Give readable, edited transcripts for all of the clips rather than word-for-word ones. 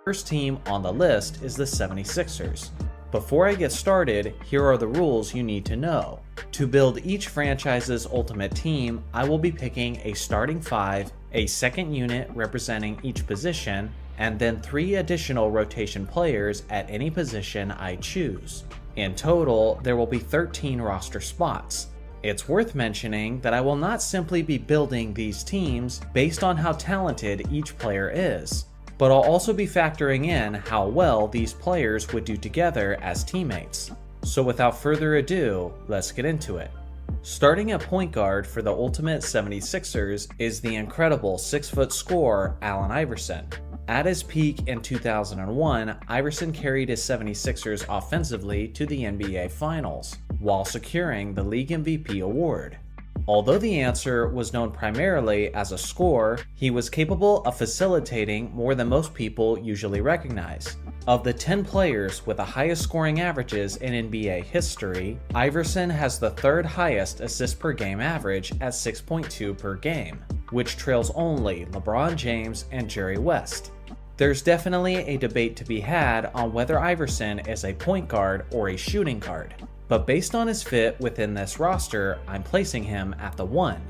First team on the list is the 76ers. Before I get started, here are the rules you need to know. To build each franchise's ultimate team, I will be picking a starting 5, a second unit representing each position, and then 3 additional rotation players at any position I choose. In total, there will be 13 roster spots. It's worth mentioning that I will not simply be building these teams based on how talented each player is, but I'll also be factoring in how well these players would do together as teammates. So without further ado, let's get into it. Starting at point guard for the ultimate 76ers is the incredible 6-foot scorer Allen Iverson. At his peak in 2001, Iverson carried his 76ers offensively to the NBA Finals, while securing the League MVP award. Although the answer was known primarily as a scorer, he was capable of facilitating more than most people usually recognize. Of the 10 players with the highest scoring averages in NBA history, Iverson has the 3rd highest assist per game average at 6.2 per game, which trails only LeBron James and Jerry West. There's definitely a debate to be had on whether Iverson is a point guard or a shooting guard, but based on his fit within this roster, I'm placing him at the 1.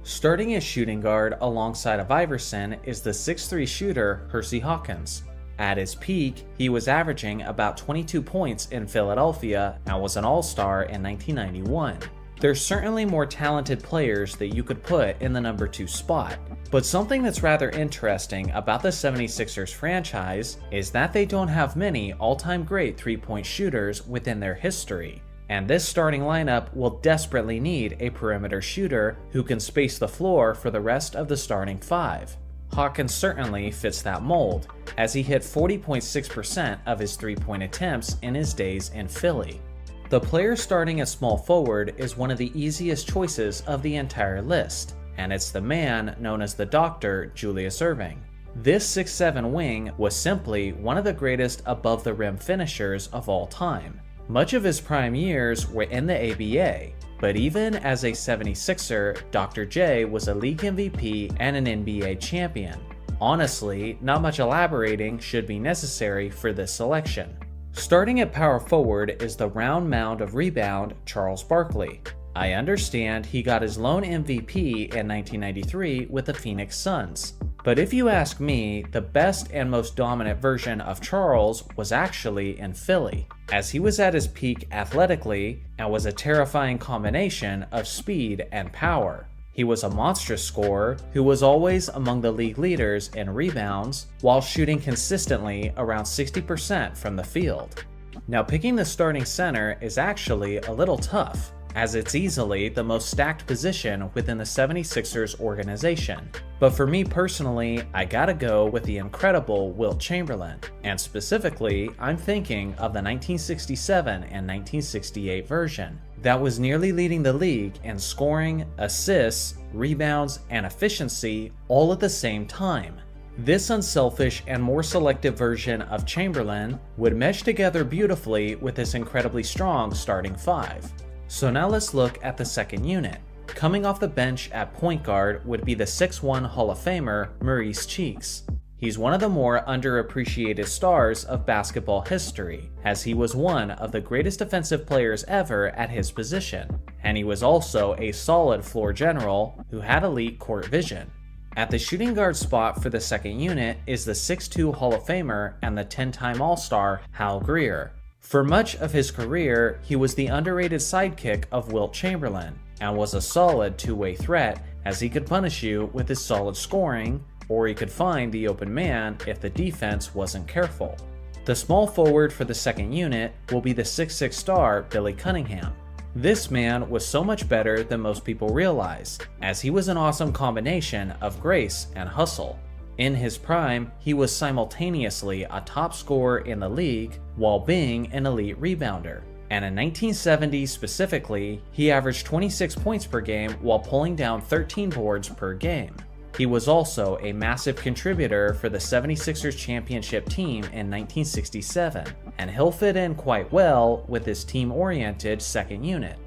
Starting as shooting guard alongside of Iverson is the 6'3" shooter Hersey Hawkins. At his peak, he was averaging about 22 points in Philadelphia and was an All-Star in 1991. There's certainly more talented players that you could put in the number 2 spot, but something that's rather interesting about the 76ers franchise is that they don't have many all-time great 3-point shooters within their history, and this starting lineup will desperately need a perimeter shooter who can space the floor for the rest of the starting 5. Hawkins certainly fits that mold, as he hit 40.6% of his 3-point attempts in his days in Philly. The player starting at small forward is one of the easiest choices of the entire list, and it's the man known as the Doctor, Julius Erving. This 6'7" wing was simply one of the greatest above-the-rim finishers of all time. Much of his prime years were in the ABA, but even as a 76er, Dr. J was a league MVP and an NBA champion. Honestly, not much elaborating should be necessary for this selection. Starting at power forward is the round mound of rebound, Charles Barkley. I understand he got his lone MVP in 1993 with the Phoenix Suns, but if you ask me, the best and most dominant version of Charles was actually in Philly, as he was at his peak athletically and was a terrifying combination of speed and power. He was a monstrous scorer who was always among the league leaders in rebounds while shooting consistently around 60% from the field. Now, picking the starting center is actually a little tough, as it's easily the most stacked position within the 76ers organization. But for me personally, I gotta go with the incredible Wilt Chamberlain, and specifically, I'm thinking of the 1967 and 1968 version. That was nearly leading the league in scoring, assists, rebounds, and efficiency all at the same time. This unselfish and more selective version of Chamberlain would mesh together beautifully with this incredibly strong starting 5. So now let's look at the second unit. Coming off the bench at point guard would be the 6'1" Hall of Famer Maurice Cheeks. He's one of the more underappreciated stars of basketball history, as he was one of the greatest defensive players ever at his position, and he was also a solid floor general who had elite court vision. At the shooting guard spot for the second unit is the 6'2" Hall of Famer and the 10-time All-Star Hal Greer. For much of his career, he was the underrated sidekick of Wilt Chamberlain, and was a solid two-way threat as he could punish you with his solid scoring, or he could find the open man if the defense wasn't careful. The small forward for the second unit will be the 6'6" star Billy Cunningham. This man was so much better than most people realize, as he was an awesome combination of grace and hustle. In his prime, he was simultaneously a top scorer in the league while being an elite rebounder, and in 1970 specifically, he averaged 26 points per game while pulling down 13 boards per game. He was also a massive contributor for the 76ers championship team in 1967, and he'll fit in quite well with his team-oriented second unit.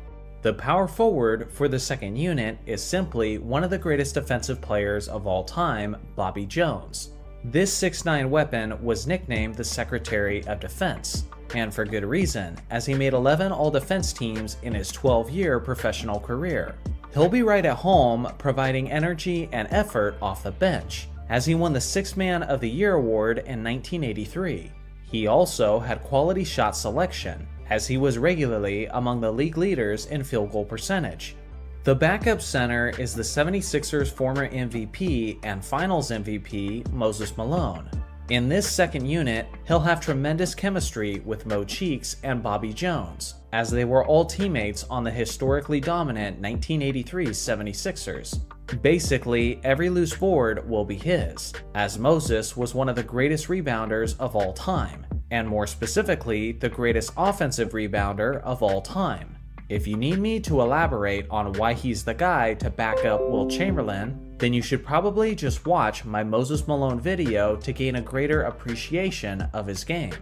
The power forward for the second unit is simply one of the greatest defensive players of all time, Bobby Jones. This 6'9" weapon was nicknamed the Secretary of Defense, and for good reason, as he made 11 all-defense teams in his 12-year professional career. He'll be right at home, providing energy and effort off the bench, as he won the Sixth Man of the Year award in 1983. He also had quality shot selection, as he was regularly among the league leaders in field goal percentage. The backup center is the 76ers' former MVP and Finals MVP, Moses Malone. In this second unit, he'll have tremendous chemistry with Mo Cheeks and Bobby Jones, as they were all teammates on the historically dominant 1983 76ers. Basically, every loose board will be his, as Moses was one of the greatest rebounders of all time, and more specifically, the greatest offensive rebounder of all time. If you need me to elaborate on why he's the guy to back up Wilt Chamberlain, then you should probably just watch my Moses Malone video to gain a greater appreciation of his game.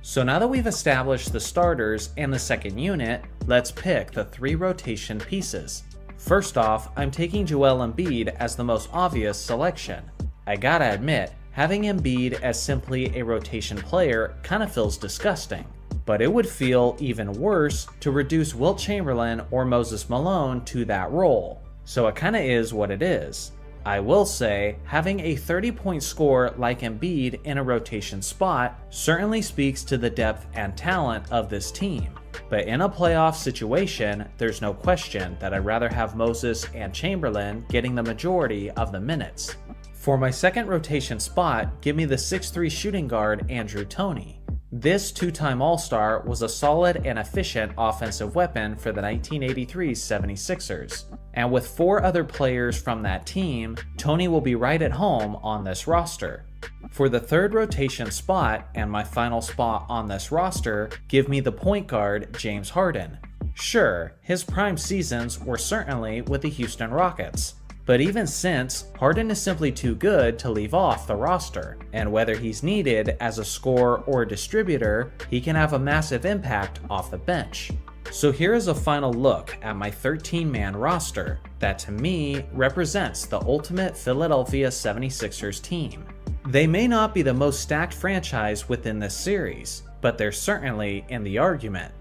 So now that we've established the starters and the second unit, let's pick the 3 rotation pieces. First off, I'm taking Joel Embiid as the most obvious selection. I gotta admit, having Embiid as simply a rotation player kinda feels disgusting. But it would feel even worse to reduce Wilt Chamberlain or Moses Malone to that role, so it kinda is what it is. I will say, having a 30-point scorer like Embiid in a rotation spot certainly speaks to the depth and talent of this team. But in a playoff situation, there's no question that I'd rather have Moses and Chamberlain getting the majority of the minutes. For my second rotation spot, give me the 6'3" shooting guard Andrew Toney. This two-time All-Star was a solid and efficient offensive weapon for the 1983 76ers, and with 4 other players from that team, Toney will be right at home on this roster. For the third rotation spot, and my final spot on this roster, give me the point guard James Harden. Sure, his prime seasons were certainly with the Houston Rockets, but even since, Harden is simply too good to leave off the roster, and whether he's needed as a scorer or a distributor, he can have a massive impact off the bench. So here is a final look at my 13-man roster that to me represents the ultimate Philadelphia 76ers team. They may not be the most stacked franchise within this series, but they're certainly in the argument.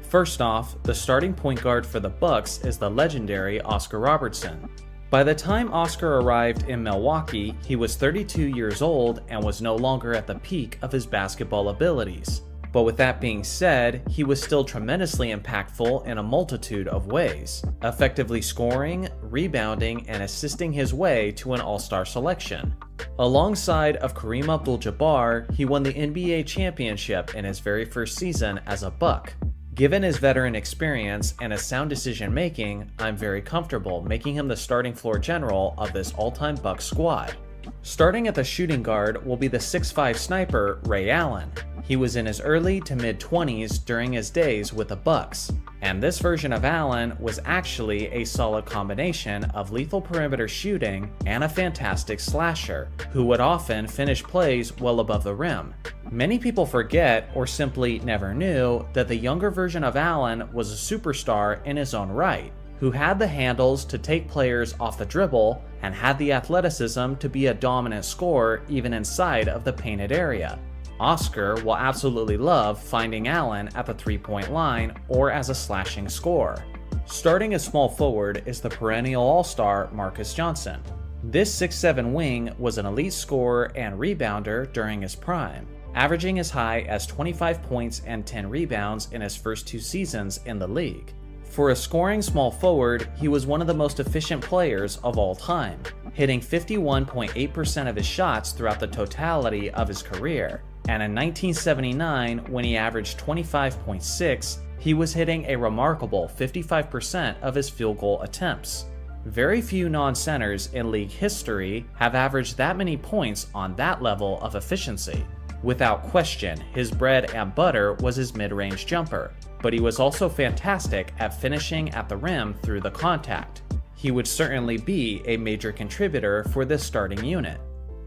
First off, the starting point guard for the Bucks is the legendary Oscar Robertson. By the time Oscar arrived in Milwaukee, he was 32 years old and was no longer at the peak of his basketball abilities. But with that being said, he was still tremendously impactful in a multitude of ways, effectively scoring, rebounding, and assisting his way to an All-Star selection. Alongside of Kareem Abdul-Jabbar, he won the NBA championship in his very first season as a Buck. Given his veteran experience and his sound decision-making, I'm very comfortable making him the starting floor general of this all-time Bucks squad. Starting at the shooting guard will be the 6'5" sniper Ray Allen. He was in his early to mid-20s during his days with the Bucks, and this version of Allen was actually a solid combination of lethal perimeter shooting and a fantastic slasher, who would often finish plays well above the rim. Many people forget, or simply never knew, that the younger version of Allen was a superstar in his own right, who had the handles to take players off the dribble and had the athleticism to be a dominant scorer even inside of the painted area. Oscar will absolutely love finding Allen at the three-point line or as a slashing scorer. Starting as small forward is the perennial all-star Marcus Johnson. This 6'7" wing was an elite scorer and rebounder during his prime, averaging as high as 25 points and 10 rebounds in his first 2 seasons in the league. For a scoring small forward, he was one of the most efficient players of all time, hitting 51.8% of his shots throughout the totality of his career. And in 1979, when he averaged 25.6, he was hitting a remarkable 55% of his field goal attempts. Very few non-centers in league history have averaged that many points on that level of efficiency. Without question, his bread and butter was his mid-range jumper, but he was also fantastic at finishing at the rim through the contact. He would certainly be a major contributor for this starting unit.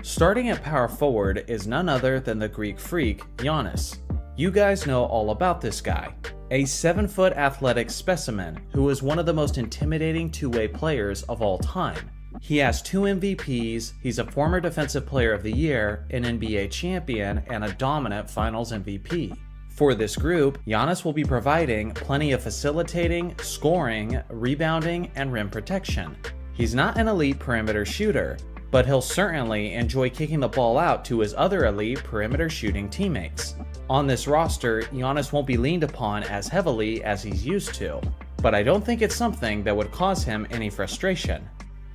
Starting at power forward is none other than the Greek freak, Giannis. You guys know all about this guy. A 7-foot athletic specimen who is one of the most intimidating two-way players of all time. He has 2 MVPs, he's a former Defensive Player of the Year, an NBA champion, and a dominant Finals MVP. For this group, Giannis will be providing plenty of facilitating, scoring, rebounding, and rim protection. He's not an elite perimeter shooter, but he'll certainly enjoy kicking the ball out to his other elite perimeter shooting teammates. On this roster, Giannis won't be leaned upon as heavily as he's used to, but I don't think it's something that would cause him any frustration.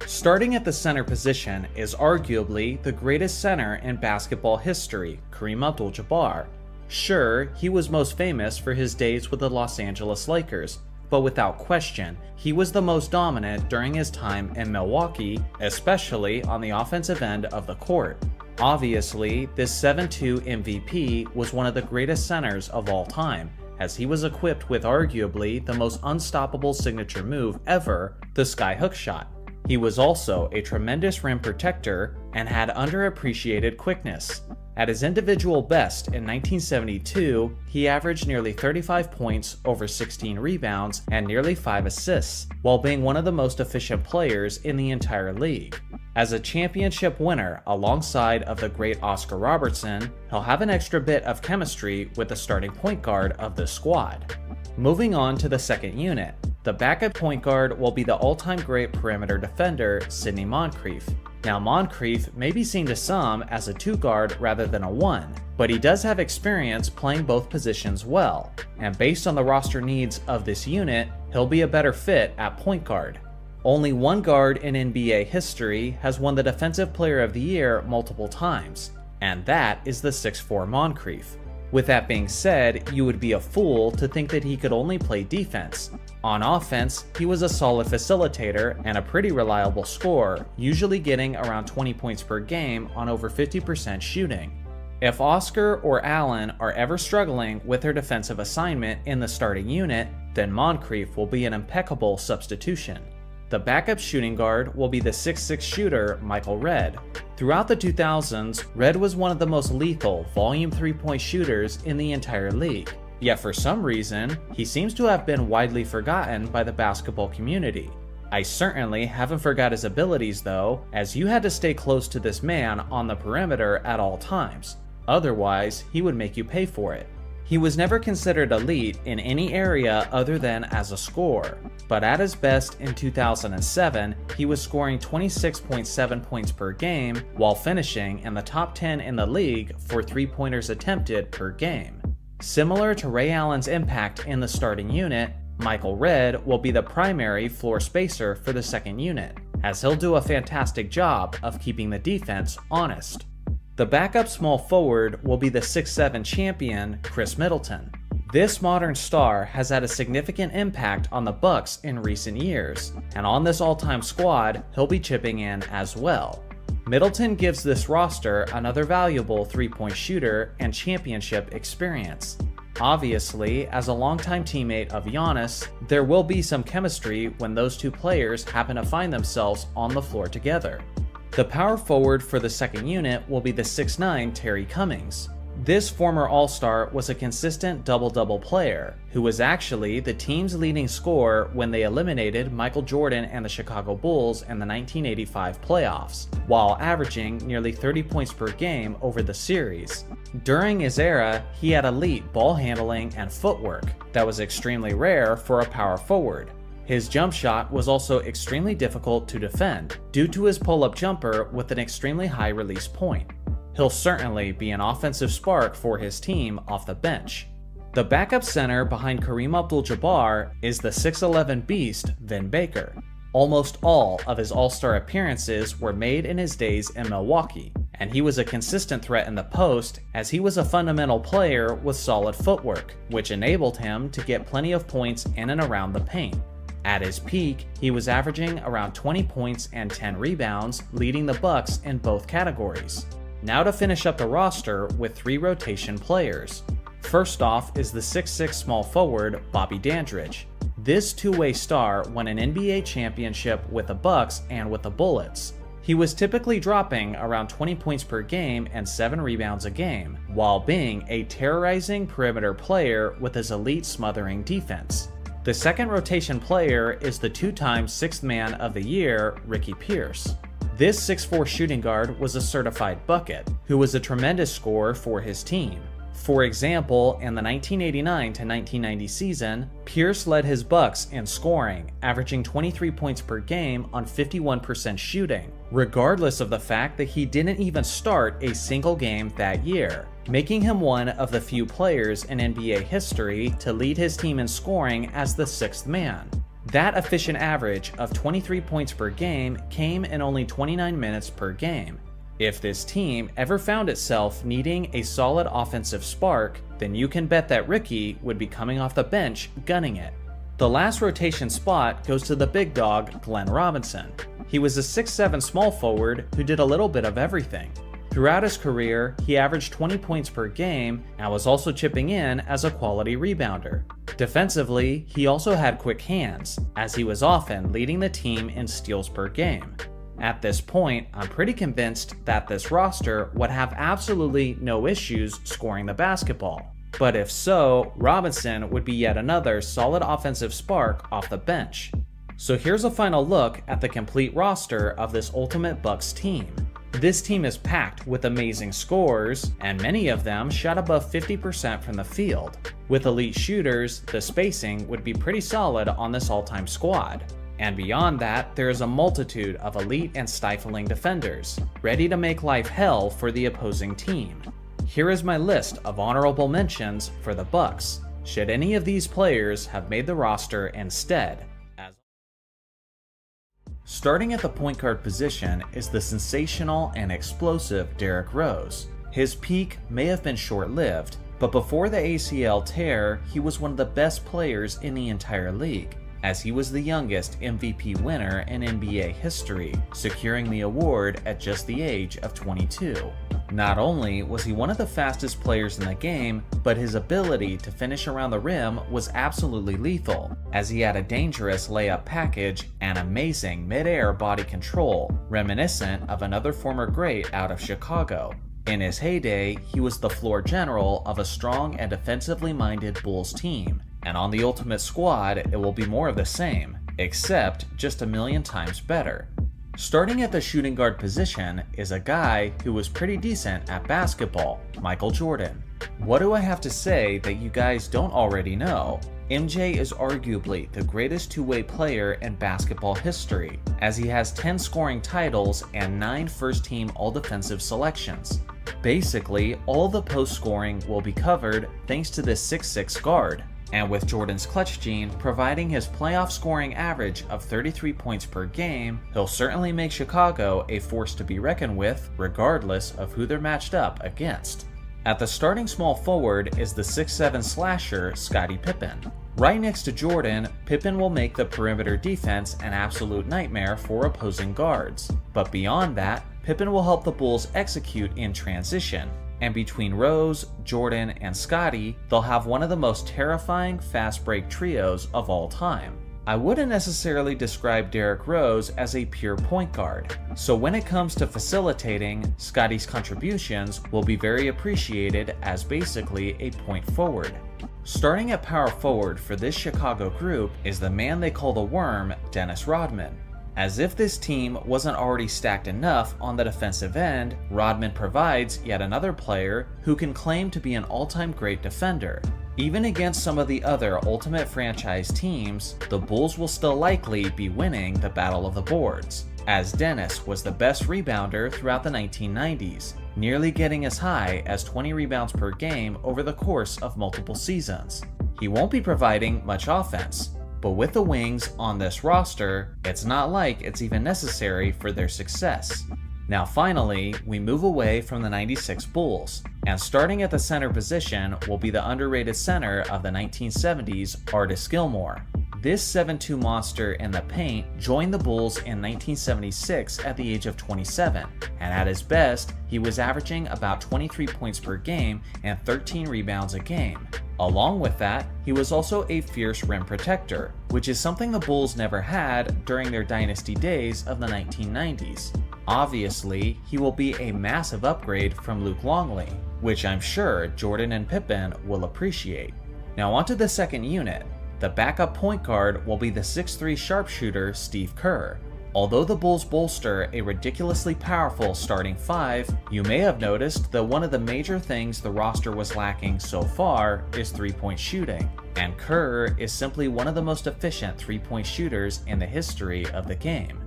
Starting at the center position is arguably the greatest center in basketball history, Kareem Abdul-Jabbar. Sure, he was most famous for his days with the Los Angeles Lakers, but without question, he was the most dominant during his time in Milwaukee, especially on the offensive end of the court. Obviously, this 7-2 MVP was one of the greatest centers of all time, as he was equipped with arguably the most unstoppable signature move ever, the skyhook shot. He was also a tremendous rim protector and had underappreciated quickness. At his individual best in 1972, he averaged nearly 35 points, over 16 rebounds, and nearly 5 assists, while being one of the most efficient players in the entire league. As a championship winner alongside of the great Oscar Robertson, he'll have an extra bit of chemistry with the starting point guard of the squad. Moving on to the second unit, the backup point guard will be the all-time great perimeter defender, Sidney Moncrief. Now Moncrief may be seen to some as a 2-guard rather than a 1, but he does have experience playing both positions well, and based on the roster needs of this unit, he'll be a better fit at point guard. Only one guard in NBA history has won the Defensive Player of the Year multiple times, and that is the 6'4" Moncrief. With that being said, you would be a fool to think that he could only play defense. On offense, he was a solid facilitator and a pretty reliable scorer, usually getting around 20 points per game on over 50% shooting. If Oscar or Allen are ever struggling with their defensive assignment in the starting unit, then Moncrief will be an impeccable substitution. The backup shooting guard will be the 6'6" shooter Michael Redd. Throughout the 2000s, Redd was one of the most lethal volume 3-point shooters in the entire league. Yet for some reason, he seems to have been widely forgotten by the basketball community. I certainly haven't forgot his abilities though, as you had to stay close to this man on the perimeter at all times. Otherwise, he would make you pay for it. He was never considered elite in any area other than as a scorer, but at his best in 2007, he was scoring 26.7 points per game while finishing in the top 10 in the league for 3-pointers attempted per game. Similar to Ray Allen's impact in the starting unit, Michael Redd will be the primary floor spacer for the second unit, as he'll do a fantastic job of keeping the defense honest. The backup small forward will be the 6'7" champion, Chris Middleton. This modern star has had a significant impact on the Bucks in recent years, and on this all-time squad, he'll be chipping in as well. Middleton gives this roster another valuable 3-point shooter and championship experience. Obviously, as a longtime teammate of Giannis, there will be some chemistry when those two players happen to find themselves on the floor together. The power forward for the second unit will be the 6'9" Terry Cummings. This former All-Star was a consistent double-double player, who was actually the team's leading scorer when they eliminated Michael Jordan and the Chicago Bulls in the 1985 playoffs, while averaging nearly 30 points per game over the series. During his era, he had elite ball handling and footwork that was extremely rare for a power forward. His jump shot was also extremely difficult to defend due to his pull-up jumper with an extremely high release point. He'll certainly be an offensive spark for his team off the bench. The backup center behind Kareem Abdul-Jabbar is the 6'11" beast Vin Baker. Almost all of his All-Star appearances were made in his days in Milwaukee, and he was a consistent threat in the post as he was a fundamental player with solid footwork, which enabled him to get plenty of points in and around the paint. At his peak, he was averaging around 20 points and 10 rebounds, leading the Bucks in both categories. Now to finish up the roster with 3 rotation players. First off is the 6'6" small forward Bobby Dandridge. This two-way star won an NBA championship with the Bucks and with the Bullets. He was typically dropping around 20 points per game and 7 rebounds a game, while being a terrorizing perimeter player with his elite smothering defense. The second rotation player is the two-time Sixth Man of the Year, Ricky Pierce. This 6'4" shooting guard was a certified bucket, who was a tremendous scorer for his team. For example, in the 1989 to 1990 season, Pierce led his Bucks in scoring, averaging 23 points per game on 51% shooting, regardless of the fact that he didn't even start a single game that year, making him one of the few players in NBA history to lead his team in scoring as the sixth man. That efficient average of 23 points per game came in only 29 minutes per game. If this team ever found itself needing a solid offensive spark, then you can bet that Ricky would be coming off the bench gunning it. The last rotation spot goes to the big dog, Glenn Robinson. He was a 6'7" small forward who did a little bit of everything. Throughout his career, he averaged 20 points per game and was also chipping in as a quality rebounder. Defensively, he also had quick hands, as he was often leading the team in steals per game. At this point, I'm pretty convinced that this roster would have absolutely no issues scoring the basketball. But if so, Robinson would be yet another solid offensive spark off the bench. So here's a final look at the complete roster of this Ultimate Bucks team. This team is packed with amazing scorers, and many of them shot above 50% from the field. With elite shooters, the spacing would be pretty solid on this all-time squad. And beyond that, there is a multitude of elite and stifling defenders, ready to make life hell for the opposing team. Here is my list of honorable mentions for the Bucks, should any of these players have made the roster instead. Starting at the point guard position is the sensational and explosive Derrick Rose. His peak may have been short-lived, but before the ACL tear, he was one of the best players in the entire league, as he was the youngest MVP winner in NBA history, securing the award at just the age of 22. Not only was he one of the fastest players in the game, but his ability to finish around the rim was absolutely lethal, as he had a dangerous layup package and amazing mid-air body control, reminiscent of another former great out of Chicago. In his heyday, he was the floor general of a strong and defensively minded Bulls team, and on the Ultimate Squad, it will be more of the same, except just a million times better. Starting at the shooting guard position is a guy who was pretty decent at basketball, Michael Jordan. What do I have to say that you guys don't already know? MJ is arguably the greatest two-way player in basketball history, as he has 10 scoring titles and 9 first-team all-defensive selections. Basically, all the post scoring will be covered thanks to this 6'6" guard. And with Jordan's clutch gene providing his playoff scoring average of 33 points per game, he'll certainly make Chicago a force to be reckoned with, regardless of who they're matched up against. At the starting small forward is the 6'7" slasher Scottie Pippen. Right next to Jordan, Pippen will make the perimeter defense an absolute nightmare for opposing guards. But beyond that, Pippen will help the Bulls execute in transition. And between Rose, Jordan, and Scottie, they'll have one of the most terrifying fast break trios of all time. I wouldn't necessarily describe Derrick Rose as a pure point guard, so when it comes to facilitating, Scottie's contributions will be very appreciated as basically a point forward. Starting at power forward for this Chicago group is the man they call the Worm, Dennis Rodman. As if this team wasn't already stacked enough on the defensive end, Rodman provides yet another player who can claim to be an all-time great defender. Even against some of the other Ultimate franchise teams, the Bulls will still likely be winning the Battle of the Boards, as Dennis was the best rebounder throughout the 1990s, nearly getting as high as 20 rebounds per game over the course of multiple seasons. He won't be providing much offense, but with the wings on this roster, it's not like it's even necessary for their success. Now finally, we move away from the 96 Bulls, and starting at the center position will be the underrated center of the 1970s, Artis Gilmore. This 7'2" monster in the paint joined the Bulls in 1976 at the age of 27, and at his best, he was averaging about 23 points per game and 13 rebounds a game. Along with that, he was also a fierce rim protector, which is something the Bulls never had during their dynasty days of the 1990s. Obviously, he will be a massive upgrade from Luke Longley, which I'm sure Jordan and Pippen will appreciate. Now onto the second unit. The backup point guard will be the 6'3" sharpshooter Steve Kerr. Although the Bulls bolster a ridiculously powerful starting five, you may have noticed that one of the major things the roster was lacking so far is three-point shooting, and Kerr is simply one of the most efficient three-point shooters in the history of the game.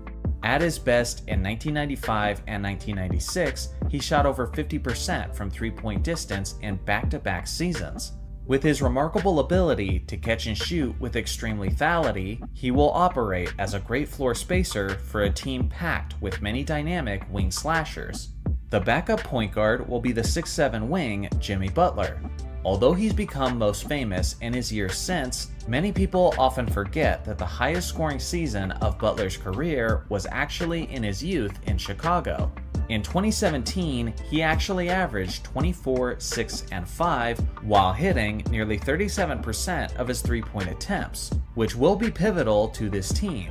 At his best in 1995 and 1996, he shot over 50% from three-point distance in back-to-back seasons. With his remarkable ability to catch and shoot with extreme lethality, he will operate as a great floor spacer for a team packed with many dynamic wing slashers. The backup point guard will be the 6'7" wing Jimmy Butler. Although he's become most famous in his years since, many people often forget that the highest scoring season of Butler's career was actually in his youth in Chicago. In 2017, he actually averaged 24, 6, and 5 while hitting nearly 37% of his three-point attempts, which will be pivotal to this team.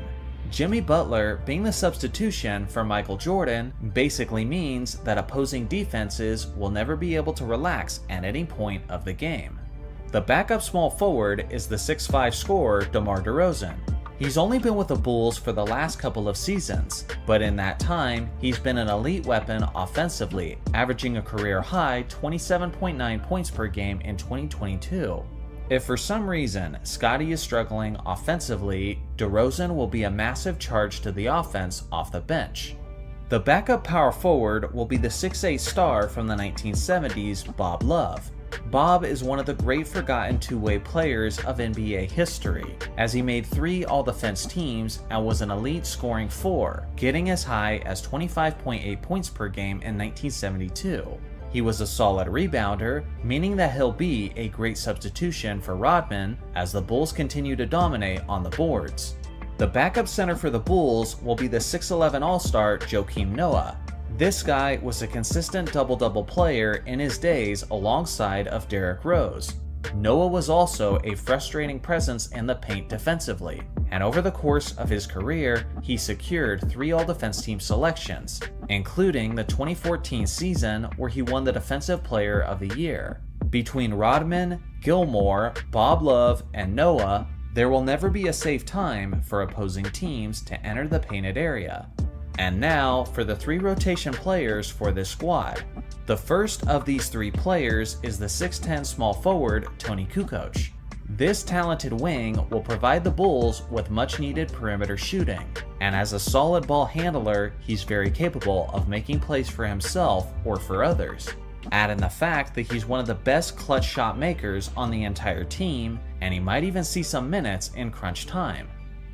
Jimmy Butler being the substitution for Michael Jordan basically means that opposing defenses will never be able to relax at any point of the game. The backup small forward is the 6'5" scorer DeMar DeRozan. He's only been with the Bulls for the last couple of seasons, but in that time, he's been an elite weapon offensively, averaging a career-high 27.9 points per game in 2022. If for some reason Scottie is struggling offensively, DeRozan will be a massive charge to the offense off the bench. The backup power forward will be the 6'8" star from the 1970s, Bob Love. Bob is one of the great forgotten two-way players of NBA history, as he made 3 all-defense teams and was an elite scoring 4, getting as high as 25.8 points per game in 1972. He was a solid rebounder, meaning that he'll be a great substitution for Rodman as the Bulls continue to dominate on the boards. The backup center for the Bulls will be the 6'11" All-Star Joakim Noah. This guy was a consistent double-double player in his days alongside of Derrick Rose. Noah was also a frustrating presence in the paint defensively, and over the course of his career, he secured 3 all-defense team selections, including the 2014 season where he won the Defensive Player of the Year. Between Rodman, Gilmore, Bob Love, and Noah, there will never be a safe time for opposing teams to enter the painted area. And now for the 3 rotation players for this squad. The first of these 3 players is the 6'10" small forward Toni Kukoc. This talented wing will provide the Bulls with much needed perimeter shooting, and as a solid ball handler, he's very capable of making plays for himself or for others. Add in the fact that he's one of the best clutch shot makers on the entire team, and he might even see some minutes in crunch time.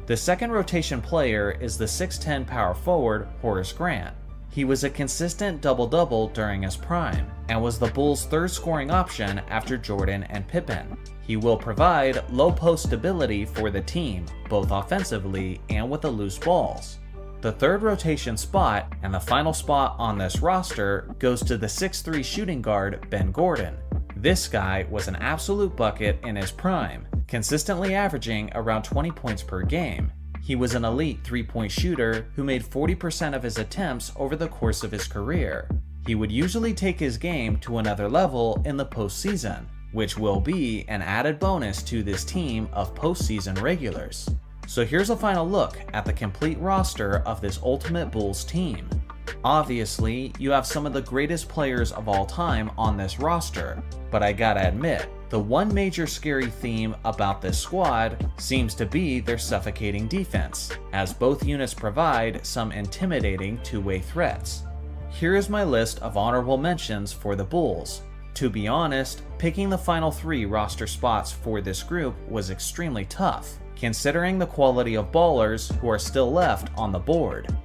The second rotation player is the 6'10" power forward Horace Grant. He was a consistent double-double during his prime, and was the Bulls' 3rd scoring option after Jordan and Pippen. He will provide low post stability for the team, both offensively and with the loose balls. The 3rd rotation spot, and the final spot on this roster, goes to the 6'3" shooting guard Ben Gordon. This guy was an absolute bucket in his prime, consistently averaging around 20 points per game. He was an elite 3-point shooter who made 40% of his attempts over the course of his career. He would usually take his game to another level in the postseason, which will be an added bonus to this team of postseason regulars. So here's a final look at the complete roster of this Ultimate Bulls team. Obviously, you have some of the greatest players of all time on this roster, but I gotta admit, the one major scary theme about this squad seems to be their suffocating defense, as both units provide some intimidating two-way threats. Here is my list of honorable mentions for the Bulls. To be honest, picking the final 3 roster spots for this group was extremely tough, considering the quality of ballers who are still left on the board.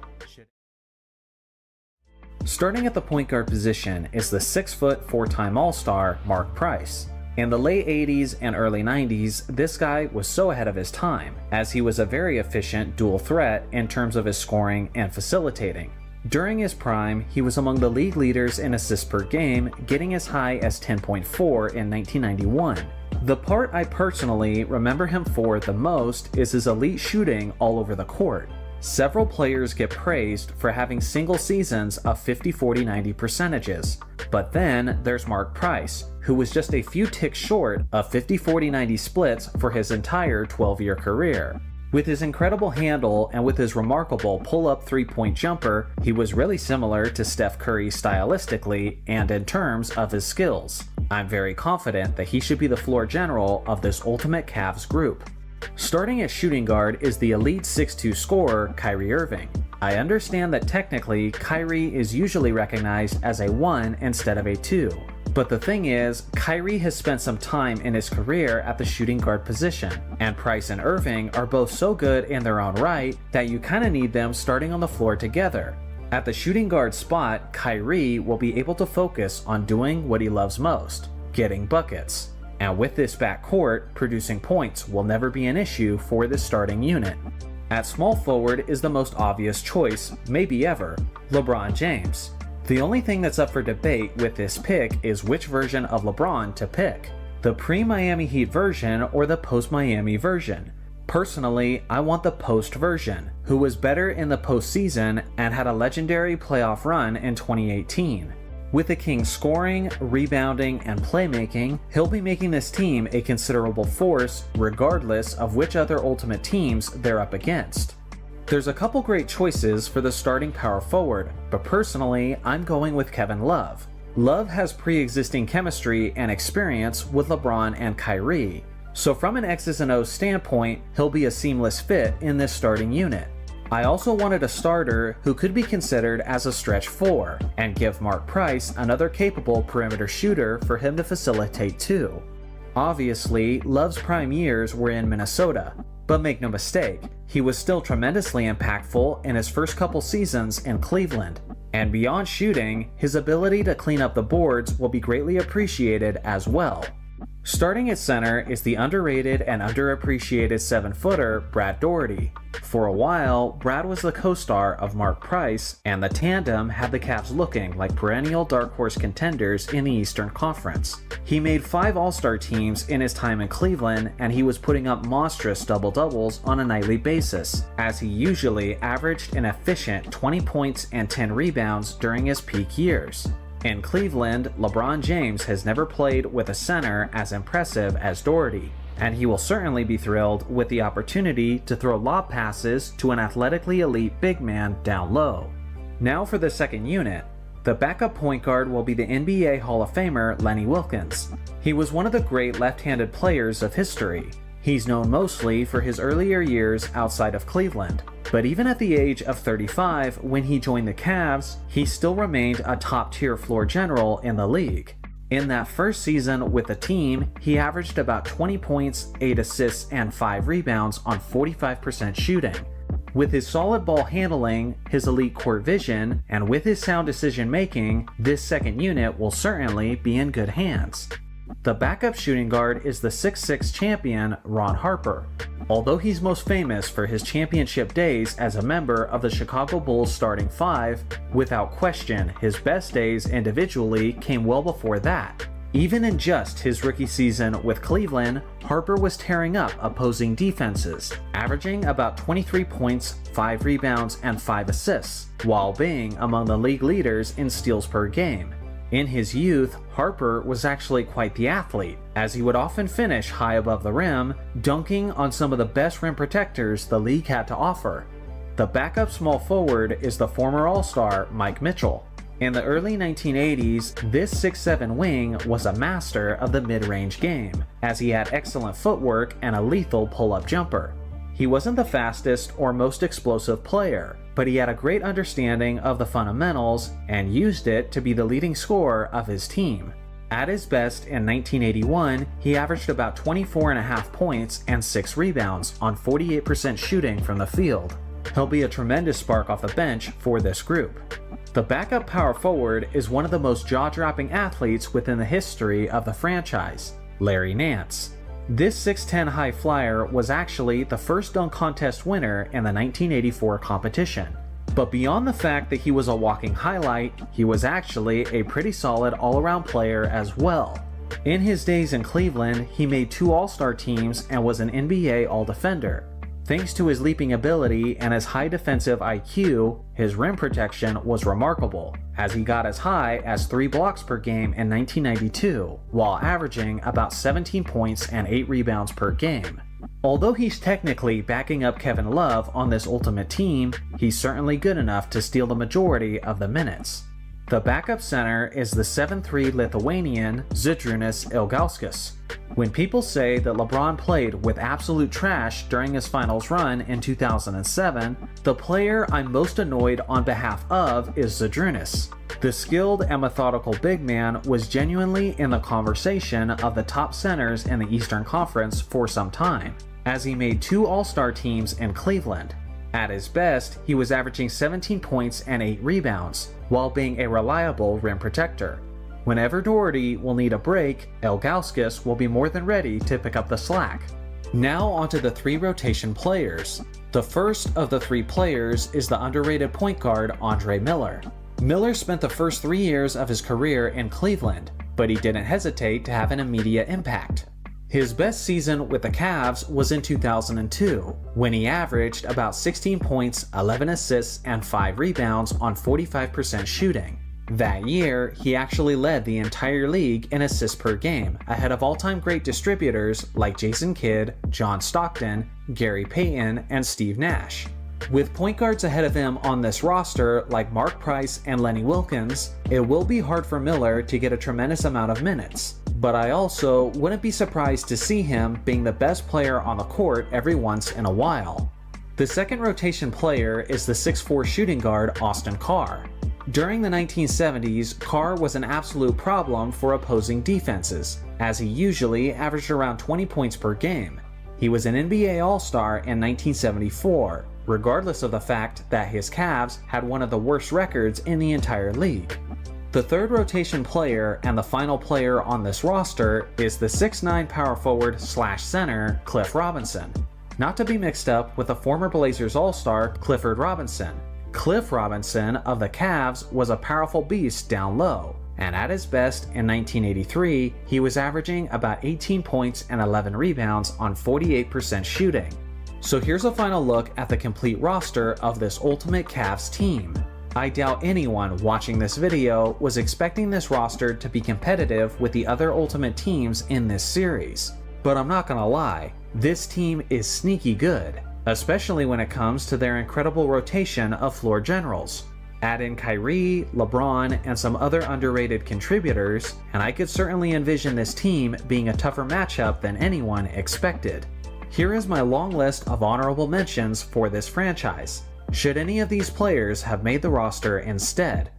Starting at the point guard position is the 6-foot 4-time All-Star Mark Price. In the late 80s and early 90s, this guy was so ahead of his time, as he was a very efficient dual threat in terms of his scoring and facilitating. During his prime, he was among the league leaders in assists per game, getting as high as 10.4 in 1991. The part I personally remember him for the most is his elite shooting all over the court. Several players get praised for having single seasons of 50-40-90 percentages, but then there's Mark Price, who was just a few ticks short of 50-40-90 splits for his entire 12-year career. With his incredible handle and with his remarkable pull-up three-point jumper, he was really similar to Steph Curry stylistically and in terms of his skills. I'm very confident that he should be the floor general of this ultimate Cavs group. Starting at shooting guard is the elite 6'2" scorer, Kyrie Irving. I understand that technically, Kyrie is usually recognized as a 1 instead of a 2. But the thing is, Kyrie has spent some time in his career at the shooting guard position, and Price and Irving are both so good in their own right that you kinda need them starting on the floor together. At the shooting guard spot, Kyrie will be able to focus on doing what he loves most, getting buckets. And with this backcourt, producing points will never be an issue for this starting unit. At small forward is the most obvious choice, maybe ever, LeBron James. The only thing that's up for debate with this pick is which version of LeBron to pick, the pre-Miami Heat version or the post-Miami version. Personally, I want the post version, who was better in the postseason and had a legendary playoff run in 2018. With the Kings scoring, rebounding, and playmaking, he'll be making this team a considerable force regardless of which other ultimate teams they're up against. There's a couple great choices for the starting power forward, but personally, I'm going with Kevin Love. Love has pre-existing chemistry and experience with LeBron and Kyrie, so from an X's and O's standpoint, he'll be a seamless fit in this starting unit. I also wanted a starter who could be considered as a stretch 4, and give Mark Price another capable perimeter shooter for him to facilitate too. Obviously, Love's prime years were in Minnesota, but make no mistake, he was still tremendously impactful in his first couple seasons in Cleveland. And beyond shooting, his ability to clean up the boards will be greatly appreciated as well. Starting at center is the underrated and underappreciated 7-footer Brad Daugherty. For a while, Brad was the co-star of Mark Price, and the tandem had the Cavs looking like perennial dark horse contenders in the Eastern Conference. He made 5 All-Star teams in his time in Cleveland, and he was putting up monstrous double-doubles on a nightly basis, as he usually averaged an efficient 20 points and 10 rebounds during his peak years. In Cleveland, LeBron James has never played with a center as impressive as Daugherty, and he will certainly be thrilled with the opportunity to throw lob passes to an athletically elite big man down low. Now for the second unit. The backup point guard will be the NBA Hall of Famer Lenny Wilkens. He was one of the great left-handed players of history. He's known mostly for his earlier years outside of Cleveland, but even at the age of 35 when he joined the Cavs, he still remained a top-tier floor general in the league. In that first season with the team, he averaged about 20 points, 8 assists, and 5 rebounds on 45% shooting. With his solid ball handling, his elite court vision, and with his sound decision making, this second unit will certainly be in good hands. The backup shooting guard is the 6'6" champion Ron Harper. Although he's most famous for his championship days as a member of the Chicago Bulls starting 5, without question his best days individually came well before that. Even in just his rookie season with Cleveland, Harper was tearing up opposing defenses, averaging about 23 points, 5 rebounds, and 5 assists, while being among the league leaders in steals per game. In his youth, Harper was actually quite the athlete, as he would often finish high above the rim, dunking on some of the best rim protectors the league had to offer. The backup small forward is the former All-Star Mike Mitchell. In the early 1980s, this 6'7" wing was a master of the mid-range game, as he had excellent footwork and a lethal pull-up jumper. He wasn't the fastest or most explosive player, but he had a great understanding of the fundamentals and used it to be the leading scorer of his team. At his best in 1981, he averaged about 24.5 points and 6 rebounds on 48% shooting from the field. He'll be a tremendous spark off the bench for this group. The backup power forward is one of the most jaw-dropping athletes within the history of the franchise, Larry Nance. This 6'10" high flyer was actually the first dunk contest winner in the 1984 competition. But beyond the fact that he was a walking highlight, he was actually a pretty solid all-around player as well. In his days in Cleveland, he made 2 All-Star teams and was an NBA All-Defender. Thanks to his leaping ability and his high defensive IQ, his rim protection was remarkable, as he got as high as 3 blocks per game in 1992, while averaging about 17 points and 8 rebounds per game. Although he's technically backing up Kevin Love on this Ultimate Team, he's certainly good enough to steal the majority of the minutes. The backup center is the 7'3" Lithuanian Zydrunas Ilgauskas. When people say that LeBron played with absolute trash during his finals run in 2007, the player I'm most annoyed on behalf of is Zydrunas. The skilled and methodical big man was genuinely in the conversation of the top centers in the Eastern Conference for some time, as he made 2 All-Star teams in Cleveland. At his best, he was averaging 17 points and 8 rebounds, while being a reliable rim protector. Whenever Doherty will need a break, Ilgauskas will be more than ready to pick up the slack. Now onto the 3 rotation players. The first of the 3 players is the underrated point guard Andre Miller. Miller spent the first 3 years of his career in Cleveland, but he didn't hesitate to have an immediate impact. His best season with the Cavs was in 2002, when he averaged about 16 points, 11 assists, and 5 rebounds on 45% shooting. That year, he actually led the entire league in assists per game, ahead of all-time great distributors like Jason Kidd, John Stockton, Gary Payton, and Steve Nash. With point guards ahead of him on this roster like Mark Price and Lenny Wilkens, it will be hard for Miller to get a tremendous amount of minutes, but I also wouldn't be surprised to see him being the best player on the court every once in a while. The second rotation player is the 6'4" shooting guard Austin Carr. During the 1970s, Carr was an absolute problem for opposing defenses, as he usually averaged around 20 points per game. He was an NBA All-Star in 1974, regardless of the fact that his Cavs had one of the worst records in the entire league. The third rotation player and the final player on this roster is the 6'9" power forward / center Cliff Robinson, not to be mixed up with the former Blazers All-Star Clifford Robinson. Cliff Robinson of the Cavs was a powerful beast down low, and at his best in 1983, he was averaging about 18 points and 11 rebounds on 48% shooting. So here's a final look at the complete roster of this Ultimate Cavs team. I doubt anyone watching this video was expecting this roster to be competitive with the other Ultimate teams in this series, but I'm not gonna lie, this team is sneaky good, especially when it comes to their incredible rotation of floor generals. Add in Kyrie, LeBron, and some other underrated contributors, and I could certainly envision this team being a tougher matchup than anyone expected. Here is my long list of honorable mentions for this franchise. Should any of these players have made the roster instead?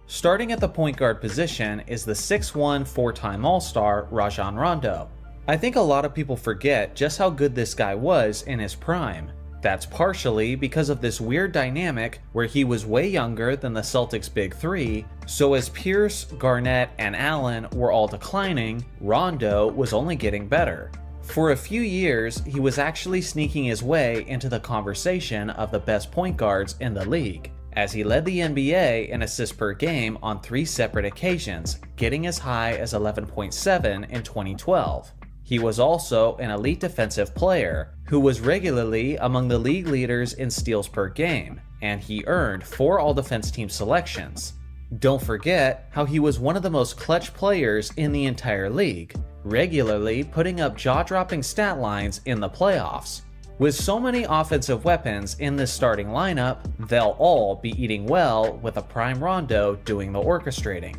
Starting at the point guard position is the 6'1" 4-time All-Star Rajon Rondo. I think a lot of people forget just how good this guy was in his prime. That's partially because of this weird dynamic where he was way younger than the Celtics' Big Three, so as Pierce, Garnett, and Allen were all declining, Rondo was only getting better. For a few years, he was actually sneaking his way into the conversation of the best point guards in the league, as he led the NBA in assists per game on 3 separate occasions, getting as high as 11.7 in 2012. He was also an elite defensive player, who was regularly among the league leaders in steals per game, and he earned 4 All-Defense Team selections. Don't forget how he was one of the most clutch players in the entire league, regularly putting up jaw-dropping stat lines in the playoffs. With so many offensive weapons in this starting lineup, they'll all be eating well with a prime Rondo doing the orchestrating.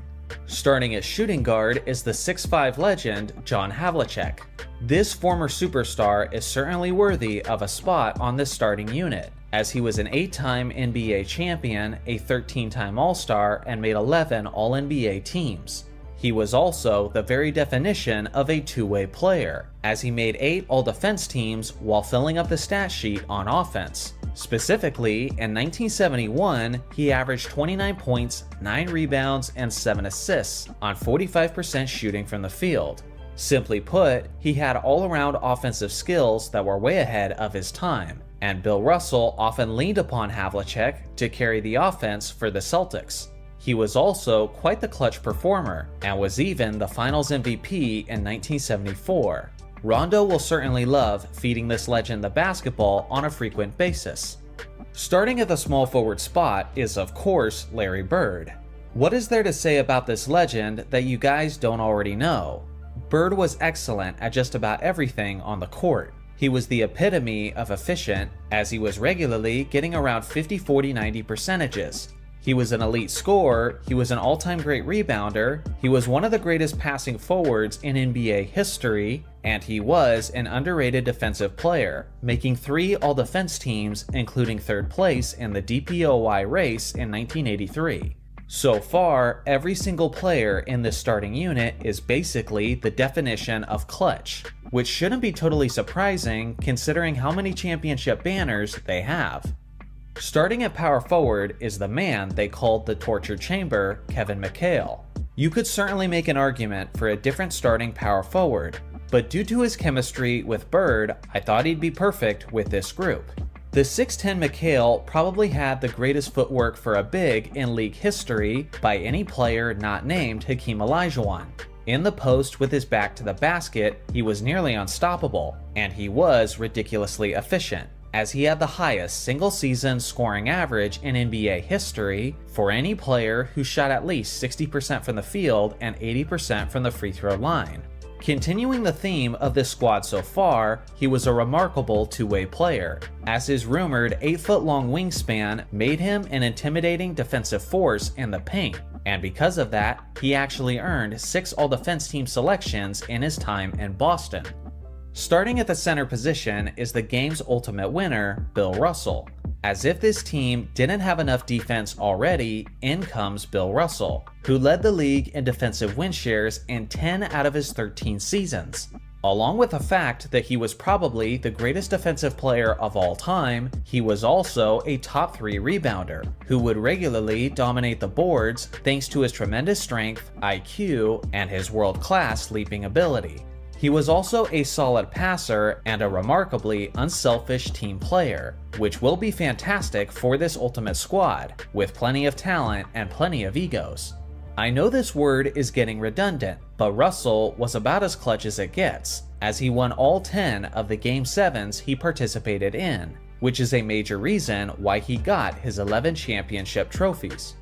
Starting at shooting guard is the 6'5" legend John Havlicek. This former superstar is certainly worthy of a spot on this starting unit, as he was an 8-time NBA champion, a 13-time All-Star, and made 11 All-NBA teams. He was also the very definition of a two-way player, as he made 8 All-Defense teams while filling up the stat sheet on offense. Specifically, in 1971, he averaged 29 points, 9 rebounds, and 7 assists on 45% shooting from the field. Simply put, he had all-around offensive skills that were way ahead of his time, and Bill Russell often leaned upon Havlicek to carry the offense for the Celtics. He was also quite the clutch performer, and was even the Finals MVP in 1974. Rondo will certainly love feeding this legend the basketball on a frequent basis. Starting at the small forward spot is, of course, Larry Bird. What is there to say about this legend that you guys don't already know? Bird was excellent at just about everything on the court. He was the epitome of efficient, as he was regularly getting around 50, 40, 90 percentages. He was an elite scorer, he was an all-time great rebounder, he was one of the greatest passing forwards in NBA history, and he was an underrated defensive player, making 3 all-defense teams, including 3rd place in the DPOY race in 1983. So far, every single player in this starting unit is basically the definition of clutch, which shouldn't be totally surprising considering how many championship banners they have. Starting at power forward is the man they called the torture chamber, Kevin McHale. You could certainly make an argument for a different starting power forward, but due to his chemistry with Bird, I thought he'd be perfect with this group. The 6'10 McHale probably had the greatest footwork for a big in league history by any player not named Hakeem Olajuwon. In the post with his back to the basket, he was nearly unstoppable, and he was ridiculously efficient, as he had the highest single-season scoring average in NBA history for any player who shot at least 60% from the field and 80% from the free throw line. Continuing the theme of this squad so far, he was a remarkable two-way player, as his rumored 8-foot-long wingspan made him an intimidating defensive force in the paint, and because of that, he actually earned 6 all-defense team selections in his time in Boston. Starting at the center position is the game's ultimate winner, Bill Russell. As if this team didn't have enough defense already, in comes Bill Russell, who led the league in defensive win shares in 10 out of his 13 seasons. Along with the fact that he was probably the greatest defensive player of all time, he was also a top 3 rebounder, who would regularly dominate the boards thanks to his tremendous strength, IQ, and his world-class leaping ability. He was also a solid passer and a remarkably unselfish team player, which will be fantastic for this ultimate squad, with plenty of talent and plenty of egos. I know this word is getting redundant, but Russell was about as clutch as it gets, as he won all 10 of the Game 7s he participated in, which is a major reason why he got his 11 championship trophies.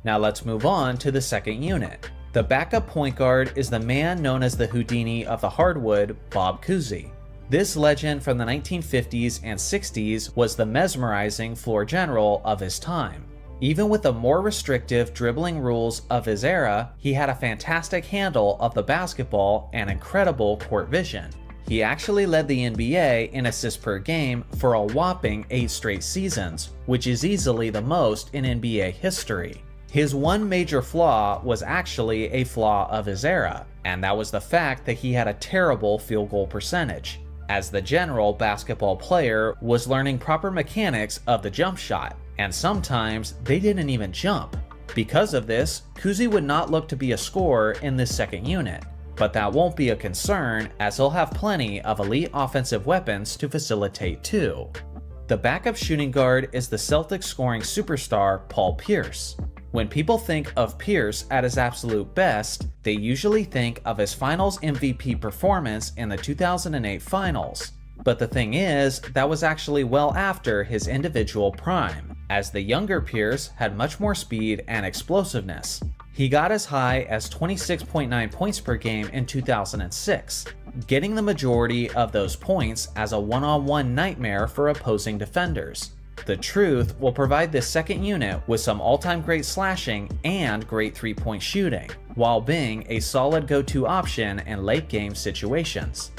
Now let's move on to the second unit. The backup point guard is the man known as the Houdini of the hardwood, Bob Cousy. This legend from the 1950s and 60s was the mesmerizing floor general of his time. Even with the more restrictive dribbling rules of his era, he had a fantastic handle of the basketball and incredible court vision. He actually led the NBA in assists per game for a whopping 8 straight seasons, which is easily the most in NBA history. His one major flaw was actually a flaw of his era, and that was the fact that he had a terrible field goal percentage, as the general basketball player was learning proper mechanics of the jump shot, and sometimes they didn't even jump. Because of this, Cousy would not look to be a scorer in this second unit, but that won't be a concern as he'll have plenty of elite offensive weapons to facilitate too. The backup shooting guard is the Celtics scoring superstar Paul Pierce. When people think of Pierce at his absolute best, they usually think of his Finals MVP performance in the 2008 Finals. But the thing is, that was actually well after his individual prime, as the younger Pierce had much more speed and explosiveness. He got as high as 26.9 points per game in 2006, getting the majority of those points as a one-on-one nightmare for opposing defenders. The Truth will provide this second unit with some all-time great slashing and great three-point shooting, while being a solid go-to option in late-game situations.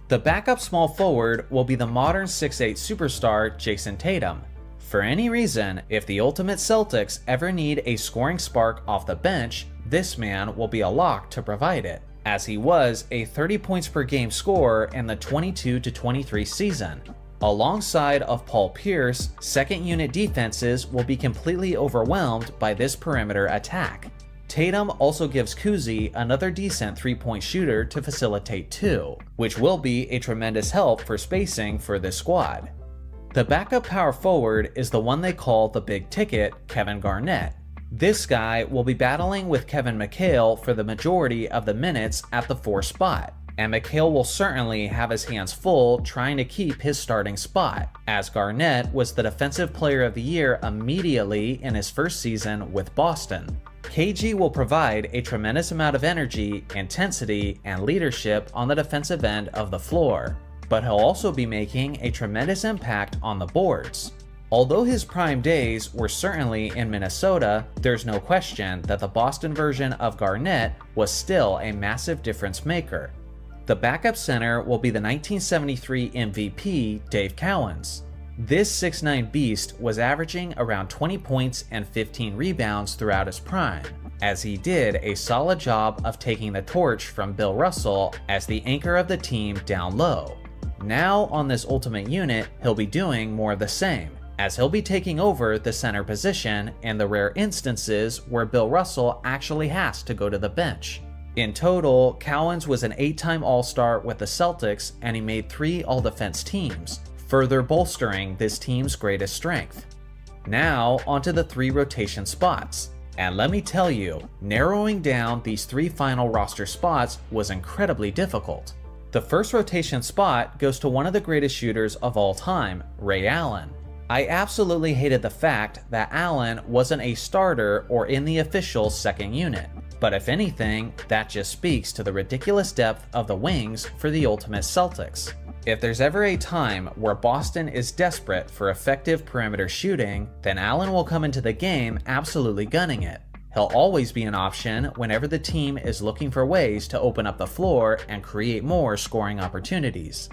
The backup small forward will be the modern 6'8 superstar Jason Tatum. For any reason, if the ultimate Celtics ever need a scoring spark off the bench, this man will be a lock to provide it, as he was a 30 points per game scorer in the 22-23 season. Alongside of Paul Pierce, second unit defenses will be completely overwhelmed by this perimeter attack. Tatum also gives Cousy another decent three-point shooter to facilitate too, which will be a tremendous help for spacing for this squad. The backup power forward is the one they call the big ticket, Kevin Garnett. This guy will be battling with Kevin McHale for the majority of the minutes at the 4 spot. and McHale will certainly have his hands full trying to keep his starting spot, as Garnett was the Defensive Player of the Year immediately in his first season with Boston. KG will provide a tremendous amount of energy, intensity, and leadership on the defensive end of the floor, but he'll also be making a tremendous impact on the boards. Although his prime days were certainly in Minnesota, there's no question that the Boston version of Garnett was still a massive difference maker. The backup center will be the 1973 MVP Dave Cowens. This 6'9" beast was averaging around 20 points and 15 rebounds throughout his prime, as he did a solid job of taking the torch from Bill Russell as the anchor of the team down low. Now on this Ultimate unit, he'll be doing more of the same, as he'll be taking over the center position in the rare instances where Bill Russell actually has to go to the bench. In total, Cowens was an 8-time All-Star with the Celtics, and he made 3 All-Defense teams, further bolstering this team's greatest strength. Now onto the 3 rotation spots. And let me tell you, narrowing down these 3 final roster spots was incredibly difficult. The first rotation spot goes to one of the greatest shooters of all time, Ray Allen. I absolutely hated the fact that Allen wasn't a starter or in the official second unit, but if anything, that just speaks to the ridiculous depth of the wings for the Ultimate Celtics. If there's ever a time where Boston is desperate for effective perimeter shooting, then Allen will come into the game absolutely gunning it. He'll always be an option whenever the team is looking for ways to open up the floor and create more scoring opportunities.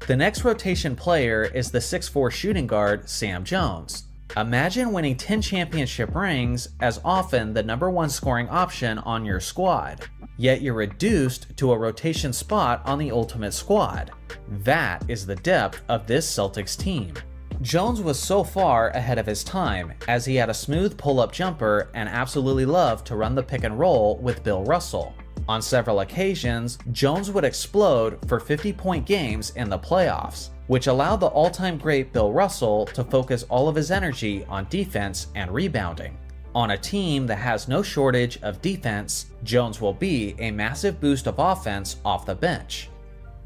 The next rotation player is the 6'4" shooting guard Sam Jones. Imagine winning 10 championship rings as often the #1 scoring option on your squad, yet you're reduced to a rotation spot on the Ultimate squad. That is the depth of this Celtics team. Jones was so far ahead of his time, as he had a smooth pull-up jumper and absolutely loved to run the pick and roll with Bill Russell. On several occasions, Jones would explode for 50-point games in the playoffs, which allowed the all-time great Bill Russell to focus all of his energy on defense and rebounding. On a team that has no shortage of defense, Jones will be a massive boost of offense off the bench.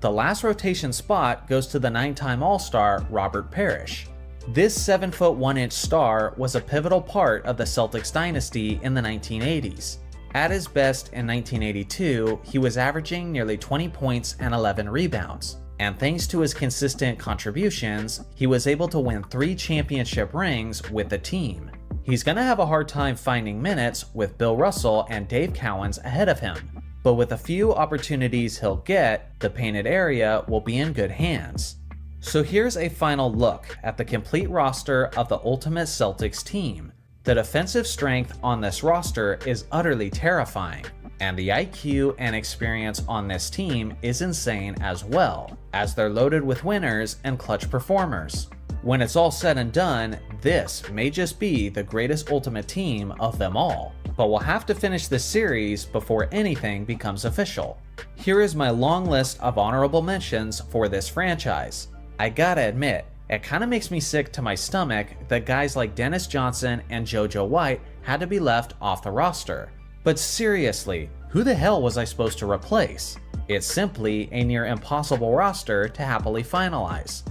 The last rotation spot goes to the 9-time All-Star Robert Parrish. This 7' 1" star was a pivotal part of the Celtics dynasty in the 1980s. At his best in 1982, he was averaging nearly 20 points and 11 rebounds, and thanks to his consistent contributions, he was able to win 3 championship rings with the team. He's gonna have a hard time finding minutes with Bill Russell and Dave Cowens ahead of him, but with a few opportunities he'll get, the painted area will be in good hands. So here's a final look at the complete roster of the Ultimate Celtics team. The defensive strength on this roster is utterly terrifying, and the IQ and experience on this team is insane as well, as they're loaded with winners and clutch performers. When it's all said and done, this may just be the greatest Ultimate team of them all, but we'll have to finish this series before anything becomes official. Here is my long list of honorable mentions for this franchise. I gotta admit, it kinda makes me sick to my stomach that guys like Dennis Johnson and JoJo White had to be left off the roster. But seriously, who the hell was I supposed to replace? It's simply a near impossible roster to happily finalize.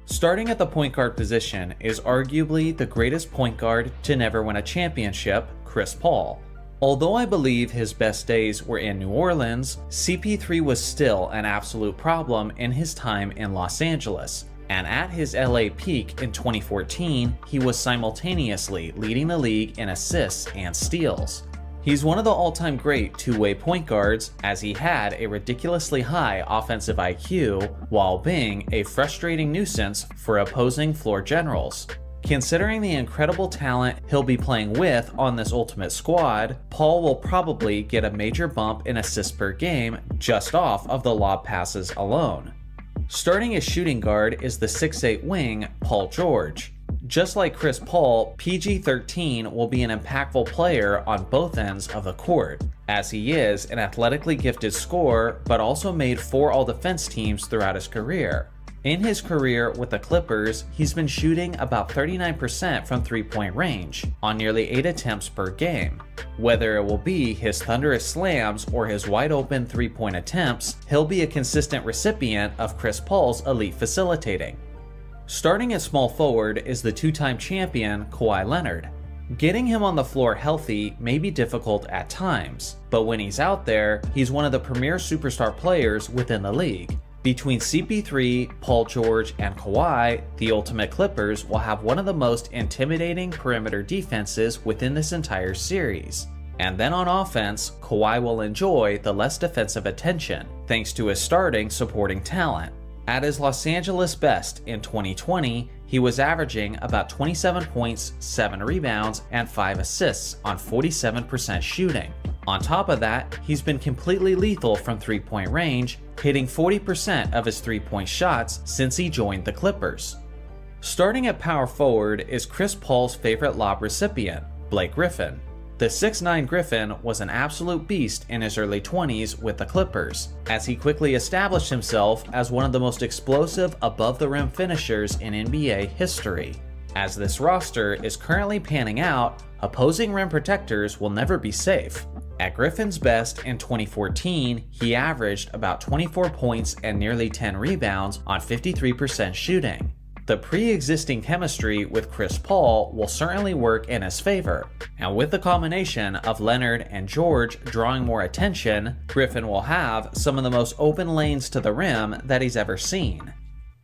Starting at the point guard position is arguably the greatest point guard to never win a championship, Chris Paul. Although I believe his best days were in New Orleans, CP3 was still an absolute problem in his time in Los Angeles, and at his LA peak in 2014, he was simultaneously leading the league in assists and steals. He's one of the all-time great two-way point guards, as he had a ridiculously high offensive IQ while being a frustrating nuisance for opposing floor generals. Considering the incredible talent he'll be playing with on this Ultimate squad, Paul will probably get a major bump in assists per game just off of the lob passes alone. Starting as shooting guard is the 6'8" wing, Paul George. Just like Chris Paul, PG-13 will be an impactful player on both ends of the court, as he is an athletically gifted scorer but also made 4 all-defense teams throughout his career. In his career with the Clippers, he's been shooting about 39% from three-point range on nearly 8 attempts per game. Whether it will be his thunderous slams or his wide-open three-point attempts, he'll be a consistent recipient of Chris Paul's elite facilitating. Starting at small forward is the two-time champion Kawhi Leonard. Getting him on the floor healthy may be difficult at times, but when he's out there, he's one of the premier superstar players within the league. Between CP3, Paul George, and Kawhi, the Ultimate Clippers will have one of the most intimidating perimeter defenses within this entire series. And then on offense, Kawhi will enjoy the less defensive attention, thanks to his starting supporting talent. At his Los Angeles best in 2020, he was averaging about 27 points, 7 rebounds, and 5 assists on 47% shooting. On top of that, he's been completely lethal from three-point range, hitting 40% of his three-point shots since he joined the Clippers. Starting at power forward is Chris Paul's favorite lob recipient, Blake Griffin. The 6'9" Griffin was an absolute beast in his early 20s with the Clippers, as he quickly established himself as one of the most explosive above-the-rim finishers in NBA history. As this roster is currently panning out, opposing rim protectors will never be safe. At Griffin's best in 2014, he averaged about 24 points and nearly 10 rebounds on 53% shooting. The pre-existing chemistry with Chris Paul will certainly work in his favor, and with the combination of Leonard and George drawing more attention, Griffin will have some of the most open lanes to the rim that he's ever seen.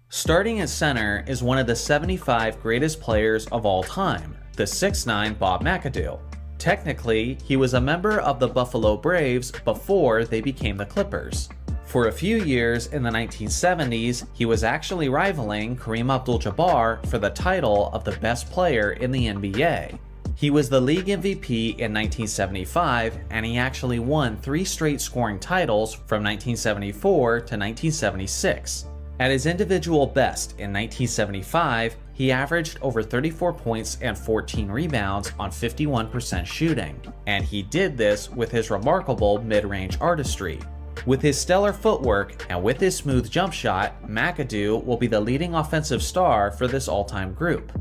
Starting at center is one of the 75 greatest players of all time, the 6'9" Bob McAdoo. Technically, he was a member of the Buffalo Braves before they became the Clippers. For a few years in the 1970s, he was actually rivaling Kareem Abdul-Jabbar for the title of the best player in the NBA. He was the league MVP in 1975, and he actually won 3 straight scoring titles from 1974 to 1976. At his individual best in 1975, he averaged over 34 points and 14 rebounds on 51% shooting, and he did this with his remarkable mid-range artistry. With his stellar footwork and with his smooth jump shot, McAdoo will be the leading offensive star for this all-time group.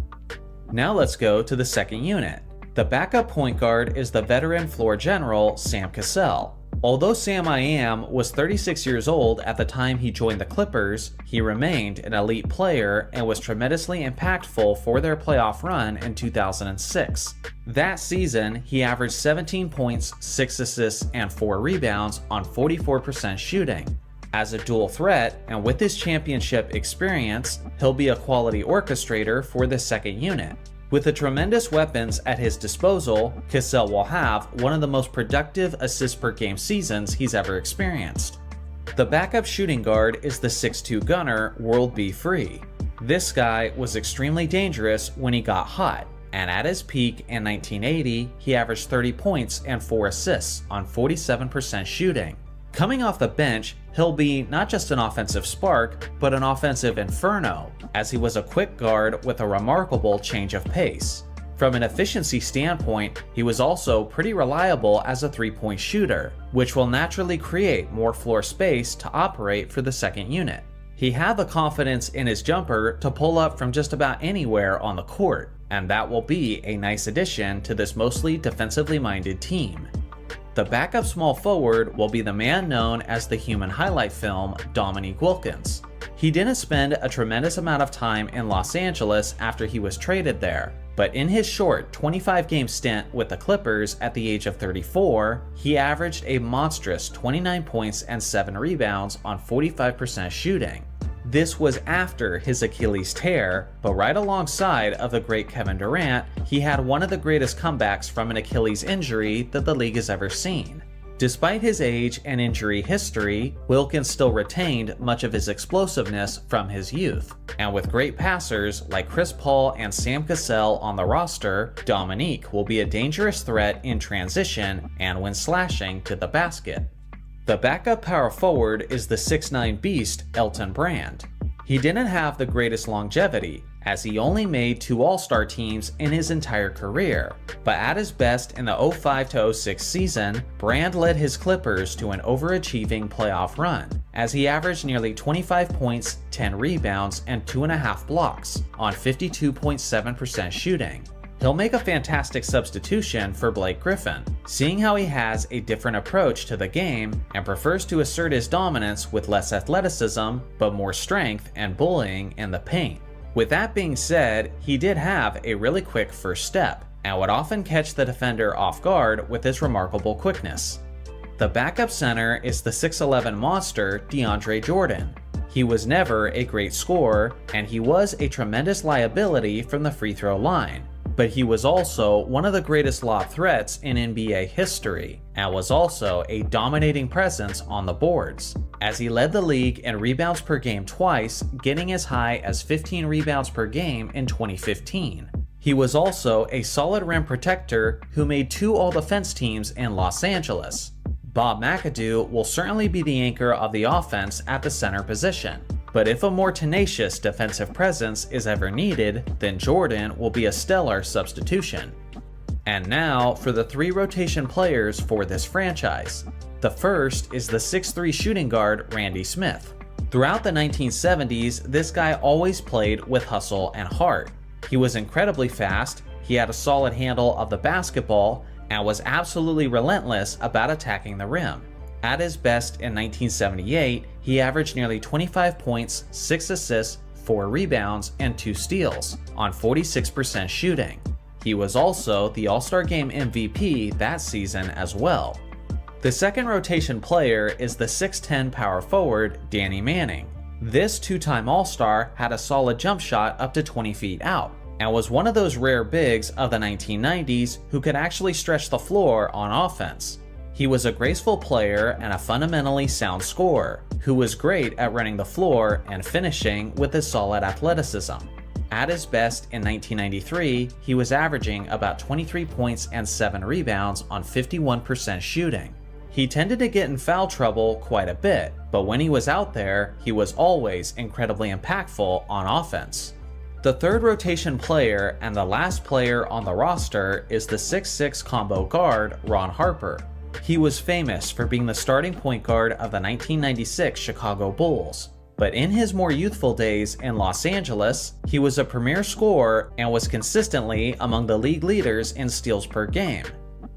Now let's go to the second unit. The backup point guard is the veteran floor general Sam Cassell. Although Sam I Am was 36 years old at the time he joined the Clippers, he remained an elite player and was tremendously impactful for their playoff run in 2006. That season, he averaged 17 points, 6 assists, and 4 rebounds on 44% shooting. As a dual threat, and with his championship experience, he'll be a quality orchestrator for the second unit. With the tremendous weapons at his disposal, Cassell will have one of the most productive assists per game seasons he's ever experienced. The backup shooting guard is the 6'2" gunner World B. Free. This guy was extremely dangerous when he got hot, and at his peak in 1980, he averaged 30 points and 4 assists on 47% shooting. Coming off the bench, he'll be not just an offensive spark, but an offensive inferno, as he was a quick guard with a remarkable change of pace. From an efficiency standpoint, he was also pretty reliable as a three-point shooter, which will naturally create more floor space to operate for the second unit. He had the confidence in his jumper to pull up from just about anywhere on the court, and that will be a nice addition to this mostly defensively minded team. The backup small forward will be the man known as the human highlight film, Dominique Wilkins. He didn't spend a tremendous amount of time in Los Angeles after he was traded there, but in his short 25-game stint with the Clippers at the age of 34, he averaged a monstrous 29 points and 7 rebounds on 45% shooting. This was after his Achilles tear, but right alongside of the great Kevin Durant, he had one of the greatest comebacks from an Achilles injury that the league has ever seen. Despite his age and injury history, Wilkins still retained much of his explosiveness from his youth. And with great passers like Chris Paul and Sam Cassell on the roster, Dominique will be a dangerous threat in transition and when slashing to the basket. The backup power forward is the 6'9" beast Elton Brand. He didn't have the greatest longevity, as he only made 2 All-Star teams in his entire career. But at his best in the 05-06 season, Brand led his Clippers to an overachieving playoff run, as he averaged nearly 25 points, 10 rebounds, and 2.5 blocks on 52.7% shooting. He'll make a fantastic substitution for Blake Griffin, seeing how he has a different approach to the game and prefers to assert his dominance with less athleticism, but more strength and bullying in the paint. With that being said, he did have a really quick first step, and would often catch the defender off guard with his remarkable quickness. The backup center is the 6'11 monster DeAndre Jordan. He was never a great scorer, and he was a tremendous liability from the free throw line. But he was also one of the greatest lob threats in NBA history, and was also a dominating presence on the boards, as he led the league in rebounds per game twice, getting as high as 15 rebounds per game in 2015. He was also a solid rim protector who made 2 all-defense teams in Los Angeles. Bob McAdoo will certainly be the anchor of the offense at the center position, but if a more tenacious defensive presence is ever needed, then Jordan will be a stellar substitution. And now for the 3 rotation players for this franchise. The first is the 6'3 shooting guard Randy Smith. Throughout the 1970s, this guy always played with hustle and heart. He was incredibly fast, he had a solid handle of the basketball, and was absolutely relentless about attacking the rim. At his best in 1978, he averaged nearly 25 points, 6 assists, 4 rebounds, and 2 steals on 46% shooting. He was also the All-Star Game MVP that season as well. The second rotation player is the 6'10 power forward Danny Manning. This 2-time All-Star had a solid jump shot up to 20 feet out, and was one of those rare bigs of the 1990s who could actually stretch the floor on offense. He was a graceful player and a fundamentally sound scorer, who was great at running the floor and finishing with his solid athleticism. At his best in 1993, he was averaging about 23 points and 7 rebounds on 51% shooting. He tended to get in foul trouble quite a bit, but when he was out there, he was always incredibly impactful on offense. The third rotation player and the last player on the roster is the 6'6 combo guard Ron Harper. He was famous for being the starting point guard of the 1996 Chicago Bulls, but in his more youthful days in Los Angeles, he was a premier scorer and was consistently among the league leaders in steals per game.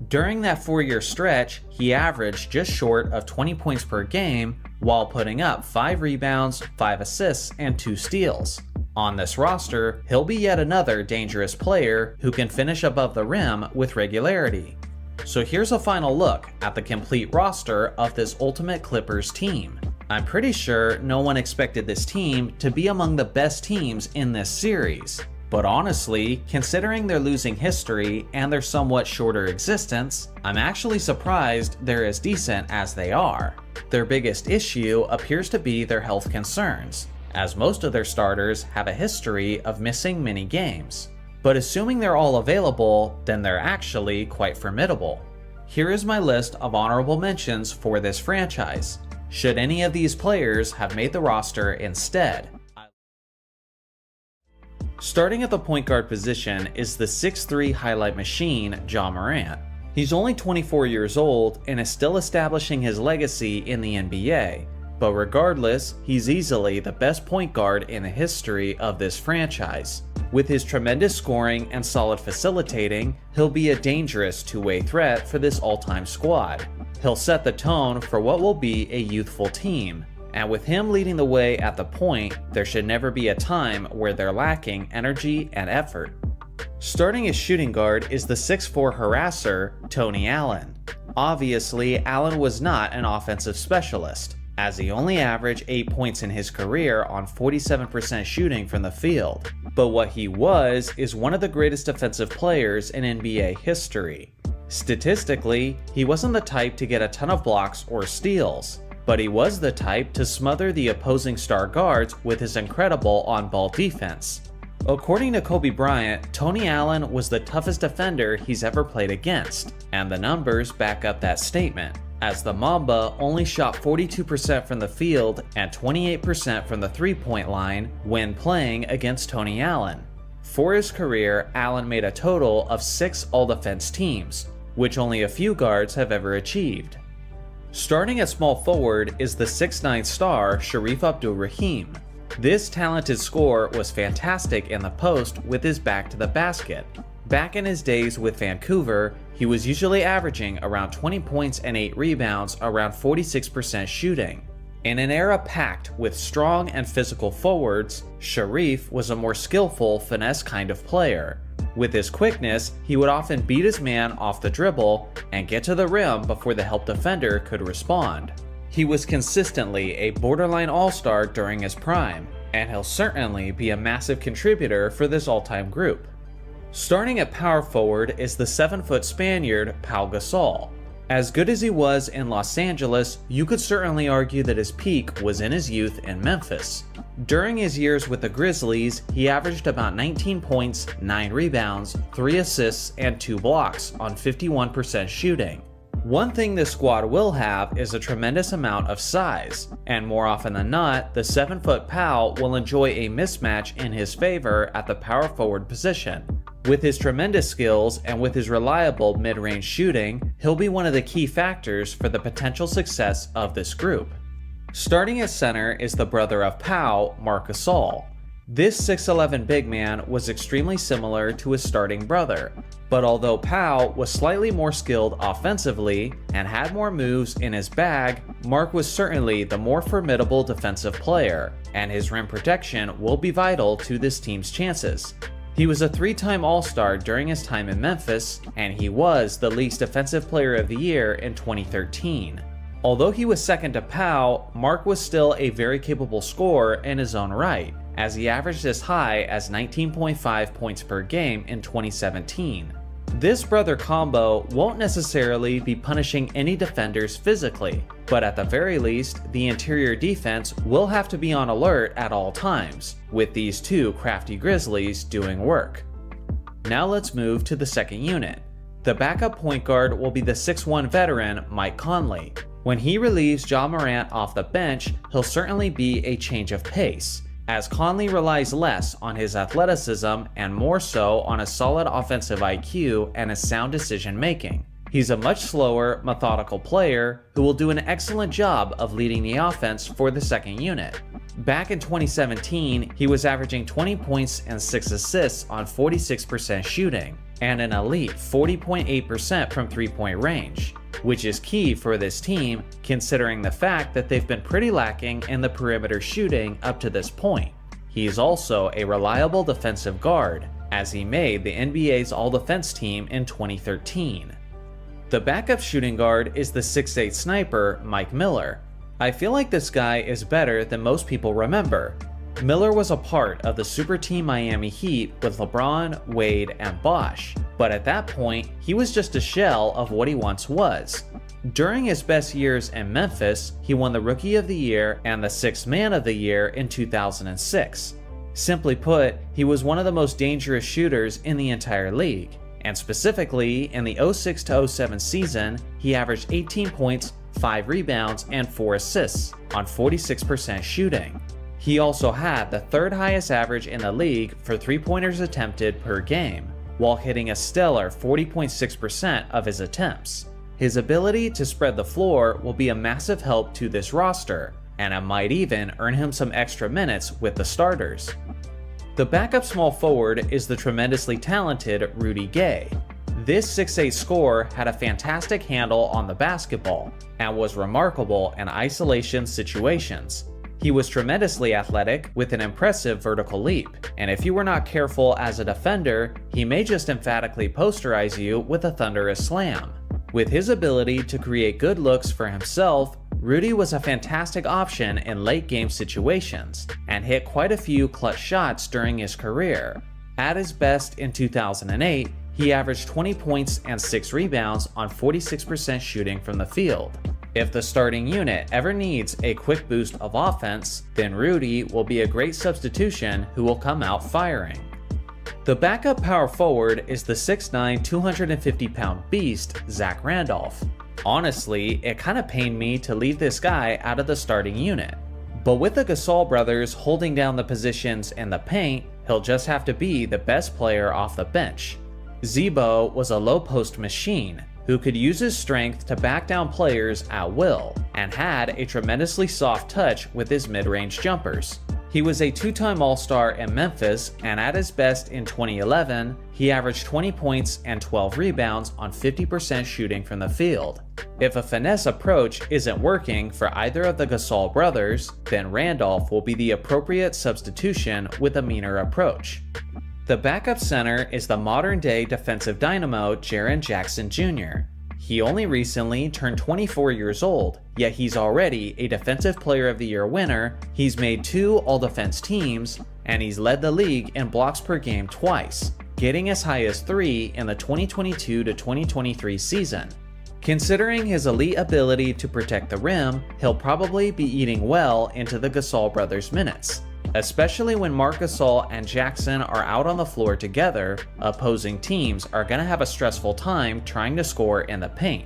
During that 4-year stretch, he averaged just short of 20 points per game while putting up 5 rebounds, 5 assists, and 2 steals. On this roster, he'll be yet another dangerous player who can finish above the rim with regularity. So here's a final look at the complete roster of this Ultimate Clippers team. I'm pretty sure no one expected this team to be among the best teams in this series. But honestly, considering their losing history and their somewhat shorter existence, I'm actually surprised they're as decent as they are. Their biggest issue appears to be their health concerns, as most of their starters have a history of missing many games. But assuming they're all available, then they're actually quite formidable. Here is my list of honorable mentions for this franchise, should any of these players have made the roster instead. Starting at the point guard position is the 6'3 highlight machine Ja Morant. He's only 24 years old and is still establishing his legacy in the NBA, but regardless, he's easily the best point guard in the history of this franchise. With his tremendous scoring and solid facilitating, he'll be a dangerous two-way threat for this all-time squad. He'll set the tone for what will be a youthful team, and with him leading the way at the point, there should never be a time where they're lacking energy and effort. Starting as shooting guard is the 6'4 harasser, Tony Allen. Obviously, Allen was not an offensive specialist, as he only averaged 8 points in his career on 47% shooting from the field. But what he was is one of the greatest defensive players in NBA history. Statistically, he wasn't the type to get a ton of blocks or steals, but he was the type to smother the opposing star guards with his incredible on-ball defense. According to Kobe Bryant, Tony Allen was the toughest defender he's ever played against, and the numbers back up that statement. as the Mamba only shot 42% from the field and 28% from the three-point line when playing against Tony Allen. For his career, Allen made a total of 6 All-Defense teams, which only a few guards have ever achieved. Starting at small forward is the 6'9" star Shareef Abdur-Rahim. This talented scorer was fantastic in the post with his back to the basket. Back in his days with Vancouver, he was usually averaging around 20 points and 8 rebounds, around 46% shooting. In an era packed with strong and physical forwards, Shareef was a more skillful, finesse kind of player. With his quickness, he would often beat his man off the dribble and get to the rim before the help defender could respond. He was consistently a borderline all-star during his prime, and he'll certainly be a massive contributor for this all-time group. Starting at power forward is the 7-foot Spaniard Pau Gasol. As good as he was in Los Angeles, you could certainly argue that his peak was in his youth in Memphis. During his years with the Grizzlies, he averaged about 19 points, 9 rebounds, 3 assists, and 2 blocks on 51% shooting. One thing this squad will have is a tremendous amount of size, and more often than not, the 7-foot Pau will enjoy a mismatch in his favor at the power forward position. With his tremendous skills and with his reliable mid-range shooting, he'll be one of the key factors for the potential success of this group. Starting at center is the brother of Pau, Marc Gasol. This 6'11" big man was extremely similar to his starting brother, but although Pau was slightly more skilled offensively and had more moves in his bag, Marc was certainly the more formidable defensive player, and his rim protection will be vital to this team's chances. He was a 3-time All-Star during his time in Memphis, and he was the League's Defensive Player of the Year in 2013. Although he was second to Pau, Marc was still a very capable scorer in his own right, as he averaged as high as 19.5 points per game in 2017. This brother combo won't necessarily be punishing any defenders physically, but at the very least, the interior defense will have to be on alert at all times, with these two crafty Grizzlies doing work. Now let's move to the second unit. The backup point guard will be the 6'1" veteran Mike Conley. When he relieves Ja Morant off the bench, he'll certainly be a change of pace, as Conley relies less on his athleticism and more so on a solid offensive IQ and a sound decision making. He's a much slower, methodical player who will do an excellent job of leading the offense for the second unit. Back in 2017, he was averaging 20 points and 6 assists on 46% shooting, and an elite 40.8% from three-point range, which is key for this team considering the fact that they've been pretty lacking in the perimeter shooting up to this point. He's also a reliable defensive guard, as he made the NBA's All-Defense team in 2013. The backup shooting guard is the 6'8" sniper Mike Miller. I feel like this guy is better than most people remember. Miller was a part of the super team Miami Heat with LeBron, Wade, and Bosh, but at that point, he was just a shell of what he once was. During his best years in Memphis, he won the Rookie of the Year and the Sixth Man of the Year in 2006. Simply put, he was one of the most dangerous shooters in the entire league, and specifically in the 06-07 season, he averaged 18 points, 5 rebounds, and 4 assists on 46% shooting. He also had the third highest average in the league for three-pointers attempted per game, while hitting a stellar 40.6% of his attempts. His ability to spread the floor will be a massive help to this roster, and it might even earn him some extra minutes with the starters. The backup small forward is the tremendously talented Rudy Gay. This 6'8" scorer had a fantastic handle on the basketball and was remarkable in isolation situations. He was tremendously athletic with an impressive vertical leap, and if you were not careful as a defender, he may just emphatically posterize you with a thunderous slam. With his ability to create good looks for himself, Rudy was a fantastic option in late game situations, and hit quite a few clutch shots during his career. At his best in 2008, he averaged 20 points and 6 rebounds on 46% shooting from the field. If the starting unit ever needs a quick boost of offense, then Rudy will be a great substitution who will come out firing. The backup power forward is the 6'9", 250-pound beast, Zach Randolph. Honestly, it kinda pained me to leave this guy out of the starting unit. But with the Gasol brothers holding down the positions in the paint, he'll just have to be the best player off the bench. Zebo was a low post machine who could use his strength to back down players at will, and had a tremendously soft touch with his mid-range jumpers. He was a two-time All-Star in Memphis, and at his best in 2011, he averaged 20 points and 12 rebounds on 50% shooting from the field. If a finesse approach isn't working for either of the Gasol brothers, then Randolph will be the appropriate substitution with a meaner approach. The backup center is the modern-day defensive dynamo Jaren Jackson Jr. He only recently turned 24 years old, yet he's already a Defensive Player of the Year winner, he's made 2 All-Defense teams, and he's led the league in blocks per game twice, getting as high as 3 in the 2022-2023 season. Considering his elite ability to protect the rim, he'll probably be eating well into the Gasol brothers' minutes. Especially when Marc Gasol and Jackson are out on the floor together, opposing teams are going to have a stressful time trying to score in the paint.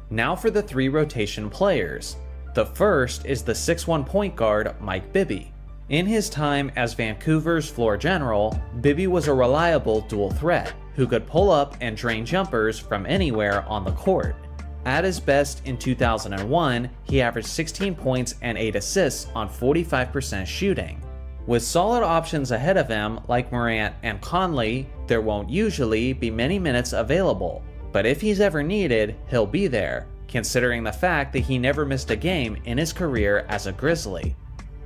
Now for the 3 rotation players. The first is the 6'1" point guard Mike Bibby. In his time as Vancouver's floor general, Bibby was a reliable dual threat who could pull up and drain jumpers from anywhere on the court. At his best in 2001, he averaged 16 points and 8 assists on 45% shooting. With solid options ahead of him like Morant and Conley, there won't usually be many minutes available, but if he's ever needed, he'll be there, considering the fact that he never missed a game in his career as a Grizzly.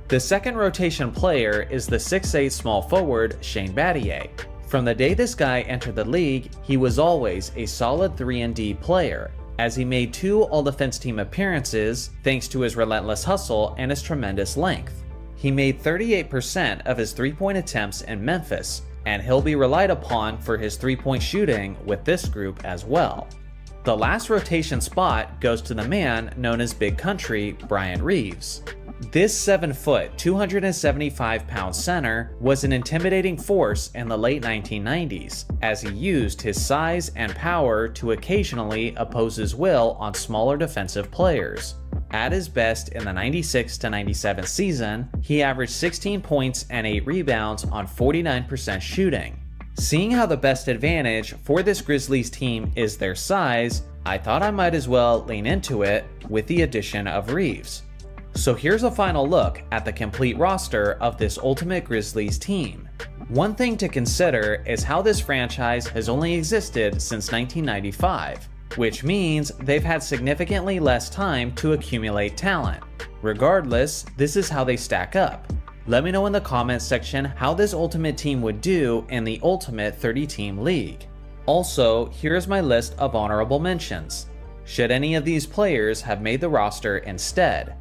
The second rotation player is the 6'8" small forward Shane Battier. From the day this guy entered the league, he was always a solid 3-and-D player, as he made 2 All-Defense team appearances thanks to his relentless hustle and his tremendous length. He made 38% of his 3-point attempts in Memphis, and he'll be relied upon for his 3-point shooting with this group as well. The last rotation spot goes to the man known as Big Country, Bryant Reeves. This 7-foot, 275-pound center was an intimidating force in the late 1990s, as he used his size and power to occasionally oppose his will on smaller defensive players. At his best in the 96-97 season, he averaged 16 points and 8 rebounds on 49% shooting. Seeing how the best advantage for this Grizzlies team is their size, I thought I might as well lean into it with the addition of Reeves. So here's a final look at the complete roster of this Ultimate Grizzlies team. One thing to consider is how this franchise has only existed since 1995, which means they've had significantly less time to accumulate talent. Regardless, this is how they stack up. Let me know in the comments section how this Ultimate team would do in the Ultimate 30-team league. Also, here's my list of honorable mentions. Should any of these players have made the roster instead?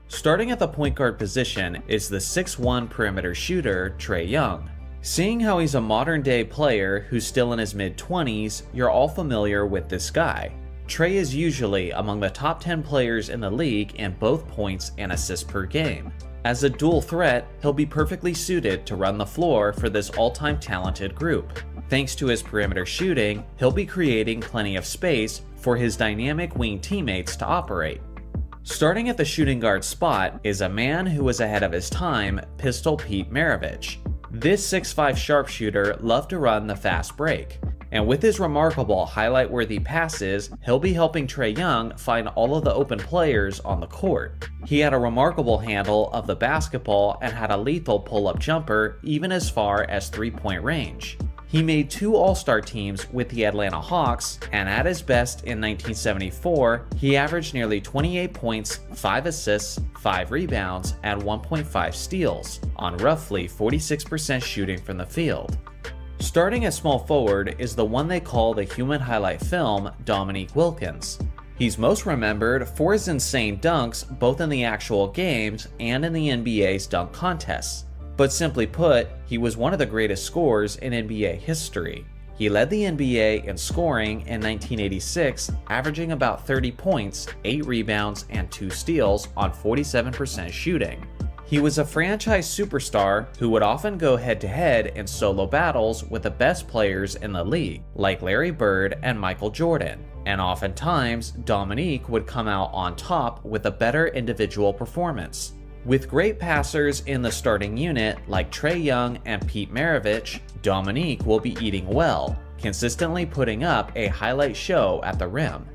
Starting at the point guard position is the 6'1" perimeter shooter, Trae Young. Seeing how he's a modern day player who's still in his mid-20s, you're all familiar with this guy. Trae is usually among the top 10 players in the league in both points and assists per game. As a dual threat, he'll be perfectly suited to run the floor for this all-time talented group. Thanks to his perimeter shooting, he'll be creating plenty of space for his dynamic wing teammates to operate. Starting at the shooting guard spot is a man who was ahead of his time, Pistol Pete Maravich. This 6'5" sharpshooter loved to run the fast break, and with his remarkable highlight-worthy passes, he'll be helping Trae Young find all of the open players on the court. He had a remarkable handle of the basketball and had a lethal pull-up jumper even as far as 3-point range. He made 2 All-Star teams with the Atlanta Hawks, and at his best in 1974, he averaged nearly 28 points, 5 assists, 5 rebounds, and 1.5 steals on roughly 46% shooting from the field. Starting at small forward is the one they call the human highlight film, Dominique Wilkins. He's most remembered for his insane dunks both in the actual games and in the NBA's dunk contests. But simply put, he was one of the greatest scorers in NBA history. He led the NBA in scoring in 1986, averaging about 30 points, 8 rebounds, and 2 steals on 47% shooting. He was a franchise superstar who would often go head-to-head in solo battles with the best players in the league, like Larry Bird and Michael Jordan, and oftentimes Dominique would come out on top with a better individual performance. With great passers in the starting unit like Trae Young and Pete Maravich, Dominique will be eating well, consistently putting up a highlight show at the rim.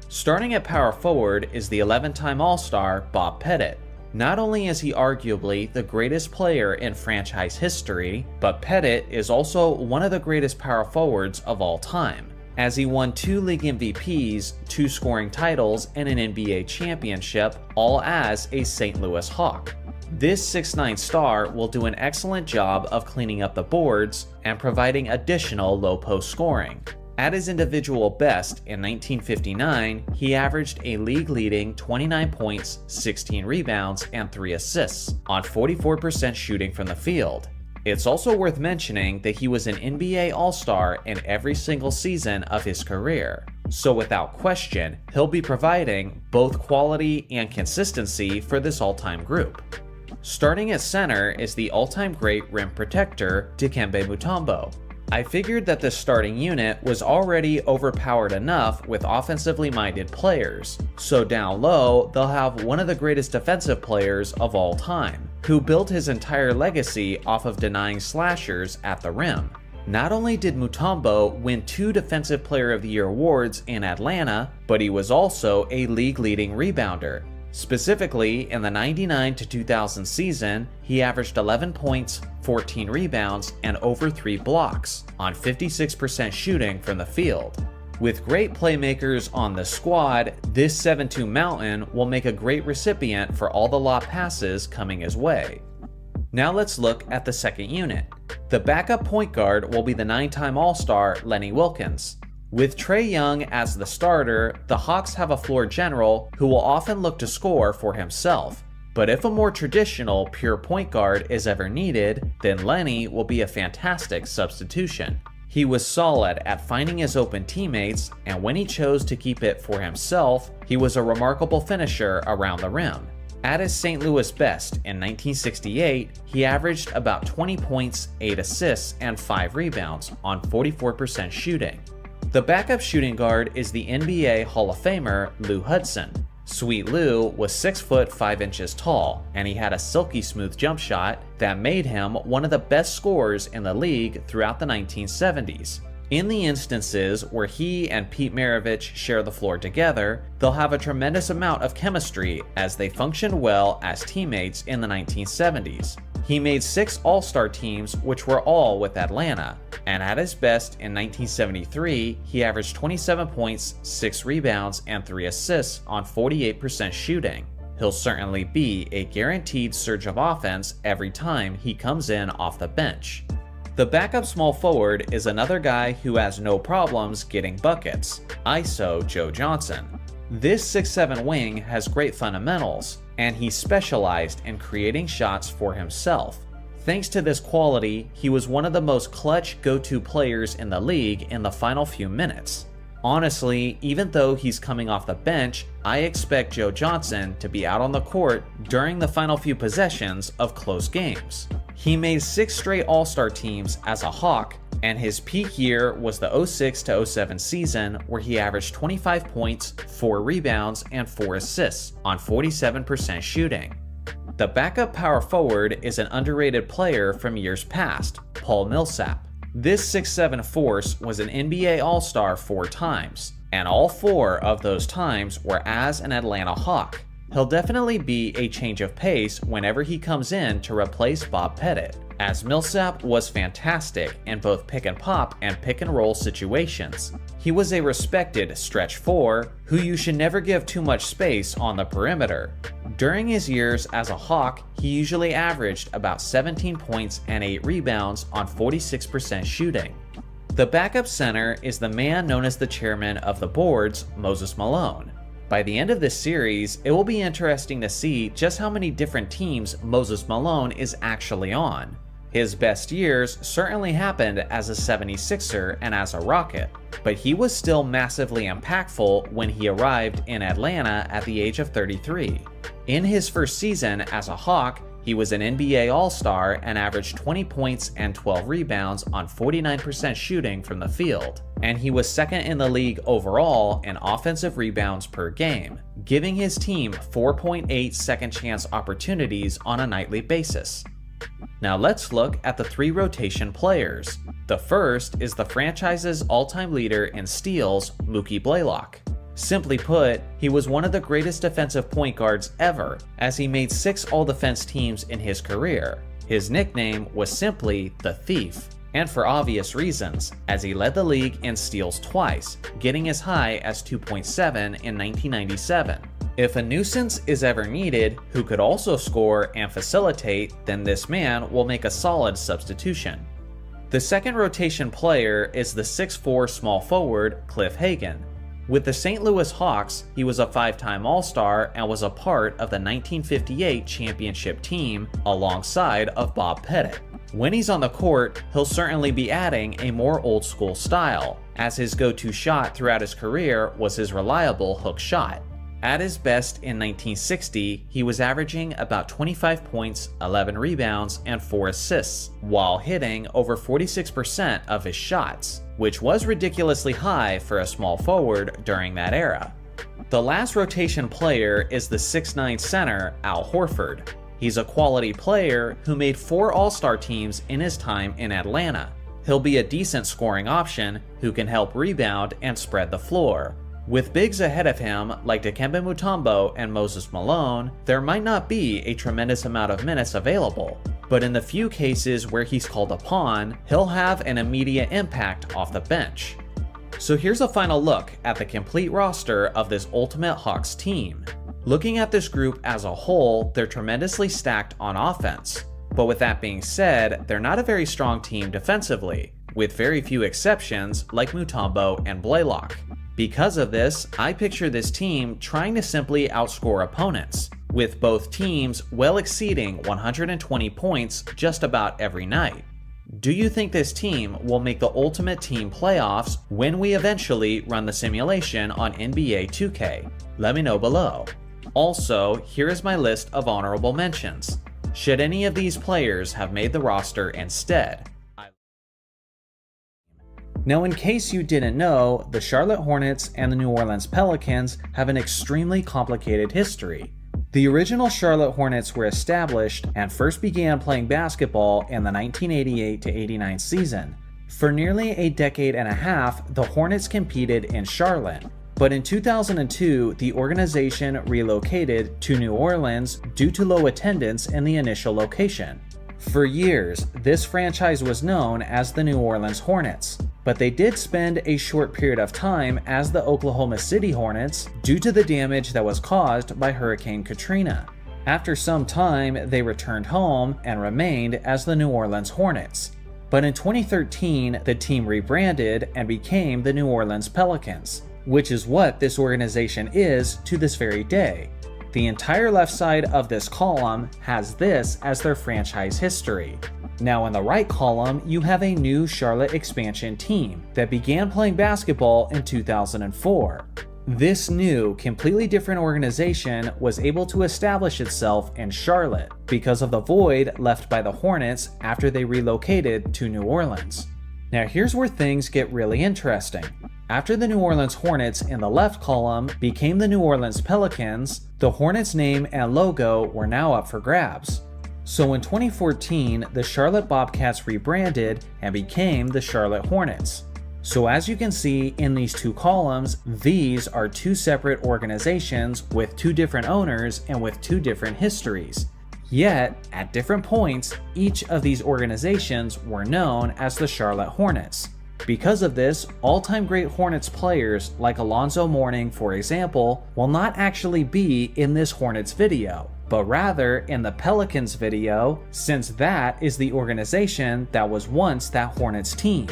Starting at power forward is the 11-time All-Star Bob Pettit. Not only is he arguably the greatest player in franchise history, but Pettit is also one of the greatest power forwards of all time, as he won 2 league MVPs, 2 scoring titles, and an NBA championship, all as a St. Louis Hawk. This 6'9" star will do an excellent job of cleaning up the boards and providing additional low-post scoring. At his individual best in 1959, he averaged a league-leading 29 points, 16 rebounds, and 3 assists on 44% shooting from the field. It's also worth mentioning that he was an NBA All-Star in every single season of his career, so without question, he'll be providing both quality and consistency for this all-time group. Starting at center is the all-time great rim protector, Dikembe Mutombo. I figured that this starting unit was already overpowered enough with offensively minded players, so down low they'll have one of the greatest defensive players of all time, who built his entire legacy off of denying slashers at the rim. Not only did Mutombo win 2 Defensive Player of the Year awards in Atlanta, but he was also a league-leading rebounder. Specifically, in the 99-2000 season, he averaged 11 points, 14 rebounds, and over 3 blocks on 56% shooting from the field. With great playmakers on the squad, this 7'2" mountain will make a great recipient for all the lob passes coming his way. Now let's look at the second unit. The backup point guard will be the 9-time All-Star Lenny Wilkens. With Trae Young as the starter, the Hawks have a floor general who will often look to score for himself. But if a more traditional pure point guard is ever needed, then Lenny will be a fantastic substitution. He was solid at finding his open teammates, and when he chose to keep it for himself, he was a remarkable finisher around the rim. At his St. Louis best in 1968, he averaged about 20 points, 8 assists, and 5 rebounds on 44% shooting. The backup shooting guard is the NBA Hall of Famer Lou Hudson. Sweet Lou was 6 foot 5 inches tall, and he had a silky smooth jump shot that made him one of the best scorers in the league throughout the 1970s. In the instances where he and Pete Maravich share the floor together, they'll have a tremendous amount of chemistry as they functioned well as teammates in the 1970s. He made 6 All-Star teams, which were all with Atlanta, and at his best in 1973, he averaged 27 points, 6 rebounds, and 3 assists on 48% shooting. He'll certainly be a guaranteed surge of offense every time he comes in off the bench. The backup small forward is another guy who has no problems getting buckets, ISO Joe Johnson. This 6'7" wing has great fundamentals, and he specialized in creating shots for himself. Thanks to this quality, he was one of the most clutch go-to players in the league in the final few minutes. Honestly, even though he's coming off the bench, I expect Joe Johnson to be out on the court during the final few possessions of close games. He made 6 straight All-Star teams as a Hawk, and his peak year was the 06-07 season, where he averaged 25 points, 4 rebounds, and 4 assists on 47% shooting. The backup power forward is an underrated player from years past, Paul Millsap. This 6'7" force was an NBA All-Star 4 times, and all 4 of those times were as an Atlanta Hawk. He'll definitely be a change of pace whenever he comes in to replace Bob Pettit, as Millsap was fantastic in both pick and pop and pick and roll situations. He was a respected stretch 4 who you should never give too much space on the perimeter. During his years as a Hawk, he usually averaged about 17 points and 8 rebounds on 46% shooting. The backup center is the man known as the chairman of the boards, Moses Malone. By the end of this series, it will be interesting to see just how many different teams Moses Malone is actually on. His best years certainly happened as a 76er and as a Rocket, but he was still massively impactful when he arrived in Atlanta at the age of 33. In his first season as a Hawk, He was an NBA All-Star and averaged 20 points and 12 rebounds on 49% shooting from the field. And he was second in the league overall in offensive rebounds per game, giving his team 4.8 second chance opportunities on a nightly basis. Now let's look at the 3 rotation players. The first is the franchise's all-time leader in steals, Mookie Blaylock. Simply put, he was one of the greatest defensive point guards ever, as he made 6 all-defense teams in his career. His nickname was simply the Thief, and for obvious reasons, as he led the league in steals twice, getting as high as 2.7 in 1997. If a nuisance is ever needed who could also score and facilitate, then this man will make a solid substitution. The second rotation player is the 6'4" small forward, Cliff Hagan. With the St. Louis Hawks, he was a 5-time All-Star and was a part of the 1958 championship team alongside of Bob Pettit. When he's on the court, he'll certainly be adding a more old-school style, as his go-to shot throughout his career was his reliable hook shot. At his best in 1960, he was averaging about 25 points, 11 rebounds, and 4 assists, while hitting over 46% of his shots, which was ridiculously high for a small forward during that era. The last rotation player is the 6'9" center, Al Horford. He's a quality player who made 4 All-Star teams in his time in Atlanta. He'll be a decent scoring option who can help rebound and spread the floor. With bigs ahead of him like Dikembe Mutombo and Moses Malone, there might not be a tremendous amount of minutes available, but in the few cases where he's called upon, he'll have an immediate impact off the bench. So here's a final look at the complete roster of this Ultimate Hawks team. Looking at this group as a whole, they're tremendously stacked on offense. But with that being said, they're not a very strong team defensively, with very few exceptions like Mutombo and Blaylock. Because of this, I picture this team trying to simply outscore opponents, with both teams well exceeding 120 points just about every night. Do you think this team will make the Ultimate Team playoffs when we eventually run the simulation on NBA 2K? Let me know below. Also, here is my list of honorable mentions. Should any of these players have made the roster instead? Now, in case you didn't know, the Charlotte Hornets and the New Orleans Pelicans have an extremely complicated history. The original Charlotte Hornets were established and first began playing basketball in the 1988-89 season. For nearly a decade and a half, the Hornets competed in Charlotte. But in 2002, the organization relocated to New Orleans due to low attendance in the initial location. For years, this franchise was known as the New Orleans Hornets, but they did spend a short period of time as the Oklahoma City Hornets due to the damage that was caused by Hurricane Katrina. After some time, they returned home and remained as the New Orleans Hornets. But in 2013, the team rebranded and became the New Orleans Pelicans, which is what this organization is to this very day. The entire left side of this column has this as their franchise history. Now in the right column, you have a new Charlotte expansion team that began playing basketball in 2004. This new, completely different organization was able to establish itself in Charlotte because of the void left by the Hornets after they relocated to New Orleans. Now here's where things get really interesting. After the New Orleans Hornets in the left column became the New Orleans Pelicans, the Hornets name and logo were now up for grabs. So in 2014, the Charlotte Bobcats rebranded and became the Charlotte Hornets. So as you can see in these two columns, these are two separate organizations with two different owners and with two different histories. Yet, at different points, each of these organizations were known as the Charlotte Hornets. Because of this, all-time great Hornets players like Alonzo Mourning, for example, will not actually be in this Hornets video, but rather in the Pelicans video, since that is the organization that was once that Hornets team.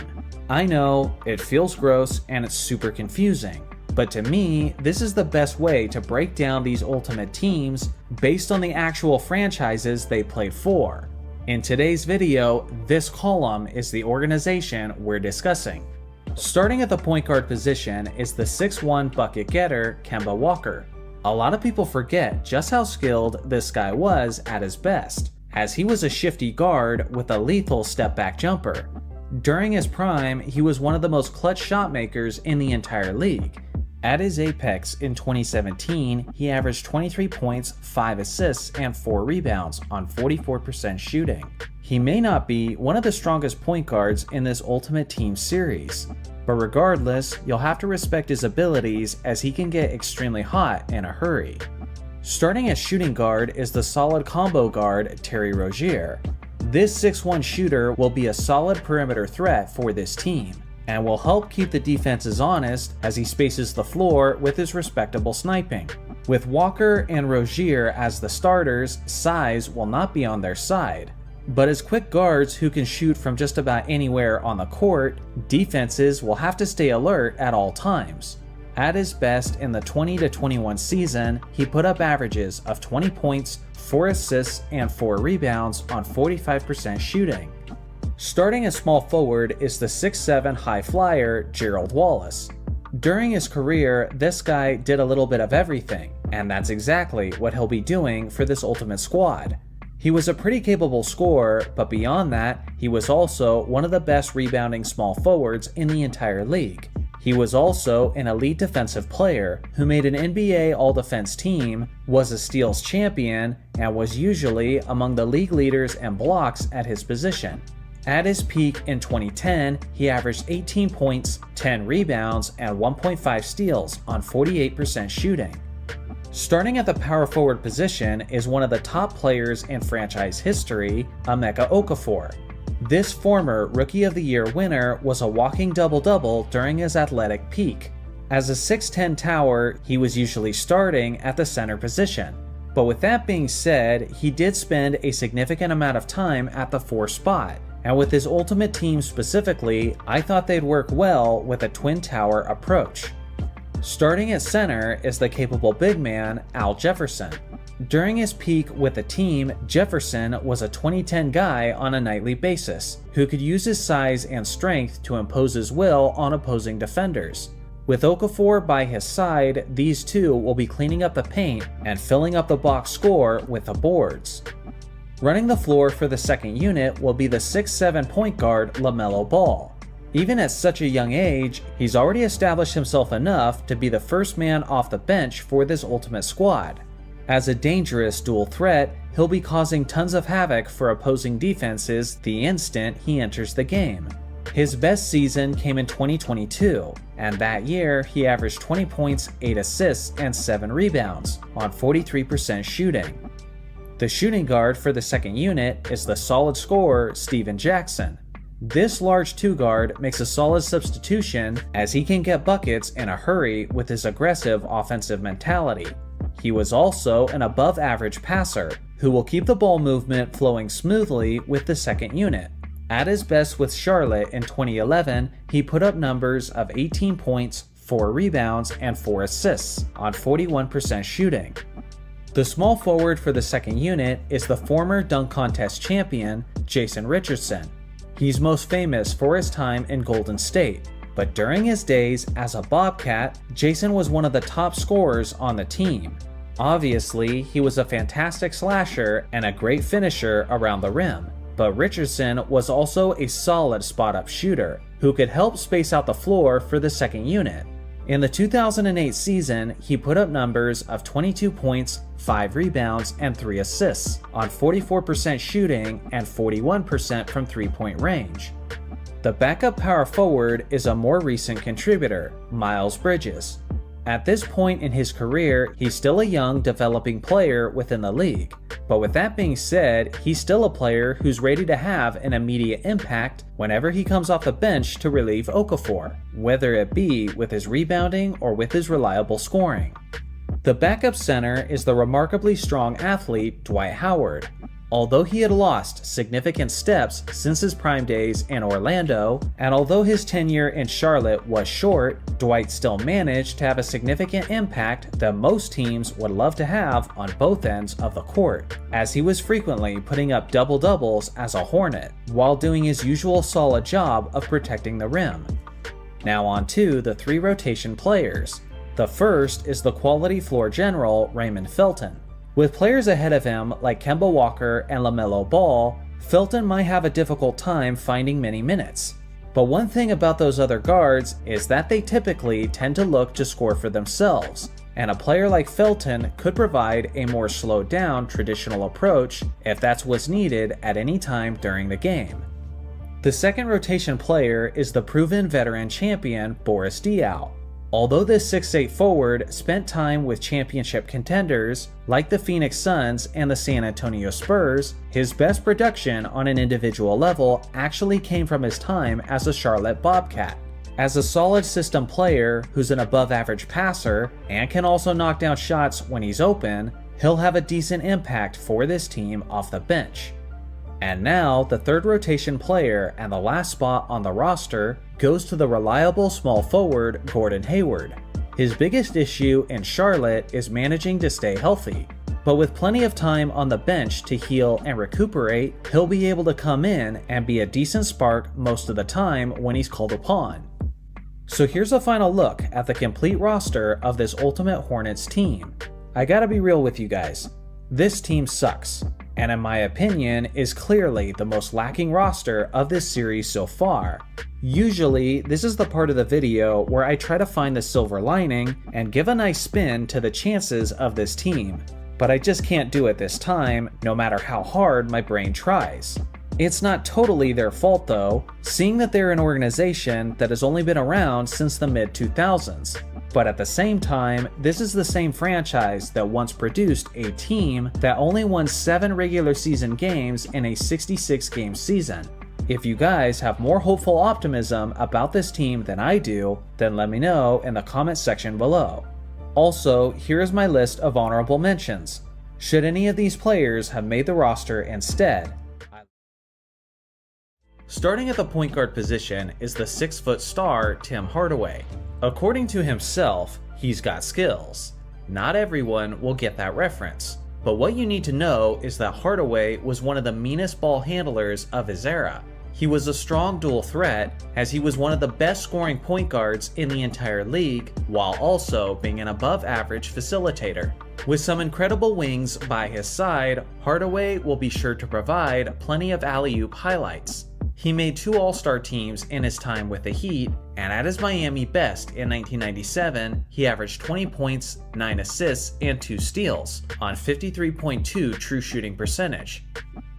I know, it feels gross and it's super confusing, but to me, this is the best way to break down these ultimate teams based on the actual franchises they played for. In today's video, this column is the organization we're discussing. Starting at the point guard position is the 6'1" bucket getter, Kemba Walker. A lot of people forget just how skilled this guy was at his best, as he was a shifty guard with a lethal step-back jumper. During his prime, he was one of the most clutch shot makers in the entire league. At his apex in 2017, he averaged 23 points, 5 assists, and 4 rebounds on 44% shooting. He may not be one of the strongest point guards in this Ultimate Team series, but regardless, you'll have to respect his abilities as he can get extremely hot in a hurry. Starting at shooting guard is the solid combo guard Terry Rozier. This 6'1" shooter will be a solid perimeter threat for this team, and will help keep the defenses honest as he spaces the floor with his respectable sniping. With Walker and Rozier as the starters, size will not be on their side. But as quick guards who can shoot from just about anywhere on the court, defenses will have to stay alert at all times. At his best in the 20-21 season, he put up averages of 20 points, 4 assists, and 4 rebounds on 45% shooting. Starting as small forward is the 6'7" high flyer Gerald Wallace. During his career, this guy did a little bit of everything, and that's exactly what he'll be doing for this Ultimate squad. He was a pretty capable scorer, but beyond that, he was also one of the best rebounding small forwards in the entire league. He was also an elite defensive player who made an NBA All-Defense team, was a steals champion, and was usually among the league leaders and blocks at his position. At his peak in 2010, he averaged 18 points, 10 rebounds, and 1.5 steals on 48% shooting. Starting at the power forward position is one of the top players in franchise history, Emeka Okafor. This former Rookie of the Year winner was a walking double-double during his athletic peak. As a 6'10" tower, he was usually starting at the center position. But with that being said, he did spend a significant amount of time at the 4 spot. And with his Ultimate Team specifically, I thought they'd work well with a twin tower approach. Starting at center is the capable big man, Al Jefferson. During his peak with the team, Jefferson was a 2010 guy on a nightly basis, who could use his size and strength to impose his will on opposing defenders. With Okafor by his side, these two will be cleaning up the paint and filling up the box score with the boards. Running the floor for the second unit will be the 6'7" point guard LaMelo Ball. Even at such a young age, he's already established himself enough to be the first man off the bench for this Ultimate squad. As a dangerous dual threat, he'll be causing tons of havoc for opposing defenses the instant he enters the game. His best season came in 2022, and that year he averaged 20 points, 8 assists, and 7 rebounds on 43% shooting. The shooting guard for the second unit is the solid scorer Steven Jackson. This large 2-guard makes a solid substitution as he can get buckets in a hurry with his aggressive offensive mentality. He was also an above-average passer who will keep the ball movement flowing smoothly with the second unit. At his best with Charlotte in 2011, he put up numbers of 18 points, 4 rebounds, and 4 assists on 41% shooting. The small forward for the second unit is the former dunk contest champion, Jason Richardson. He's most famous for his time in Golden State, but during his days as a Bobcat, Jason was one of the top scorers on the team. Obviously, he was a fantastic slasher and a great finisher around the rim, but Richardson was also a solid spot-up shooter who could help space out the floor for the second unit. In the 2008 season, he put up numbers of 22 points, 5 rebounds, and 3 assists on 44% shooting and 41% from three-point range. The backup power forward is a more recent contributor, Miles Bridges. At this point in his career, he's still a young, developing player within the league. But with that being said, he's still a player who's ready to have an immediate impact whenever he comes off the bench to relieve Okafor, whether it be with his rebounding or with his reliable scoring. The backup center is the remarkably strong athlete Dwight Howard. Although he had lost significant steps since his prime days in Orlando, and although his tenure in Charlotte was short, Dwight still managed to have a significant impact that most teams would love to have on both ends of the court, as he was frequently putting up double-doubles as a Hornet, while doing his usual solid job of protecting the rim. Now on to the 3 rotation players. The first is the quality floor general Raymond Felton. With players ahead of him like Kemba Walker and LaMelo Ball, Felton might have a difficult time finding many minutes. But one thing about those other guards is that they typically tend to look to score for themselves, and a player like Felton could provide a more slowed down traditional approach if that's what's needed at any time during the game. The second rotation player is the proven veteran champion Boris Diaw. Although this 6'8" forward spent time with championship contenders like the Phoenix Suns and the San Antonio Spurs, his best production on an individual level actually came from his time as a Charlotte Bobcat. As a solid system player who's an above-average passer and can also knock down shots when he's open, he'll have a decent impact for this team off the bench. And now, the third rotation player and the last spot on the roster goes to the reliable small forward Gordon Hayward. His biggest issue in Charlotte is managing to stay healthy, but with plenty of time on the bench to heal and recuperate, he'll be able to come in and be a decent spark most of the time when he's called upon. So here's a final look at the complete roster of this Ultimate Hornets team. I gotta be real with you guys, this team sucks, and in my opinion is clearly the most lacking roster of this series so far. Usually, this is the part of the video where I try to find the silver lining and give a nice spin to the chances of this team, but I just can't do it this time, no matter how hard my brain tries. It's not totally their fault though, seeing that they're an organization that has only been around since the mid-2000s. But at the same time, this is the same franchise that once produced a team that only won 7 regular season games in a 66-game season. If you guys have more hopeful optimism about this team than I do, then let me know in the comment section below. Also, here is my list of honorable mentions. Should any of these players have made the roster instead? Starting at the point guard position is the 6-foot star Tim Hardaway. According to himself, he's got skills. Not everyone will get that reference, but what you need to know is that Hardaway was one of the meanest ball handlers of his era. He was a strong dual threat, as he was one of the best scoring point guards in the entire league, while also being an above-average facilitator. With some incredible wings by his side, Hardaway will be sure to provide plenty of alley-oop highlights. He made 2 All-Star teams in his time with the Heat, and at his Miami best in 1997, he averaged 20 points, 9 assists, and 2 steals on 53.2 true shooting percentage.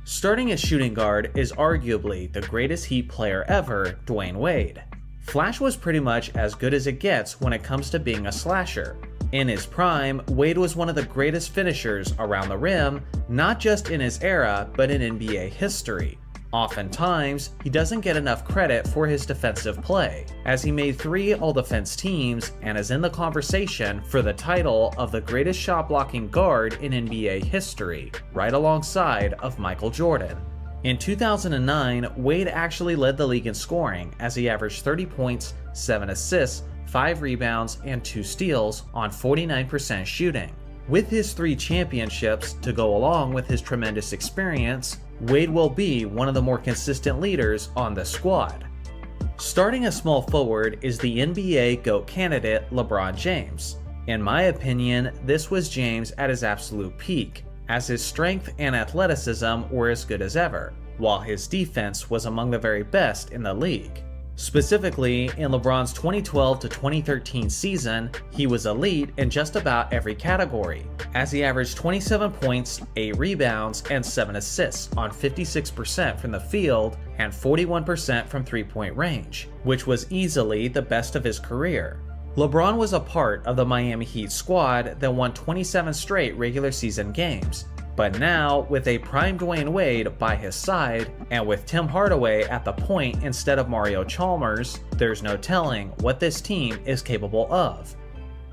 Starting as shooting guard is arguably the greatest Heat player ever, Dwayne Wade. Flash was pretty much as good as it gets when it comes to being a slasher. In his prime, Wade was one of the greatest finishers around the rim, not just in his era, but in NBA history. Oftentimes, he doesn't get enough credit for his defensive play, as he made 3 all-defense teams and is in the conversation for the title of the greatest shot-blocking guard in NBA history, right alongside of Michael Jordan. In 2009, Wade actually led the league in scoring, as he averaged 30 points, 7 assists, 5 rebounds, and 2 steals on 49% shooting. With his 3 championships to go along with his tremendous experience, Wade will be one of the more consistent leaders on the squad. Starting as small forward is the NBA GOAT candidate LeBron James. In my opinion, this was James at his absolute peak, as his strength and athleticism were as good as ever, while his defense was among the very best in the league. Specifically, in LeBron's 2012 to 2013 season, he was elite in just about every category, as he averaged 27 points, 8 rebounds, and 7 assists on 56% from the field and 41% from three-point range, which was easily the best of his career. LeBron was a part of the Miami Heat squad that won 27 straight regular season games. But now, with a prime Dwayne Wade by his side, and with Tim Hardaway at the point instead of Mario Chalmers, there's no telling what this team is capable of.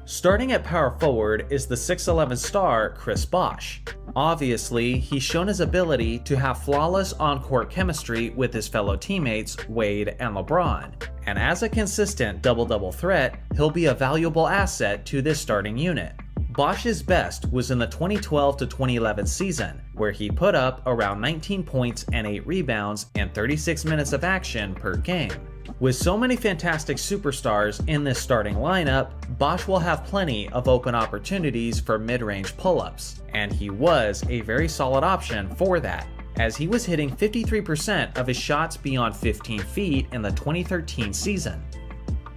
Starting at power forward is the 6'11" star Chris Bosh. Obviously, he's shown his ability to have flawless on-court chemistry with his fellow teammates Wade and LeBron, and as a consistent double-double threat, he'll be a valuable asset to this starting unit. Bosh's best was in the 2012 to 2011 season, where he put up around 19 points and 8 rebounds and 36 minutes of action per game. With so many fantastic superstars in this starting lineup, Bosh will have plenty of open opportunities for mid-range pull-ups, and he was a very solid option for that, as he was hitting 53% of his shots beyond 15 feet in the 2013 season.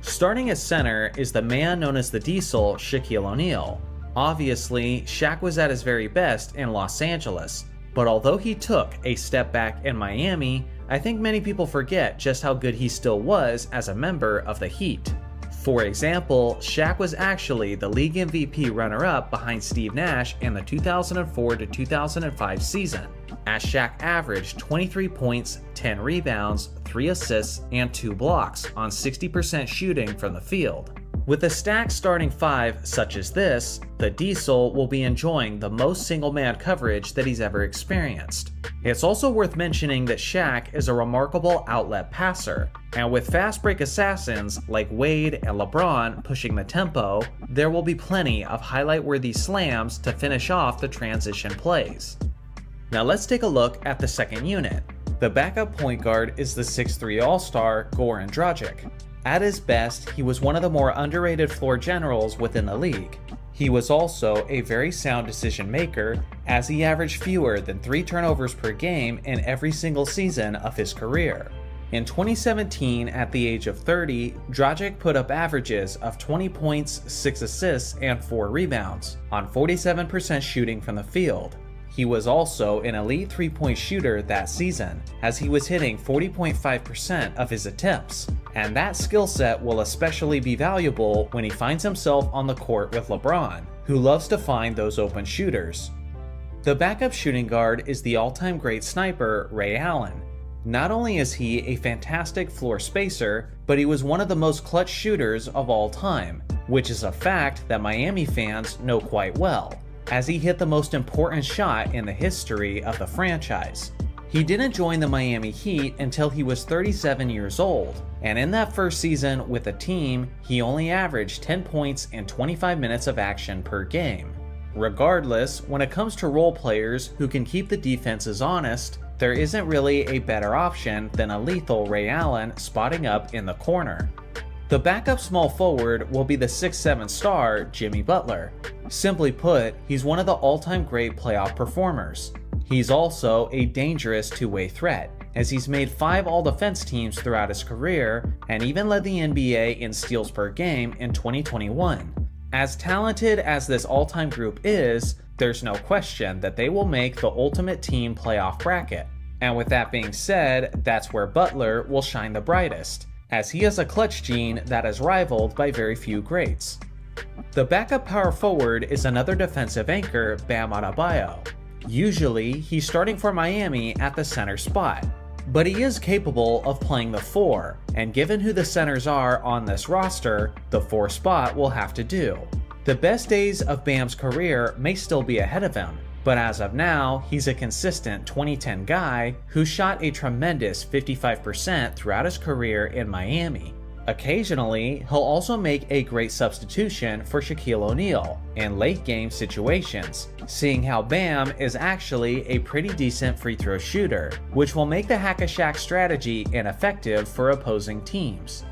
Starting at center is the man known as the Diesel, Shaquille O'Neal. Obviously, Shaq was at his very best in Los Angeles, but although he took a step back in Miami, I think many people forget just how good he still was as a member of the Heat. For example, Shaq was actually the league MVP runner-up behind Steve Nash in the 2004 to 2005 season, as Shaq averaged 23 points, 10 rebounds, 3 assists, and 2 blocks on 60% shooting from the field. With a stacked starting five such as this, the Diesel will be enjoying the most single-man coverage that he's ever experienced. It's also worth mentioning that Shaq is a remarkable outlet passer, and with fast break assassins like Wade and LeBron pushing the tempo, there will be plenty of highlight-worthy slams to finish off the transition plays. Now let's take a look at the second unit. The backup point guard is the 6'3" All-Star Goran Dragic. At his best, he was one of the more underrated floor generals within the league. He was also a very sound decision maker, as he averaged fewer than 3 turnovers per game in every single season of his career. In 2017, at the age of 30, Dragic put up averages of 20 points, 6 assists, and 4 rebounds on 47% shooting from the field. He was also an elite 3-point shooter that season, as he was hitting 40.5% of his attempts, and that skill set will especially be valuable when he finds himself on the court with LeBron, who loves to find those open shooters. The backup shooting guard is the all-time great sniper, Ray Allen. Not only is he a fantastic floor spacer, but he was one of the most clutch shooters of all time, which is a fact that Miami fans know quite well, as he hit the most important shot in the history of the franchise. He didn't join the Miami Heat until he was 37 years old, and in that first season with the team, he only averaged 10 points and 25 minutes of action per game. Regardless, when it comes to role players who can keep the defenses honest, there isn't really a better option than a lethal Ray Allen spotting up in the corner. The backup small forward will be the 6'7" star Jimmy Butler. Simply put, he's one of the all-time great playoff performers. He's also a dangerous two-way threat, as he's made 5 all-defense teams throughout his career and even led the NBA in steals per game in 2021. As talented as this all-time group is, there's no question that they will make the ultimate team playoff bracket. And with that being said, that's where Butler will shine the brightest, as he has a clutch gene that is rivaled by very few greats. The backup power forward is another defensive anchor, Bam Adebayo. Usually, he's starting for Miami at the center spot, but he is capable of playing the 4, and given who the centers are on this roster, the 4 spot will have to do. The best days of Bam's career may still be ahead of him, but as of now, he's a consistent 2010 guy who shot a tremendous 55% throughout his career in Miami. Occasionally, he'll also make a great substitution for Shaquille O'Neal in late game situations, seeing how Bam is actually a pretty decent free throw shooter, which will make the Hack-a-Shaq strategy ineffective for opposing teams.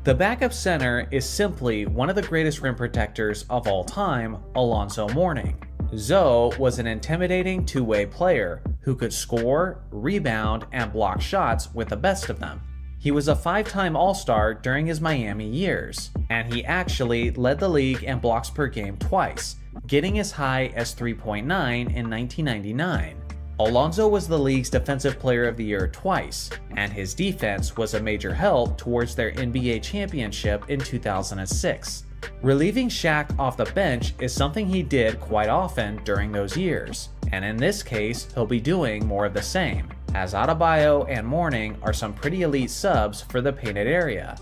The backup center is simply one of the greatest rim protectors of all time, Alonzo Mourning. Zoe was an intimidating two-way player who could score, rebound, and block shots with the best of them. He was a 5-time All-Star during his Miami years, and he actually led the league in blocks per game twice, getting as high as 3.9 in 1999. Alonzo was the league's Defensive Player of the Year twice, and his defense was a major help towards their NBA championship in 2006. Relieving Shaq off the bench is something he did quite often during those years, and in this case, he'll be doing more of the same, as Adebayo and Mourning are some pretty elite subs for the painted area.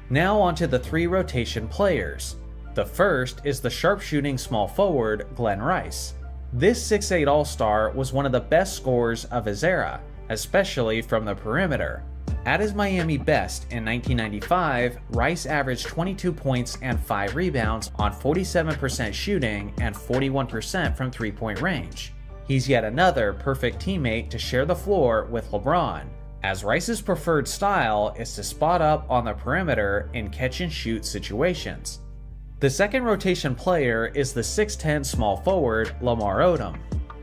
Now onto the 3 rotation players. The first is the sharpshooting small forward Glenn Rice. This 6'8" All-Star was one of the best scorers of his era, especially from the perimeter. At his Miami best in 1995, Rice averaged 22 points and 5 rebounds on 47% shooting and 41% from 3-point range. He's yet another perfect teammate to share the floor with LeBron, as Rice's preferred style is to spot up on the perimeter in catch-and-shoot situations. The second rotation player is the 6'10 small forward Lamar Odom.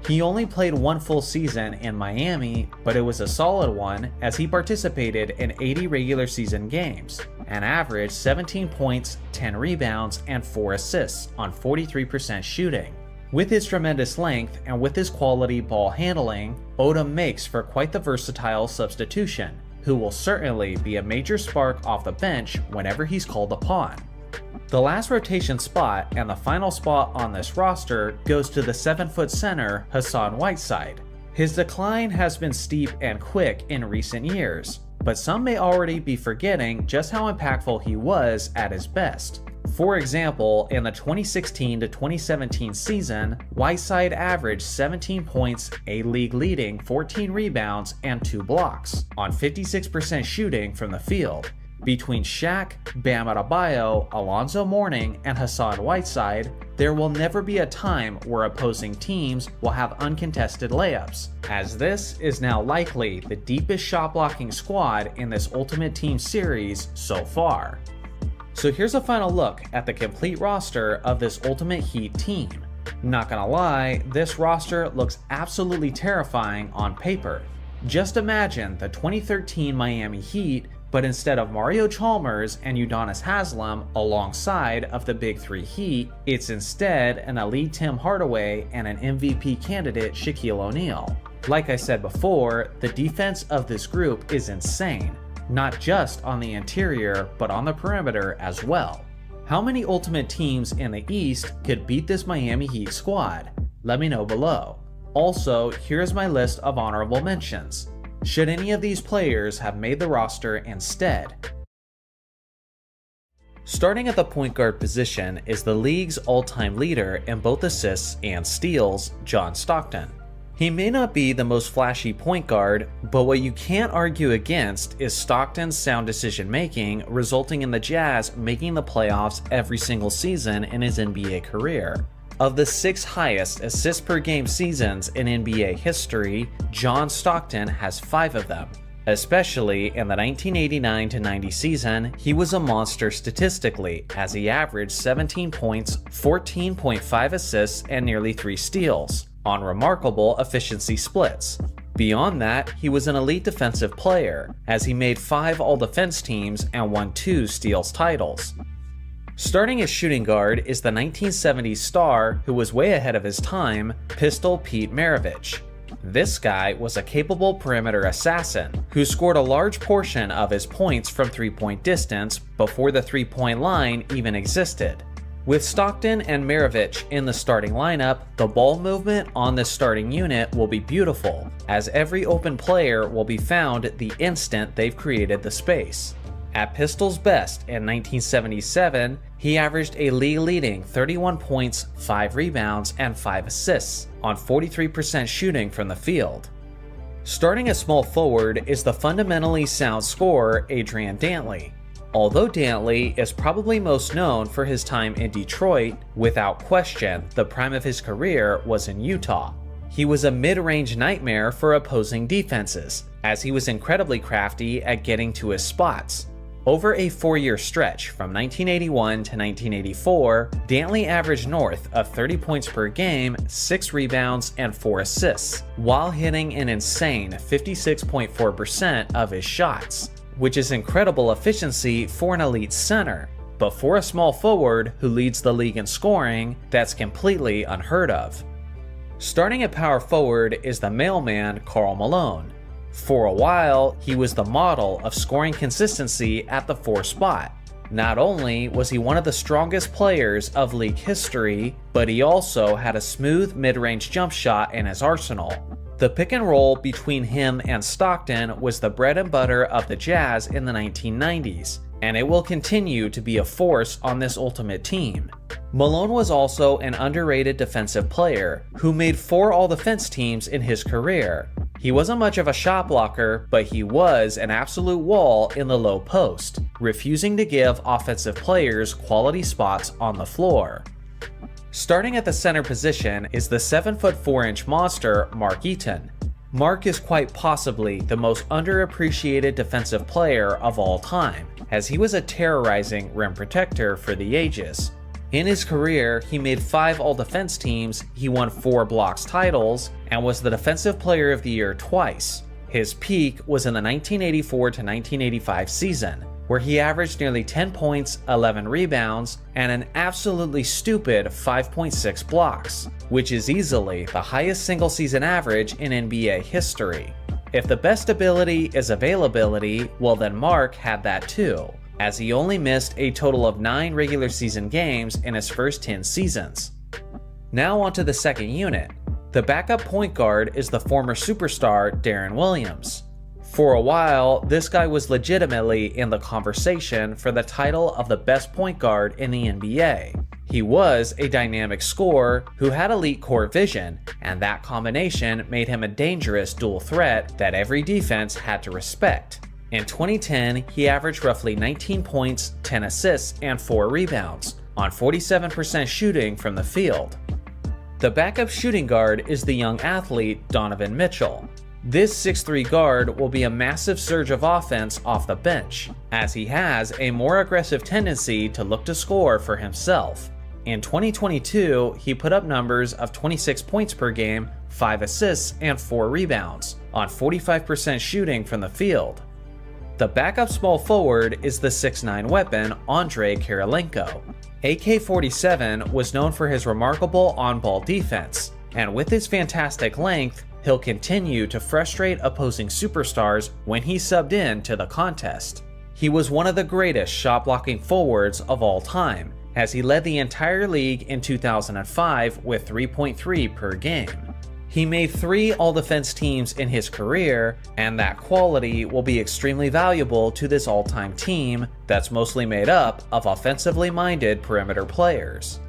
He only played one full season in Miami, but it was a solid one as he participated in 80 regular season games and averaged 17 points, 10 rebounds, and 4 assists on 43% shooting. With his tremendous length and with his quality ball handling, Odom makes for quite the versatile substitution, who will certainly be a major spark off the bench whenever he's called upon. The last rotation spot and the final spot on this roster goes to the 7-foot center Hassan Whiteside. His decline has been steep and quick in recent years, but some may already be forgetting just how impactful he was at his best. For example, in the 2016 to 2017 season, Whiteside averaged 17 points, a league-leading 14 rebounds, and 2 blocks on 56% shooting from the field. Between Shaq, Bam Adebayo, Alonzo Mourning, and Hassan Whiteside, there will never be a time where opposing teams will have uncontested layups, as this is now likely the deepest shot-blocking squad in this Ultimate Team series so far. So here's a final look at the complete roster of this Ultimate Heat team. Not gonna lie, this roster looks absolutely terrifying on paper. Just imagine the 2013 Miami Heat, but instead of Mario Chalmers and Udonis Haslem alongside of the Big Three Heat, it's instead an elite Tim Hardaway and an MVP candidate Shaquille O'Neal. Like I said before, the defense of this group is insane, not just on the interior, but on the perimeter as well. How many Ultimate teams in the East could beat this Miami Heat squad? Let me know below. Also, here's my list of honorable mentions. Should any of these players have made the roster instead? Starting at the point guard position is the league's all-time leader in both assists and steals, John Stockton. He may not be the most flashy point guard, but what you can't argue against is Stockton's sound decision-making, resulting in the Jazz making the playoffs every single season in his NBA career. Of the 6 highest assists per game seasons in NBA history, John Stockton has 5 of them. Especially in the 1989-90 season, he was a monster statistically, as he averaged 17 points, 14.5 assists, and nearly 3 steals, on remarkable efficiency splits. Beyond that, he was an elite defensive player, as he made 5 all-defense teams and won 2 steals titles. Starting as shooting guard is the 1970s star who was way ahead of his time, Pistol Pete Maravich. This guy was a capable perimeter assassin who scored a large portion of his points from three-point distance before the three-point line even existed. With Stockton and Maravich in the starting lineup, the ball movement on this starting unit will be beautiful, as every open player will be found the instant they've created the space. At Pistol's best in 1977, he averaged a league-leading 31 points, 5 rebounds, and 5 assists on 43% shooting from the field. Starting at small forward is the fundamentally sound scorer Adrian Dantley. Although Dantley is probably most known for his time in Detroit, without question, the prime of his career was in Utah. He was a mid-range nightmare for opposing defenses, as he was incredibly crafty at getting to his spots. Over a 4-year stretch from 1981 to 1984, Dantley averaged north of 30 points per game, 6 rebounds, and 4 assists, while hitting an insane 56.4% of his shots, which is incredible efficiency for an elite center. But for a small forward who leads the league in scoring, that's completely unheard of. Starting at power forward is the mailman Karl Malone. For a while, he was the model of scoring consistency at the 4 spot. Not only was he one of the strongest players of league history, but he also had a smooth mid-range jump shot in his arsenal. The pick and roll between him and Stockton was the bread and butter of the Jazz in the 1990s, and it will continue to be a force on this Ultimate Team. Malone was also an underrated defensive player who made 4 all-defense teams in his career. He wasn't much of a shot blocker, but he was an absolute wall in the low post, refusing to give offensive players quality spots on the floor. Starting at the center position is the 7'4" monster Mark Eaton. Mark is quite possibly the most underappreciated defensive player of all time, as he was a terrorizing rim protector for the ages. In his career, he made 5 All-Defense teams, he won 4 blocks titles, and was the Defensive Player of the Year twice. His peak was in the 1984 to 1985 season, where he averaged nearly 10 points, 11 rebounds, and an absolutely stupid 5.6 blocks, which is easily the highest single-season average in NBA history. If the best ability is availability, well then Mark had that too, as he only missed a total of 9 regular season games in his first 10 seasons. Now onto the second unit. The backup point guard is the former superstar Deron Williams. For a while, this guy was legitimately in the conversation for the title of the best point guard in the NBA. He was a dynamic scorer who had elite court vision, and that combination made him a dangerous dual threat that every defense had to respect. In 2010, he averaged roughly 19 points, 10 assists, and 4 rebounds, on 47% shooting from the field. The backup shooting guard is the young athlete Donovan Mitchell. This 6'3" guard will be a massive surge of offense off the bench, as he has a more aggressive tendency to look to score for himself. In 2022, he put up numbers of 26 points per game, 5 assists, and 4 rebounds, on 45% shooting from the field. The backup small forward is the 6'9" weapon Andrei Kirilenko. AK-47 was known for his remarkable on-ball defense, and with his fantastic length, he'll continue to frustrate opposing superstars when he subbed in to the contest. He was one of the greatest shot-blocking forwards of all time, as he led the entire league in 2005 with 3.3 per game. He made 3 All-Defense teams in his career, and that quality will be extremely valuable to this all-time team that's mostly made up of offensively minded perimeter players.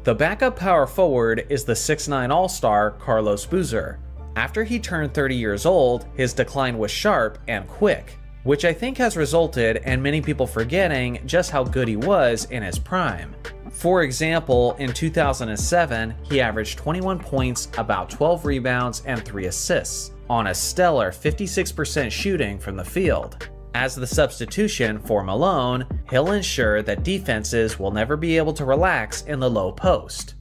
The backup power forward is the 6'9" All-Star Carlos Boozer. After he turned 30 years old, his decline was sharp and quick, which I think has resulted in many people forgetting just how good he was in his prime. For example, in 2007, he averaged 21 points, about 12 rebounds, and 3 assists, on a stellar 56% shooting from the field. As the substitution for Malone, he'll ensure that defenses will never be able to relax in the low post.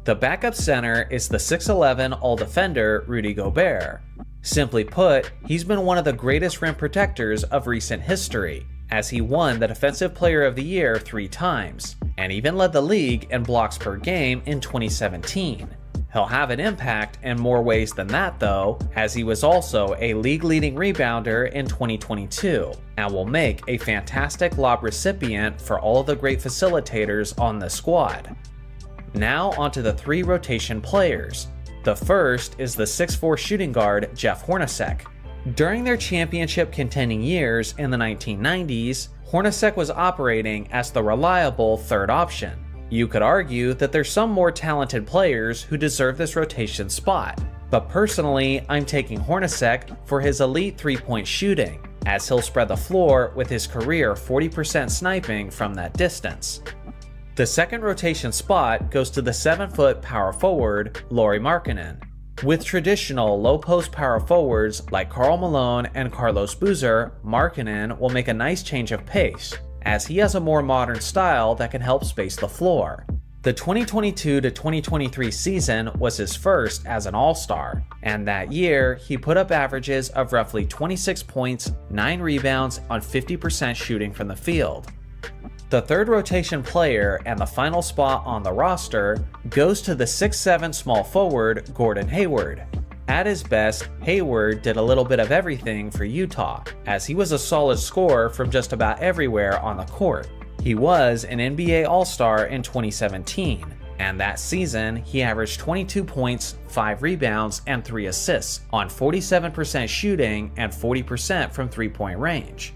The backup center is the 6'11" All-Defender Rudy Gobert. Simply put, he's been one of the greatest rim protectors of recent history, as he won the Defensive Player of the Year 3 times, and even led the league in blocks per game in 2017. He'll have an impact in more ways than that though, as he was also a league-leading rebounder in 2022, and will make a fantastic lob recipient for all of the great facilitators on the squad. Now onto the 3 rotation players. The first is the 6'4" shooting guard Jeff Hornacek. During their championship contending years in the 1990s, Hornacek was operating as the reliable third option. You could argue that there's some more talented players who deserve this rotation spot, but personally I'm taking Hornacek for his elite 3-point shooting, as he'll spread the floor with his career 40% sniping from that distance. The second rotation spot goes to the 7-foot power forward, Lauri Markkanen. With traditional low-post power forwards like Karl Malone and Carlos Boozer, Markkanen will make a nice change of pace, as he has a more modern style that can help space the floor. The 2022 to 2023 season was his first as an All-Star, and that year he put up averages of roughly 26 points, 9 rebounds on 50% shooting from the field. The third rotation player and the final spot on the roster goes to the 6'7" small forward Gordon Hayward. At his best, Hayward did a little bit of everything for Utah, as he was a solid scorer from just about everywhere on the court. He was an NBA All-Star in 2017, and that season he averaged 22 points, 5 rebounds, and 3 assists on 47% shooting and 40% from 3-point range.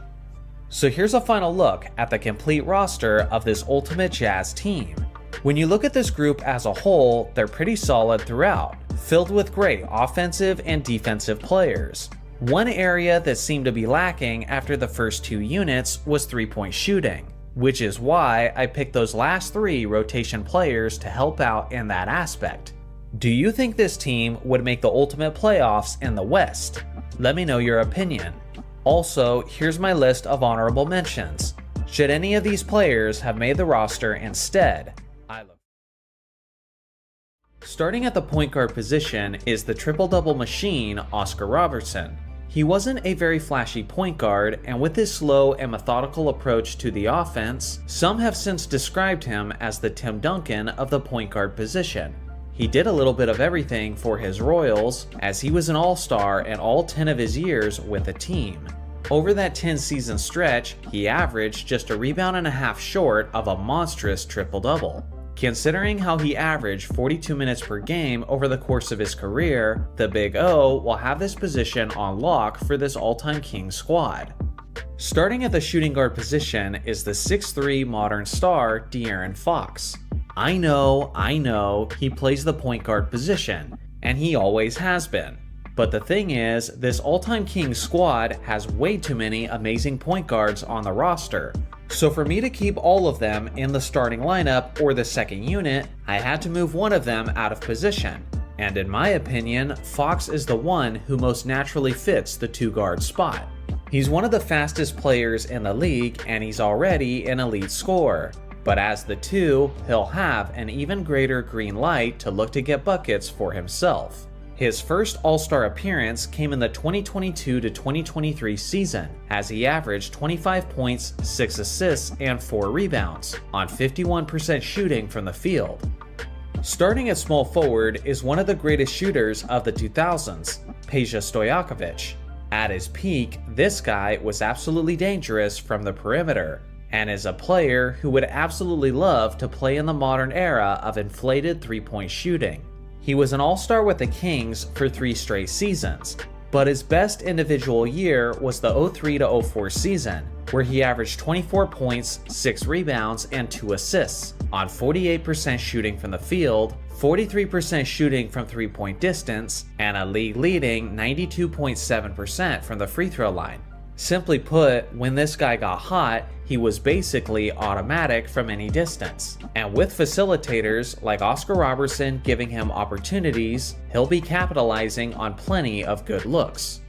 So here's a final look at the complete roster of this Ultimate Jazz team. When you look at this group as a whole, they're pretty solid throughout, filled with great offensive and defensive players. One area that seemed to be lacking after the first 2 units was 3-point shooting, which is why I picked those last 3 rotation players to help out in that aspect. Do you think this team would make the ultimate playoffs in the West? Let me know your opinion. Also, here's my list of honorable mentions. Should any of these players have made the roster instead? Starting at the point guard position is the triple-double machine, Oscar Robertson. He wasn't a very flashy point guard, and with his slow and methodical approach to the offense, some have since described him as the Tim Duncan of the point guard position. He did a little bit of everything for his Royals, as he was an all-star in all 10 of his years with the team. Over that 10-season stretch, he averaged just a rebound and a half short of a monstrous triple-double. Considering how he averaged 42 minutes per game over the course of his career, the Big O will have this position on lock for this all-time Kings squad. Starting at the shooting guard position is the 6'3" modern star De'Aaron Fox. I know, he plays the point guard position, and he always has been. But the thing is, this all-time Kings squad has way too many amazing point guards on the roster. So for me to keep all of them in the starting lineup or the second unit, I had to move one of them out of position. And in my opinion, Fox is the one who most naturally fits the two-guard spot. He's one of the fastest players in the league, and he's already an elite scorer. But as the two, he'll have an even greater green light to look to get buckets for himself. His first All-Star appearance came in the 2022-2023 season, as he averaged 25 points, 6 assists, and 4 rebounds, on 51% shooting from the field. Starting at small forward is one of the greatest shooters of the 2000s, Peja Stojakovic. At his peak, this guy was absolutely dangerous from the perimeter, and is a player who would absolutely love to play in the modern era of inflated three-point shooting. He was an all-star with the Kings for 3 straight seasons, but his best individual year was the 03-04 season, where he averaged 24 points, 6 rebounds, and 2 assists, on 48% shooting from the field, 43% shooting from three-point distance, and a league-leading 92.7% from the free throw line. Simply put, when this guy got hot, he was basically automatic from any distance. And with facilitators like Oscar Robertson giving him opportunities, he'll be capitalizing on plenty of good looks.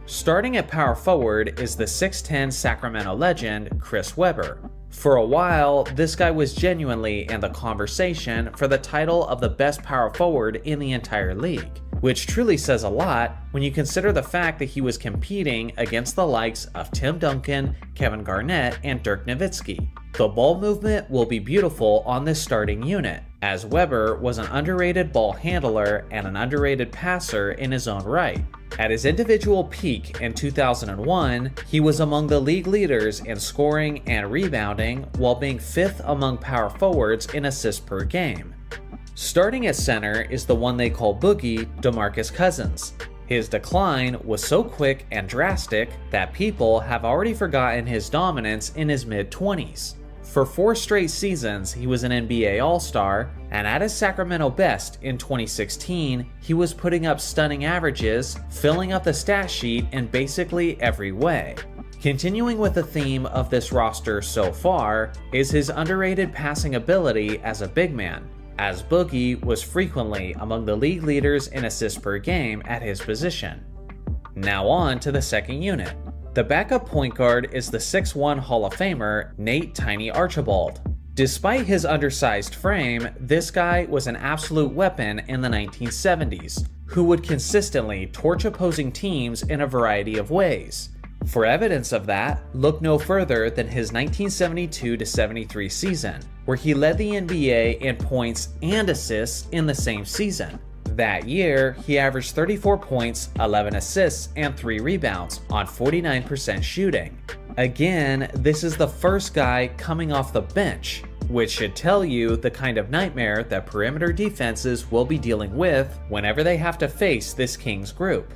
Starting at power forward is the 6'10" Sacramento legend, Chris Webber. For a while, this guy was genuinely in the conversation for the title of the best power forward in the entire league, which truly says a lot when you consider the fact that he was competing against the likes of Tim Duncan, Kevin Garnett, and Dirk Nowitzki. The ball movement will be beautiful on this starting unit, as Webber was an underrated ball handler and an underrated passer in his own right. At his individual peak in 2001, he was among the league leaders in scoring and rebounding, while being 5th among power forwards in assists per game. Starting at center is the one they call Boogie, DeMarcus Cousins. His decline was so quick and drastic that people have already forgotten his dominance in his mid-20s. For 4 straight seasons, he was an NBA All-Star, and at his Sacramento best in 2016, he was putting up stunning averages, filling up the stat sheet in basically every way. Continuing with the theme of this roster so far is his underrated passing ability as a big man, as Boogie was frequently among the league leaders in assists per game at his position. Now on to the second unit. The backup point guard is the 6'1" Hall of Famer, Nate Tiny Archibald. Despite his undersized frame, this guy was an absolute weapon in the 1970s, who would consistently torch opposing teams in a variety of ways. For evidence of that, look no further than his 1972-73 season, where he led the NBA in points and assists in the same season. That year, he averaged 34 points, 11 assists, and 3 rebounds on 49% shooting. Again, this is the first guy coming off the bench, which should tell you the kind of nightmare that perimeter defenses will be dealing with whenever they have to face this Kings group.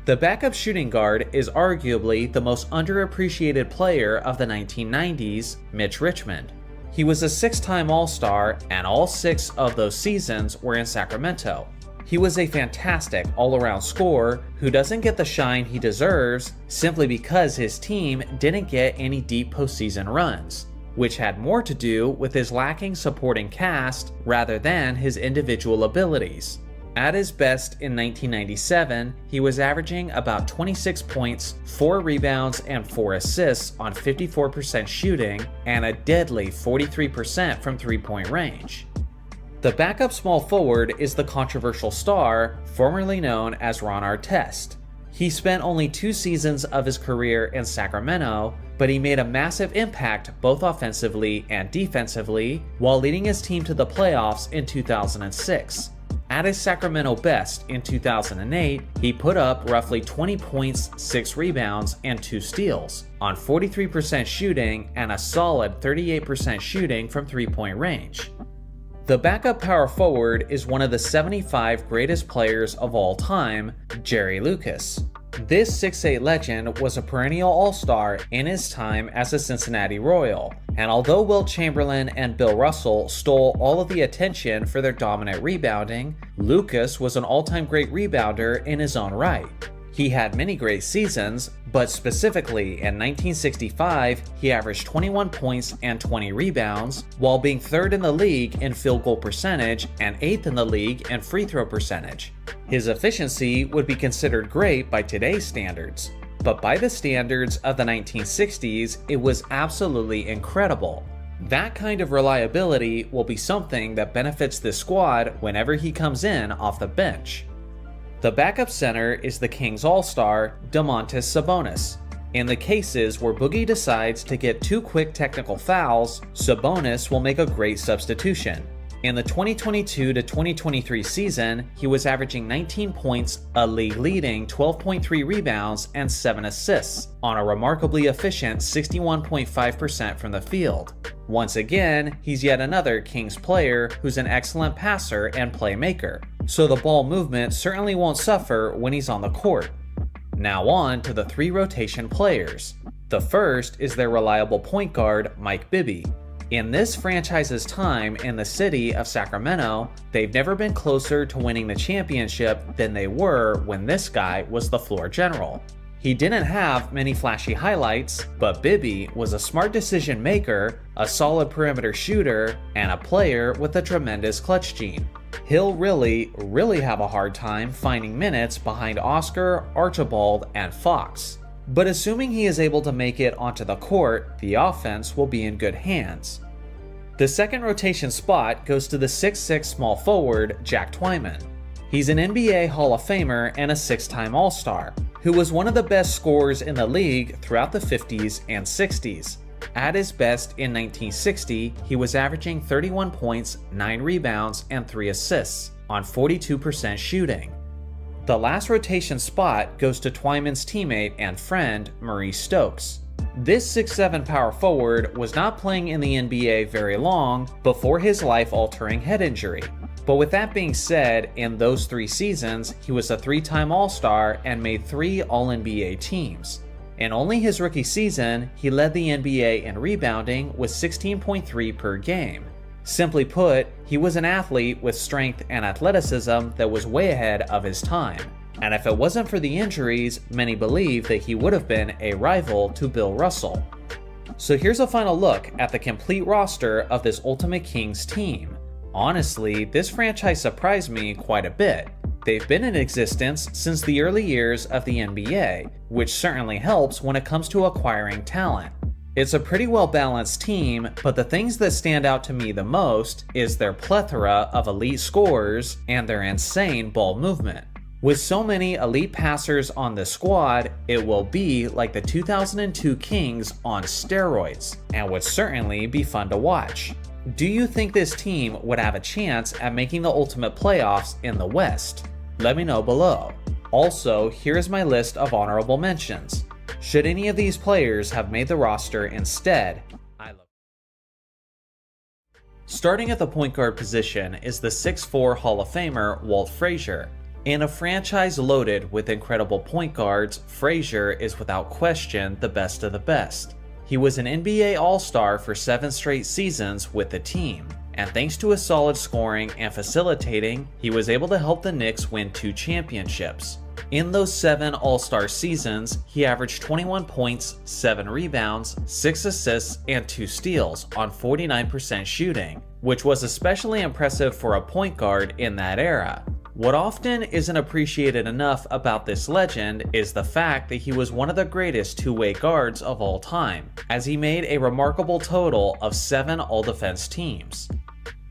The backup shooting guard is arguably the most underappreciated player of the 1990s, Mitch Richmond. He was a 6-time All-Star, and all 6 of those seasons were in Sacramento. He was a fantastic all-around scorer who doesn't get the shine he deserves simply because his team didn't get any deep postseason runs. which had more to do with his lacking supporting cast rather than his individual abilities. At his best in 1997, he was averaging about 26 points, 4 rebounds, and 4 assists on 54% shooting and a deadly 43% from three-point range. The backup small forward is the controversial star, formerly known as Ron Artest. He spent only 2 seasons of his career in Sacramento, but he made a massive impact both offensively and defensively while leading his team to the playoffs in 2006. At his Sacramento best in 2008, he put up roughly 20 points, 6 rebounds, and 2 steals on 43% shooting and a solid 38% shooting from three-point range. The backup power forward is one of the 75 greatest players of all time, Jerry Lucas. This 6'8" legend was a perennial all-star in his time as a Cincinnati Royal, and although Wilt Chamberlain and Bill Russell stole all of the attention for their dominant rebounding, Lucas was an all-time great rebounder in his own right. He had many great seasons, but specifically in 1965, he averaged 21 points and 20 rebounds, while being 3rd in the league in field goal percentage and 8th in the league in free throw percentage. His efficiency would be considered great by today's standards, but by the standards of the 1960s, it was absolutely incredible. That kind of reliability will be something that benefits this squad whenever he comes in off the bench. The backup center is the Kings All-Star, Domantas Sabonis. In the cases where Boogie decides to get 2 quick technical fouls, Sabonis will make a great substitution. In the 2022-2023 season, he was averaging 19 points, a league-leading 12.3 rebounds, and 7 assists on a remarkably efficient 61.5% from the field. Once again, he's yet another Kings player who's an excellent passer and playmaker, so the ball movement certainly won't suffer when he's on the court. Now on to the 3 rotation players. The first is their reliable point guard, Mike Bibby. In this franchise's time in the city of Sacramento, they've never been closer to winning the championship than they were when this guy was the floor general. He didn't have many flashy highlights, but Bibby was a smart decision maker, a solid perimeter shooter, and a player with a tremendous clutch gene. He'll really have a hard time finding minutes behind Oscar, Archibald, and Fox. But assuming he is able to make it onto the court, the offense will be in good hands. The second rotation spot goes to the 6'6" small forward, Jack Twyman. He's an NBA Hall of Famer and a 6-time All-Star, who was one of the best scorers in the league throughout the 50s and 60s. At his best in 1960, he was averaging 31 points, 9 rebounds, and 3 assists on 42% shooting. The last rotation spot goes to Twyman's teammate and friend, Maurice Stokes. This 6'7" power forward was not playing in the NBA very long before his life-altering head injury. But with that being said, in those 3 seasons, he was a 3-time All-Star and made 3 All-NBA teams. In only his rookie season, he led the NBA in rebounding with 16.3 per game. Simply put, he was an athlete with strength and athleticism that was way ahead of his time. And if it wasn't for the injuries, many believe that he would have been a rival to Bill Russell. So here's a final look at the complete roster of this Ultimate Kings team. Honestly, this franchise surprised me quite a bit. They've been in existence since the early years of the NBA, which certainly helps when it comes to acquiring talent. It's a pretty well-balanced team, but the things that stand out to me the most is their plethora of elite scorers and their insane ball movement. With so many elite passers on this squad, it will be like the 2002 Kings on steroids, and would certainly be fun to watch. Do you think this team would have a chance at making the ultimate playoffs in the West? Let me know below. Also, here's my list of honorable mentions. Should any of these players have made the roster instead? Starting at the point guard position is the 6'4" Hall of Famer Walt Frazier. In a franchise loaded with incredible point guards, Frazier is without question the best of the best. He was an NBA All-Star for 7 straight seasons with the team, and thanks to his solid scoring and facilitating, he was able to help the Knicks win 2 championships. In those 7 All-Star seasons, he averaged 21 points, 7 rebounds, 6 assists, and 2 steals on 49% shooting, which was especially impressive for a point guard in that era. What often isn't appreciated enough about this legend is the fact that he was one of the greatest two-way guards of all time, as he made a remarkable total of 7 All-Defense teams.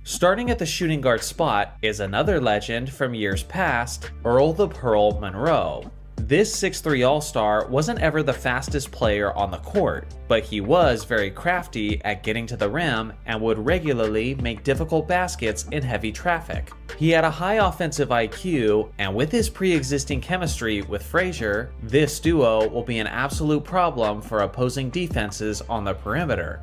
Starting at the shooting guard spot is another legend from years past, Earl the Pearl Monroe. This 6'3" All-Star wasn't ever the fastest player on the court, but he was very crafty at getting to the rim and would regularly make difficult baskets in heavy traffic. He had a high offensive IQ, and with his pre-existing chemistry with Frazier, this duo will be an absolute problem for opposing defenses on the perimeter.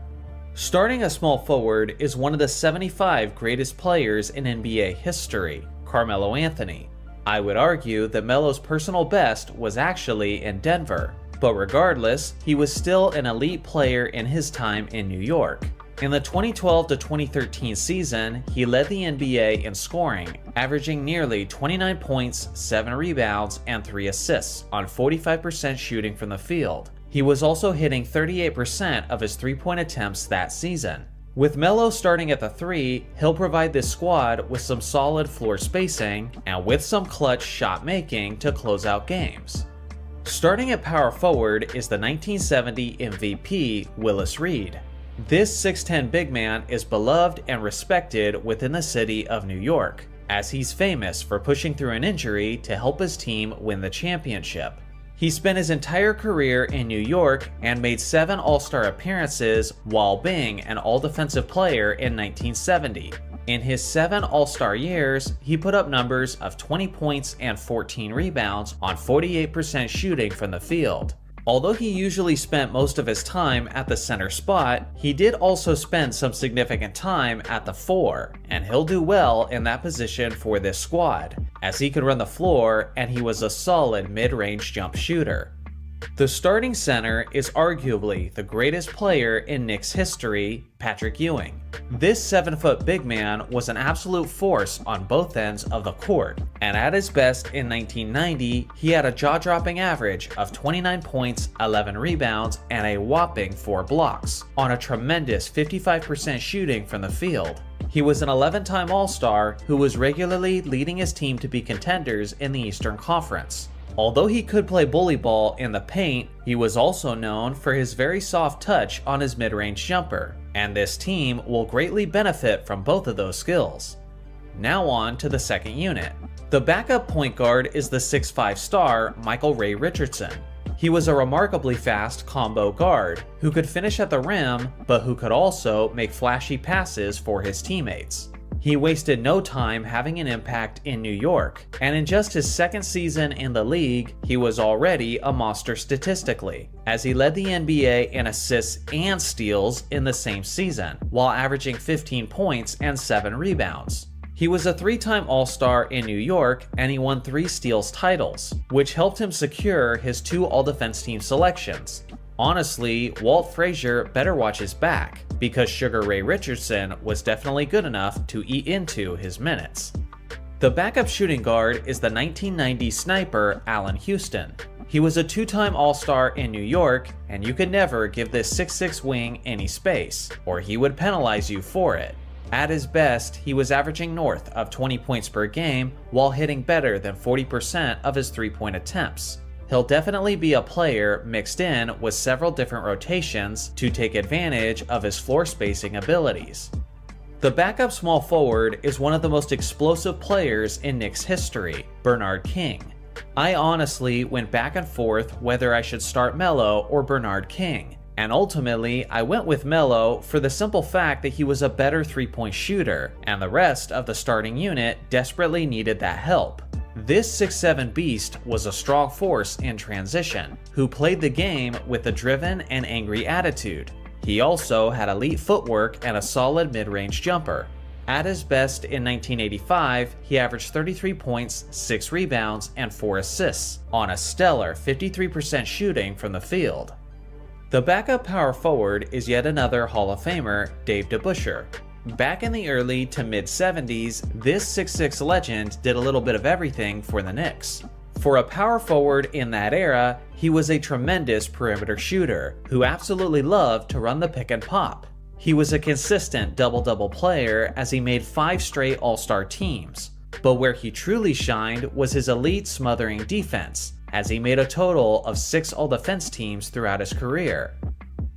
Starting a small forward is one of the 75 greatest players in NBA history, Carmelo Anthony. I would argue that Melo's personal best was actually in Denver, but regardless, he was still an elite player in his time in New York. In the 2012 to 2013 season, he led the NBA in scoring, averaging nearly 29 points, 7 rebounds, and 3 assists on 45% shooting from the field. He was also hitting 38% of his three-point attempts that season. With Melo starting at the 3, he'll provide this squad with some solid floor spacing and with some clutch shot making to close out games. Starting at power forward is the 1970 MVP Willis Reed. This 6'10" big man is beloved and respected within the city of New York, as he's famous for pushing through an injury to help his team win the championship. He spent his entire career in New York and made 7 All-Star appearances while being an All-Defensive player in 1970. In his 7 All-Star years, he put up numbers of 20 points and 14 rebounds on 48% shooting from the field. Although he usually spent most of his time at the center spot, he did also spend some significant time at the 4, and he'll do well in that position for this squad, as he could run the floor and he was a solid mid-range jump shooter. The starting center is arguably the greatest player in Knicks history, Patrick Ewing. This 7-foot big man was an absolute force on both ends of the court, and at his best in 1990, he had a jaw-dropping average of 29 points, 11 rebounds, and a whopping 4 blocks, on a tremendous 55% shooting from the field. He was an 11-time All-Star who was regularly leading his team to be contenders in the Eastern Conference. Although he could play bully ball in the paint, he was also known for his very soft touch on his mid-range jumper, and this team will greatly benefit from both of those skills. Now on to the second unit. The backup point guard is the 6'5" star Michael Ray Richardson. He was a remarkably fast combo guard who could finish at the rim, but who could also make flashy passes for his teammates. He wasted no time having an impact in New York, and in just his second season in the league, he was already a monster statistically, as he led the NBA in assists and steals in the same season, while averaging 15 points and 7 rebounds. He was a 3-time All-Star in New York, and he won 3 steals titles, which helped him secure his 2 All-Defense Team selections. Honestly, Walt Frazier better watch his back, because Sugar Ray Richardson was definitely good enough to eat into his minutes. The backup shooting guard is the 1990 sniper Allen Houston. He was a 2-time All-Star in New York, and you could never give this 6'6" wing any space, or he would penalize you for it. At his best, he was averaging north of 20 points per game while hitting better than 40% of his 3-point attempts. He'll definitely be a player mixed in with several different rotations to take advantage of his floor spacing abilities. The backup small forward is one of the most explosive players in Knicks history, Bernard King. I honestly went back and forth whether I should start Melo or Bernard King, and ultimately I went with Melo for the simple fact that he was a better 3-point shooter, and the rest of the starting unit desperately needed that help. This 6'7" beast was a strong force in transition, who played the game with a driven and angry attitude. He also had elite footwork and a solid mid-range jumper. At his best in 1985, he averaged 33 points, 6 rebounds, and 4 assists, on a stellar 53% shooting from the field. The backup power forward is yet another Hall of Famer, Dave DeBusschere. Back in the early to mid-70s, this 6'6" legend did a little bit of everything for the Knicks. For a power forward in that era, he was a tremendous perimeter shooter who absolutely loved to run the pick and pop. He was a consistent double-double player as he made 5 straight All-Star teams, but where he truly shined was his elite smothering defense, as he made a total of 6 All-Defense teams throughout his career.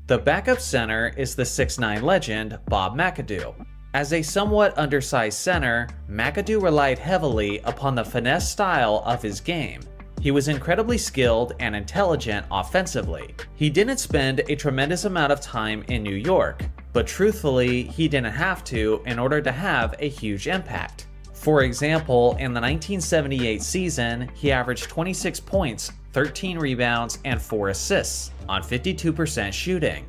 The backup center is the 6'9" legend Bob McAdoo. As a somewhat undersized center, McAdoo relied heavily upon the finesse style of his game. He was incredibly skilled and intelligent offensively. He didn't spend a tremendous amount of time in New York, but truthfully, he didn't have to in order to have a huge impact. For example, in the 1978 season, he averaged 26 points, 13 rebounds, and 4 assists on 52% shooting.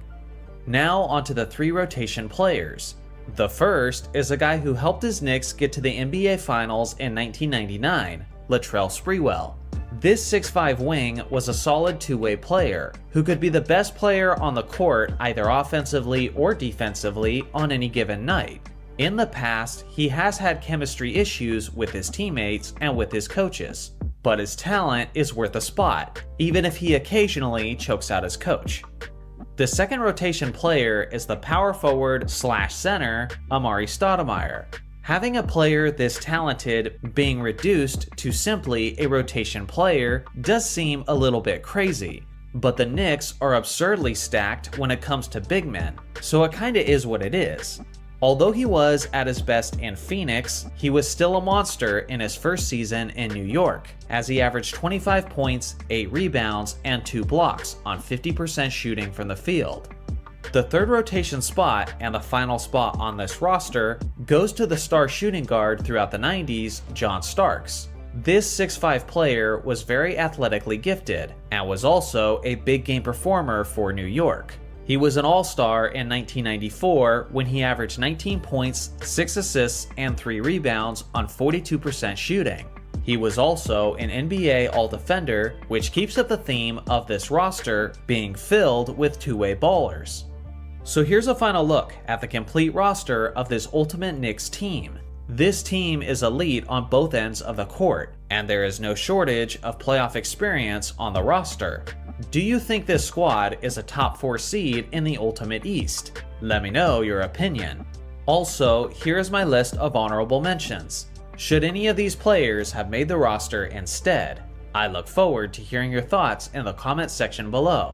Now onto the 3 rotation players. The first is a guy who helped his Knicks get to the NBA Finals in 1999, Latrell Sprewell. This 6'5" wing was a solid two-way player who could be the best player on the court either offensively or defensively on any given night. In the past, he has had chemistry issues with his teammates and with his coaches, but his talent is worth a spot, even if he occasionally chokes out his coach. The second rotation player is the power forward / center, Amari Stoudemire. Having a player this talented being reduced to simply a rotation player does seem a little bit crazy, but the Knicks are absurdly stacked when it comes to big men, so it kinda is what it is. Although he was at his best in Phoenix, he was still a monster in his first season in New York, as he averaged 25 points, 8 rebounds, and 2 blocks on 50% shooting from the field. The third rotation spot, and the final spot on this roster, goes to the star shooting guard throughout the 90s, John Starks. This 6'5" player was very athletically gifted, and was also a big game performer for New York. He was an all-star in 1994 when he averaged 19 points, 6 assists, and 3 rebounds on 42% shooting. He was also an NBA All-Defender, which keeps up the theme of this roster being filled with two-way ballers. So here's a final look at the complete roster of this Ultimate Knicks team. This team is elite on both ends of the court, and there is no shortage of playoff experience on the roster. Do you think this squad is a top 4 seed in the Ultimate East? Let me know your opinion. Also, here is my list of honorable mentions. Should any of these players have made the roster instead? I look forward to hearing your thoughts in the comment section below.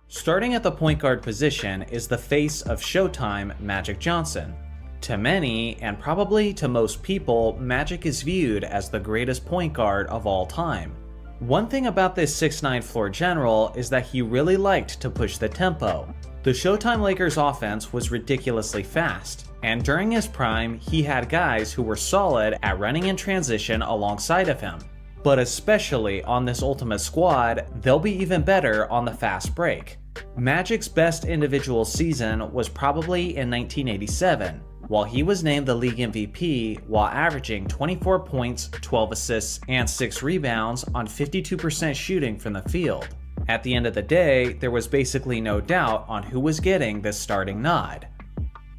Starting at the point guard position is the face of Showtime, Magic Johnson. To many, and probably to most people, Magic is viewed as the greatest point guard of all time. One thing about this 6'9" floor general is that he really liked to push the tempo. The Showtime Lakers offense was ridiculously fast, and during his prime, he had guys who were solid at running in transition alongside of him. But especially on this Ultimate squad, they'll be even better on the fast break. Magic's best individual season was probably in 1987, while he was named the league MVP while averaging 24 points, 12 assists, and 6 rebounds on 52% shooting from the field. At the end of the day, there was basically no doubt on who was getting this starting nod.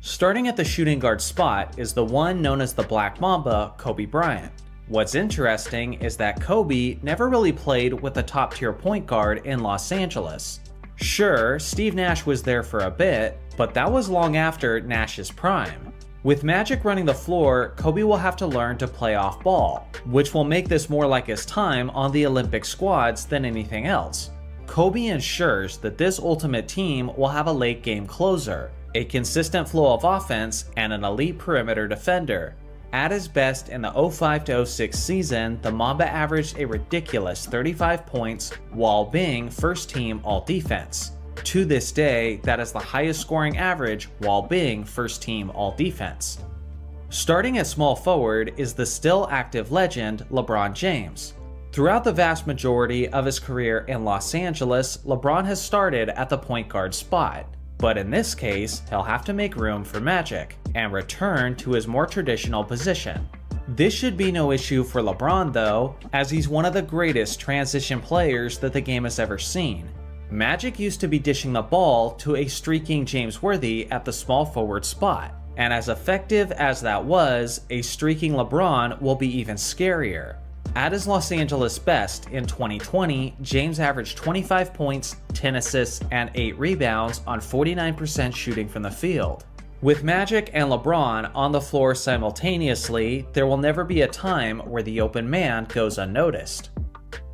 Starting at the shooting guard spot is the one known as the Black Mamba, Kobe Bryant. What's interesting is that Kobe never really played with a top-tier point guard in Los Angeles. Sure, Steve Nash was there for a bit, but that was long after Nash's prime. With Magic running the floor, Kobe will have to learn to play off ball, which will make this more like his time on the Olympic squads than anything else. Kobe ensures that this Ultimate team will have a late game closer, a consistent flow of offense, and an elite perimeter defender. At his best in the 05-06 season, the Mamba averaged a ridiculous 35 points while being first team all-defense. To this day, that is the highest scoring average while being first team all-defense. Starting at small forward is the still active legend LeBron James. Throughout the vast majority of his career in Los Angeles, LeBron has started at the point guard spot. But in this case, he'll have to make room for Magic and return to his more traditional position. This should be no issue for LeBron though, as he's one of the greatest transition players that the game has ever seen. Magic used to be dishing the ball to a streaking James Worthy at the small forward spot, And as effective as that was, a streaking LeBron will be even scarier. At his Los Angeles best in 2020, James averaged 25 points, 10 assists, and 8 rebounds on 49% shooting from the field. With Magic and LeBron on the floor simultaneously, there will never be a time where the open man goes unnoticed.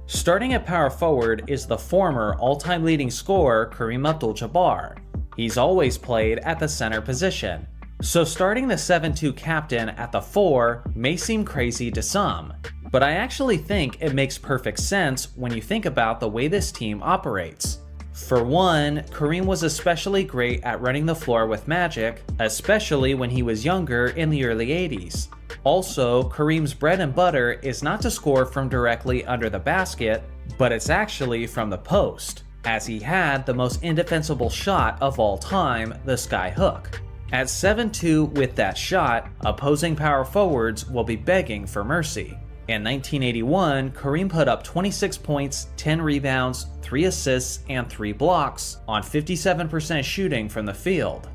Starting at power forward is the former all-time leading scorer Kareem Abdul-Jabbar. He's always played at the center position, so starting the 7-2 captain at the 4 may seem crazy to some, but I actually think it makes perfect sense when you think about the way this team operates. For one, Kareem was especially great at running the floor with Magic, especially when he was younger in the early 80s. Also, Kareem's bread and butter is not to score from directly under the basket, but it's actually from the post, as he had the most indefensible shot of all time, the sky hook. At 7-2 with that shot, opposing power forwards will be begging for mercy. In 1981, Kareem put up 26 points, 10 rebounds, 3 assists, and 3 blocks on 57% shooting from the field.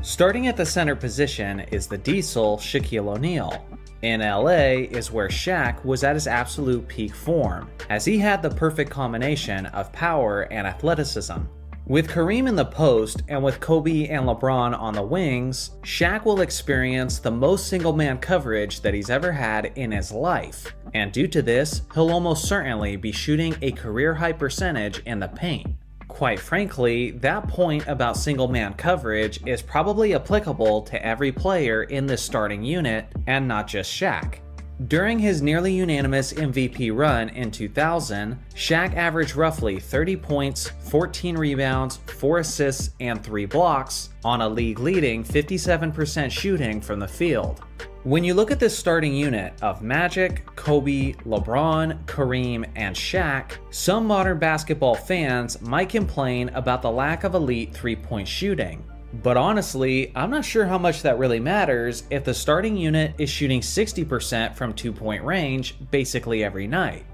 Starting at the center position is the Diesel Shaquille O'Neal. In LA is where Shaq was at his absolute peak form, as he had the perfect combination of power and athleticism. With Kareem in the post and with Kobe and LeBron on the wings, Shaq will experience the most single-man coverage that he's ever had in his life, and due to this, he'll almost certainly be shooting a career-high percentage in the paint. Quite frankly, that point about single-man coverage is probably applicable to every player in this starting unit, and not just Shaq. During his nearly unanimous MVP run in 2000, Shaq averaged roughly 30 points, 14 rebounds, 4 assists, and 3 blocks on a league-leading 57% shooting from the field. When you look at this starting unit of Magic, Kobe, LeBron, Kareem, and Shaq, some modern basketball fans might complain about the lack of elite three-point shooting. But honestly, I'm not sure how much that really matters if the starting unit is shooting 60% from two-point range basically every night.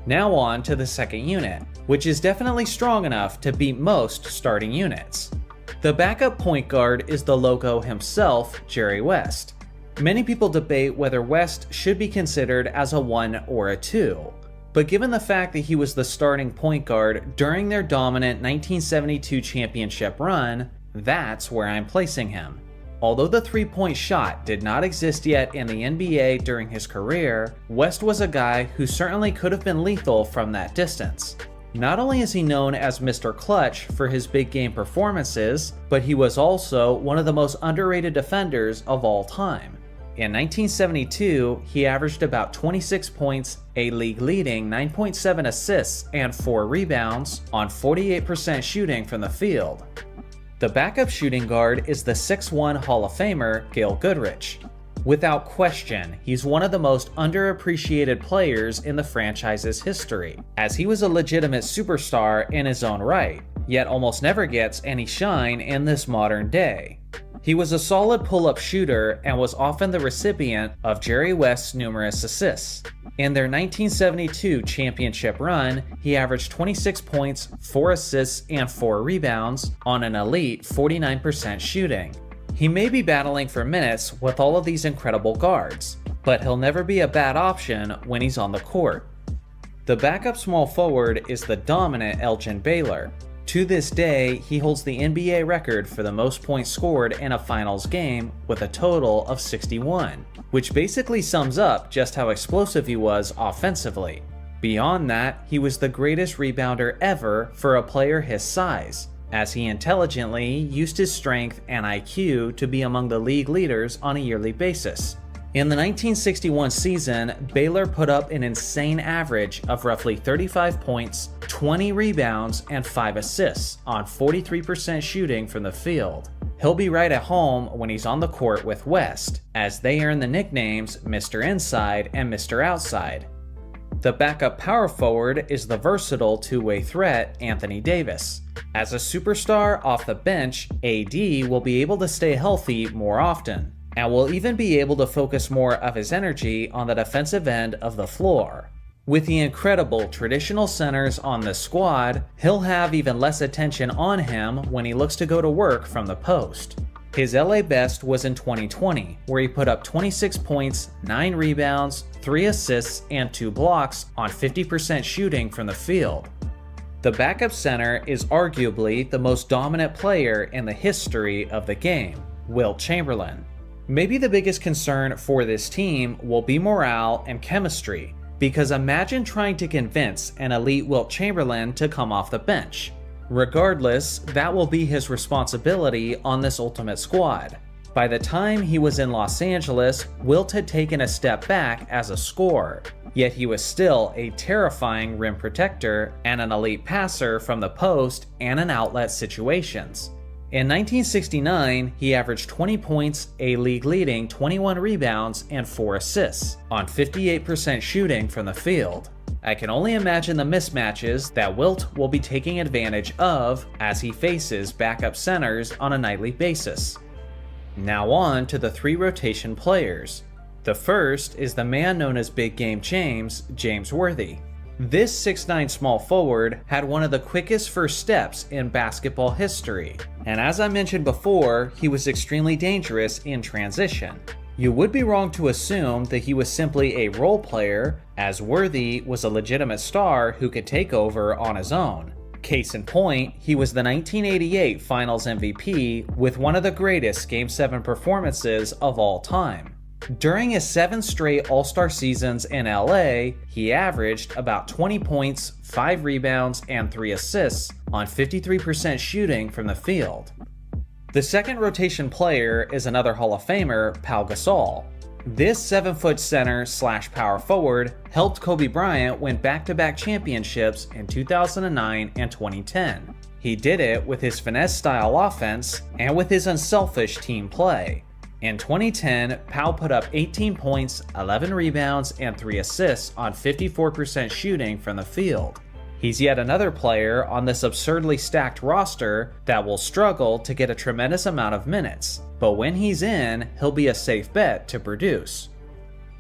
Now on to the second unit, which is definitely strong enough to beat most starting units. The backup point guard is the logo himself, Jerry West. Many people debate whether West should be considered as a 1 or a 2. But given the fact that he was the starting point guard during their dominant 1972 championship run, that's where I'm placing him. Although the three-point shot did not exist yet in the NBA during his career, West was a guy who certainly could have been lethal from that distance. Not only is he known as Mr. Clutch for his big game performances, but he was also one of the most underrated defenders of all time. In 1972, he averaged about 26 points, a league-leading 9.7 assists, and 4 rebounds on 48% shooting from the field. The backup shooting guard is the 6'1" Hall of Famer, Gail Goodrich. Without question, he's one of the most underappreciated players in the franchise's history, as he was a legitimate superstar in his own right, yet almost never gets any shine in this modern day. He was a solid pull-up shooter and was often the recipient of Jerry West's numerous assists. In their 1972 championship run, he averaged 26 points, 4 assists, and 4 rebounds on an elite 49% shooting. He may be battling for minutes with all of these incredible guards, but he'll never be a bad option when he's on the court. The backup small forward is the dominant Elgin Baylor. To this day, he holds the NBA record for the most points scored in a finals game with a total of 61, which basically sums up just how explosive he was offensively. Beyond that, he was the greatest rebounder ever for a player his size, as he intelligently used his strength and IQ to be among the league leaders on a yearly basis. In the 1961 season, Baylor put up an insane average of roughly 35 points, 20 rebounds, and 5 assists on 43% shooting from the field. He'll be right at home when he's on the court with West, as they earn the nicknames Mr. Inside and Mr. Outside. The backup power forward is the versatile two-way threat Anthony Davis. As a superstar off the bench, AD will be able to stay healthy more often, and will even be able to focus more of his energy on the defensive end of the floor. With the incredible traditional centers on this squad, he'll have even less attention on him when he looks to go to work from the post. His LA best was in 2020, where he put up 26 points, 9 rebounds, 3 assists, and 2 blocks on 50% shooting from the field. The backup center is arguably the most dominant player in the history of the game, Wilt Chamberlain. Maybe the biggest concern for this team will be morale and chemistry, because imagine trying to convince an elite Wilt Chamberlain to come off the bench. Regardless, that will be his responsibility on this ultimate squad. By the time he was in Los Angeles, Wilt had taken a step back as a scorer, yet he was still a terrifying rim protector and an elite passer from the post and in outlet situations. In 1969, he averaged 20 points, a league-leading 21 rebounds, and 4 assists on 58% shooting from the field. I can only imagine the mismatches that Wilt will be taking advantage of as he faces backup centers on a nightly basis. Now on to the 3 rotation players. The first is the man known as Big Game James Worthy. This 6'9" small forward had one of the quickest first steps in basketball history, and as I mentioned before, he was extremely dangerous in transition. You would be wrong to assume that he was simply a role player, as Worthy was a legitimate star who could take over on his own. Case in point, he was the 1988 Finals MVP with one of the greatest Game 7 performances of all time. During his 7 straight All-Star seasons in LA, he averaged about 20 points, 5 rebounds, and 3 assists on 53% shooting from the field. The second rotation player is another Hall of Famer, Pau Gasol. This 7-foot center / power forward helped Kobe Bryant win back-to-back championships in 2009 and 2010. He did it with his finesse-style offense and with his unselfish team play. In 2010, Pau put up 18 points, 11 rebounds, and 3 assists on 54% shooting from the field. He's yet another player on this absurdly stacked roster that will struggle to get a tremendous amount of minutes, but when he's in, he'll be a safe bet to produce.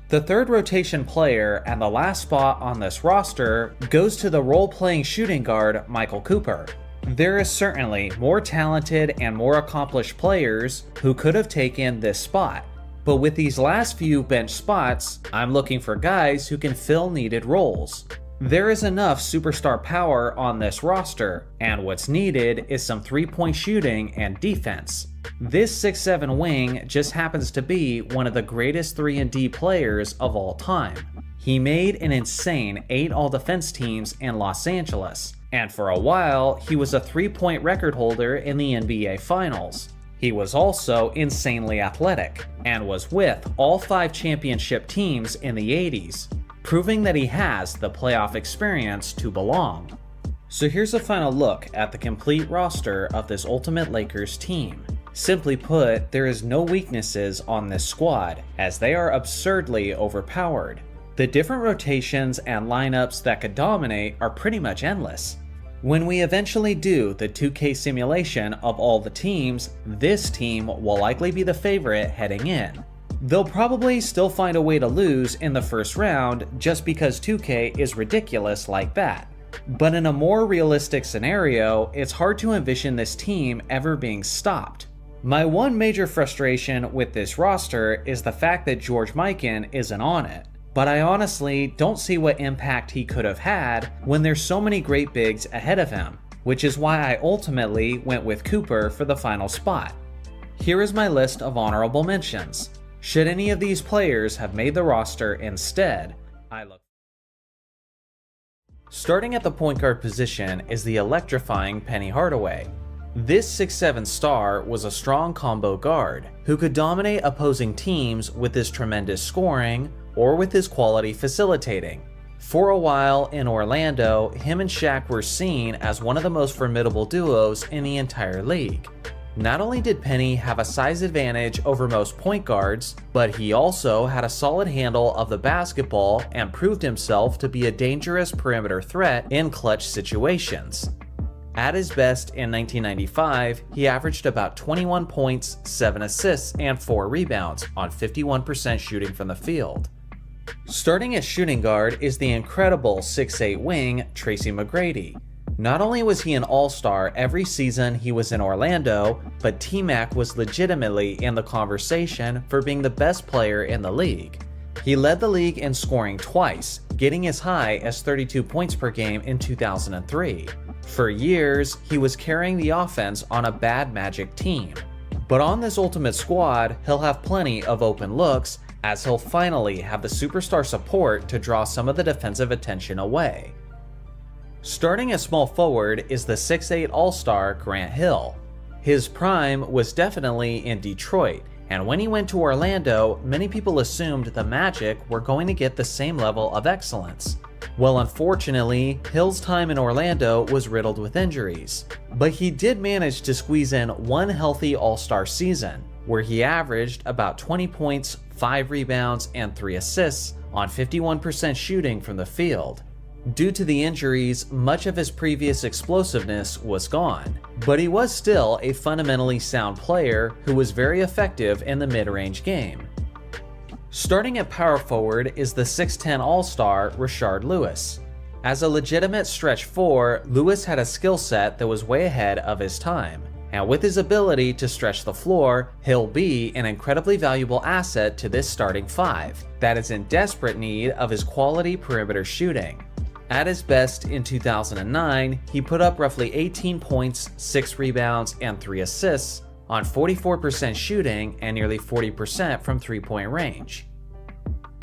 The third rotation player and the last spot on this roster goes to the role-playing shooting guard Michael Cooper. There is certainly more talented and more accomplished players who could have taken this spot, but with these last few bench spots, I'm looking for guys who can fill needed roles. There is enough superstar power on this roster, and what's needed is some 3-point shooting and defense. This 6'7" wing just happens to be one of the greatest 3-and-D players of all time. He made an insane 8 all-defense teams in Los Angeles, and for a while, he was a 3-point record holder in the NBA Finals. He was also insanely athletic, and was with all 5 championship teams in the 80s. Proving that he has the playoff experience to belong. So here's a final look at the complete roster of this Ultimate Lakers team. Simply put, there is no weaknesses on this squad, as they are absurdly overpowered. The different rotations and lineups that could dominate are pretty much endless. When we eventually do the 2K simulation of all the teams, this team will likely be the favorite heading in. They'll probably still find a way to lose in the first round just because 2K is ridiculous like that. But in a more realistic scenario, it's hard to envision this team ever being stopped. My one major frustration with this roster is the fact that George Mikan isn't on it, but I honestly don't see what impact he could have had when there's so many great bigs ahead of him, which is why I ultimately went with Cooper for the final spot. Here is my list of honorable mentions. Should any of these players have made the roster instead, Starting at the point guard position is the electrifying Penny Hardaway. This 6'7" star was a strong combo guard who could dominate opposing teams with his tremendous scoring or with his quality facilitating. For a while in Orlando, him and Shaq were seen as one of the most formidable duos in the entire league. Not only did Penny have a size advantage over most point guards, but he also had a solid handle of the basketball and proved himself to be a dangerous perimeter threat in clutch situations. At his best in 1995, he averaged about 21 points, 7 assists, and 4 rebounds on 51% shooting from the field. Starting at shooting guard is the incredible 6'8" wing, Tracy McGrady. Not only was he an all-star every season he was in Orlando, but T-Mac was legitimately in the conversation for being the best player in the league. He led the league in scoring twice, getting as high as 32 points per game in 2003. For years, he was carrying the offense on a bad Magic team. But on this ultimate squad, he'll have plenty of open looks, as he'll finally have the superstar support to draw some of the defensive attention away. Starting at small forward is the 6'8" All-Star Grant Hill. His prime was definitely in Detroit, and when he went to Orlando, many people assumed the Magic were going to get the same level of excellence. Well, unfortunately, Hill's time in Orlando was riddled with injuries, but he did manage to squeeze in one healthy All-Star season, where he averaged about 20 points, 5 rebounds, and 3 assists on 51% shooting from the field. Due to the injuries, much of his previous explosiveness was gone, but he was still a fundamentally sound player who was very effective in the mid-range game. Starting at power forward is the 6'10" All-Star Rashard Lewis. As a legitimate stretch 4, Lewis had a skill set that was way ahead of his time, and with his ability to stretch the floor, he'll be an incredibly valuable asset to this starting 5 that is in desperate need of his quality perimeter shooting. At his best in 2009, he put up roughly 18 points, 6 rebounds, and 3 assists on 44% shooting and nearly 40% from three-point range.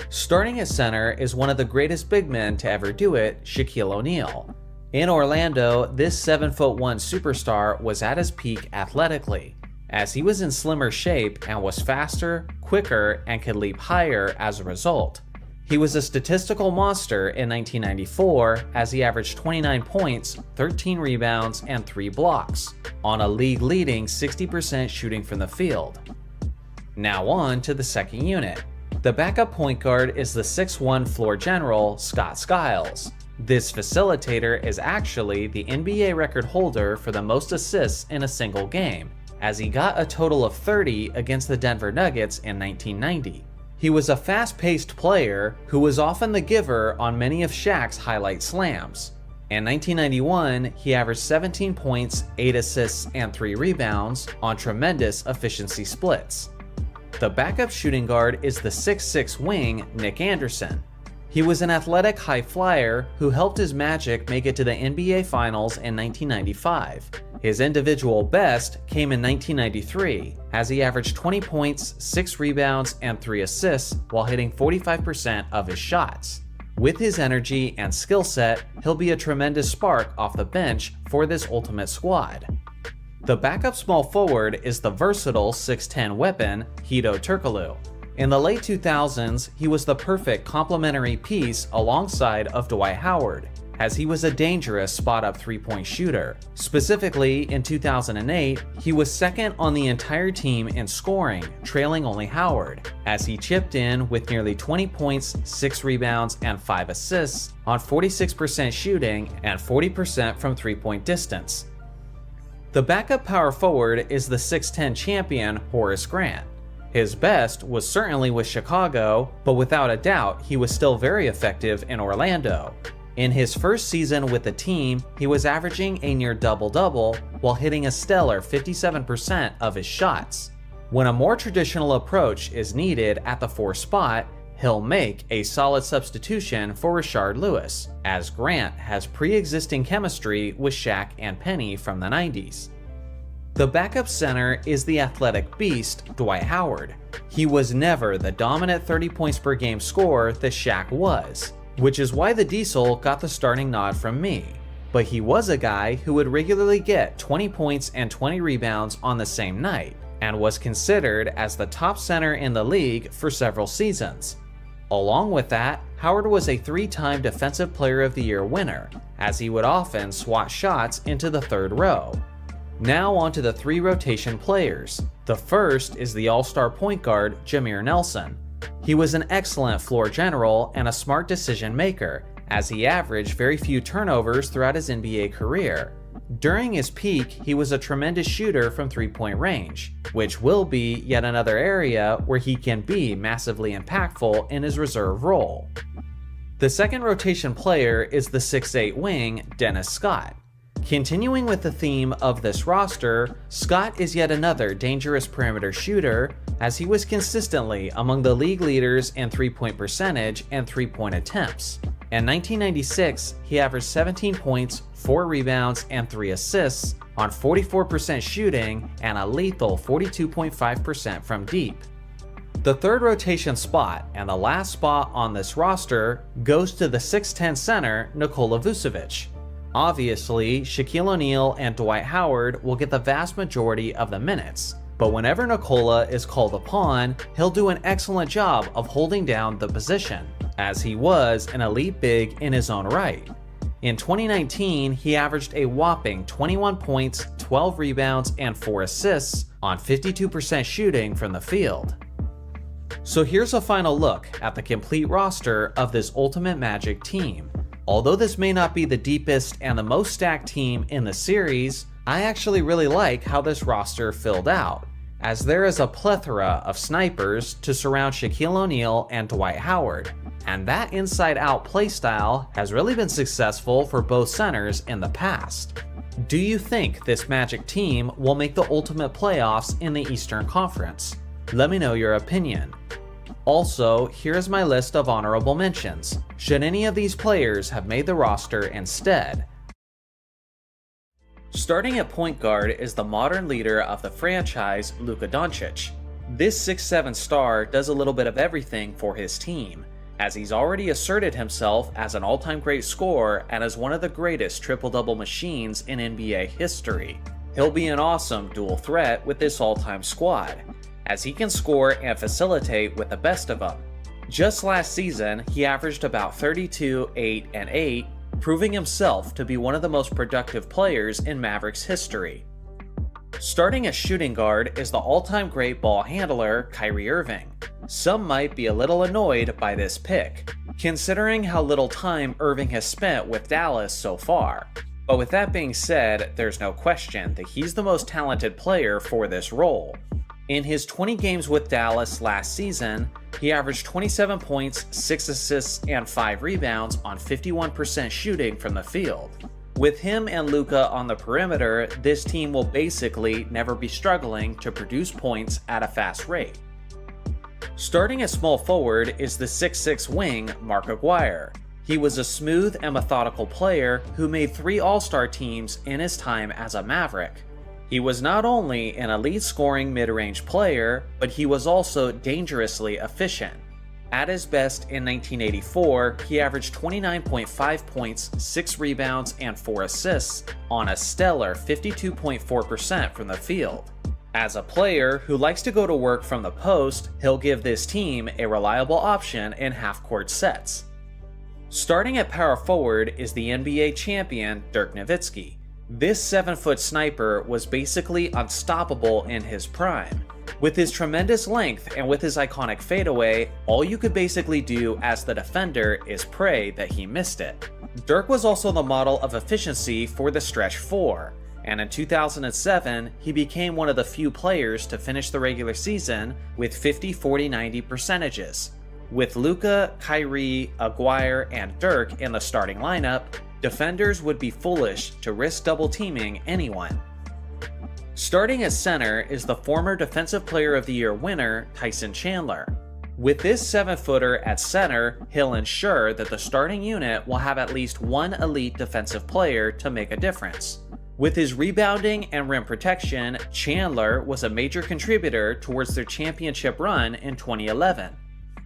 Starting at center is one of the greatest big men to ever do it, Shaquille O'Neal. In Orlando, this 7'1" superstar was at his peak athletically, as he was in slimmer shape and was faster, quicker, and could leap higher as a result. He was a statistical monster in 1994 as he averaged 29 points, 13 rebounds, and 3 blocks, on a league-leading 60% shooting from the field. Now on to the second unit. The backup point guard is the 6'1" floor general, Scott Skiles. This facilitator is actually the NBA record holder for the most assists in a single game, as he got a total of 30 against the Denver Nuggets in 1990. He was a fast-paced player who was often the giver on many of Shaq's highlight slams. In 1991, he averaged 17 points, 8 assists, and 3 rebounds on tremendous efficiency splits. The backup shooting guard is the 6'6" wing, Nick Anderson. He was an athletic high flyer who helped his Magic make it to the NBA Finals in 1995. His individual best came in 1993, as he averaged 20 points, 6 rebounds, and 3 assists while hitting 45% of his shots. With his energy and skill set, he'll be a tremendous spark off the bench for this ultimate squad. The backup small forward is the versatile 6'10" weapon, Hedo Turkoglu. In the late 2000s, he was the perfect complementary piece alongside of Dwight Howard, as he was a dangerous spot-up three-point shooter. Specifically, in 2008, he was second on the entire team in scoring, trailing only Howard, as he chipped in with nearly 20 points, 6 rebounds, and 5 assists on 46% shooting and 40% from three-point distance. The backup power forward is the 6'10" champion, Horace Grant. His best was certainly with Chicago, but without a doubt, he was still very effective in Orlando. In his first season with the team, he was averaging a near double-double while hitting a stellar 57% of his shots. When a more traditional approach is needed at the 4 spot, he'll make a solid substitution for Rashard Lewis, as Grant has pre-existing chemistry with Shaq and Penny from the 90s. The backup center is the athletic beast, Dwight Howard. He was never the dominant 30 points per game scorer that Shaq was, which is why the Diesel got the starting nod from me. But he was a guy who would regularly get 20 points and 20 rebounds on the same night, and was considered as the top center in the league for several seasons. Along with that, Howard was a 3-time Defensive Player of the Year winner, as he would often swat shots into the 3rd row. Now on to the 3 rotation players. The first is the all-star point guard, Jameer Nelson. He was an excellent floor general and a smart decision maker, as he averaged very few turnovers throughout his NBA career. During his peak, he was a tremendous shooter from three-point range, which will be yet another area where he can be massively impactful in his reserve role. The second rotation player is the 6'8" wing, Dennis Scott. Continuing with the theme of this roster, Scott is yet another dangerous perimeter shooter, as he was consistently among the league leaders in three-point percentage and three-point attempts. In 1996, he averaged 17 points, 4 rebounds, and 3 assists on 44% shooting and a lethal 42.5% from deep. The third rotation spot and the last spot on this roster goes to the 6'10 center Nikola Vucevic. Obviously, Shaquille O'Neal and Dwight Howard will get the vast majority of the minutes, but whenever Nikola is called upon, he'll do an excellent job of holding down the position, as he was an elite big in his own right. In 2019, he averaged a whopping 21 points, 12 rebounds, and 4 assists on 52% shooting from the field. So here's a final look at the complete roster of this Ultimate Magic team. Although this may not be the deepest and the most stacked team in the series, I actually really like how this roster filled out, as there is a plethora of snipers to surround Shaquille O'Neal and Dwight Howard, and that inside-out playstyle has really been successful for both centers in the past. Do you think this Magic team will make the ultimate playoffs in the Eastern Conference? Let me know your opinion. Also, here's my list of honorable mentions, should any of these players have made the roster instead. Starting at point guard is the modern leader of the franchise, Luka Doncic. This 6'7" star does a little bit of everything for his team, as he's already asserted himself as an all-time great scorer and as one of the greatest triple-double machines in NBA history. He'll be an awesome dual threat with this all-time squad, as he can score and facilitate with the best of them. Just last season, he averaged about 32, 8, and 8, proving himself to be one of the most productive players in Mavericks history. Starting at shooting guard is the all-time great ball handler, Kyrie Irving. Some might be a little annoyed by this pick, considering how little time Irving has spent with Dallas so far. But with that being said, there's no question that he's the most talented player for this role. In his 20 games with Dallas last season, he averaged 27 points, 6 assists, and 5 rebounds on 51% shooting from the field. With him and Luka on the perimeter, this team will basically never be struggling to produce points at a fast rate. Starting at small forward is the 6'6" wing, Mark Aguirre. He was a smooth and methodical player who made 3 All-Star teams in his time as a Maverick. He was not only an elite scoring mid-range player, but he was also dangerously efficient. At his best in 1984, he averaged 29.5 points, 6 rebounds, and 4 assists on a stellar 52.4% from the field. As a player who likes to go to work from the post, he'll give this team a reliable option in half-court sets. Starting at power forward is the NBA champion Dirk Nowitzki. This 7-foot sniper was basically unstoppable in his prime. With his tremendous length and with his iconic fadeaway, all you could basically do as the defender is pray that he missed it. Dirk was also the model of efficiency for the stretch 4, and in 2007, he became one of the few players to finish the regular season with 50-40-90 percentages. With Luka, Kyrie, Aguirre, and Dirk in the starting lineup, defenders would be foolish to risk double teaming anyone. Starting at center is the former Defensive Player of the Year winner, Tyson Chandler. With this 7-footer at center, he'll ensure that the starting unit will have at least one elite defensive player to make a difference. With his rebounding and rim protection, Chandler was a major contributor towards their championship run in 2011.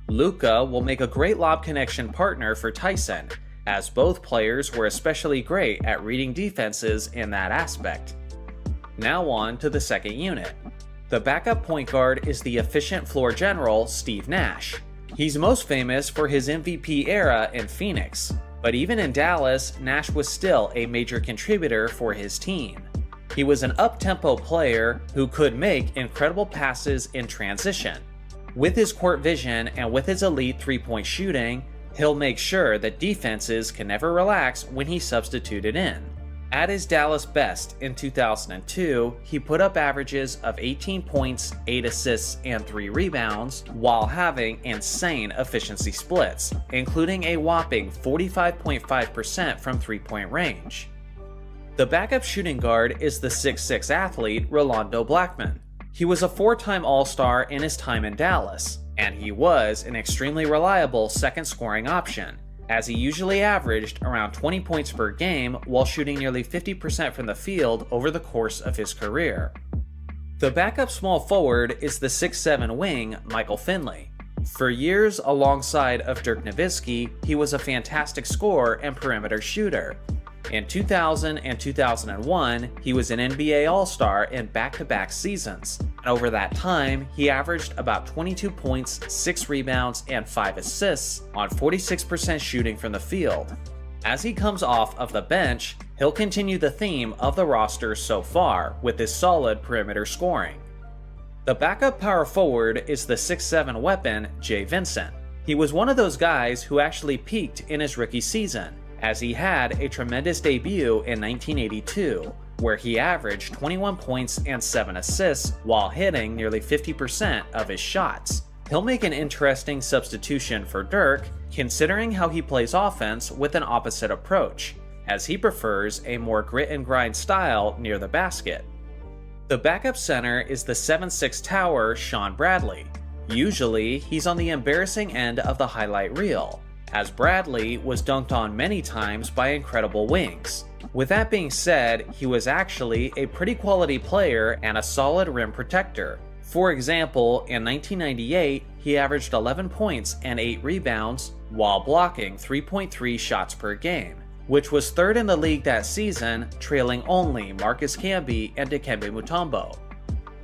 Luka will make a great lob connection partner for Tyson, as both players were especially great at reading defenses in that aspect. Now on to the second unit. The backup point guard is the efficient floor general, Steve Nash. He's most famous for his MVP era in Phoenix, but even in Dallas, Nash was still a major contributor for his team. He was an up-tempo player who could make incredible passes in transition. With his court vision and with his elite three-point shooting, he'll make sure that defenses can never relax when he's substituted in. At his Dallas best in 2002, he put up averages of 18 points, 8 assists, and 3 rebounds, while having insane efficiency splits, including a whopping 45.5% from three-point range. The backup shooting guard is the 6'6" athlete Rolando Blackman. He was a 4-time All-Star in his time in Dallas, and he was an extremely reliable second scoring option, as he usually averaged around 20 points per game while shooting nearly 50% from the field over the course of his career. The backup small forward is the 6'7" wing Michael Finley. For years alongside of Dirk Nowitzki, he was a fantastic scorer and perimeter shooter. In 2000 and 2001, he was an NBA All-Star in back-to-back seasons, and over that time, he averaged about 22 points, 6 rebounds, and 5 assists on 46% shooting from the field. As he comes off of the bench, he'll continue the theme of the roster so far with his solid perimeter scoring. The backup power forward is the 6'7" weapon Jay Vincent. He was one of those guys who actually peaked in his rookie season, as he had a tremendous debut in 1982, where he averaged 21 points and 7 assists while hitting nearly 50% of his shots. He'll make an interesting substitution for Dirk, considering how he plays offense with an opposite approach, as he prefers a more grit and grind style near the basket. The backup center is the 7'6" tower Sean Bradley. Usually, he's on the embarrassing end of the highlight reel, as Bradley was dunked on many times by incredible wings. With that being said, he was actually a pretty quality player and a solid rim protector. For example, in 1998, he averaged 11 points and 8 rebounds while blocking 3.3 shots per game, which was third in the league that season, trailing only Marcus Camby and Dikembe Mutombo.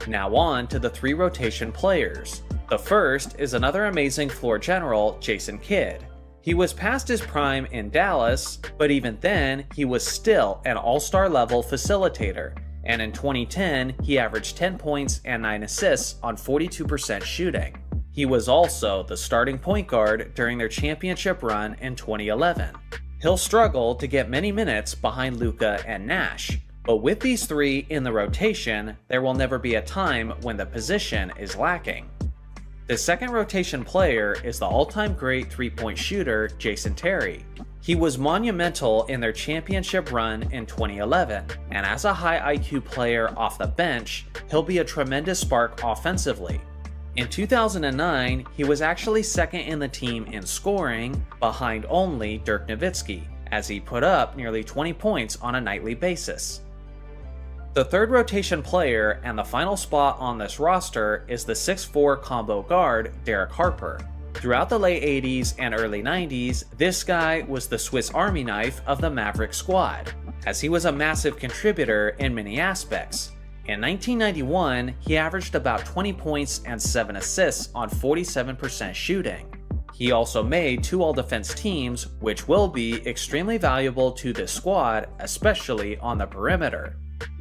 Now on to the 3 rotation players. The first is another amazing floor general, Jason Kidd. He was past his prime in Dallas, but even then, he was still an all-star level facilitator, and in 2010, he averaged 10 points and 9 assists on 42% shooting. He was also the starting point guard during their championship run in 2011. He'll struggle to get many minutes behind Luka and Nash, but with these 3 in the rotation, there will never be a time when the position is lacking. The second rotation player is the all-time great three-point shooter Jason Terry. He was monumental in their championship run in 2011, and as a high IQ player off the bench, he'll be a tremendous spark offensively. In 2009, he was actually second in the team in scoring, behind only Dirk Nowitzki, as he put up nearly 20 points on a nightly basis. The third rotation player and the final spot on this roster is the 6'4" combo guard Derek Harper. Throughout the late 80s and early 90s, this guy was the Swiss Army knife of the Mavericks squad, as he was a massive contributor in many aspects. In 1991, he averaged about 20 points and 7 assists on 47% shooting. He also made 2 all-defense teams, which will be extremely valuable to this squad, especially on the perimeter.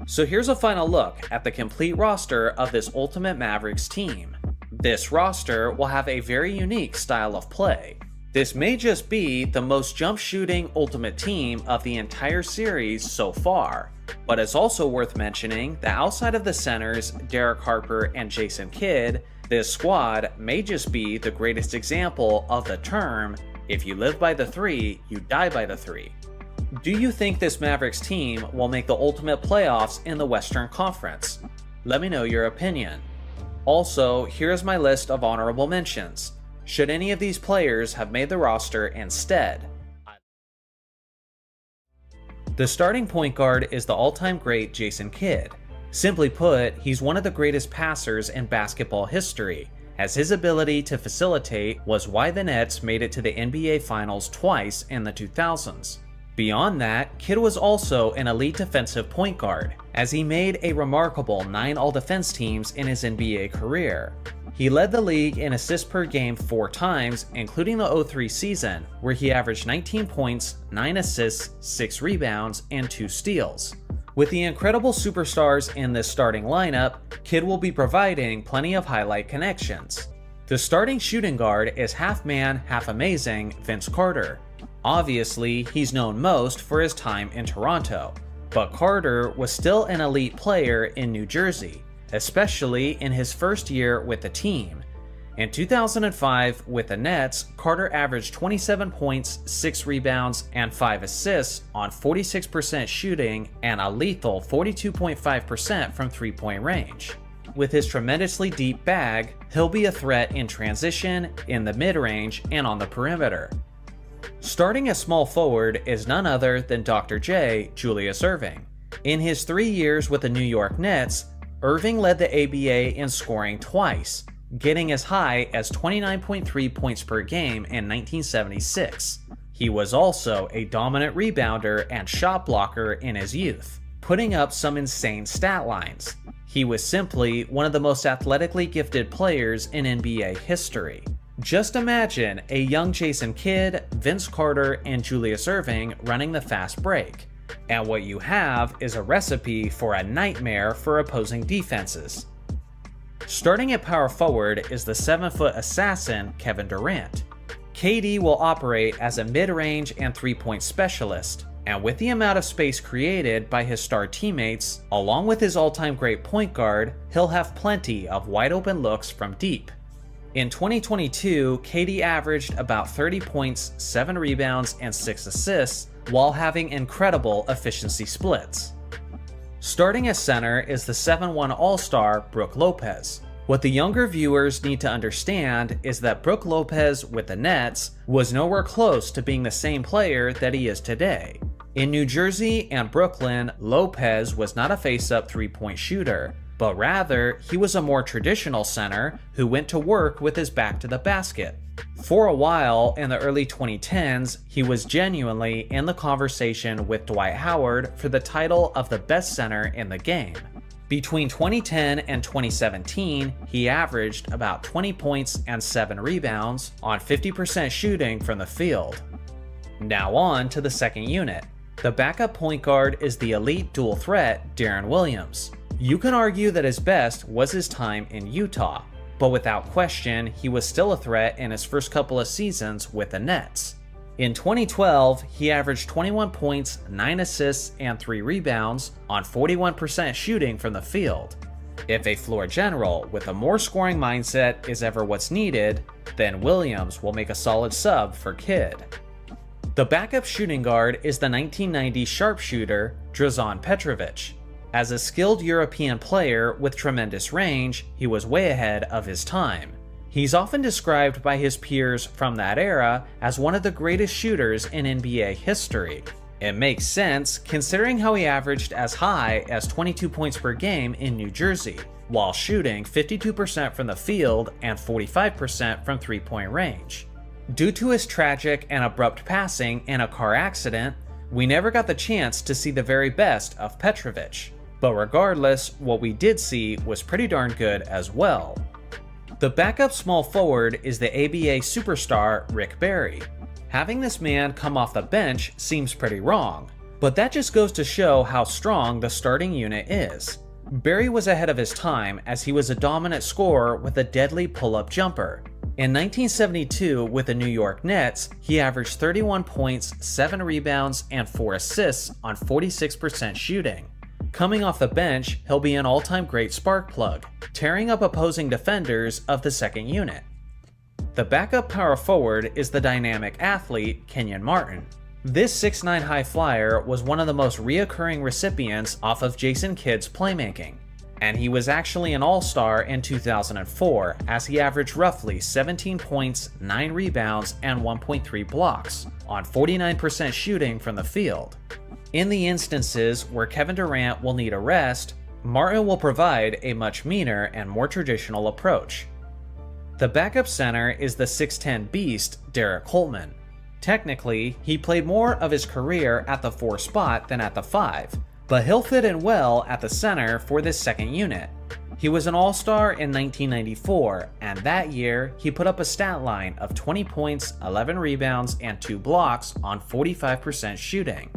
So here's a final look at the complete roster of this Ultimate Mavericks team. This roster will have a very unique style of play. This may just be the most jump shooting Ultimate team of the entire series so far, but it's also worth mentioning that outside of the centers, Derek Harper and Jason Kidd, this squad may just be the greatest example of the term, if you live by the 3, you die by the 3. Do you think this Mavericks team will make the ultimate playoffs in the Western Conference? Let me know your opinion. Also, here's my list of honorable mentions. Should any of these players have made the roster instead? The starting point guard is the all-time great Jason Kidd. Simply put, he's one of the greatest passers in basketball history, as his ability to facilitate was why the Nets made it to the NBA Finals twice in the 2000s. Beyond that, Kidd was also an elite defensive point guard, as he made a remarkable 9 all-defense teams in his NBA career. He led the league in assists per game 4 times, including the 03 season, where he averaged 19 points, 9 assists, 6 rebounds, and 2 steals. With the incredible superstars in this starting lineup, Kidd will be providing plenty of highlight connections. The starting shooting guard is half-man, half-amazing Vince Carter. Obviously, he's known most for his time in Toronto, but Carter was still an elite player in New Jersey, especially in his first year with the team. In 2005, with the Nets, Carter averaged 27 points, 6 rebounds, and 5 assists on 46% shooting and a lethal 42.5% from three-point range. With his tremendously deep bag, he'll be a threat in transition, in the mid-range, and on the perimeter. Starting at small forward is none other than Dr. J, Julius Erving. In his 3 years with the New York Nets, Erving led the ABA in scoring twice, getting as high as 29.3 points per game in 1976. He was also a dominant rebounder and shot blocker in his youth, putting up some insane stat lines. He was simply one of the most athletically gifted players in NBA history. Just imagine a young Jason Kidd, Vince Carter, and Julius Erving running the fast break. And what you have is a recipe for a nightmare for opposing defenses. Starting at power forward is the 7-foot assassin Kevin Durant. KD will operate as a mid-range and three-point specialist, and with the amount of space created by his star teammates, along with his all-time great point guard, he'll have plenty of wide-open looks from deep. In 2022, KD averaged about 30 points, 7 rebounds, and 6 assists, while having incredible efficiency splits. Starting at center is the 7-1 All-Star Brook Lopez. What the younger viewers need to understand is that Brook Lopez with the Nets was nowhere close to being the same player that he is today. In New Jersey and Brooklyn, Lopez was not a face-up three-point shooter, but rather he was a more traditional center who went to work with his back to the basket. For a while in the early 2010s, he was genuinely in the conversation with Dwight Howard for the title of the best center in the game. Between 2010 and 2017, he averaged about 20 points and 7 rebounds on 50% shooting from the field. Now on to the second unit. The backup point guard is the elite dual threat Deron Williams. You can argue that his best was his time in Utah, but without question, he was still a threat in his first couple of seasons with the Nets. In 2012, he averaged 21 points, 9 assists, and 3 rebounds on 41% shooting from the field. If a floor general with a more scoring mindset is ever what's needed, then Williams will make a solid sub for Kidd. The backup shooting guard is the 1990 sharpshooter Dražen Petrović. As a skilled European player with tremendous range, he was way ahead of his time. He's often described by his peers from that era as one of the greatest shooters in NBA history. It makes sense considering how he averaged as high as 22 points per game in New Jersey, while shooting 52% from the field and 45% from three-point range. Due to his tragic and abrupt passing in a car accident, we never got the chance to see the very best of Petrović. But regardless, what we did see was pretty darn good as well. The backup small forward is the ABA superstar Rick Barry. Having this man come off the bench seems pretty wrong, but that just goes to show how strong the starting unit is. Barry was ahead of his time as he was a dominant scorer with a deadly pull-up jumper. In 1972, with the New York Nets, he averaged 31 points, 7 rebounds, and 4 assists on 46% shooting. Coming off the bench, he'll be an all-time great spark plug, tearing up opposing defenders of the second unit. The backup power forward is the dynamic athlete Kenyon Martin. This 6'9" high flyer was one of the most reoccurring recipients off of Jason Kidd's playmaking, and he was actually an all-star in 2004 as he averaged roughly 17 points, 9 rebounds, and 1.3 blocks on 49% shooting from the field. In the instances where Kevin Durant will need a rest, Martin will provide a much meaner and more traditional approach. The backup center is the 6'10" beast Derek Holtman. Technically, he played more of his career at the 4 spot than at the 5, but he'll fit in well at the center for this second unit. He was an all-star in 1994, and that year he put up a stat line of 20 points, 11 rebounds, and 2 blocks on 45% shooting.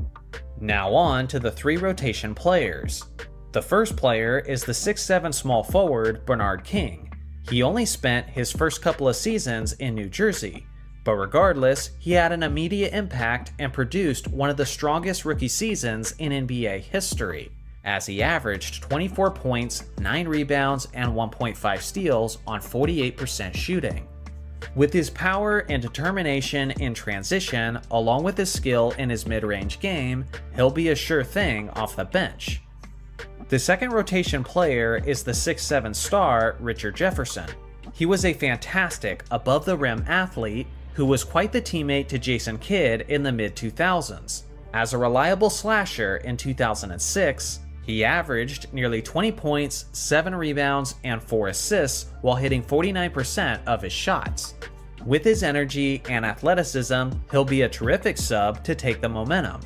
Now on to the 3 rotation players. The first player is the 6'7" small forward Bernard King. He only spent his first couple of seasons in New Jersey, but regardless, he had an immediate impact and produced one of the strongest rookie seasons in NBA history. as he averaged 24 points, 9 rebounds, and 1.5 steals on 48% shooting. With his power and determination in transition, along with his skill in his mid-range game, he'll be a sure thing off the bench. The second rotation player is the 6'7" star Richard Jefferson. He was a fantastic above-the-rim athlete who was quite the teammate to Jason Kidd in the mid-2000s. As a reliable slasher in 2006, he averaged nearly 20 points, 7 rebounds, and 4 assists while hitting 49% of his shots. With his energy and athleticism, he'll be a terrific sub to take the momentum.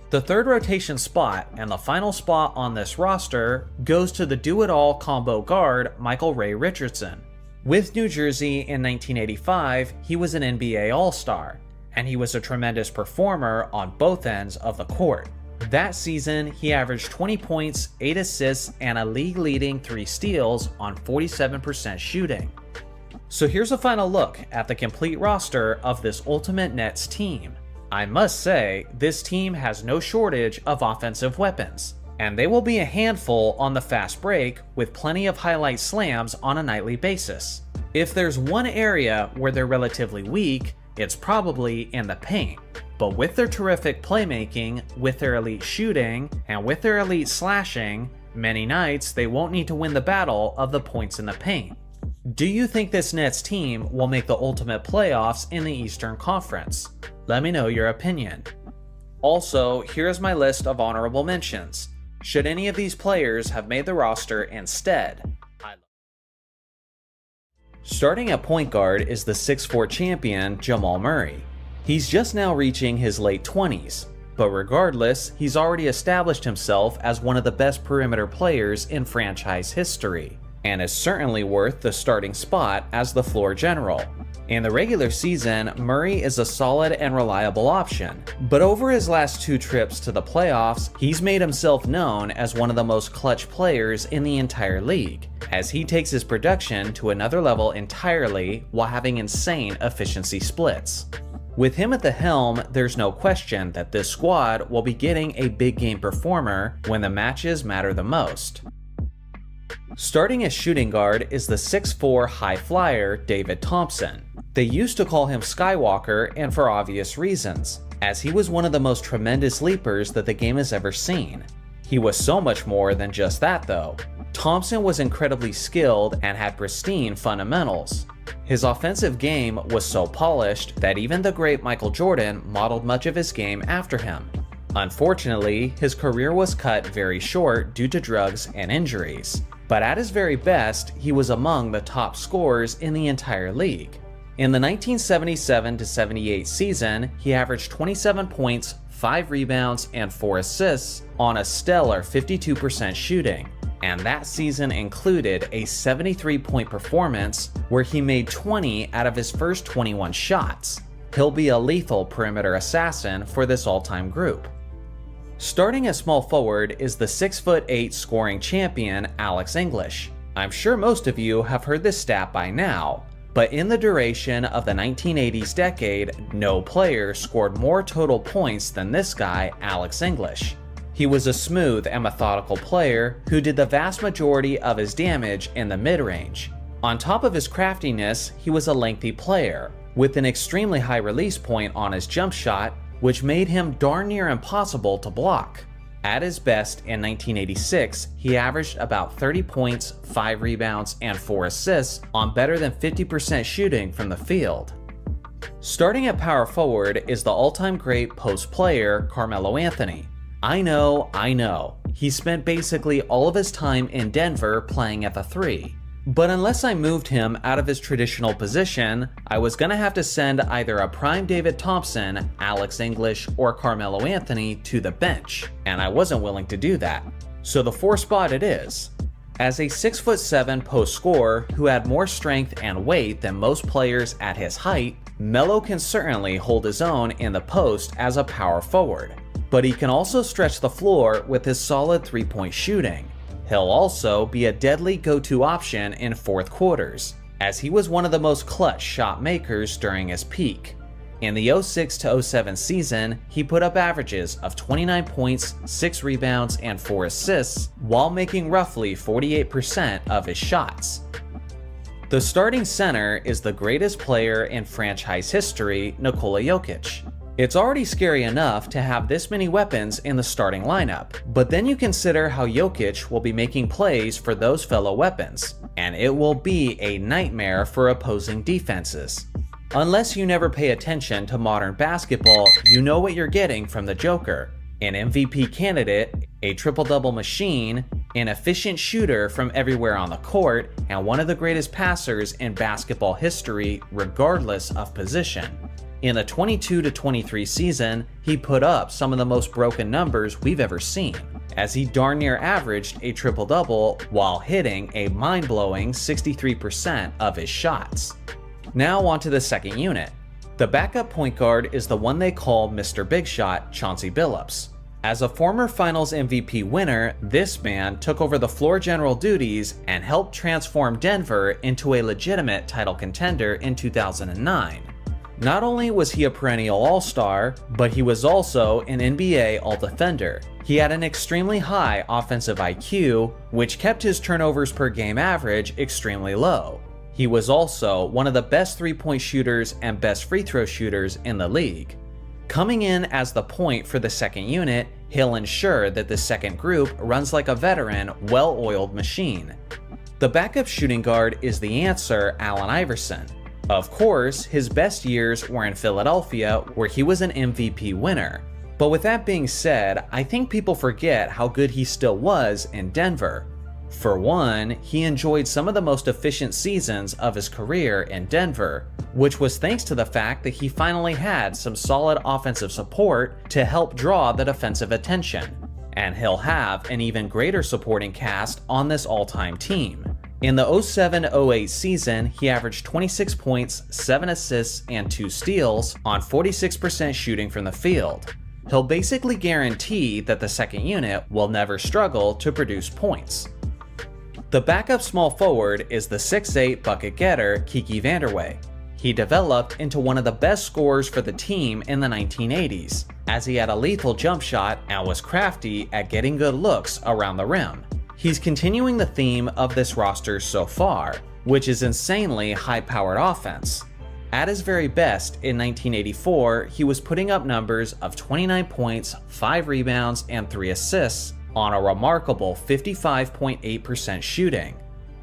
The third rotation spot, and the final spot on this roster, goes to the do-it-all combo guard Michael Ray Richardson. With New Jersey in 1985, he was an NBA All-Star, and he was a tremendous performer on both ends of the court. That season, he averaged 20 points, 8 assists, and a league-leading 3 steals on 47% shooting. So here's a final look at the complete roster of this Ultimate Nets team. I must say, this team has no shortage of offensive weapons, and they will be a handful on the fast break with plenty of highlight slams on a nightly basis. If there's one area where they're relatively weak, it's probably in the paint. But with their terrific playmaking, with their elite shooting, and with their elite slashing, many nights they won't need to win the battle of the points in the paint. Do you think this Nets team will make the ultimate playoffs in the Eastern Conference? Let me know your opinion. Also, here's my list of honorable mentions. Should any of these players have made the roster instead? Starting at point guard is the 6'4" champion Jamal Murray. He's just now reaching his late 20s, but regardless, he's already established himself as one of the best perimeter players in franchise history, and is certainly worth the starting spot as the floor general. In the regular season, Murray is a solid and reliable option, but over his last 2 trips to the playoffs, he's made himself known as one of the most clutch players in the entire league, as he takes his production to another level entirely while having insane efficiency splits. With him at the helm, there's no question that this squad will be getting a big game performer when the matches matter the most. Starting as shooting guard is the 6'4" high flyer David Thompson. They used to call him Skywalker, and for obvious reasons, as he was one of the most tremendous leapers that the game has ever seen. He was so much more than just that though. Thompson was incredibly skilled and had pristine fundamentals. His offensive game was so polished that even the great Michael Jordan modeled much of his game after him. Unfortunately, his career was cut very short due to drugs and injuries, but at his very best, he was among the top scorers in the entire league. In the 1977-78 season, he averaged 27 points, 5 rebounds, and 4 assists on a stellar 52% shooting. And that season included a 73-point performance where he made 20 out of his first 21 shots. He'll be a lethal perimeter assassin for this all-time group. Starting at small forward is the 6'8" scoring champion Alex English. I'm sure most of you have heard this stat by now, but in the duration of the 1980s decade, no player scored more total points than this guy, Alex English. He was a smooth and methodical player who did the vast majority of his damage in the mid-range. On top of his craftiness, he was a lengthy player, with an extremely high release point on his jump shot, which made him darn near impossible to block. At his best in 1986, he averaged about 30 points, 5 rebounds, and 4 assists on better than 50% shooting from the field. Starting at power forward is the all-time great post player Carmelo Anthony. I know, he spent basically all of his time in Denver playing at the 3. But unless I moved him out of his traditional position, I was gonna have to send either a prime David Thompson, Alex English, or Carmelo Anthony to the bench, and I wasn't willing to do that. So the 4 spot it is. As a 6'7" post scorer who had more strength and weight than most players at his height, Melo can certainly hold his own in the post as a power forward. But he can also stretch the floor with his solid 3-point shooting. He'll also be a deadly go-to option in fourth quarters, as he was one of the most clutch shot makers during his peak. In the 06 to 07 season, he put up averages of 29 points, 6 rebounds, and 4 assists, while making roughly 48% of his shots. The starting center is the greatest player in franchise history, Nikola Jokic. It's already scary enough to have this many weapons in the starting lineup, but then you consider how Jokic will be making plays for those fellow weapons, and it will be a nightmare for opposing defenses. Unless you never pay attention to modern basketball, you know what you're getting from the Joker. An MVP candidate, a triple-double machine, an efficient shooter from everywhere on the court, and one of the greatest passers in basketball history regardless of position. In the 22-23 season, he put up some of the most broken numbers we've ever seen, as he darn near averaged a triple-double while hitting a mind-blowing 63% of his shots. Now onto the second unit. The backup point guard is the one they call Mr. Big Shot, Chauncey Billups. As a former Finals MVP winner, this man took over the floor general duties and helped transform Denver into a legitimate title contender in 2009. Not only was he a perennial all-star, but he was also an NBA all-defender. He had an extremely high offensive IQ, which kept his turnovers per game average extremely low. He was also one of the best three-point shooters and best free throw shooters in the league. Coming in as the point for the second unit, he'll ensure that the second group runs like a veteran, well-oiled machine. The backup shooting guard is the answer, Allen Iverson. Of course, his best years were in Philadelphia, where he was an MVP winner. But with that being said, I think people forget how good he still was in Denver. For one, he enjoyed some of the most efficient seasons of his career in Denver, which was thanks to the fact that he finally had some solid offensive support to help draw the defensive attention. And he'll have an even greater supporting cast on this all-time team. In the 07-08 season, he averaged 26 points, 7 assists, and 2 steals on 46% shooting from the field. He'll basically guarantee that the second unit will never struggle to produce points. The backup small forward is the 6'8" bucket getter Kiki Vanderway. He developed into one of the best scorers for the team in the 1980s, as he had a lethal jump shot and was crafty at getting good looks around the rim. He's continuing the theme of this roster so far, which is insanely high-powered offense. At his very best in 1984, he was putting up numbers of 29 points, 5 rebounds, and 3 assists on a remarkable 55.8% shooting.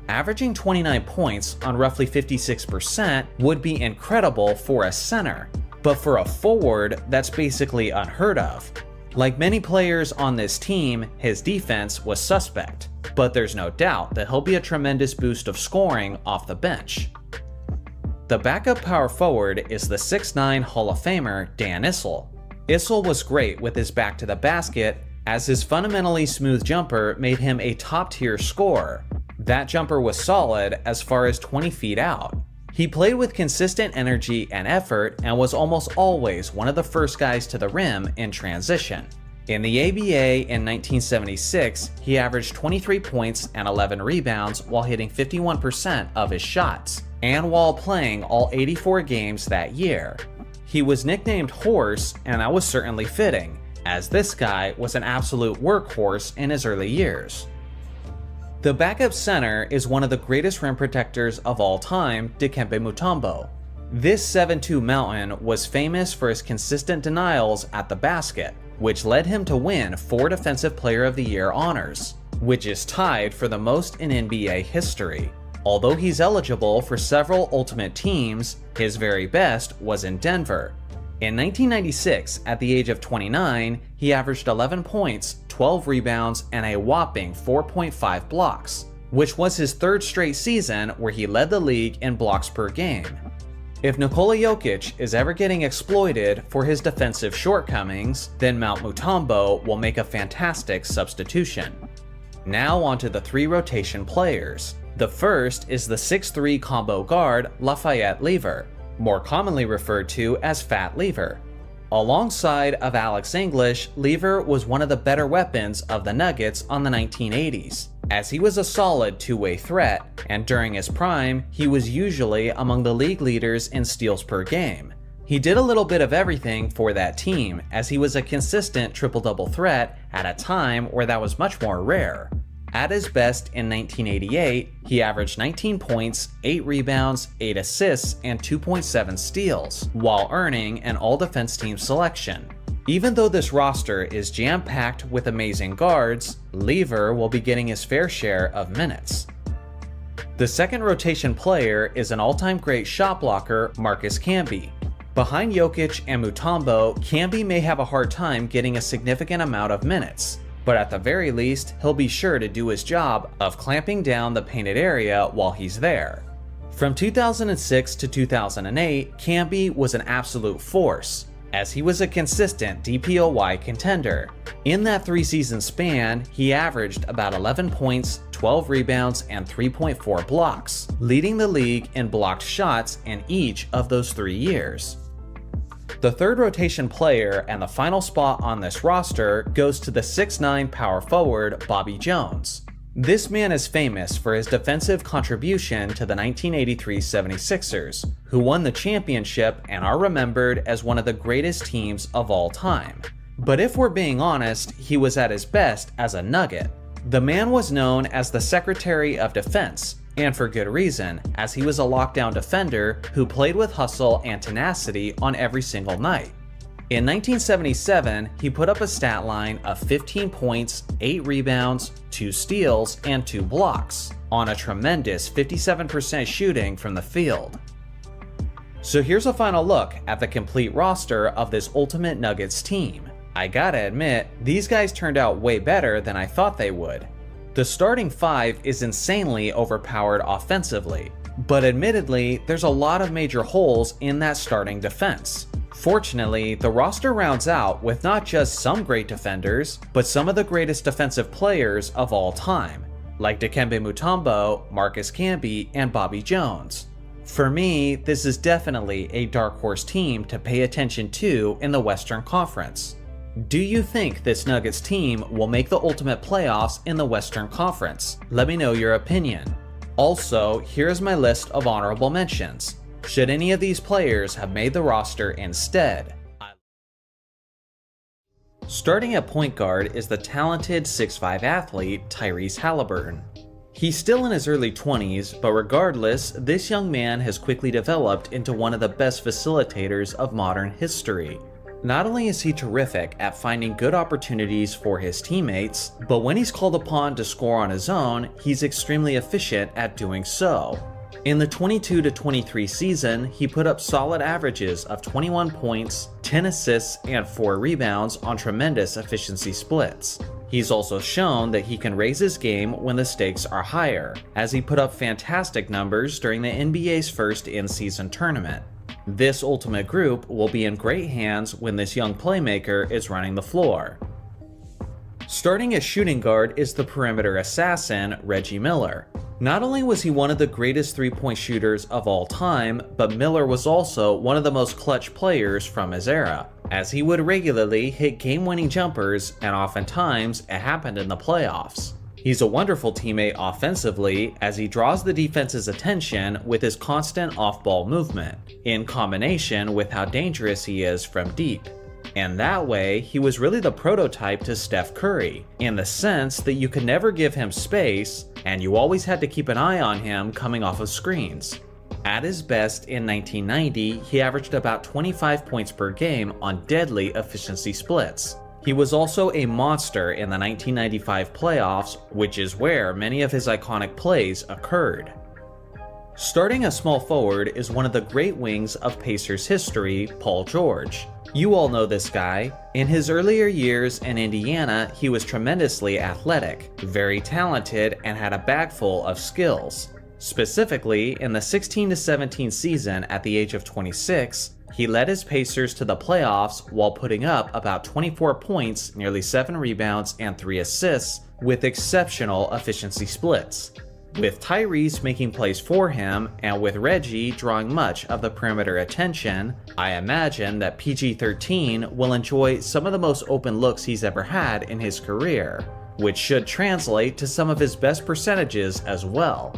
Averaging 29 points on roughly 56% would be incredible for a center, but for a forward, that's basically unheard of. Like many players on this team, his defense was suspect, but there's no doubt that he'll be a tremendous boost of scoring off the bench. The backup power forward is the 6'9" Hall of Famer Dan Issel. Issel was great with his back to the basket, as his fundamentally smooth jumper made him a top-tier scorer. That jumper was solid as far as 20 feet out. He played with consistent energy and effort and was almost always one of the first guys to the rim in transition. In the ABA in 1976, he averaged 23 points and 11 rebounds while hitting 51% of his shots, and while playing all 84 games that year. He was nicknamed Horse, and that was certainly fitting, as this guy was an absolute workhorse in his early years. The backup center is one of the greatest rim protectors of all time, Dikembe Mutombo. This 7'2" mountain was famous for his consistent denials at the basket, which led him to win 4 Defensive Player of the Year honors, which is tied for the most in NBA history. Although he's eligible for several Ultimate Teams, his very best was in Denver. In 1996, at the age of 29, he averaged 11 points, 12 rebounds, and a whopping 4.5 blocks, which was his 3rd straight season where he led the league in blocks per game. If Nikola Jokic is ever getting exploited for his defensive shortcomings, then Mount Mutombo will make a fantastic substitution. Now onto the 3 rotation players. The first is the 6'3" combo guard Lafayette Lever, more commonly referred to as Fat Lever. Alongside of Alex English, Lever was one of the better weapons of the Nuggets on the 1980s, as he was a solid two-way threat, and during his prime, he was usually among the league leaders in steals per game. He did a little bit of everything for that team, as he was a consistent triple-double threat at a time where that was much more rare. At his best in 1988, he averaged 19 points, 8 rebounds, 8 assists, and 2.7 steals, while earning an all-defense team selection. Even though this roster is jam-packed with amazing guards, Lever will be getting his fair share of minutes. The second rotation player is an all-time great shot blocker, Marcus Camby. Behind Jokic and Mutombo, Camby may have a hard time getting a significant amount of minutes, but at the very least, he'll be sure to do his job of clamping down the painted area while he's there. From 2006 to 2008, Camby was an absolute force, as he was a consistent DPOY contender. In that 3-season span, he averaged about 11 points, 12 rebounds, and 3.4 blocks, leading the league in blocked shots in each of those 3 years. The third rotation player and the final spot on this roster goes to the 6'9" power forward Bobby Jones. This man is famous for his defensive contribution to the 1983 76ers, who won the championship and are remembered as one of the greatest teams of all time. But if we're being honest, he was at his best as a Nugget. The man was known as the Secretary of Defense, and for good reason, as he was a lockdown defender who played with hustle and tenacity on every single night. In 1977, he put up a stat line of 15 points, 8 rebounds, 2 steals, and 2 blocks, on a tremendous 57% shooting from the field. So here's a final look at the complete roster of this Ultimate Nuggets team. I gotta admit, these guys turned out way better than I thought they would. The starting 5 is insanely overpowered offensively, but admittedly, there's a lot of major holes in that starting defense. Fortunately, the roster rounds out with not just some great defenders, but some of the greatest defensive players of all time, like Dikembe Mutombo, Marcus Camby, and Bobby Jones. For me, this is definitely a dark horse team to pay attention to in the Western Conference. Do you think this Nuggets team will make the ultimate playoffs in the Western Conference? Let me know your opinion. Also, here's my list of honorable mentions. Should any of these players have made the roster instead? Starting at point guard is the talented 6'5" athlete Tyrese Haliburton. He's still in his early 20s, but regardless, this young man has quickly developed into one of the best facilitators of modern history. Not only is he terrific at finding good opportunities for his teammates, but when he's called upon to score on his own, he's extremely efficient at doing so. In the 22-23 season, he put up solid averages of 21 points, 10 assists, and 4 rebounds on tremendous efficiency splits. He's also shown that he can raise his game when the stakes are higher, as he put up fantastic numbers during the NBA's first in-season tournament. This ultimate group will be in great hands when this young playmaker is running the floor. Starting as shooting guard is the perimeter assassin, Reggie Miller. Not only was he one of the greatest three-point shooters of all time, but Miller was also one of the most clutch players from his era, as he would regularly hit game-winning jumpers, and oftentimes it happened in the playoffs. He's a wonderful teammate offensively, as he draws the defense's attention with his constant off-ball movement, in combination with how dangerous he is from deep. And that way, he was really the prototype to Steph Curry, in the sense that you could never give him space, and you always had to keep an eye on him coming off of screens. At his best in 1990, he averaged about 25 points per game on deadly efficiency splits. He was also a monster in the 1995 playoffs, which is where many of his iconic plays occurred. Starting a small forward is one of the great wings of Pacers history, Paul George. You all know this guy. In his earlier years in Indiana, he was tremendously athletic, very talented, and had a bag full of skills. Specifically, in the 16-17 season at the age of 26, he led his Pacers to the playoffs while putting up about 24 points, nearly 7 rebounds, and 3 assists with exceptional efficiency splits. With Tyrese making plays for him, and with Reggie drawing much of the perimeter attention, I imagine that PG-13 will enjoy some of the most open looks he's ever had in his career, which should translate to some of his best percentages as well.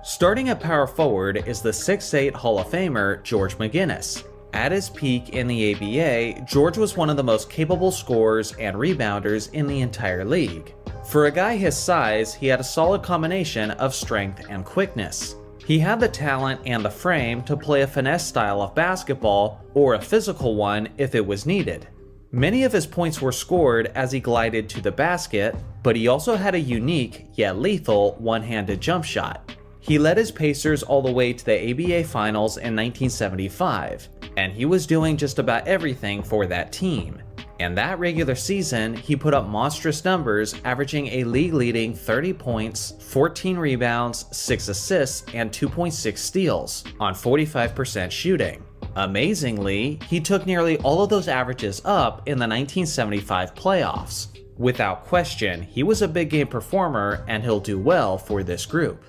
Starting at power forward is the 6'8" Hall of Famer George McGinnis. At his peak in the ABA, George was one of the most capable scorers and rebounders in the entire league. For a guy his size, he had a solid combination of strength and quickness. He had the talent and the frame to play a finesse style of basketball, or a physical one if it was needed. Many of his points were scored as he glided to the basket, but he also had a unique, yet lethal, one-handed jump shot. He led his Pacers all the way to the ABA Finals in 1975, and he was doing just about everything for that team. In that regular season, he put up monstrous numbers, averaging a league-leading 30 points, 14 rebounds, 6 assists, and 2.6 steals on 45% shooting. Amazingly, he took nearly all of those averages up in the 1975 playoffs. Without question, he was a big game performer, and he'll do well for this group.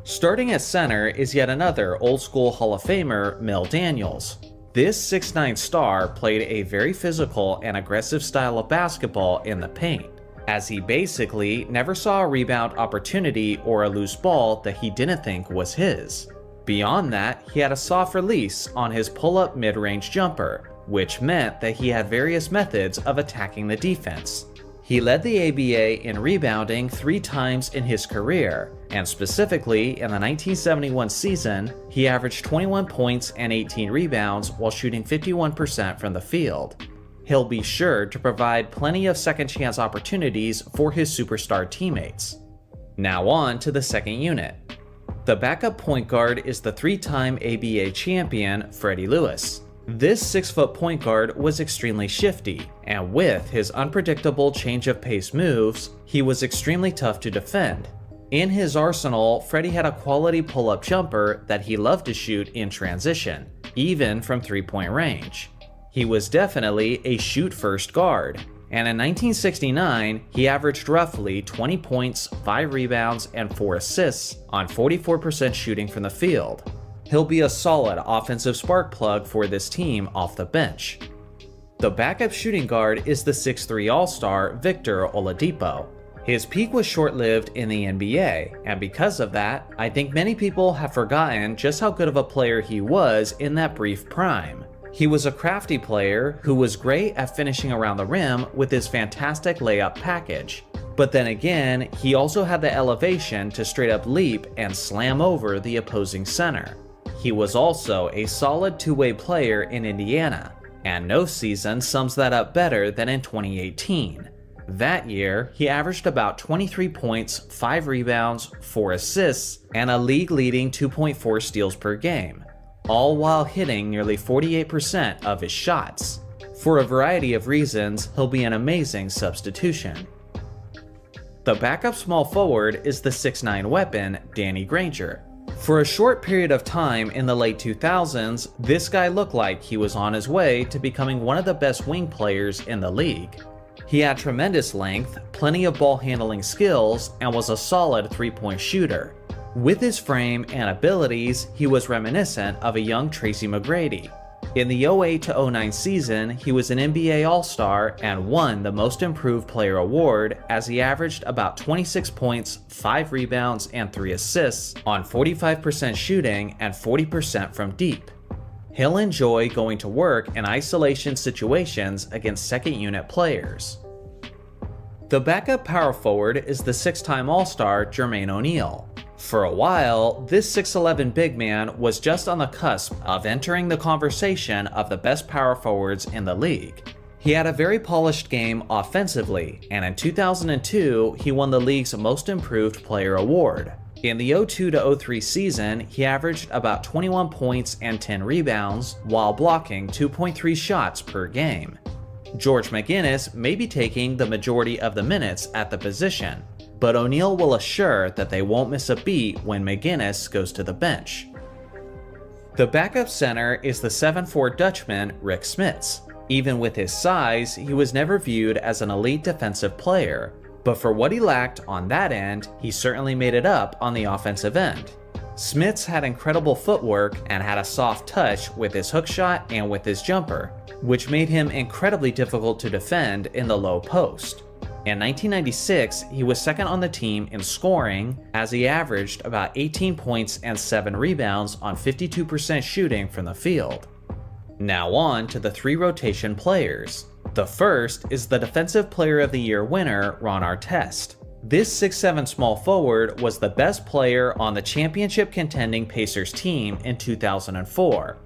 Starting at center is yet another old-school Hall of Famer, Mel Daniels. This 6'9" star played a very physical and aggressive style of basketball in the paint, as he basically never saw a rebound opportunity or a loose ball that he didn't think was his. Beyond that, he had a soft release on his pull-up mid-range jumper, which meant that he had various methods of attacking the defense. He led the ABA in rebounding 3 times in his career, and specifically in the 1971 season, he averaged 21 points and 18 rebounds while shooting 51% from the field. He'll be sure to provide plenty of second chance opportunities for his superstar teammates. Now on to the second unit. The backup point guard is the 3-time ABA champion, Freddie Lewis. This 6-foot point guard was extremely shifty, and with his unpredictable change of pace moves, he was extremely tough to defend. In his arsenal, Freddie had a quality pull-up jumper that he loved to shoot in transition, even from 3-point range. He was definitely a shoot-first guard, and in 1969, he averaged roughly 20 points, 5 rebounds, and 4 assists on 44% shooting from the field. He'll be a solid offensive spark plug for this team off the bench. The backup shooting guard is the 6'3" All-Star Victor Oladipo. His peak was short-lived in the NBA, and because of that, I think many people have forgotten just how good of a player he was in that brief prime. He was a crafty player who was great at finishing around the rim with his fantastic layup package. But then again, he also had the elevation to straight up leap and slam over the opposing center. He was also a solid two-way player in Indiana, and no season sums that up better than in 2018. That year, he averaged about 23 points, 5 rebounds, 4 assists, and a league-leading 2.4 steals per game, all while hitting nearly 48% of his shots. For a variety of reasons, he'll be an amazing substitution. The backup small forward is the 6'9" weapon, Danny Granger. For a short period of time in the late 2000s, this guy looked like he was on his way to becoming one of the best wing players in the league. He had tremendous length, plenty of ball handling skills, and was a solid 3-point shooter. With his frame and abilities, he was reminiscent of a young Tracy McGrady. In the 08-09 season, he was an NBA All-Star and won the Most Improved Player award as he averaged about 26 points, 5 rebounds, and 3 assists on 45% shooting and 40% from deep. He'll enjoy going to work in isolation situations against second-unit players. The backup power forward is the 6-time All-Star Jermaine O'Neal. For a while, this 6'11" big man was just on the cusp of entering the conversation of the best power forwards in the league. He had a very polished game offensively, and in 2002, he won the league's Most Improved Player award. In the 02-03 season, he averaged about 21 points and 10 rebounds, while blocking 2.3 shots per game. George McGinnis may be taking the majority of the minutes at the position, but O'Neal will assure that they won't miss a beat when McGinnis goes to the bench. The backup center is the 7'4" Dutchman Rick Smits. Even with his size, he was never viewed as an elite defensive player, but for what he lacked on that end, he certainly made it up on the offensive end. Smits had incredible footwork and had a soft touch with his hook shot and with his jumper, which made him incredibly difficult to defend in the low post. In 1996, he was second on the team in scoring, as he averaged about 18 points and 7 rebounds on 52% shooting from the field. Now on to the 3 rotation players. The first is the Defensive Player of the Year winner, Ron Artest. This 6'7" small forward was the best player on the championship contending Pacers team in 2004.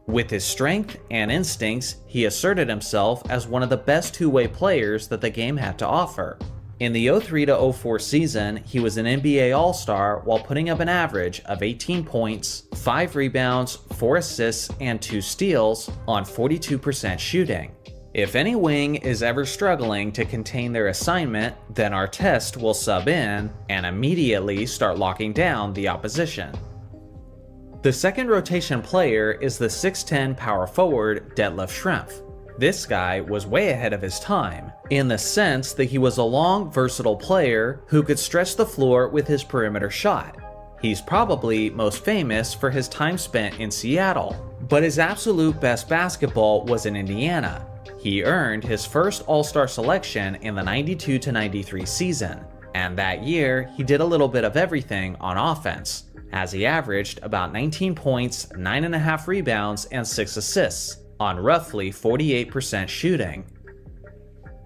With his strength and instincts, he asserted himself as one of the best two-way players that the game had to offer. In the 03-04 season, he was an NBA All-Star while putting up an average of 18 points, 5 rebounds, 4 assists, and 2 steals on 42% shooting. If any wing is ever struggling to contain their assignment, then Artest will sub in and immediately start locking down the opposition. The second rotation player is the 6'10" power forward Detlef Schrempf. This guy was way ahead of his time, in the sense that he was a long, versatile player who could stretch the floor with his perimeter shot. He's probably most famous for his time spent in Seattle, but his absolute best basketball was in Indiana. He earned his first All-Star selection in the 92-93 season, and that year he did a little bit of everything on offense, as he averaged about 19 points, 9.5 rebounds, and 6 assists on roughly 48% shooting.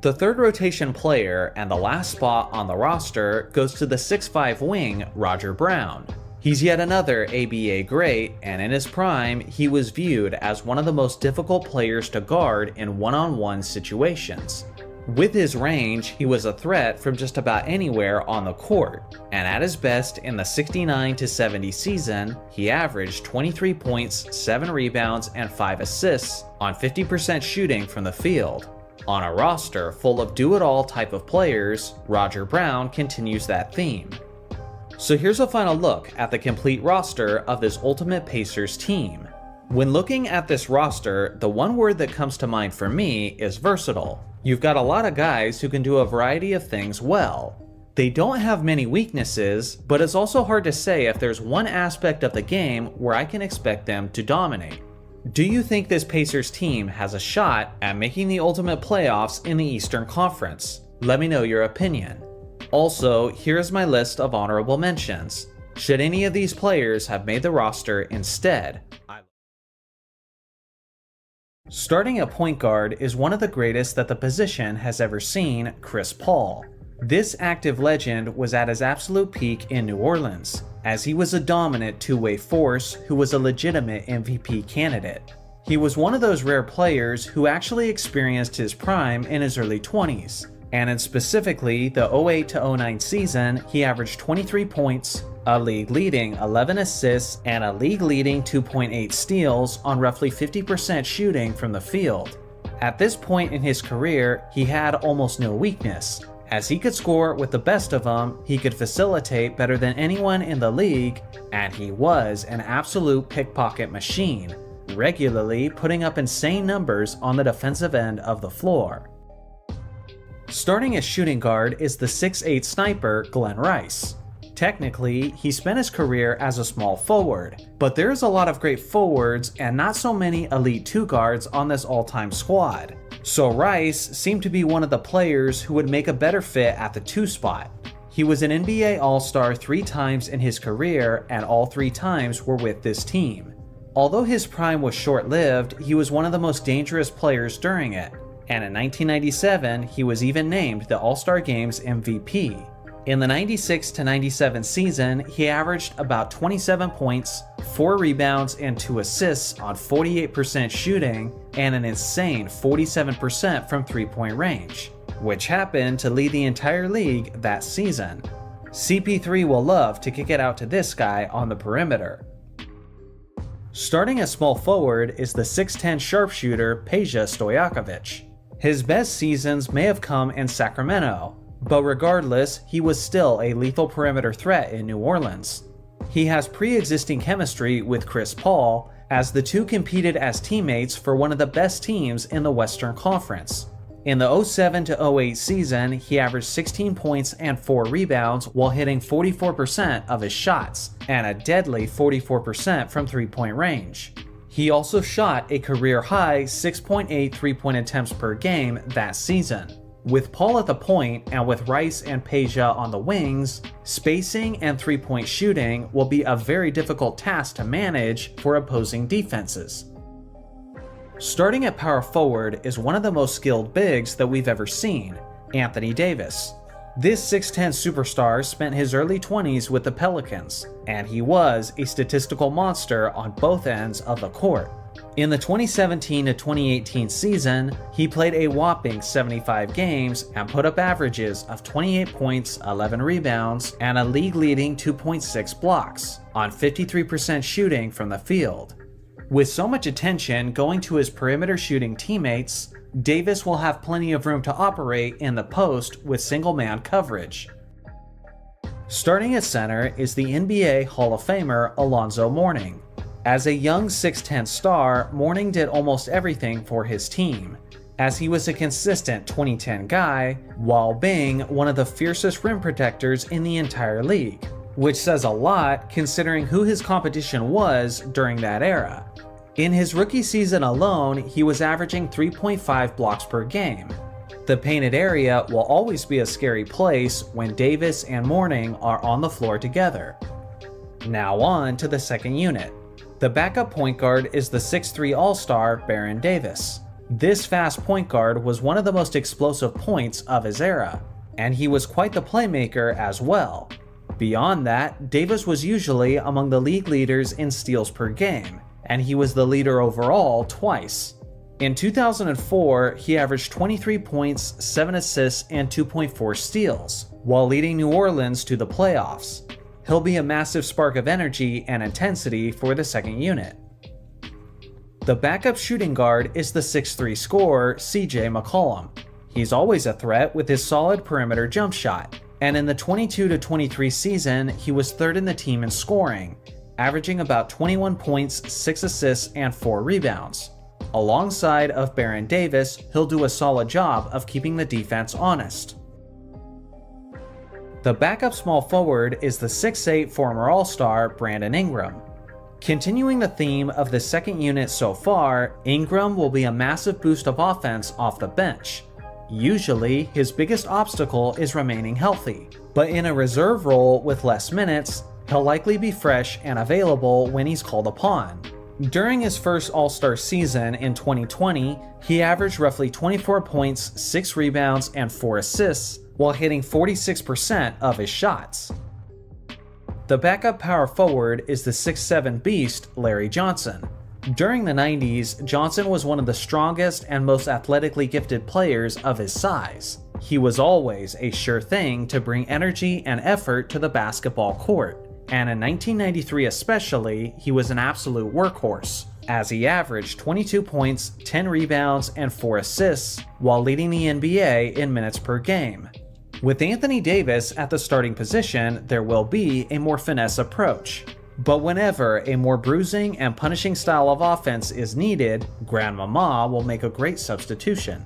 The third rotation player and the last spot on the roster goes to the 6'5" wing, Roger Brown. He's yet another ABA great, and in his prime, he was viewed as one of the most difficult players to guard in one-on-one situations. With his range, he was a threat from just about anywhere on the court, and at his best in the 69-70 season, he averaged 23 points, 7 rebounds, and 5 assists on 50% shooting from the field. On a roster full of do-it-all type of players, Roger Brown continues that theme. So here's a final look at the complete roster of this Ultimate Pacers team. When looking at this roster, the one word that comes to mind for me is versatile. You've got a lot of guys who can do a variety of things well. They don't have many weaknesses, but it's also hard to say if there's one aspect of the game where I can expect them to dominate. Do you think this Pacers team has a shot at making the ultimate playoffs in the Eastern Conference? Let me know your opinion. Also, here's my list of honorable mentions. Should any of these players have made the roster instead? Starting at point guard is one of the greatest that the position has ever seen, Chris Paul. This active legend was at his absolute peak in New Orleans, as he was a dominant two-way force who was a legitimate MVP candidate. He was one of those rare players who actually experienced his prime in his early 20s, and in specifically the 08-09 season, he averaged 23 points, a league-leading 11 assists, and a league-leading 2.8 steals on roughly 50% shooting from the field. At this point in his career, he had almost no weakness. As he could score with the best of them, he could facilitate better than anyone in the league, and he was an absolute pickpocket machine, regularly putting up insane numbers on the defensive end of the floor. Starting as shooting guard is the 6'8" sniper Glenn Rice. Technically, he spent his career as a small forward, but there's a lot of great forwards and not so many elite two guards on this all-time squad. So Rice seemed to be one of the players who would make a better fit at the 2 spot. He was an NBA All-Star 3 times in his career, and all 3 times were with this team. Although his prime was short-lived, he was one of the most dangerous players during it, and in 1997 he was even named the All-Star Game's MVP. In the 96-97 season, he averaged about 27 points, 4 rebounds, and 2 assists on 48% shooting, and an insane 47% from three-point range, which happened to lead the entire league that season. CP3 will love to kick it out to this guy on the perimeter. Starting as small forward is the 6'10" sharpshooter Peja Stojakovic. His best seasons may have come in Sacramento, but regardless, he was still a lethal perimeter threat in New Orleans. He has pre-existing chemistry with Chris Paul, as the two competed as teammates for one of the best teams in the Western Conference. In the 07-08 season, he averaged 16 points and 4 rebounds while hitting 44% of his shots, and a deadly 44% from three-point range. He also shot a career-high 6.8 three-point attempts per game that season. With Paul at the point and with Rice and Peja on the wings, spacing and three-point shooting will be a very difficult task to manage for opposing defenses. Starting at power forward is one of the most skilled bigs that we've ever seen, Anthony Davis. This 6'10 superstar spent his early 20s with the Pelicans, and he was a statistical monster on both ends of the court. In the 2017 to 2018 season, he played a whopping 75 games and put up averages of 28 points, 11 rebounds, and a league-leading 2.6 blocks on 53% shooting from the field. With so much attention going to his perimeter shooting teammates, Davis will have plenty of room to operate in the post with single-man coverage. Starting at center is the NBA Hall of Famer Alonzo Mourning. As a young 6'10 star, Mourning did almost everything for his team, as he was a consistent 2010 guy while being one of the fiercest rim protectors in the entire league, which says a lot considering who his competition was during that era. In his rookie season alone, he was averaging 3.5 blocks per game. The painted area will always be a scary place when Davis and Mourning are on the floor together. Now on to the second unit. The backup point guard is the 6'3 All-Star Baron Davis. This fast point guard was one of the most explosive points of his era, and he was quite the playmaker as well. Beyond that, Davis was usually among the league leaders in steals per game, and he was the leader overall twice. In 2004, he averaged 23 points, 7 assists, and 2.4 steals, while leading New Orleans to the playoffs. He'll be a massive spark of energy and intensity for the second unit. The backup shooting guard is the 6'3 scorer CJ McCollum. He's always a threat with his solid perimeter jump shot, and in the 22-23 season, he was third in the team in scoring, averaging about 21 points, 6 assists, and 4 rebounds. Alongside of Baron Davis, he'll do a solid job of keeping the defense honest. The backup small forward is the 6'8 former All-Star Brandon Ingram. Continuing the theme of the second unit so far, Ingram will be a massive boost of offense off the bench. Usually, his biggest obstacle is remaining healthy, but in a reserve role with less minutes, he'll likely be fresh and available when he's called upon. During his first All-Star season in 2020, he averaged roughly 24 points, 6 rebounds, and 4 assists, while hitting 46% of his shots. The backup power forward is the 6'7 beast Larry Johnson. During the 90s, Johnson was one of the strongest and most athletically gifted players of his size. He was always a sure thing to bring energy and effort to the basketball court, and in 1993 especially, he was an absolute workhorse, as he averaged 22 points, 10 rebounds, and 4 assists, while leading the NBA in minutes per game. With Anthony Davis at the starting position, there will be a more finesse approach. But whenever a more bruising and punishing style of offense is needed, Grandmama will make a great substitution.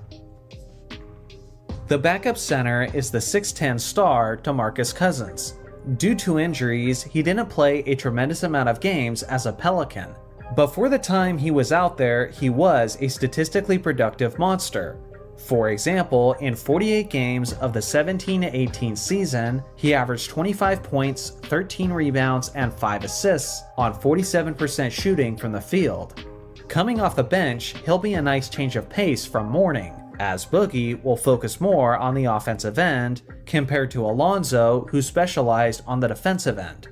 The backup center is the 6'10 star DeMarcus Cousins. Due to injuries, he didn't play a tremendous amount of games as a Pelican. But for the time he was out there, he was a statistically productive monster. For example, in 48 games of the 17-18 season, he averaged 25 points, 13 rebounds, and 5 assists on 47% shooting from the field. Coming off the bench, he'll be a nice change of pace from Mourning, as Boogie will focus more on the offensive end compared to Alonzo, who specialized on the defensive end.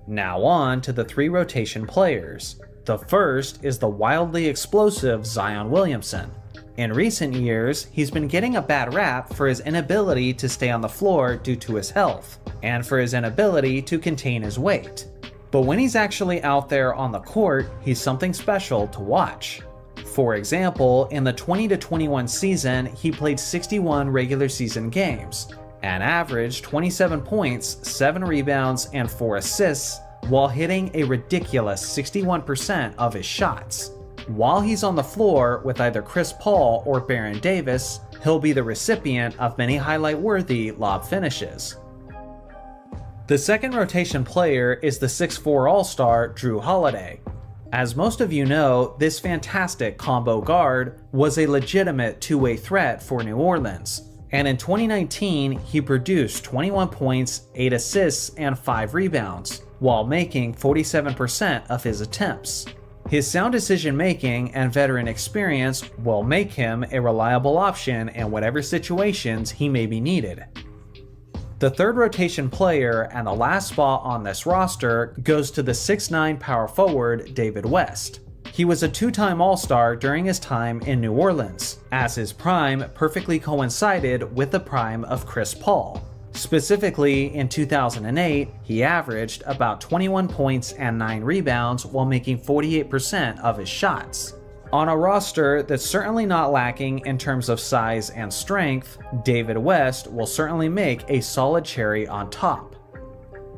Now on to the 3 rotation players. The first is the wildly explosive Zion Williamson. In recent years, he's been getting a bad rap for his inability to stay on the floor due to his health, and for his inability to contain his weight. But when he's actually out there on the court, he's something special to watch. For example, in the 20-21 season, he played 61 regular season games, and averaged 27 points, 7 rebounds, and 4 assists, while hitting a ridiculous 61% of his shots. While he's on the floor with either Chris Paul or Baron Davis, he'll be the recipient of many highlight-worthy lob finishes. The second rotation player is the 6'4 All-Star Drew Holiday. As most of you know, this fantastic combo guard was a legitimate two-way threat for New Orleans, and in 2019 he produced 21 points, 8 assists, and 5 rebounds, while making 47% of his attempts. His sound decision-making and veteran experience will make him a reliable option in whatever situations he may be needed. The third rotation player and the last spot on this roster goes to the 6'9" power forward David West. He was a two-time All-Star during his time in New Orleans, as his prime perfectly coincided with the prime of Chris Paul. Specifically, in 2008, he averaged about 21 points and 9 rebounds while making 48% of his shots. On a roster that's certainly not lacking in terms of size and strength, David West will certainly make a solid cherry on top.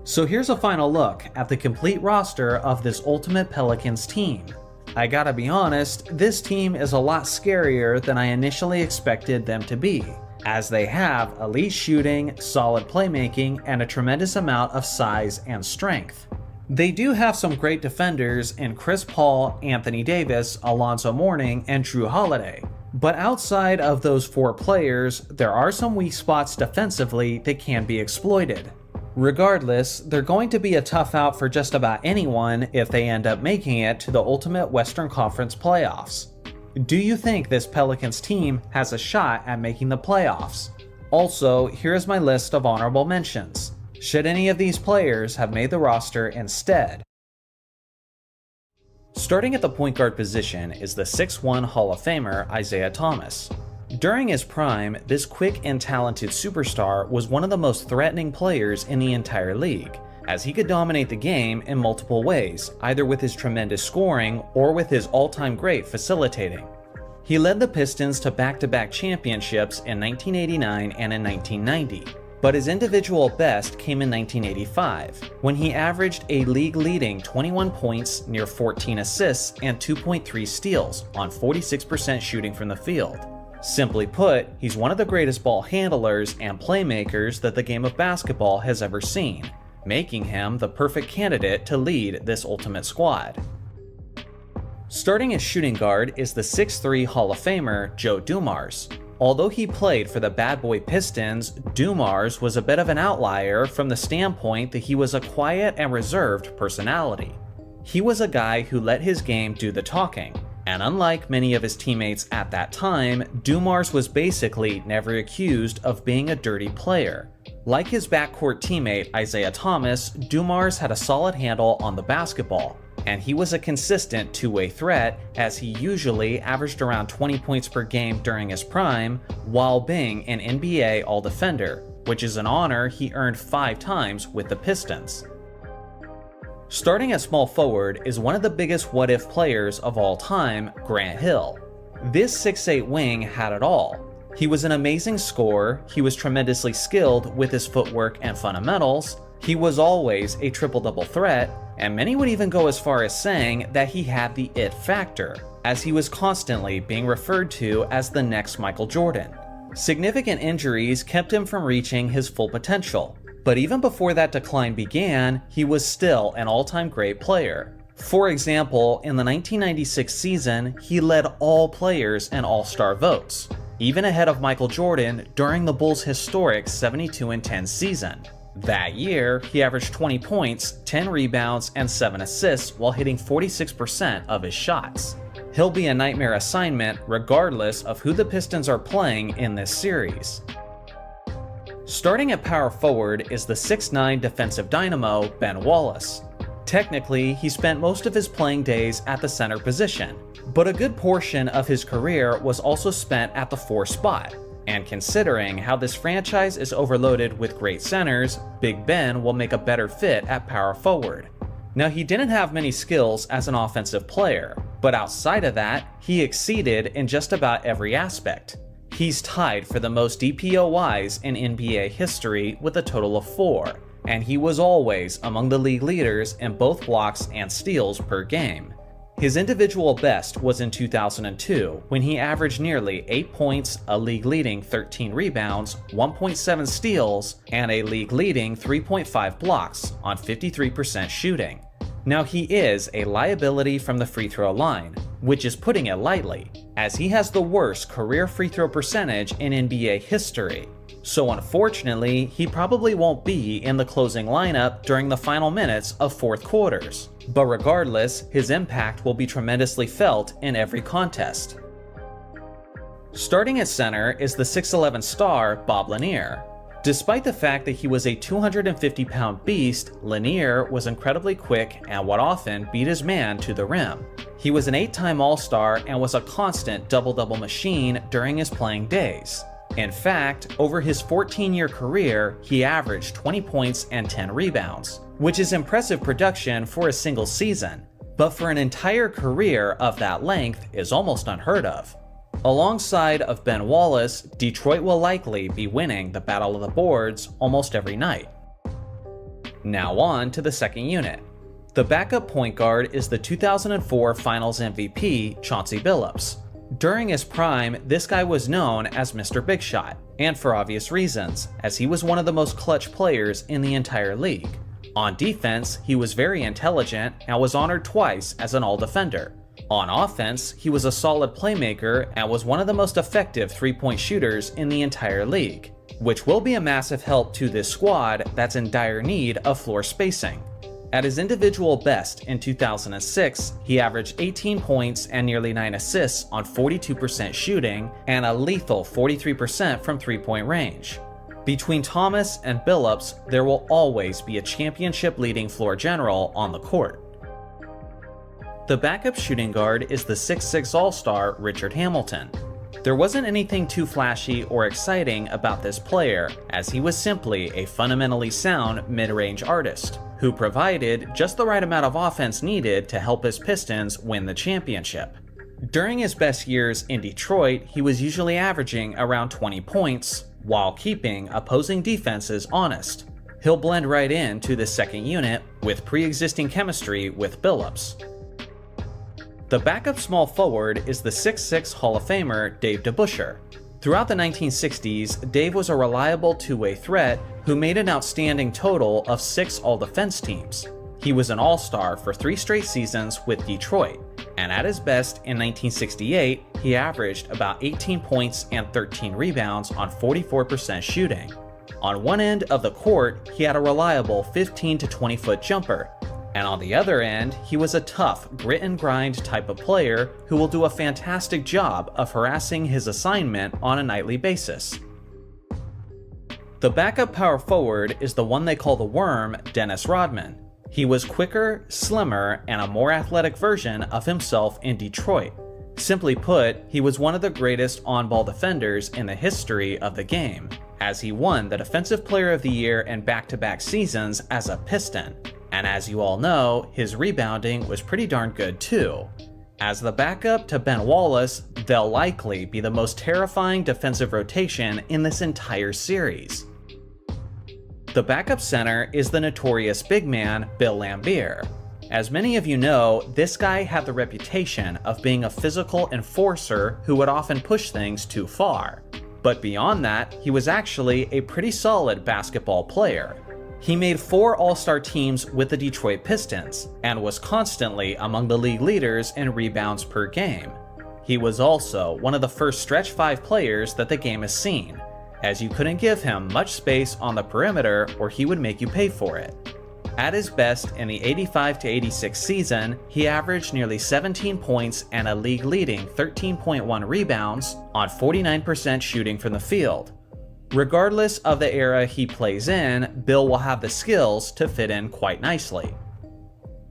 So here's a final look at the complete roster of this Ultimate Pelicans team. I gotta be honest, this team is a lot scarier than I initially expected them to be, as they have elite shooting, solid playmaking, and a tremendous amount of size and strength. They do have some great defenders in Chris Paul, Anthony Davis, Alonzo Mourning, and Drew Holiday. But outside of those 4 players, there are some weak spots defensively that can be exploited. Regardless, they're going to be a tough out for just about anyone if they end up making it to the Ultimate Western Conference playoffs. Do you think this Pelicans team has a shot at making the playoffs? Also, here's my list of honorable mentions, should any of these players have made the roster instead. Starting at the point guard position is the 6'1" Hall of Famer Isaiah Thomas. During his prime, this quick and talented superstar was one of the most threatening players in the entire league, as he could dominate the game in multiple ways, either with his tremendous scoring or with his all-time great facilitating. He led the Pistons to back-to-back championships in 1989 and in 1990. But his individual best came in 1985, when he averaged a league-leading 21 points, near 14 assists, and 2.3 steals on 46% shooting from the field. Simply put, he's one of the greatest ball handlers and playmakers that the game of basketball has ever seen, making him the perfect candidate to lead this ultimate squad. Starting as shooting guard is the 6'3" Hall of Famer Joe Dumars. Although he played for the bad boy Pistons, Dumars was a bit of an outlier from the standpoint that he was a quiet and reserved personality. He was a guy who let his game do the talking, and unlike many of his teammates at that time, Dumars was basically never accused of being a dirty player. Like his backcourt teammate Isaiah Thomas, Dumars had a solid handle on the basketball, and he was a consistent two-way threat, as he usually averaged around 20 points per game during his prime, while being an NBA All-Defender, which is an honor he earned 5 times with the Pistons. Starting at small forward is one of the biggest what-if players of all time, Grant Hill. This 6'8" wing had it all. He was an amazing scorer, he was tremendously skilled with his footwork and fundamentals, he was always a triple-double threat, and many would even go as far as saying that he had the it factor, as he was constantly being referred to as the next Michael Jordan. Significant injuries kept him from reaching his full potential, but even before that decline began, he was still an all-time great player. For example, in the 1996 season, he led all players in All-Star votes, even ahead of Michael Jordan during the Bulls' historic 72-10 season. That year, he averaged 20 points, 10 rebounds, and 7 assists while hitting 46% of his shots. He'll be a nightmare assignment regardless of who the Pistons are playing in this series. Starting at power forward is the 6'9" defensive dynamo Ben Wallace. Technically, he spent most of his playing days at the center position, but a good portion of his career was also spent at the 4 spot. And considering how this franchise is overloaded with great centers, Big Ben will make a better fit at power forward. Now, he didn't have many skills as an offensive player, but outside of that, he exceeded in just about every aspect. He's tied for the most DPOYs in NBA history with a total of 4, and he was always among the league leaders in both blocks and steals per game. His individual best was in 2002, when he averaged nearly 8 points, a league-leading 13 rebounds, 1.7 steals, and a league-leading 3.5 blocks on 53% shooting. Now he is a liability from the free throw line, which is putting it lightly, as he has the worst career free throw percentage in NBA history. So unfortunately, he probably won't be in the closing lineup during the final minutes of fourth quarters. But regardless, his impact will be tremendously felt in every contest. Starting at center is the 6'11 star Bob Lanier. Despite the fact that he was a 250-pound beast, Lanier was incredibly quick and would often beat his man to the rim. He was an 8-time All-Star and was a constant double-double machine during his playing days. In fact, over his 14-year career, he averaged 20 points and 10 rebounds, which is impressive production for a single season, but for an entire career of that length is almost unheard of. Alongside of Ben Wallace, Detroit will likely be winning the Battle of the Boards almost every night. Now on to the second unit. The backup point guard is the 2004 Finals MVP, Chauncey Billups. During his prime, this guy was known as Mr. Big Shot, and for obvious reasons, as he was one of the most clutch players in the entire league. On defense, he was very intelligent and was honored twice as an All-Defender. On offense, he was a solid playmaker and was one of the most effective three-point shooters in the entire league, which will be a massive help to this squad that's in dire need of floor spacing. At his individual best in 2006, he averaged 18 points and nearly 9 assists on 42% shooting and a lethal 43% from three-point range. Between Thomas and Billups, there will always be a championship-leading floor general on the court. The backup shooting guard is the 6'6 All-Star Richard Hamilton. There wasn't anything too flashy or exciting about this player, as he was simply a fundamentally sound mid-range artist, who provided just the right amount of offense needed to help his Pistons win the championship. During his best years in Detroit, he was usually averaging around 20 points, while keeping opposing defenses honest. He'll blend right into the second unit with pre-existing chemistry with Billups. The backup small forward is the 6'6 Hall of Famer Dave DeBusschere. Throughout the 1960s, Dave was a reliable two-way threat who made an outstanding total of 6 All-Defense teams. He was an All-Star for 3 straight seasons with Detroit, and at his best in 1968, he averaged about 18 points and 13 rebounds on 44% shooting. On one end of the court, he had a reliable 15 to 20 foot jumper, and on the other end, he was a tough, grit and grind type of player who will do a fantastic job of harassing his assignment on a nightly basis. The backup power forward is the one they call the Worm, Dennis Rodman. He was quicker, slimmer, and a more athletic version of himself in Detroit. Simply put, he was one of the greatest on-ball defenders in the history of the game, as he won the Defensive Player of the Year in back-to-back seasons as a Piston. And as you all know, his rebounding was pretty darn good too. As the backup to Ben Wallace, they'll likely be the most terrifying defensive rotation in this entire series. The backup center is the notorious big man, Bill Laimbeer. As many of you know, this guy had the reputation of being a physical enforcer who would often push things too far. But beyond that, he was actually a pretty solid basketball player. He made 4 All-Star teams with the Detroit Pistons, and was constantly among the league leaders in rebounds per game. He was also one of the first stretch 5 players that the game has seen, as you couldn't give him much space on the perimeter or he would make you pay for it. At his best in the 85-86 season, he averaged nearly 17 points and a league-leading 13.1 rebounds on 49% shooting from the field. Regardless of the era he plays in, Bill will have the skills to fit in quite nicely.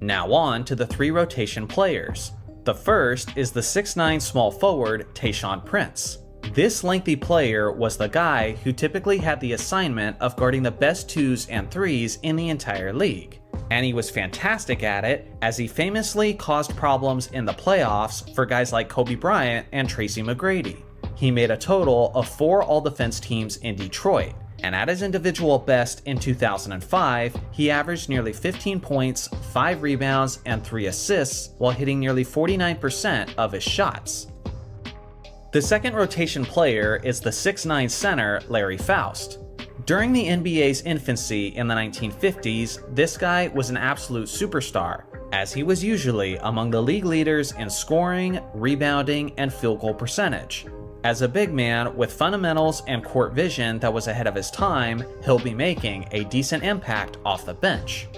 Now on to the 3 rotation players. The first is the 6'9 small forward Tayshaun Prince. This lengthy player was the guy who typically had the assignment of guarding the best 2s and 3s in the entire league. And he was fantastic at it, as he famously caused problems in the playoffs for guys like Kobe Bryant and Tracy McGrady. He made a total of 4 All-Defense teams in Detroit, and at his individual best in 2005, he averaged nearly 15 points, 5 rebounds, and 3 assists while hitting nearly 49% of his shots. The second rotation player is the 6'9 center Larry Faust. During the NBA's infancy in the 1950s, this guy was an absolute superstar, as he was usually among the league leaders in scoring, rebounding, and field goal percentage. As a big man with fundamentals and court vision that was ahead of his time, he'll be making a decent impact off the bench.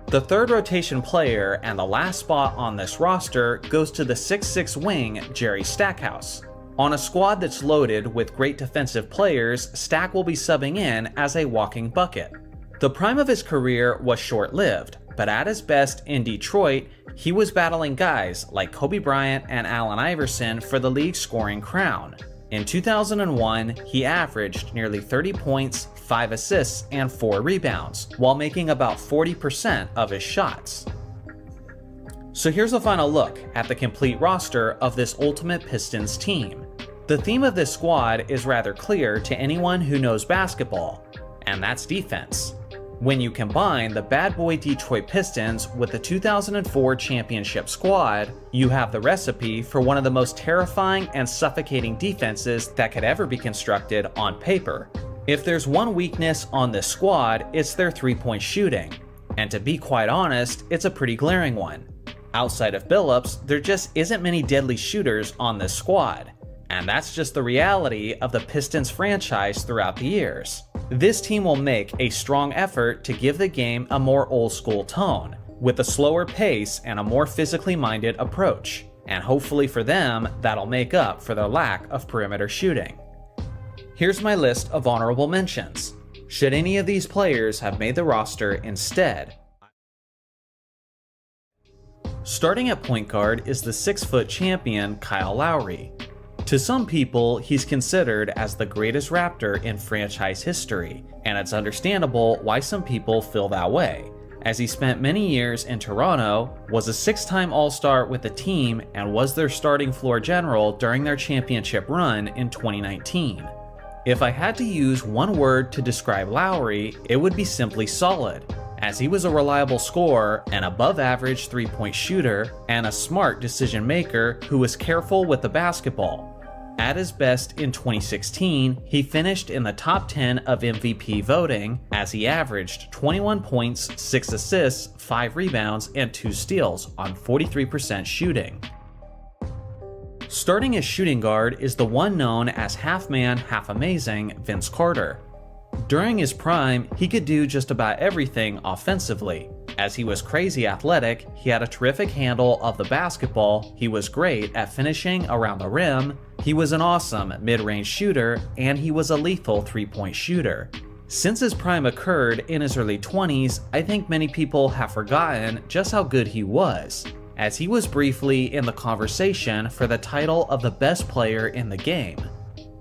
The third rotation player and the last spot on this roster goes to the 6'6" wing Jerry Stackhouse. On a squad that's loaded with great defensive players, Stack will be subbing in as a walking bucket. The prime of his career was short-lived, but at his best in Detroit, he was battling guys like Kobe Bryant and Allen Iverson for the league's scoring crown. In 2001, he averaged nearly 30 points, 5 assists, and 4 rebounds, while making about 40% of his shots. So here's a final look at the complete roster of this Ultimate Pistons team. The theme of this squad is rather clear to anyone who knows basketball, and that's defense. When you combine the bad boy Detroit Pistons with the 2004 championship squad, you have the recipe for one of the most terrifying and suffocating defenses that could ever be constructed on paper. If there's one weakness on this squad, it's their three-point shooting. And to be quite honest, it's a pretty glaring one. Outside of Billups, there just isn't many deadly shooters on this squad. And that's just the reality of the Pistons franchise throughout the years. This team will make a strong effort to give the game a more old-school tone, with a slower pace and a more physically minded approach. And hopefully for them, that'll make up for their lack of perimeter shooting. Here's my list of honorable mentions. Should any of these players have made the roster instead? Starting at point guard is the 6-foot champion Kyle Lowry. To some people, he's considered as the greatest Raptor in franchise history, and it's understandable why some people feel that way, as he spent many years in Toronto, was a 6-time All-Star with the team, and was their starting floor general during their championship run in 2019. If I had to use one word to describe Lowry, it would be simply solid, as he was a reliable scorer, an above-average three-point shooter, and a smart decision maker who was careful with the basketball. At his best in 2016, he finished in the top 10 of MVP voting, as he averaged 21 points, 6 assists, 5 rebounds, and 2 steals on 43% shooting. Starting as shooting guard is the one known as half-man, half-amazing Vince Carter. During his prime, he could do just about everything offensively. As he was crazy athletic, he had a terrific handle of the basketball, he was great at finishing around the rim, he was an awesome mid-range shooter, and he was a lethal three-point shooter. Since his prime occurred in his early 20s, I think many people have forgotten just how good he was, as he was briefly in the conversation for the title of the best player in the game.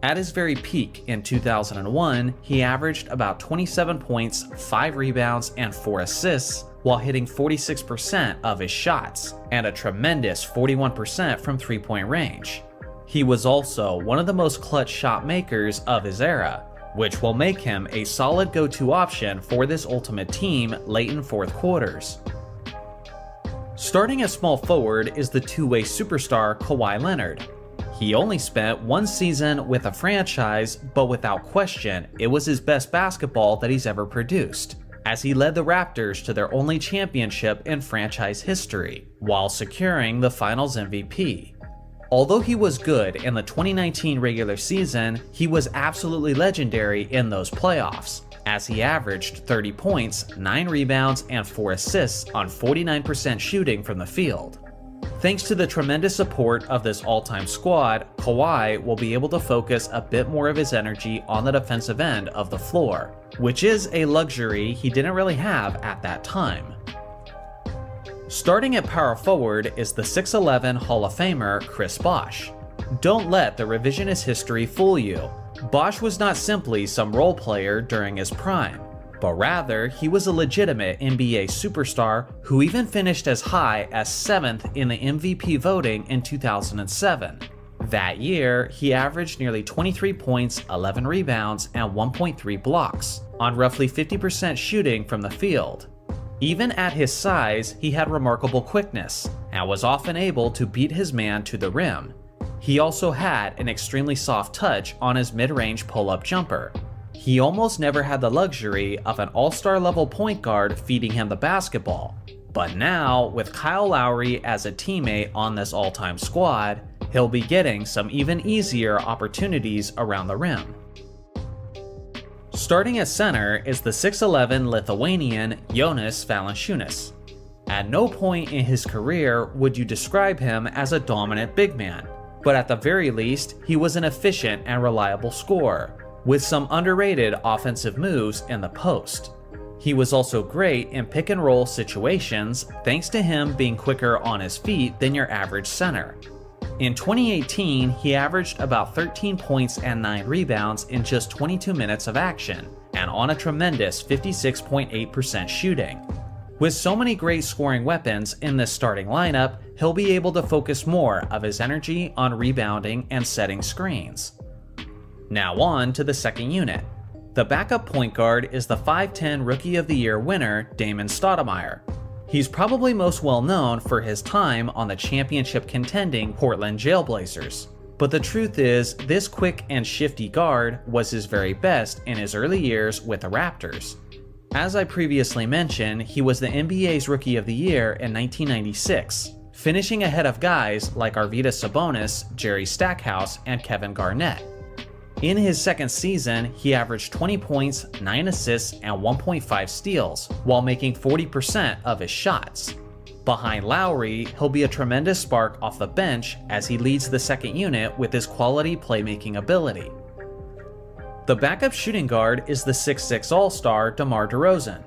At his very peak in 2001, he averaged about 27 points, 5 rebounds, and 4 assists, while hitting 46% of his shots, and a tremendous 41% from three-point range. He was also one of the most clutch shot makers of his era, which will make him a solid go-to option for this Ultimate team late in fourth quarters. Starting as small forward is the two-way superstar Kawhi Leonard. He only spent one season with a franchise, but without question, it was his best basketball that he's ever produced, as he led the Raptors to their only championship in franchise history, while securing the Finals MVP. Although he was good in the 2019 regular season, he was absolutely legendary in those playoffs, as he averaged 30 points, 9 rebounds, and 4 assists on 49% shooting from the field. Thanks to the tremendous support of this all-time squad, Kawhi will be able to focus a bit more of his energy on the defensive end of the floor, which is a luxury he didn't really have at that time. Starting at power forward is the 6'11" Hall of Famer Chris Bosh. Don't let the revisionist history fool you. Bosh was not simply some role player during his prime, but rather he was a legitimate NBA superstar who even finished as high as 7th in the MVP voting in 2007. That year, he averaged nearly 23 points, 11 rebounds, and 1.3 blocks, on roughly 50% shooting from the field. Even at his size, he had remarkable quickness, and was often able to beat his man to the rim. He also had an extremely soft touch on his mid-range pull-up jumper. He almost never had the luxury of an all-star level point guard feeding him the basketball, But now, with Kyle Lowry as a teammate on this all-time squad, he'll be getting some even easier opportunities around the rim. Starting at center is the 6'11" Lithuanian Jonas Valanciunas. At no point in his career would you describe him as a dominant big man, but at the very least, he was an efficient and reliable scorer, with some underrated offensive moves in the post. He was also great in pick-and-roll situations thanks to him being quicker on his feet than your average center. In 2018, he averaged about 13 points and 9 rebounds in just 22 minutes of action, and on a tremendous 56.8% shooting. With so many great scoring weapons in this starting lineup, he'll be able to focus more of his energy on rebounding and setting screens. Now on to the second unit. The backup point guard is the 5'10" Rookie of the Year winner, Damon Stoudemire. He's probably most well known for his time on the championship contending Portland Trailblazers. But the truth is, this quick and shifty guard was his very best in his early years with the Raptors. As I previously mentioned, he was the NBA's Rookie of the Year in 1996, finishing ahead of guys like Arvydas Sabonis, Jerry Stackhouse, and Kevin Garnett. In his second season, he averaged 20 points, 9 assists, and 1.5 steals, while making 40% of his shots. Behind Lowry, he'll be a tremendous spark off the bench as he leads the second unit with his quality playmaking ability. The backup shooting guard is the 6'6" All-Star DeMar DeRozan.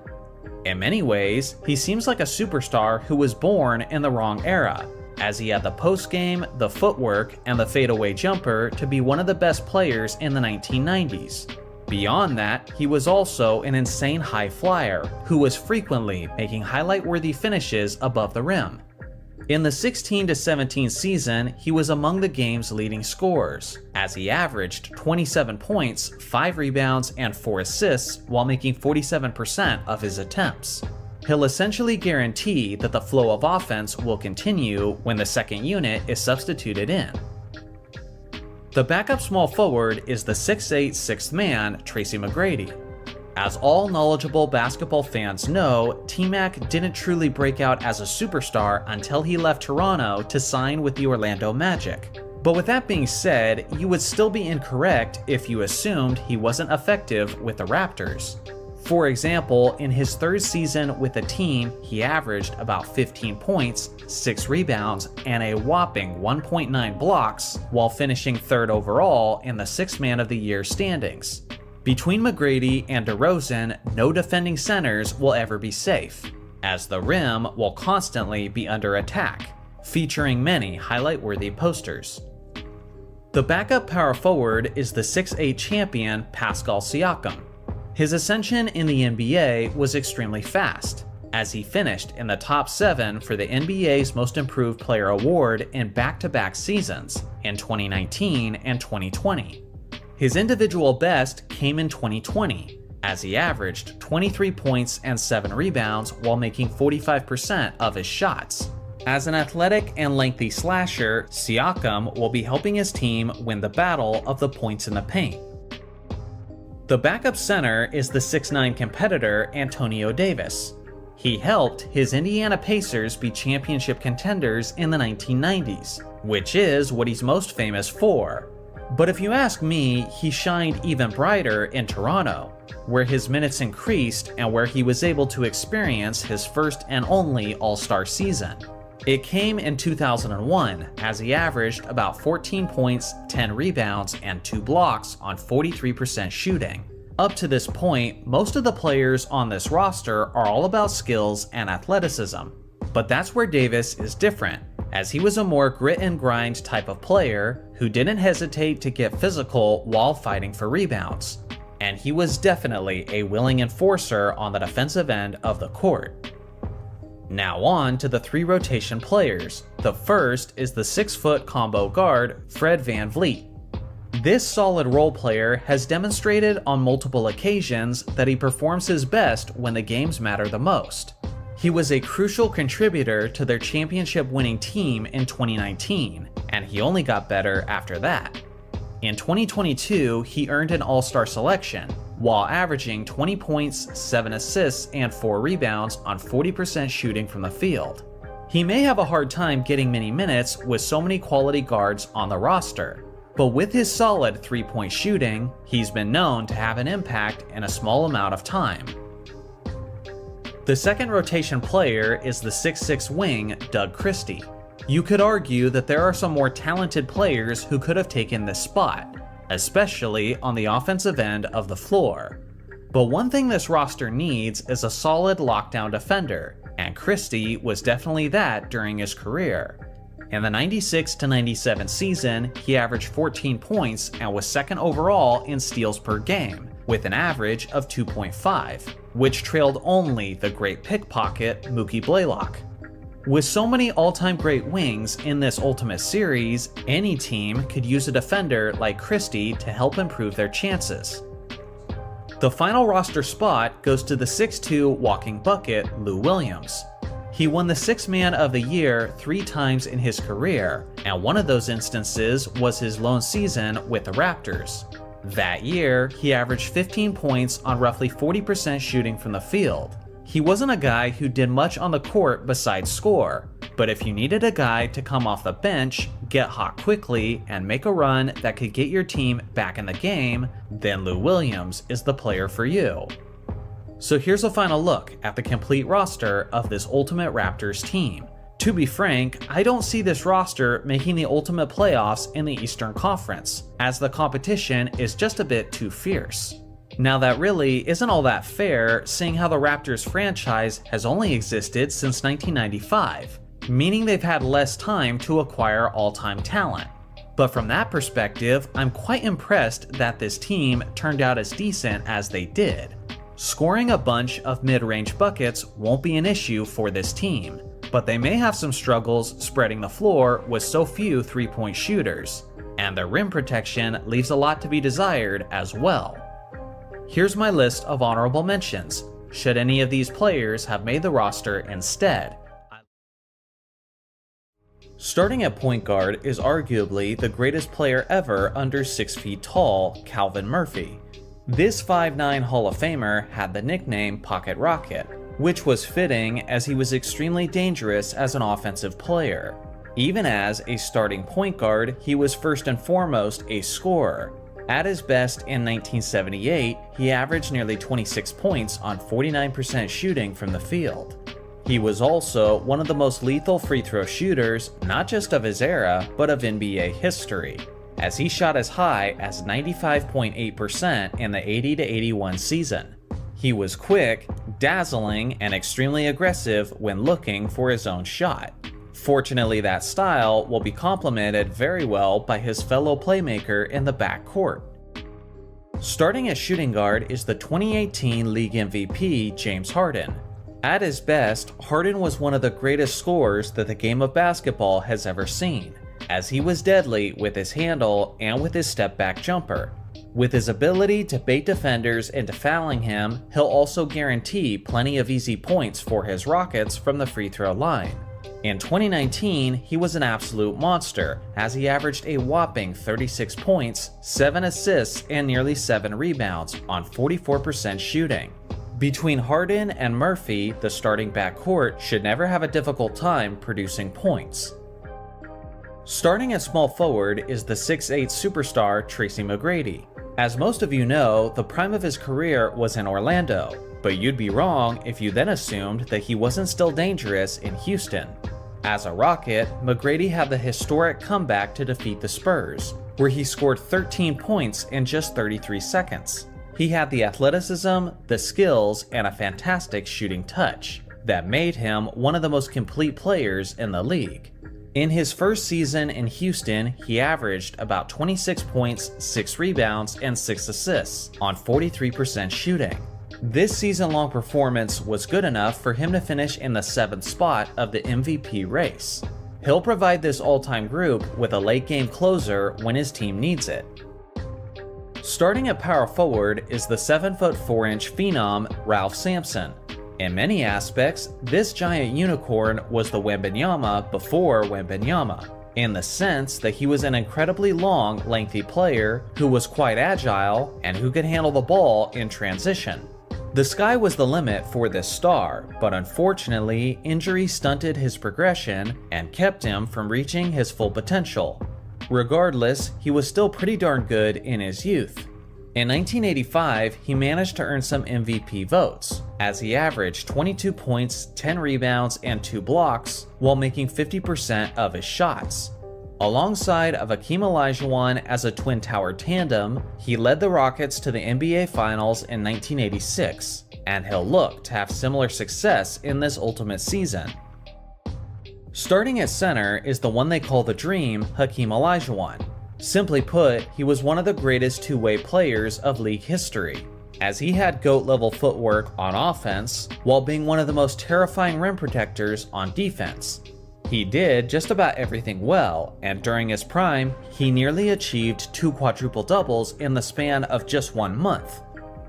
In many ways, he seems like a superstar who was born in the wrong era, as he had the post game, the footwork, and the fadeaway jumper to be one of the best players in the 1990s. Beyond that, he was also an insane high flyer who was frequently making highlight-worthy finishes above the rim. In the 16-17 season, he was among the game's leading scorers, as he averaged 27 points, 5 rebounds, and 4 assists while making 47% of his attempts. He'll essentially guarantee that the flow of offense will continue when the second unit is substituted in. The backup small forward is the 6'8" sixth man, Tracy McGrady. As all knowledgeable basketball fans know, T-Mac didn't truly break out as a superstar until he left Toronto to sign with the Orlando Magic. But with that being said, you would still be incorrect if you assumed he wasn't effective with the Raptors. For example, in his third season with the team, he averaged about 15 points, 6 rebounds, and a whopping 1.9 blocks, while finishing third overall in the Sixth Man of the Year standings. Between McGrady and DeRozan, no defending centers will ever be safe, as the rim will constantly be under attack, featuring many highlight-worthy posters. The backup power forward is the 6'8" champion Pascal Siakam. His ascension in the NBA was extremely fast, as he finished in the top 7 for the NBA's Most Improved Player award in back-to-back seasons in 2019 and 2020. His individual best came in 2020, as he averaged 23 points and 7 rebounds while making 45% of his shots. As an athletic and lengthy slasher, Siakam will be helping his team win the battle of the points in the paint. The backup center is the 6'9" competitor Antonio Davis. He helped his Indiana Pacers be championship contenders in the 1990s, which is what he's most famous for. But if you ask me, he shined even brighter in Toronto, where his minutes increased and where he was able to experience his first and only All-Star season. It came in 2001, as he averaged about 14 points, 10 rebounds, and 2 blocks on 43% shooting. Up to this point, most of the players on this roster are all about skills and athleticism. But that's where Davis is different, as he was a more grit and grind type of player who didn't hesitate to get physical while fighting for rebounds. And he was definitely a willing enforcer on the defensive end of the court. Now on to the 3 rotation players. The first is the 6-foot combo guard, Fred VanVleet. This solid role player has demonstrated on multiple occasions that he performs his best when the games matter the most. He was a crucial contributor to their championship-winning team in 2019, and he only got better after that. In 2022, he earned an All-Star selection, while averaging 20 points, 7 assists, and 4 rebounds on 40% shooting from the field. He may have a hard time getting many minutes with so many quality guards on the roster, but with his solid 3-point shooting, he's been known to have an impact in a small amount of time. The second rotation player is the 6'6" wing, Doug Christie. You could argue that there are some more talented players who could have taken this spot, especially on the offensive end of the floor. But one thing this roster needs is a solid lockdown defender, and Christie was definitely that during his career. In the 96-97 season, he averaged 14 points and was second overall in steals per game, with an average of 2.5, which trailed only the great pickpocket Mookie Blaylock. With so many all-time great wings in this Ultimate Series, any team could use a defender like Christie to help improve their chances. The final roster spot goes to the 6'2" walking bucket, Lou Williams. He won the Sixth Man of the Year 3 times in his career, and one of those instances was his lone season with the Raptors. That year, he averaged 15 points on roughly 40% shooting from the field. He wasn't a guy who did much on the court besides score, but if you needed a guy to come off the bench, get hot quickly, and make a run that could get your team back in the game, then Lou Williams is the player for you. So here's a final look at the complete roster of this Ultimate Raptors team. To be frank, I don't see this roster making the ultimate playoffs in the Eastern Conference, as the competition is just a bit too fierce. Now that really isn't all that fair, seeing how the Raptors franchise has only existed since 1995, meaning they've had less time to acquire all-time talent. But from that perspective, I'm quite impressed that this team turned out as decent as they did. Scoring a bunch of mid-range buckets won't be an issue for this team, but they may have some struggles spreading the floor with so few 3-point shooters, and their rim protection leaves a lot to be desired as well. Here's my list of honorable mentions, should any of these players have made the roster instead. Starting at point guard is arguably the greatest player ever under 6 feet tall, Calvin Murphy. This 5'9" Hall of Famer had the nickname Pocket Rocket, which was fitting as he was extremely dangerous as an offensive player. Even as a starting point guard, he was first and foremost a scorer. At his best in 1978, he averaged nearly 26 points on 49% shooting from the field. He was also one of the most lethal free throw shooters, not just of his era, but of NBA history, as he shot as high as 95.8% in the 80-81 season. He was quick, dazzling, and extremely aggressive when looking for his own shot. Fortunately, that style will be complemented very well by his fellow playmaker in the backcourt. Starting at shooting guard is the 2018 League MVP, James Harden. At his best, Harden was one of the greatest scorers that the game of basketball has ever seen, as he was deadly with his handle and with his step-back jumper. With his ability to bait defenders into fouling him, he'll also guarantee plenty of easy points for his Rockets from the free throw line. In 2019, he was an absolute monster, as he averaged a whopping 36 points, 7 assists, and nearly 7 rebounds on 44% shooting. Between Harden and Murphy, the starting backcourt should never have a difficult time producing points. Starting at small forward is the 6'8" superstar Tracy McGrady. As most of you know, the prime of his career was in Orlando, but you'd be wrong if you then assumed that he wasn't still dangerous in Houston. As a Rocket, McGrady had the historic comeback to defeat the Spurs, where he scored 13 points in just 33 seconds. He had the athleticism, the skills, and a fantastic shooting touch that made him one of the most complete players in the league. In his first season in Houston, he averaged about 26 points, 6 rebounds, and 6 assists on 43% shooting. This season-long performance was good enough for him to finish in the 7th spot of the MVP race. He'll provide this all-time group with a late-game closer when his team needs it. Starting at power forward is the 7'4" phenom Ralph Sampson. In many aspects, this giant unicorn was the Wembanyama before Wembanyama. in the sense that he was an incredibly long, lengthy player who was quite agile and who could handle the ball in transition. The sky was the limit for this star, but unfortunately, injury stunted his progression and kept him from reaching his full potential. Regardless, he was still pretty darn good in his youth. In 1985, he managed to earn some MVP votes, as he averaged 22 points, 10 rebounds, and 2 blocks, while making 50% of his shots. Alongside of Hakeem Olajuwon as a Twin Tower tandem, he led the Rockets to the NBA Finals in 1986, and he'll look to have similar success in this ultimate season. Starting at center is the one they call the Dream, Hakeem Olajuwon. Simply put, he was one of the greatest two-way players of league history, as he had GOAT-level footwork on offense while being one of the most terrifying rim protectors on defense. He did just about everything well, and during his prime, he nearly achieved 2 quadruple doubles in the span of just 1 month.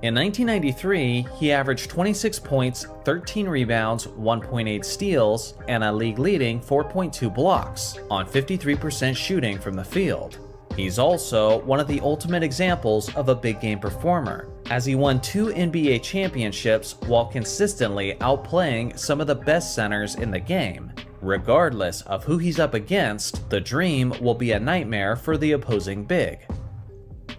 In 1993, he averaged 26 points, 13 rebounds, 1.8 steals, and a league-leading 4.2 blocks on 53% shooting from the field. He's also one of the ultimate examples of a big game performer, as he won 2 NBA championships while consistently outplaying some of the best centers in the game. Regardless of who he's up against, the Dream will be a nightmare for the opposing big.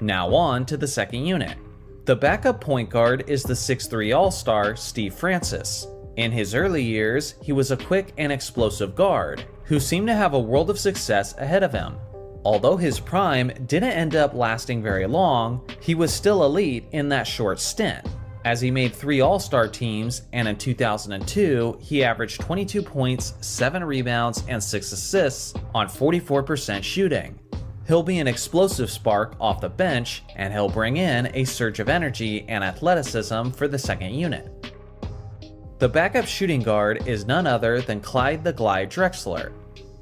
Now on to the second unit. The backup point guard is the 6'3" All-Star Steve Francis. In his early years, he was a quick and explosive guard who seemed to have a world of success ahead of him. Although his prime didn't end up lasting very long, he was still elite in that short stint, as he made 3 All-Star teams, and in 2002, he averaged 22 points, 7 rebounds, and 6 assists on 44% shooting. He'll be an explosive spark off the bench, and he'll bring in a surge of energy and athleticism for the second unit. The backup shooting guard is none other than Clyde the Glide Drexler.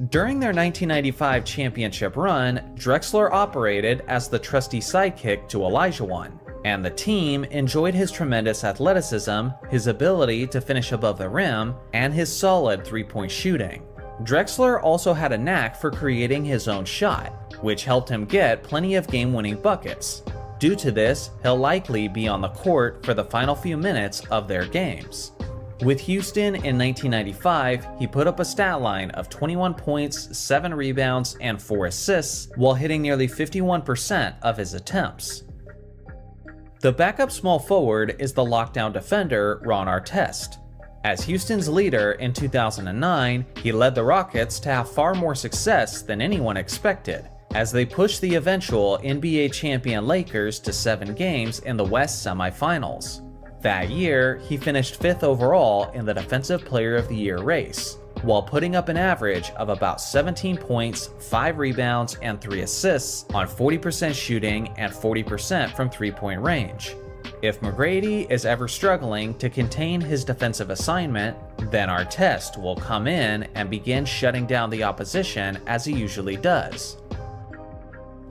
During their 1995 championship run, Drexler operated as the trusty sidekick to Olajuwon, and the team enjoyed his tremendous athleticism, his ability to finish above the rim, and his solid three-point shooting. Drexler also had a knack for creating his own shot, which helped him get plenty of game-winning buckets. Due to this, he'll likely be on the court for the final few minutes of their games. With Houston in 1995, he put up a stat line of 21 points, 7 rebounds, and 4 assists while hitting nearly 51% of his attempts. The backup small forward is the lockdown defender Ron Artest. As Houston's leader in 2009, he led the Rockets to have far more success than anyone expected, as they pushed the eventual NBA champion Lakers to 7 games in the West semifinals. That year, he finished 5th overall in the Defensive Player of the Year race, while putting up an average of about 17 points, 5 rebounds, and 3 assists on 40% shooting and 40% from three-point range. If McGrady is ever struggling to contain his defensive assignment, then Artest will come in and begin shutting down the opposition as he usually does.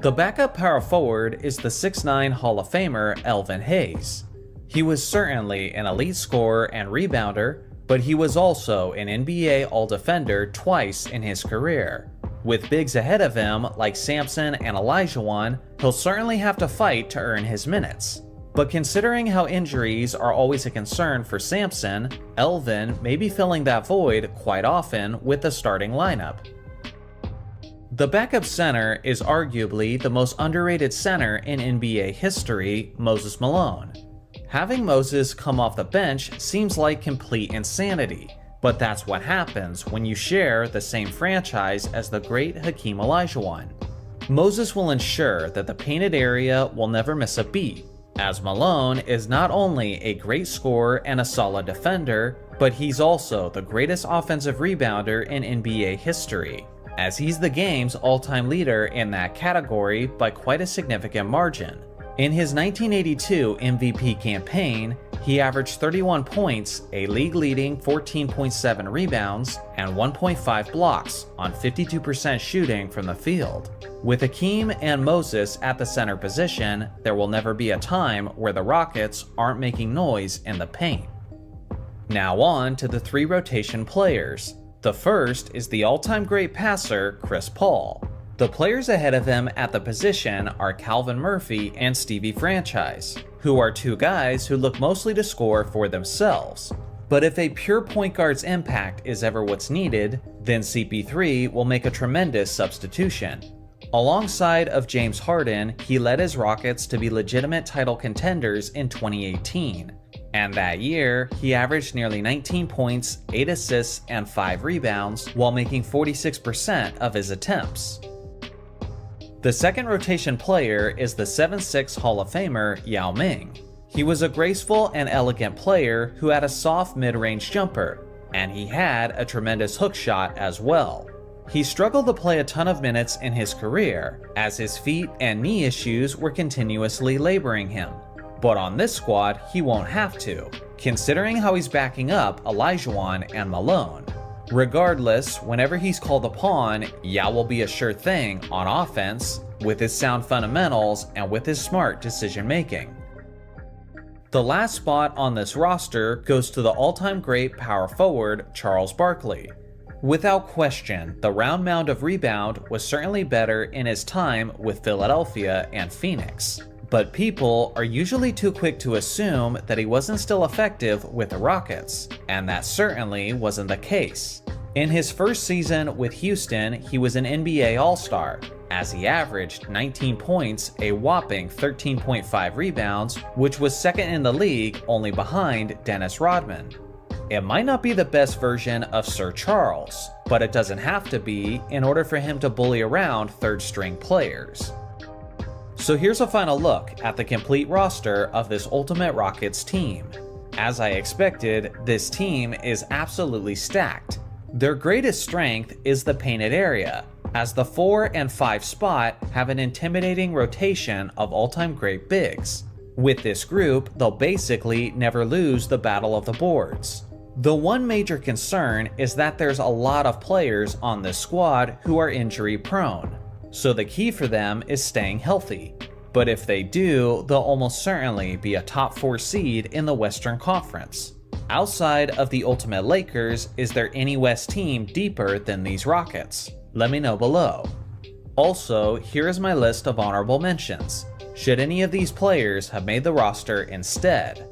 The backup power forward is the 6'9" Hall of Famer Elvin Hayes. He was certainly an elite scorer and rebounder, but he was also an NBA All-Defender twice in his career. With bigs ahead of him like Sampson and Olajuwon, he'll certainly have to fight to earn his minutes. But considering how injuries are always a concern for Sampson, Elvin may be filling that void quite often with the starting lineup. The backup center is arguably the most underrated center in NBA history, Moses Malone. Having Moses come off the bench seems like complete insanity, but that's what happens when you share the same franchise as the great Hakeem Olajuwon. Moses will ensure that the painted area will never miss a beat, as Malone is not only a great scorer and a solid defender, but he's also the greatest offensive rebounder in NBA history, as he's the game's all-time leader in that category by quite a significant margin. In his 1982 MVP campaign, he averaged 31 points, a league-leading 14.7 rebounds, and 1.5 blocks on 52% shooting from the field. With Hakeem and Moses at the center position, there will never be a time where the Rockets aren't making noise in the paint. Now on to the 3 rotation players. The first is the all-time great passer, Chris Paul. The players ahead of him at the position are Calvin Murphy and Stevie Franchise, who are two guys who look mostly to score for themselves. But if a pure point guard's impact is ever what's needed, then CP3 will make a tremendous substitution. Alongside of James Harden, he led his Rockets to be legitimate title contenders in 2018. And that year, he averaged nearly 19 points, 8 assists, and 5 rebounds, while making 46% of his attempts. The second rotation player is the 7'6" Hall of Famer Yao Ming. He was a graceful and elegant player who had a soft mid-range jumper, and he had a tremendous hook shot as well. He struggled to play a ton of minutes in his career, as his feet and knee issues were continuously laboring him. But on this squad, he won't have to, considering how he's backing up Olajuwon and Malone. Regardless, whenever he's called upon, Yao will be a sure thing on offense, with his sound fundamentals and with his smart decision making. The last spot on this roster goes to the all-time great power forward, Charles Barkley. Without question, the round mound of rebound was certainly better in his time with Philadelphia and Phoenix. But people are usually too quick to assume that he wasn't still effective with the Rockets, and that certainly wasn't the case. In his first season with Houston, he was an NBA All-Star, as he averaged 19 points, a whopping 13.5 rebounds, which was second in the league only behind Dennis Rodman. It might not be the best version of Sir Charles, but it doesn't have to be in order for him to bully around third-string players. So here's a final look at the complete roster of this Ultimate Rockets team. As I expected, this team is absolutely stacked. Their greatest strength is the painted area, as the 4 and 5 spot have an intimidating rotation of all-time great bigs. With this group, they'll basically never lose the battle of the boards. The one major concern is that there's a lot of players on this squad who are injury prone, so the key for them is staying healthy. But if they do, they'll almost certainly be a top 4 seed in the Western Conference. Outside of the Ultimate Lakers, is there any West team deeper than these Rockets? Let me know below. Also, here is my list of honorable mentions, should any of these players have made the roster instead.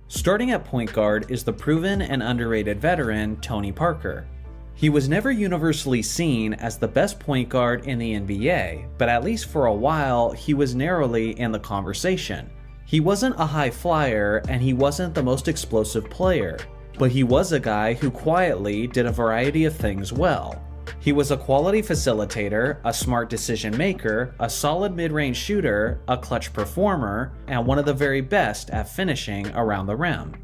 Starting at point guard is the proven and underrated veteran Tony Parker. He was never universally seen as the best point guard in the NBA, but at least for a while he was narrowly in the conversation. He wasn't a high flyer and he wasn't the most explosive player, but he was a guy who quietly did a variety of things well. He was a quality facilitator, a smart decision maker, a solid mid-range shooter, a clutch performer, and one of the very best at finishing around the rim.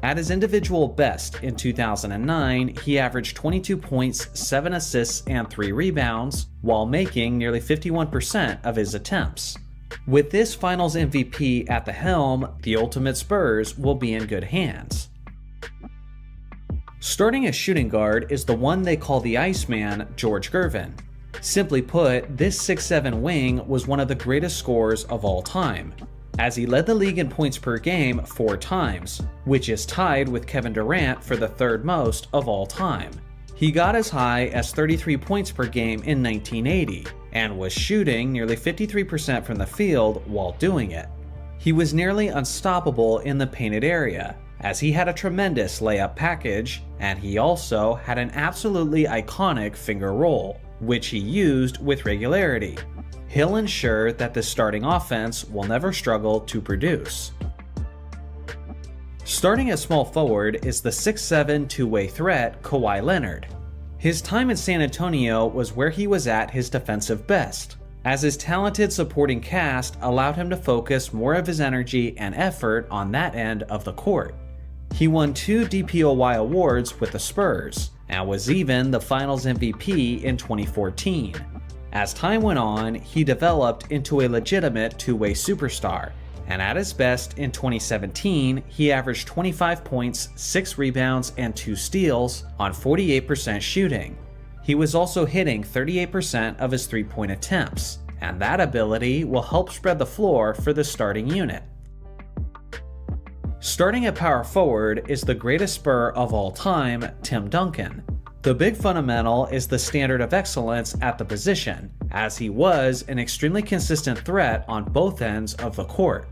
At his individual best in 2009, he averaged 22 points, 7 assists, and 3 rebounds, while making nearly 51% of his attempts. With this Finals MVP at the helm, the Ultimate Spurs will be in good hands. Starting as shooting guard is the one they call the Iceman, George Gervin. Simply put, this 6'7" wing was one of the greatest scorers of all time, as he led the league in points per game 4 times, which is tied with Kevin Durant for the 3rd most of all time. He got as high as 33 points per game in 1980, and was shooting nearly 53% from the field while doing it. He was nearly unstoppable in the painted area, as he had a tremendous layup package, and he also had an absolutely iconic finger roll, which he used with regularity. He'll ensure that the starting offense will never struggle to produce. Starting at small forward is the 6'7" two-way threat Kawhi Leonard. His time in San Antonio was where he was at his defensive best, as his talented supporting cast allowed him to focus more of his energy and effort on that end of the court. He won 2 DPOY awards with the Spurs, and was even the Finals MVP in 2014. As time went on, he developed into a legitimate two-way superstar, and at his best in 2017, he averaged 25 points, 6 rebounds, and 2 steals on 48% shooting. He was also hitting 38% of his three-point attempts, and that ability will help spread the floor for the starting unit. Starting at power forward is the greatest Spur of all time, Tim Duncan. The big fundamental is the standard of excellence at the position, as he was an extremely consistent threat on both ends of the court.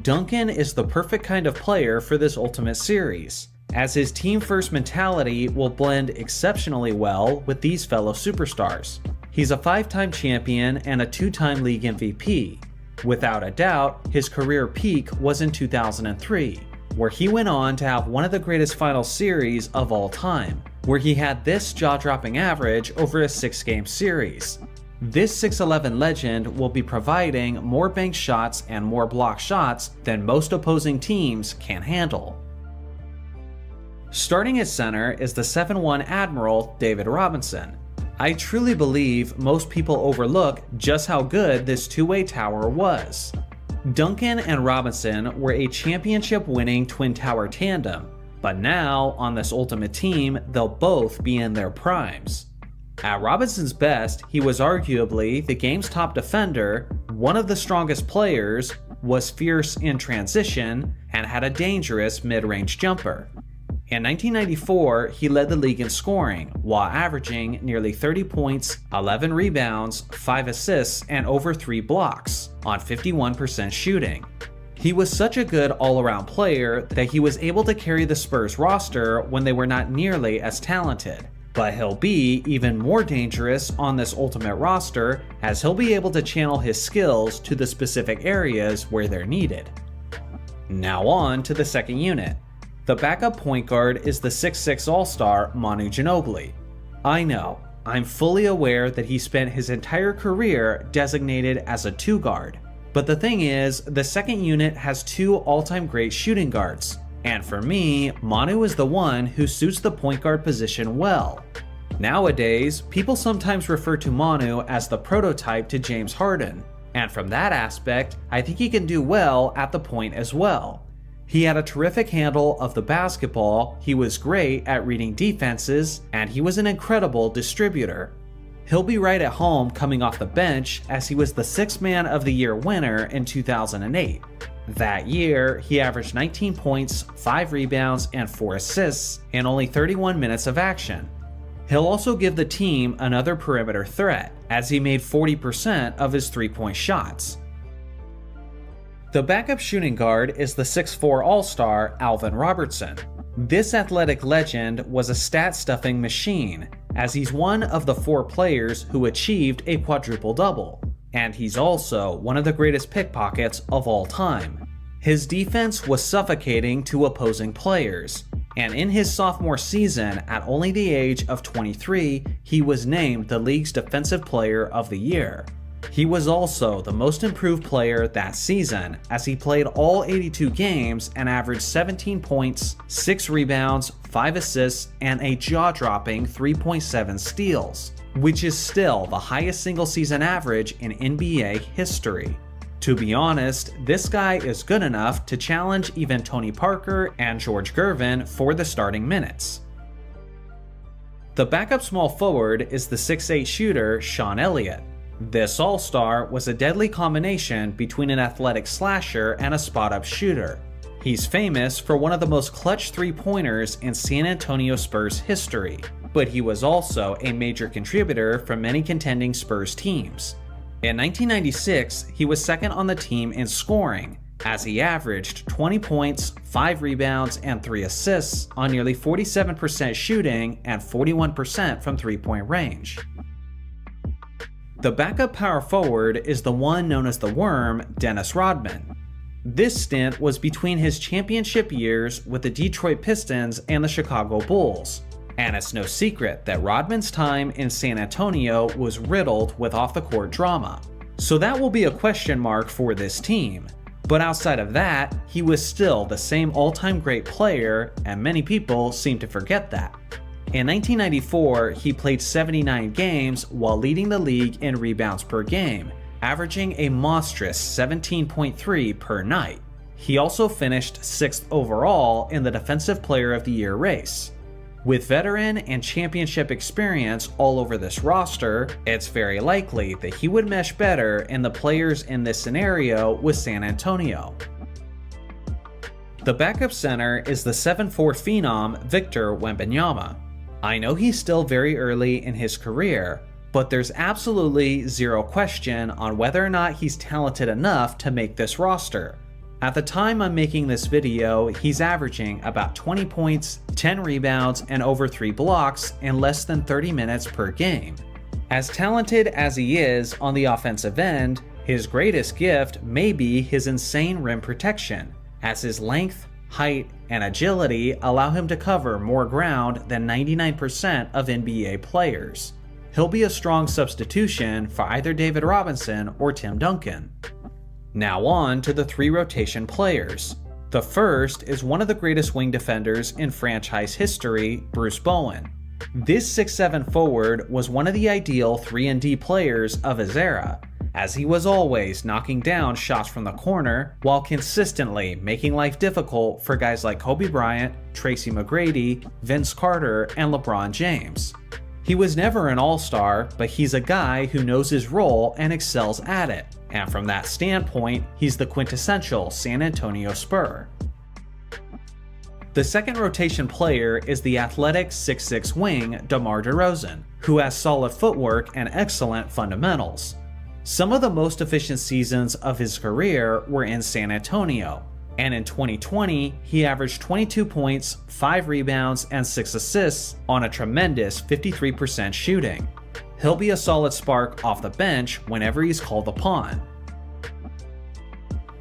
Duncan is the perfect kind of player for this Ultimate Series, as his team-first mentality will blend exceptionally well with these fellow superstars. He's a 5-time champion and a 2-time league MVP. Without a doubt, his career peak was in 2003, where he went on to have one of the greatest final series of all time, where he had this jaw-dropping average over a 6-game series. This 6'11 legend will be providing more bank shots and more block shots than most opposing teams can handle. Starting at center is the 7'1 Admiral David Robinson. I truly believe most people overlook just how good this two-way tower was. Duncan and Robinson were a championship-winning twin tower tandem, but now on this Ultimate Team they'll both be in their primes. At Robinson's best, he was arguably the game's top defender, one of the strongest players, was fierce in transition, and had a dangerous mid-range jumper. In 1994, he led the league in scoring, while averaging nearly 30 points, 11 rebounds, 5 assists, and over 3 blocks, on 51% shooting. He was such a good all-around player that he was able to carry the Spurs roster when they were not nearly as talented. But he'll be even more dangerous on this Ultimate roster, as he'll be able to channel his skills to the specific areas where they're needed. Now on to the second unit. The backup point guard is the 6'6 All-Star Manu Ginobili. I know, I'm fully aware that he spent his entire career designated as a 2 guard. But the thing is, the second unit has 2 all-time great shooting guards. And for me, Manu is the one who suits the point guard position well. Nowadays, people sometimes refer to Manu as the prototype to James Harden, and from that aspect, I think he can do well at the point as well. He had a terrific handle of the basketball, he was great at reading defenses, and he was an incredible distributor. He'll be right at home coming off the bench, as he was the 6th Man of the Year winner in 2008. That year, he averaged 19 points, 5 rebounds, and 4 assists in only 31 minutes of action. He'll also give the team another perimeter threat, as he made 40% of his 3-point shots. The backup shooting guard is the 6'4 All-Star Alvin Robertson. This athletic legend was a stat-stuffing machine, as he's one of the 4 players who achieved a quadruple-double. And he's also one of the greatest pickpockets of all time. His defense was suffocating to opposing players, and in his sophomore season, at only the age of 23, he was named the league's Defensive Player of the Year. He was also the most improved player that season, as he played all 82 games and averaged 17 points, 6 rebounds, 5 assists, and a jaw-dropping 3.7 steals, which is still the highest single-season average in NBA history. To be honest, this guy is good enough to challenge even Tony Parker and George Gervin for the starting minutes. The backup small forward is the 6'8 shooter Sean Elliott. This all-star was a deadly combination between an athletic slasher and a spot-up shooter. He's famous for one of the most clutch 3-pointers in San Antonio Spurs history, but he was also a major contributor for many contending Spurs teams. In 1996, he was second on the team in scoring, as he averaged 20 points, 5 rebounds, and 3 assists on nearly 47% shooting and 41% from 3-point range. The backup power forward is the one known as the Worm, Dennis Rodman. This stint was between his championship years with the Detroit Pistons and the Chicago Bulls, and it's no secret that Rodman's time in San Antonio was riddled with off-the-court drama. So that will be a question mark for this team. But outside of that, he was still the same all-time great player, and many people seem to forget that. In 1994, he played 79 games while leading the league in rebounds per game, averaging a monstrous 17.3 per night. He also finished 6th overall in the Defensive Player of the Year race. With veteran and championship experience all over this roster, it's very likely that he would mesh better in the players in this scenario with San Antonio. The backup center is the 7'4" phenom Victor Wembanyama. I know he's still very early in his career, but there's absolutely zero question on whether or not he's talented enough to make this roster. At the time I'm making this video, he's averaging about 20 points, 10 rebounds, and over 3 blocks in less than 30 minutes per game. As talented as he is on the offensive end, his greatest gift may be his insane rim protection, as his length, height, and agility allow him to cover more ground than 99% of NBA players. He'll be a strong substitution for either David Robinson or Tim Duncan. Now on to the 3 rotation players. The first is one of the greatest wing defenders in franchise history, Bruce Bowen. This 6'7" forward was one of the ideal 3-and-D players of his era, as he was always knocking down shots from the corner while consistently making life difficult for guys like Kobe Bryant, Tracy McGrady, Vince Carter, and LeBron James. He was never an all-star, but he's a guy who knows his role and excels at it, and from that standpoint, he's the quintessential San Antonio Spur. The second rotation player is the athletic 6'6" wing DeMar DeRozan, who has solid footwork and excellent fundamentals. Some of the most efficient seasons of his career were in San Antonio, and in 2020, he averaged 22 points, 5 rebounds, and 6 assists on a tremendous 53% shooting. He'll be a solid spark off the bench whenever he's called upon.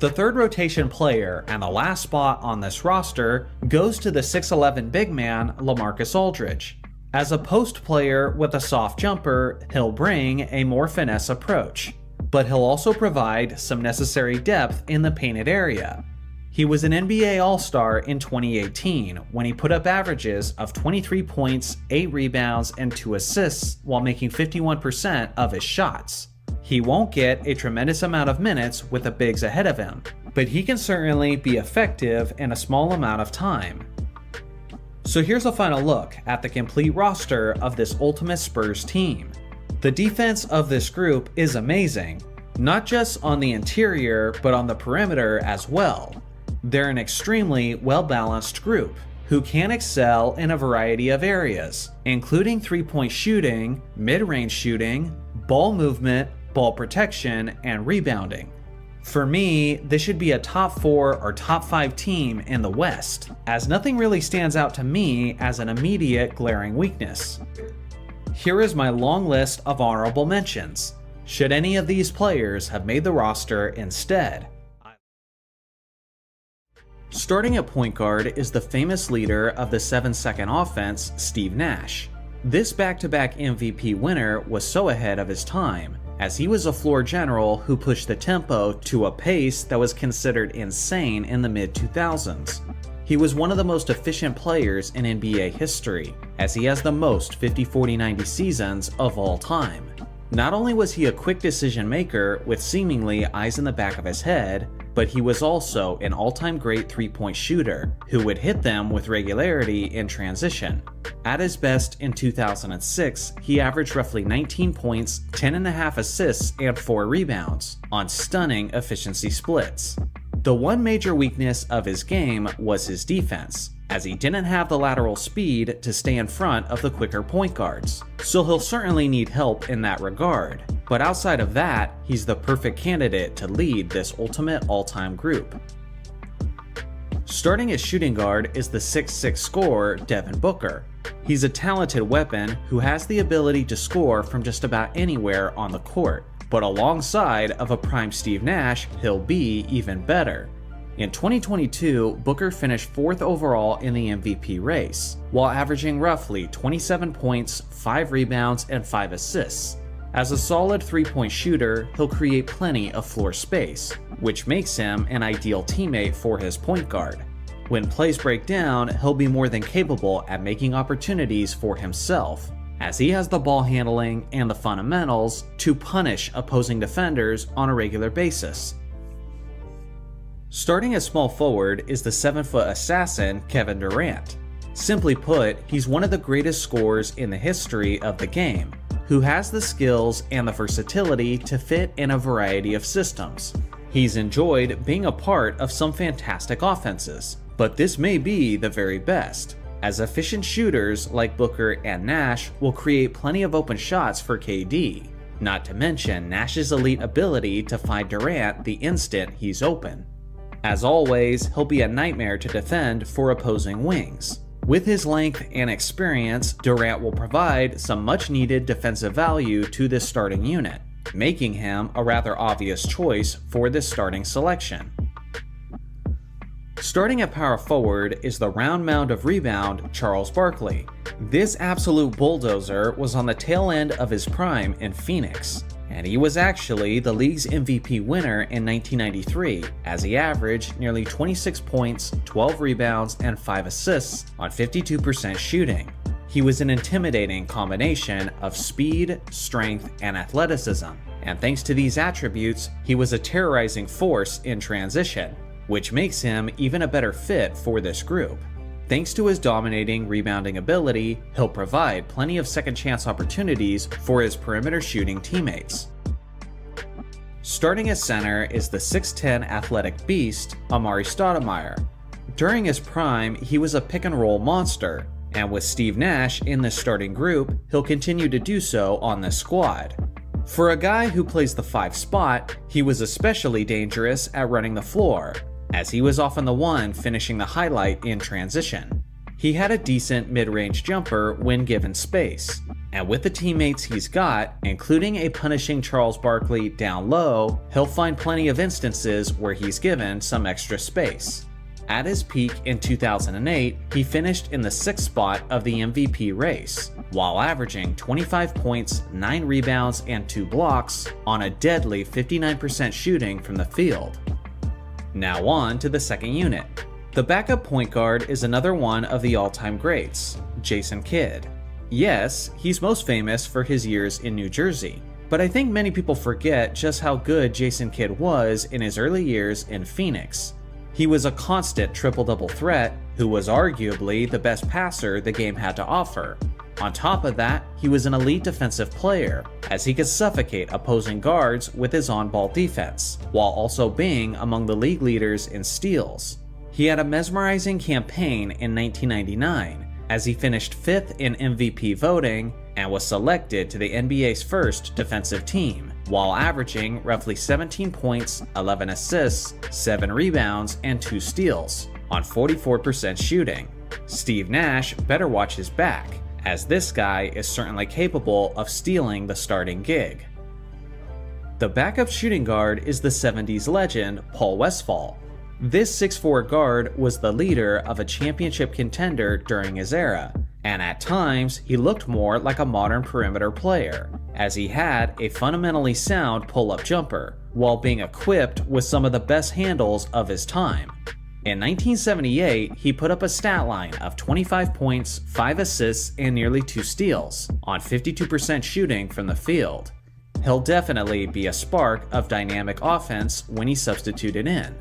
The third rotation player and the last spot on this roster goes to the 6'11" big man LaMarcus Aldridge. As a post player with a soft jumper, he'll bring a more finesse approach, but he'll also provide some necessary depth in the painted area. He was an NBA All-Star in 2018 when he put up averages of 23 points, 8 rebounds, and 2 assists while making 51% of his shots. He won't get a tremendous amount of minutes with the bigs ahead of him, but he can certainly be effective in a small amount of time. So here's a final look at the complete roster of this ultimate Spurs team. The defense of this group is amazing, not just on the interior, but on the perimeter as well. They're an extremely well-balanced group who can excel in a variety of areas, including three-point shooting, mid-range shooting, ball movement, ball protection, and rebounding. For me, this should be a top 4 or top 5 team in the West, as nothing really stands out to me as an immediate glaring weakness. Here is my long list of honorable mentions, should any of these players have made the roster instead. Starting at point guard is the famous leader of the 7-second offense, Steve Nash. This back-to-back MVP winner was so ahead of his time, as he was a floor general who pushed the tempo to a pace that was considered insane in the mid-2000s. He was one of the most efficient players in NBA history, as he has the most 50-40-90 seasons of all time. Not only was he a quick decision maker with seemingly eyes in the back of his head, but he was also an all-time great three-point shooter who would hit them with regularity in transition. At his best in 2006, he averaged roughly 19 points, 10.5 assists, and 4 rebounds on stunning efficiency splits. The one major weakness of his game was his defense, as he didn't have the lateral speed to stay in front of the quicker point guards, so he'll certainly need help in that regard. But outside of that, he's the perfect candidate to lead this ultimate all-time group. Starting at shooting guard is the 6'6" scorer Devin Booker. He's a talented weapon who has the ability to score from just about anywhere on the court, but alongside of a prime Steve Nash, he'll be even better. In 2022, Booker finished 4th overall in the MVP race, while averaging roughly 27 points, 5 rebounds, and 5 assists. As a solid three-point shooter, he'll create plenty of floor space, which makes him an ideal teammate for his point guard. When plays break down, he'll be more than capable at making opportunities for himself, as he has the ball handling and the fundamentals to punish opposing defenders on a regular basis. Starting at small forward is the 7-foot assassin Kevin Durant. Simply put, he's one of the greatest scorers in the history of the game, who has the skills and the versatility to fit in a variety of systems. He's enjoyed being a part of some fantastic offenses, But this may be the very best, as efficient shooters like Booker and Nash will create plenty of open shots for KD, not to mention Nash's elite ability to find Durant the instant he's open. As always, he'll be a nightmare to defend for opposing wings. With his length and experience, Durant will provide some much-needed defensive value to this starting unit, making him a rather obvious choice for this starting selection. Starting at power forward is the round mound of rebound, Charles Barkley. This absolute bulldozer was on the tail end of his prime in Phoenix, and he was actually the league's MVP winner in 1993, as he averaged nearly 26 points, 12 rebounds, and 5 assists on 52% shooting. He was an intimidating combination of speed, strength, and athleticism, and thanks to these attributes, he was a terrorizing force in transition, which makes him even a better fit for this group. Thanks to his dominating rebounding ability, he'll provide plenty of second chance opportunities for his perimeter shooting teammates. Starting at center is the 6'10" athletic beast, Amari Stoudemire. During his prime, he was a pick and roll monster, and with Steve Nash in this starting group, he'll continue to do so on this squad. For a guy who plays the 5 spot, he was especially dangerous at running the floor, as he was often the one finishing the highlight in transition. He had a decent mid-range jumper when given space, and with the teammates he's got, including a punishing Charles Barkley down low, he'll find plenty of instances where he's given some extra space. At his peak in 2008, he finished in the 6th spot of the MVP race, while averaging 25 points, 9 rebounds, and 2 blocks on a deadly 59% shooting from the field. Now on to the second unit. The backup point guard is another one of the all-time greats, Jason Kidd. Yes, he's most famous for his years in New Jersey, but I think many people forget just how good Jason Kidd was in his early years in Phoenix. He was a constant triple-double threat who was arguably the best passer the game had to offer. On top of that, he was an elite defensive player, as he could suffocate opposing guards with his on-ball defense, while also being among the league leaders in steals. He had a mesmerizing campaign in 1999, as he finished 5th in MVP voting and was selected to the NBA's first defensive team, while averaging roughly 17 points, 11 assists, 7 rebounds, and 2 steals on 44% shooting. Steve Nash better watch his back, as this guy is certainly capable of stealing the starting gig. The backup shooting guard is the 70s legend Paul Westphal. This 6'4" guard was the leader of a championship contender during his era, and at times he looked more like a modern perimeter player, as he had a fundamentally sound pull-up jumper, while being equipped with some of the best handles of his time. In 1978, he put up a stat line of 25 points, 5 assists, and nearly 2 steals on 52% shooting from the field. He'll definitely be a spark of dynamic offense when he's substituted in.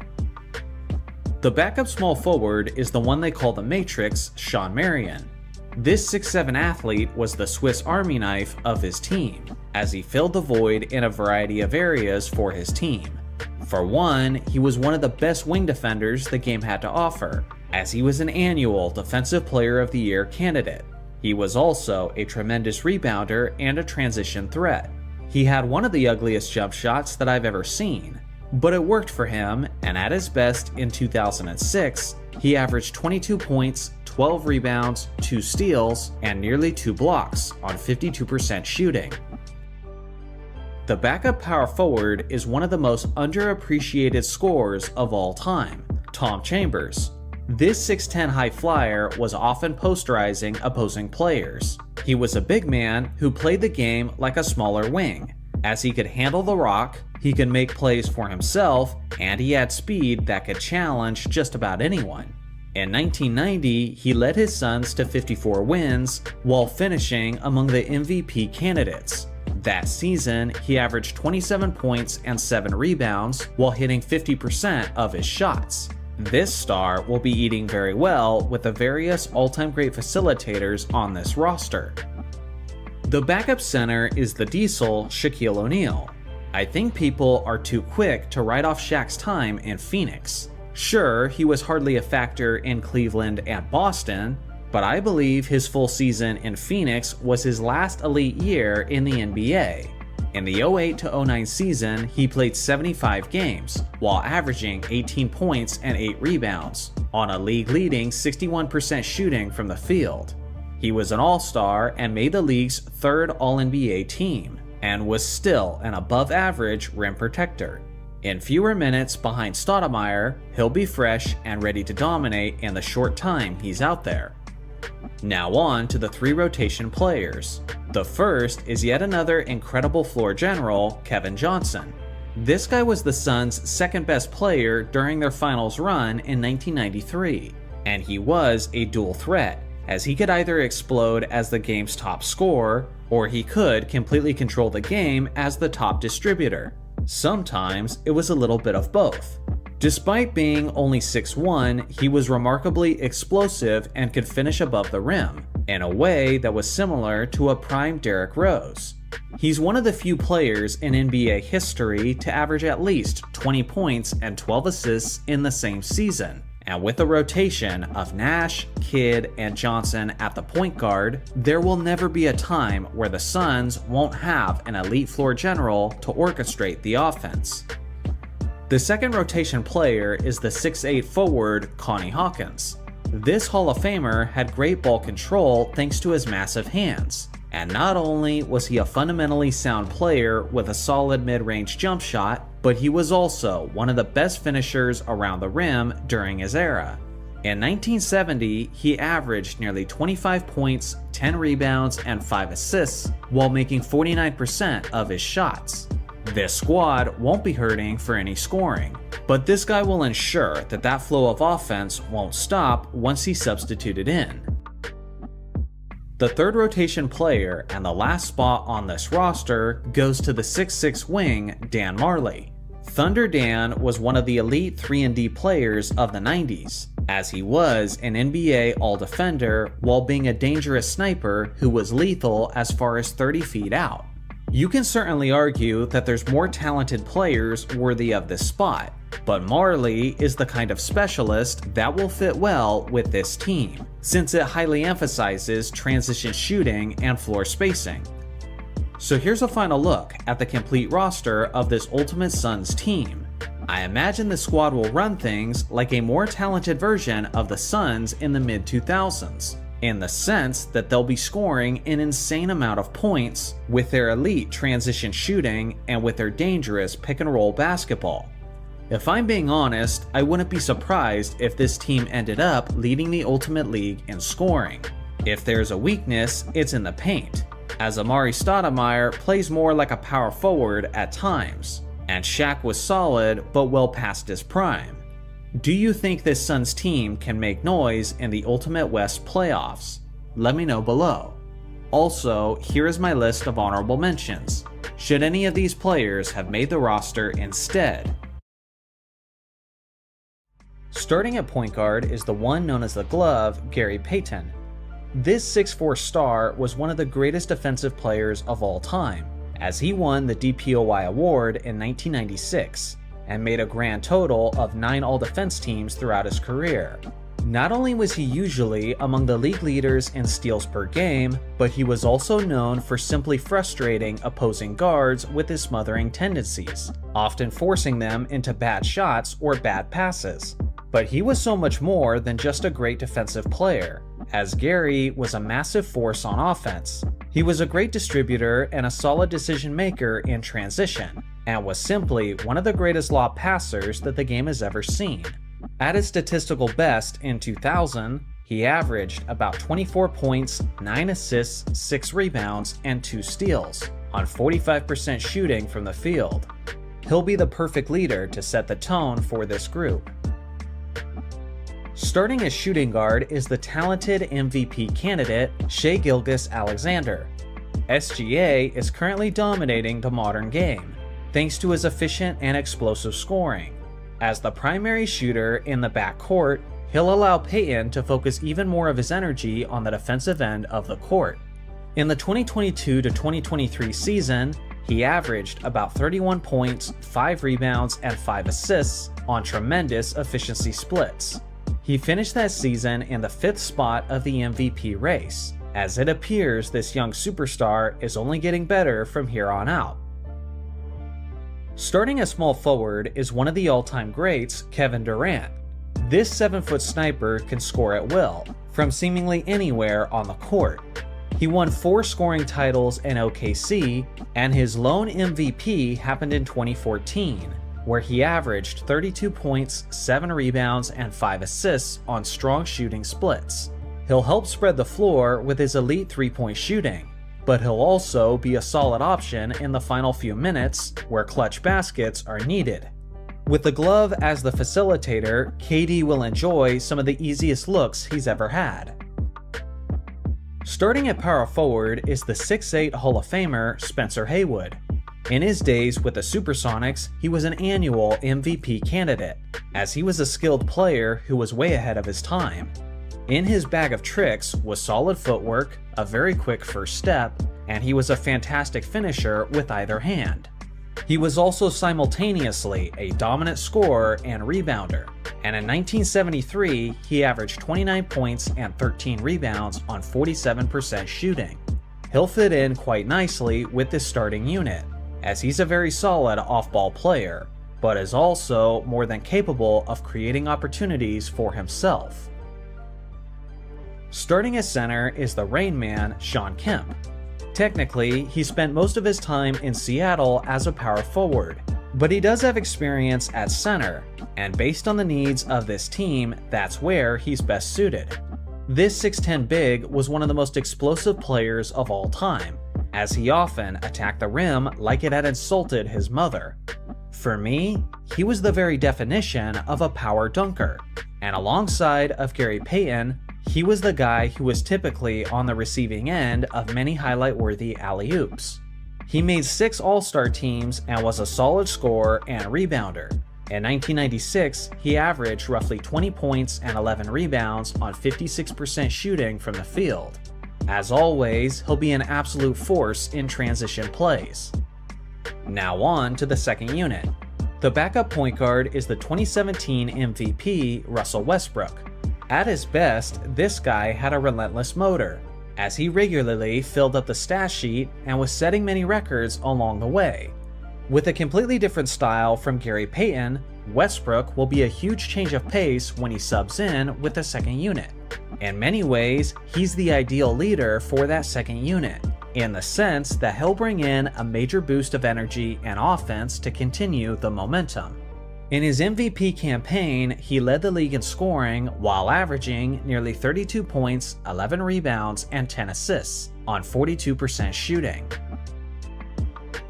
The backup small forward is the one they call the Matrix, Shawn Marion. This 6'7" athlete was the Swiss Army knife of his team, as he filled the void in a variety of areas for his team. For one, he was one of the best wing defenders the game had to offer, as he was an annual Defensive Player of the Year candidate. He was also a tremendous rebounder and a transition threat. He had one of the ugliest jump shots that I've ever seen, but it worked for him, and at his best in 2006, he averaged 22 points, 12 rebounds, 2 steals, and nearly 2 blocks on 52% shooting. The backup power forward is one of the most underappreciated scorers of all time, Tom Chambers. This 6'10" high flyer was often posterizing opposing players. He was a big man who played the game like a smaller wing, as he could handle the rock, he could make plays for himself, and he had speed that could challenge just about anyone. In 1990, he led his Suns to 54 wins, while finishing among the MVP candidates. That season, he averaged 27 points and 7 rebounds, while hitting 50% of his shots. This star will be eating very well with the various all-time great facilitators on this roster. The backup center is the Diesel, Shaquille O'Neal. I think people are too quick to write off Shaq's time in Phoenix. Sure, he was hardly a factor in Cleveland and Boston, but I believe his full season in Phoenix was his last elite year in the NBA. In the 08-09 season, he played 75 games, while averaging 18 points and 8 rebounds, on a league-leading 61% shooting from the field. He was an all-star and made the league's third All-NBA team, and was still an above-average rim protector. In fewer minutes behind Stoudemire, he'll be fresh and ready to dominate in the short time he's out there. Now on to the 3 rotation players. The first is yet another incredible floor general, Kevin Johnson. This guy was the Suns' second best player during their finals run in 1993, and he was a dual threat, as he could either explode as the game's top scorer, or he could completely control the game as the top distributor. Sometimes it was a little bit of both. Despite being only 6'1", he was remarkably explosive and could finish above the rim, in a way that was similar to a prime Derrick Rose. He's one of the few players in NBA history to average at least 20 points and 12 assists in the same season. And with the rotation of Nash, Kidd, and Johnson at the point guard, there will never be a time where the Suns won't have an elite floor general to orchestrate the offense. The second rotation player is the 6'8" forward, Connie Hawkins. This Hall of Famer had great ball control thanks to his massive hands. And not only was he a fundamentally sound player with a solid mid-range jump shot, but he was also one of the best finishers around the rim during his era. In 1970, he averaged nearly 25 points, 10 rebounds, and 5 assists, while making 49% of his shots. This squad won't be hurting for any scoring, but this guy will ensure that that flow of offense won't stop once he's substituted in. The third rotation player and the last spot on this roster goes to the 6'6" wing, Dan Marley. Thunder Dan was one of the elite 3-and-D players of the 90s, as he was an NBA All-Defender while being a dangerous sniper who was lethal as far as 30 feet out. You can certainly argue that there's more talented players worthy of this spot, but Marley is the kind of specialist that will fit well with this team, since it highly emphasizes transition shooting and floor spacing. So here's a final look at the complete roster of this Ultimate Suns team. I imagine the squad will run things like a more talented version of the Suns in the mid-2000s, in the sense that they'll be scoring an insane amount of points with their elite transition shooting and with their dangerous pick-and-roll basketball. If I'm being honest, I wouldn't be surprised if this team ended up leading the Ultimate League in scoring. If there's a weakness, it's in the paint, as Amari Stoudemire plays more like a power forward at times, and Shaq was solid but well past his prime. Do you think this Suns team can make noise in the Ultimate West playoffs? Let me know below. Also, here is my list of honorable mentions, should any of these players have made the roster instead. Starting at point guard is the one known as the Glove, Gary Payton. This 6'4" star was one of the greatest defensive players of all time, as he won the DPOY award in 1996. And made a grand total of 9 all-defense teams throughout his career. Not only was he usually among the league leaders in steals per game, but he was also known for simply frustrating opposing guards with his smothering tendencies, often forcing them into bad shots or bad passes. But he was so much more than just a great defensive player, as Gary was a massive force on offense. He was a great distributor and a solid decision maker in transition, and was simply one of the greatest lob passers that the game has ever seen. At his statistical best in 2000, he averaged about 24 points, 9 assists, 6 rebounds, and 2 steals, on 45% shooting from the field. He'll be the perfect leader to set the tone for this group. Starting as shooting guard is the talented MVP candidate, Shai Gilgeous-Alexander. SGA is currently dominating the modern game, thanks to his efficient and explosive scoring. As the primary shooter in the backcourt, he'll allow Payton to focus even more of his energy on the defensive end of the court. In the 2022-2023 season, he averaged about 31 points, 5 rebounds, and 5 assists on tremendous efficiency splits. He finished that season in the 5th spot of the MVP race, as it appears this young superstar is only getting better from here on out. Starting at small forward is one of the all-time greats, Kevin Durant. This 7-foot sniper can score at will, from seemingly anywhere on the court. He won 4 scoring titles in OKC, and his lone MVP happened in 2014, where he averaged 32 points, 7 rebounds, and 5 assists on strong shooting splits. He'll help spread the floor with his elite 3-point shooting, but he'll also be a solid option in the final few minutes where clutch baskets are needed. With the glove as the facilitator, KD will enjoy some of the easiest looks he's ever had. Starting at power forward is the 6'8" Hall of Famer Spencer Haywood. In his days with the Supersonics, he was an annual MVP candidate, as he was a skilled player who was way ahead of his time. In his bag of tricks was solid footwork, a very quick first step, and he was a fantastic finisher with either hand. He was also simultaneously a dominant scorer and rebounder, and in 1973 he averaged 29 points and 13 rebounds on 47% shooting. He'll fit in quite nicely with this starting unit, as he's a very solid off-ball player, but is also more than capable of creating opportunities for himself. Starting at center is the Rain Man, Shawn Kemp. Technically, he spent most of his time in Seattle as a power forward, but he does have experience at center, and based on the needs of this team, that's where he's best suited. This 6'10" big was one of the most explosive players of all time, as he often attacked the rim like it had insulted his mother. For me, he was the very definition of a power dunker, and alongside of Gary Payton, he was the guy who was typically on the receiving end of many highlight-worthy alley-oops. He made 6 All-Star teams and was a solid scorer and rebounder. In 1996, he averaged roughly 20 points and 11 rebounds on 56% shooting from the field. As always, he'll be an absolute force in transition plays. Now on to the second unit. The backup point guard is the 2017 MVP, Russell Westbrook. At his best, this guy had a relentless motor, as he regularly filled up the stat sheet and was setting many records along the way. With a completely different style from Gary Payton, Westbrook will be a huge change of pace when he subs in with the second unit. In many ways, he's the ideal leader for that second unit, in the sense that he'll bring in a major boost of energy and offense to continue the momentum. In his MVP campaign, he led the league in scoring while averaging nearly 32 points, 11 rebounds, and 10 assists on 42% shooting.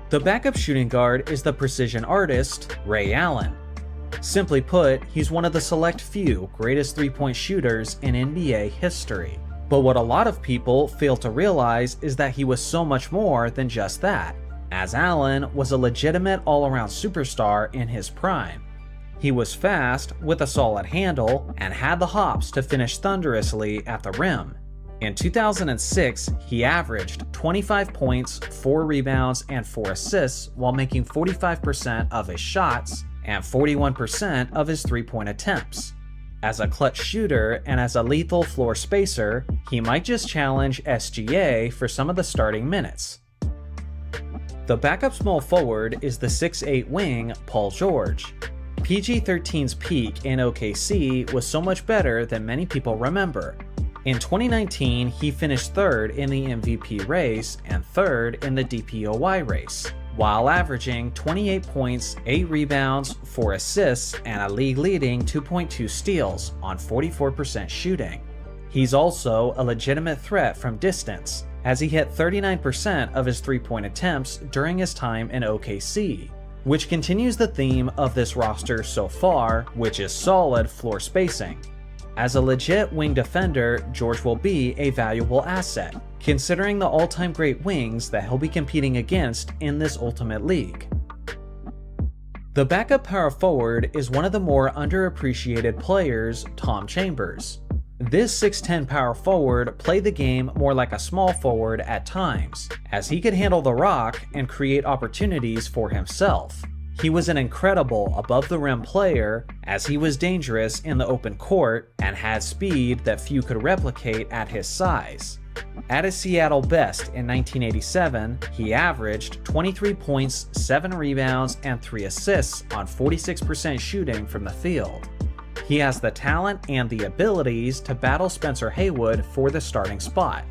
The backup shooting guard is the precision artist, Ray Allen. Simply put, he's one of the select few greatest three-point shooters in NBA history. But what a lot of people fail to realize is that he was so much more than just that, as Allen was a legitimate all-around superstar in his prime. He was fast, with a solid handle, and had the hops to finish thunderously at the rim. In 2006, he averaged 25 points, 4 rebounds, and 4 assists while making 45% of his shots and 41% of his three-point attempts. As a clutch shooter and as a lethal floor spacer, he might just challenge SGA for some of the starting minutes. The backup small forward is the 6'8" wing, Paul George. PG-13's peak in OKC was so much better than many people remember. In 2019, he finished 3rd in the MVP race and 3rd in the DPOY race, while averaging 28 points, 8 rebounds, 4 assists, and a league-leading 2.2 steals on 44% shooting. He's also a legitimate threat from distance, as he hit 39% of his three-point attempts during his time in OKC, which continues the theme of this roster so far, which is solid floor spacing. As a legit wing defender, George will be a valuable asset, considering the all-time great wings that he'll be competing against in this Ultimate League. The backup power forward is one of the more underappreciated players, Tom Chambers. This 6'10" power forward played the game more like a small forward at times, as he could handle the rock and create opportunities for himself. He was an incredible above-the-rim player, as he was dangerous in the open court and had speed that few could replicate at his size. At his Seattle best in 1987, he averaged 23 points, 7 rebounds, and 3 assists on 46% shooting from the field. He has the talent and the abilities to battle Spencer Haywood for the starting spot.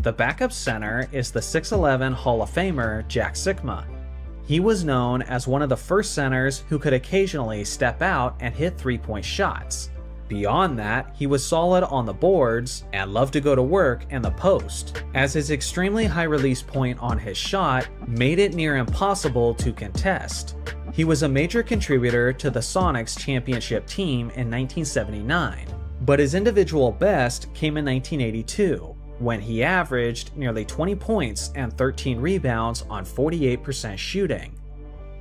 The backup center is the 6'11" Hall of Famer Jack Sikma. He was known as one of the first centers who could occasionally step out and hit three-point shots. Beyond that, he was solid on the boards and loved to go to work in the post, as his extremely high release point on his shot made it near impossible to contest. He was a major contributor to the Sonics championship team in 1979, but his individual best came in 1982, when he averaged nearly 20 points and 13 rebounds on 48% shooting.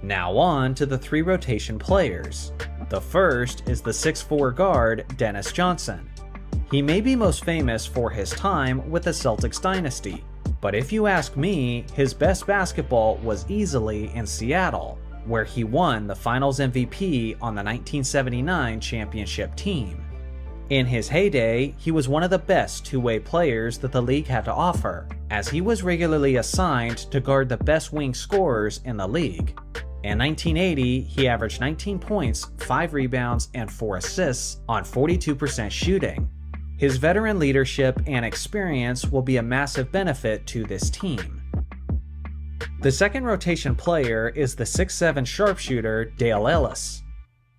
Now on to the 3 rotation players. The first is the 6'4" guard Dennis Johnson. He may be most famous for his time with the Celtics dynasty, but if you ask me, his best basketball was easily in Seattle, where he won the Finals MVP on the 1979 championship team. In his heyday, he was one of the best two-way players that the league had to offer, as he was regularly assigned to guard the best wing scorers in the league. In 1980, he averaged 19 points, 5 rebounds, and 4 assists on 42% shooting. His veteran leadership and experience will be a massive benefit to this team. The second rotation player is the 6'7" sharpshooter Dale Ellis.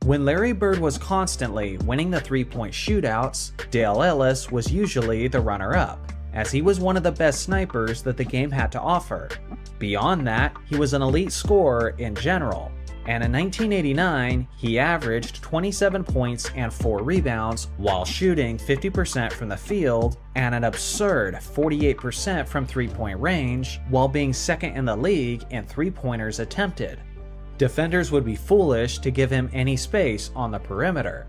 When Larry Bird was constantly winning the three-point shootouts, Dale Ellis was usually the runner-up, as he was one of the best snipers that the game had to offer. Beyond that, he was an elite scorer in general, and in 1989, he averaged 27 points and 4 rebounds while shooting 50% from the field and an absurd 48% from three-point range, while being second in the league in three-pointers attempted. Defenders would be foolish to give him any space on the perimeter.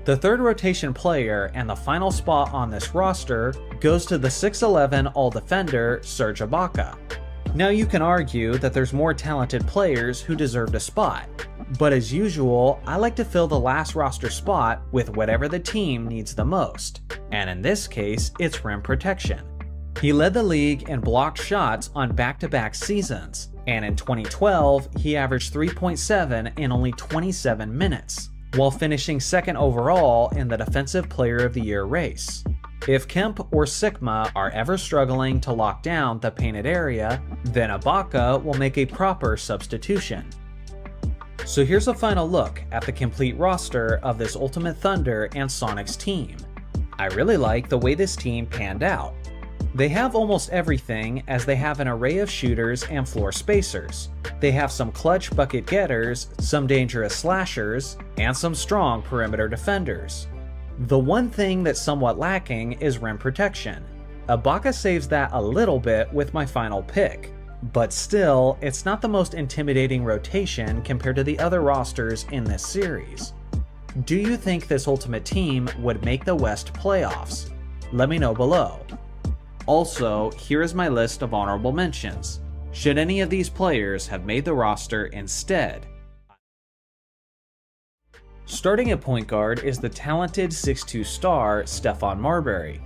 The third rotation player and the final spot on this roster goes to the 6'11" All-Defender Serge Ibaka. Now you can argue that there's more talented players who deserved a spot, but as usual, I like to fill the last roster spot with whatever the team needs the most, and in this case, it's rim protection. He led the league in blocked shots on back-to-back seasons, and in 2012, he averaged 3.7 in only 27 minutes, while finishing second overall in the Defensive Player of the Year race. If Kemp or Sikma are ever struggling to lock down the painted area, then Ibaka will make a proper substitution. So here's a final look at the complete roster of this Ultimate Thunder and Sonics team. I really like the way this team panned out. They have almost everything, as they have an array of shooters and floor spacers. They have some clutch bucket getters, some dangerous slashers, and some strong perimeter defenders. The one thing that's somewhat lacking is rim protection. Ibaka saves that a little bit with my final pick, but still, it's not the most intimidating rotation compared to the other rosters in this series. Do you think this Ultimate team would make the West playoffs? Let me know below. Also, here is my list of honorable mentions. Should any of these players have made the roster instead? Starting at point guard is the talented 6'2" star Stephon Marbury.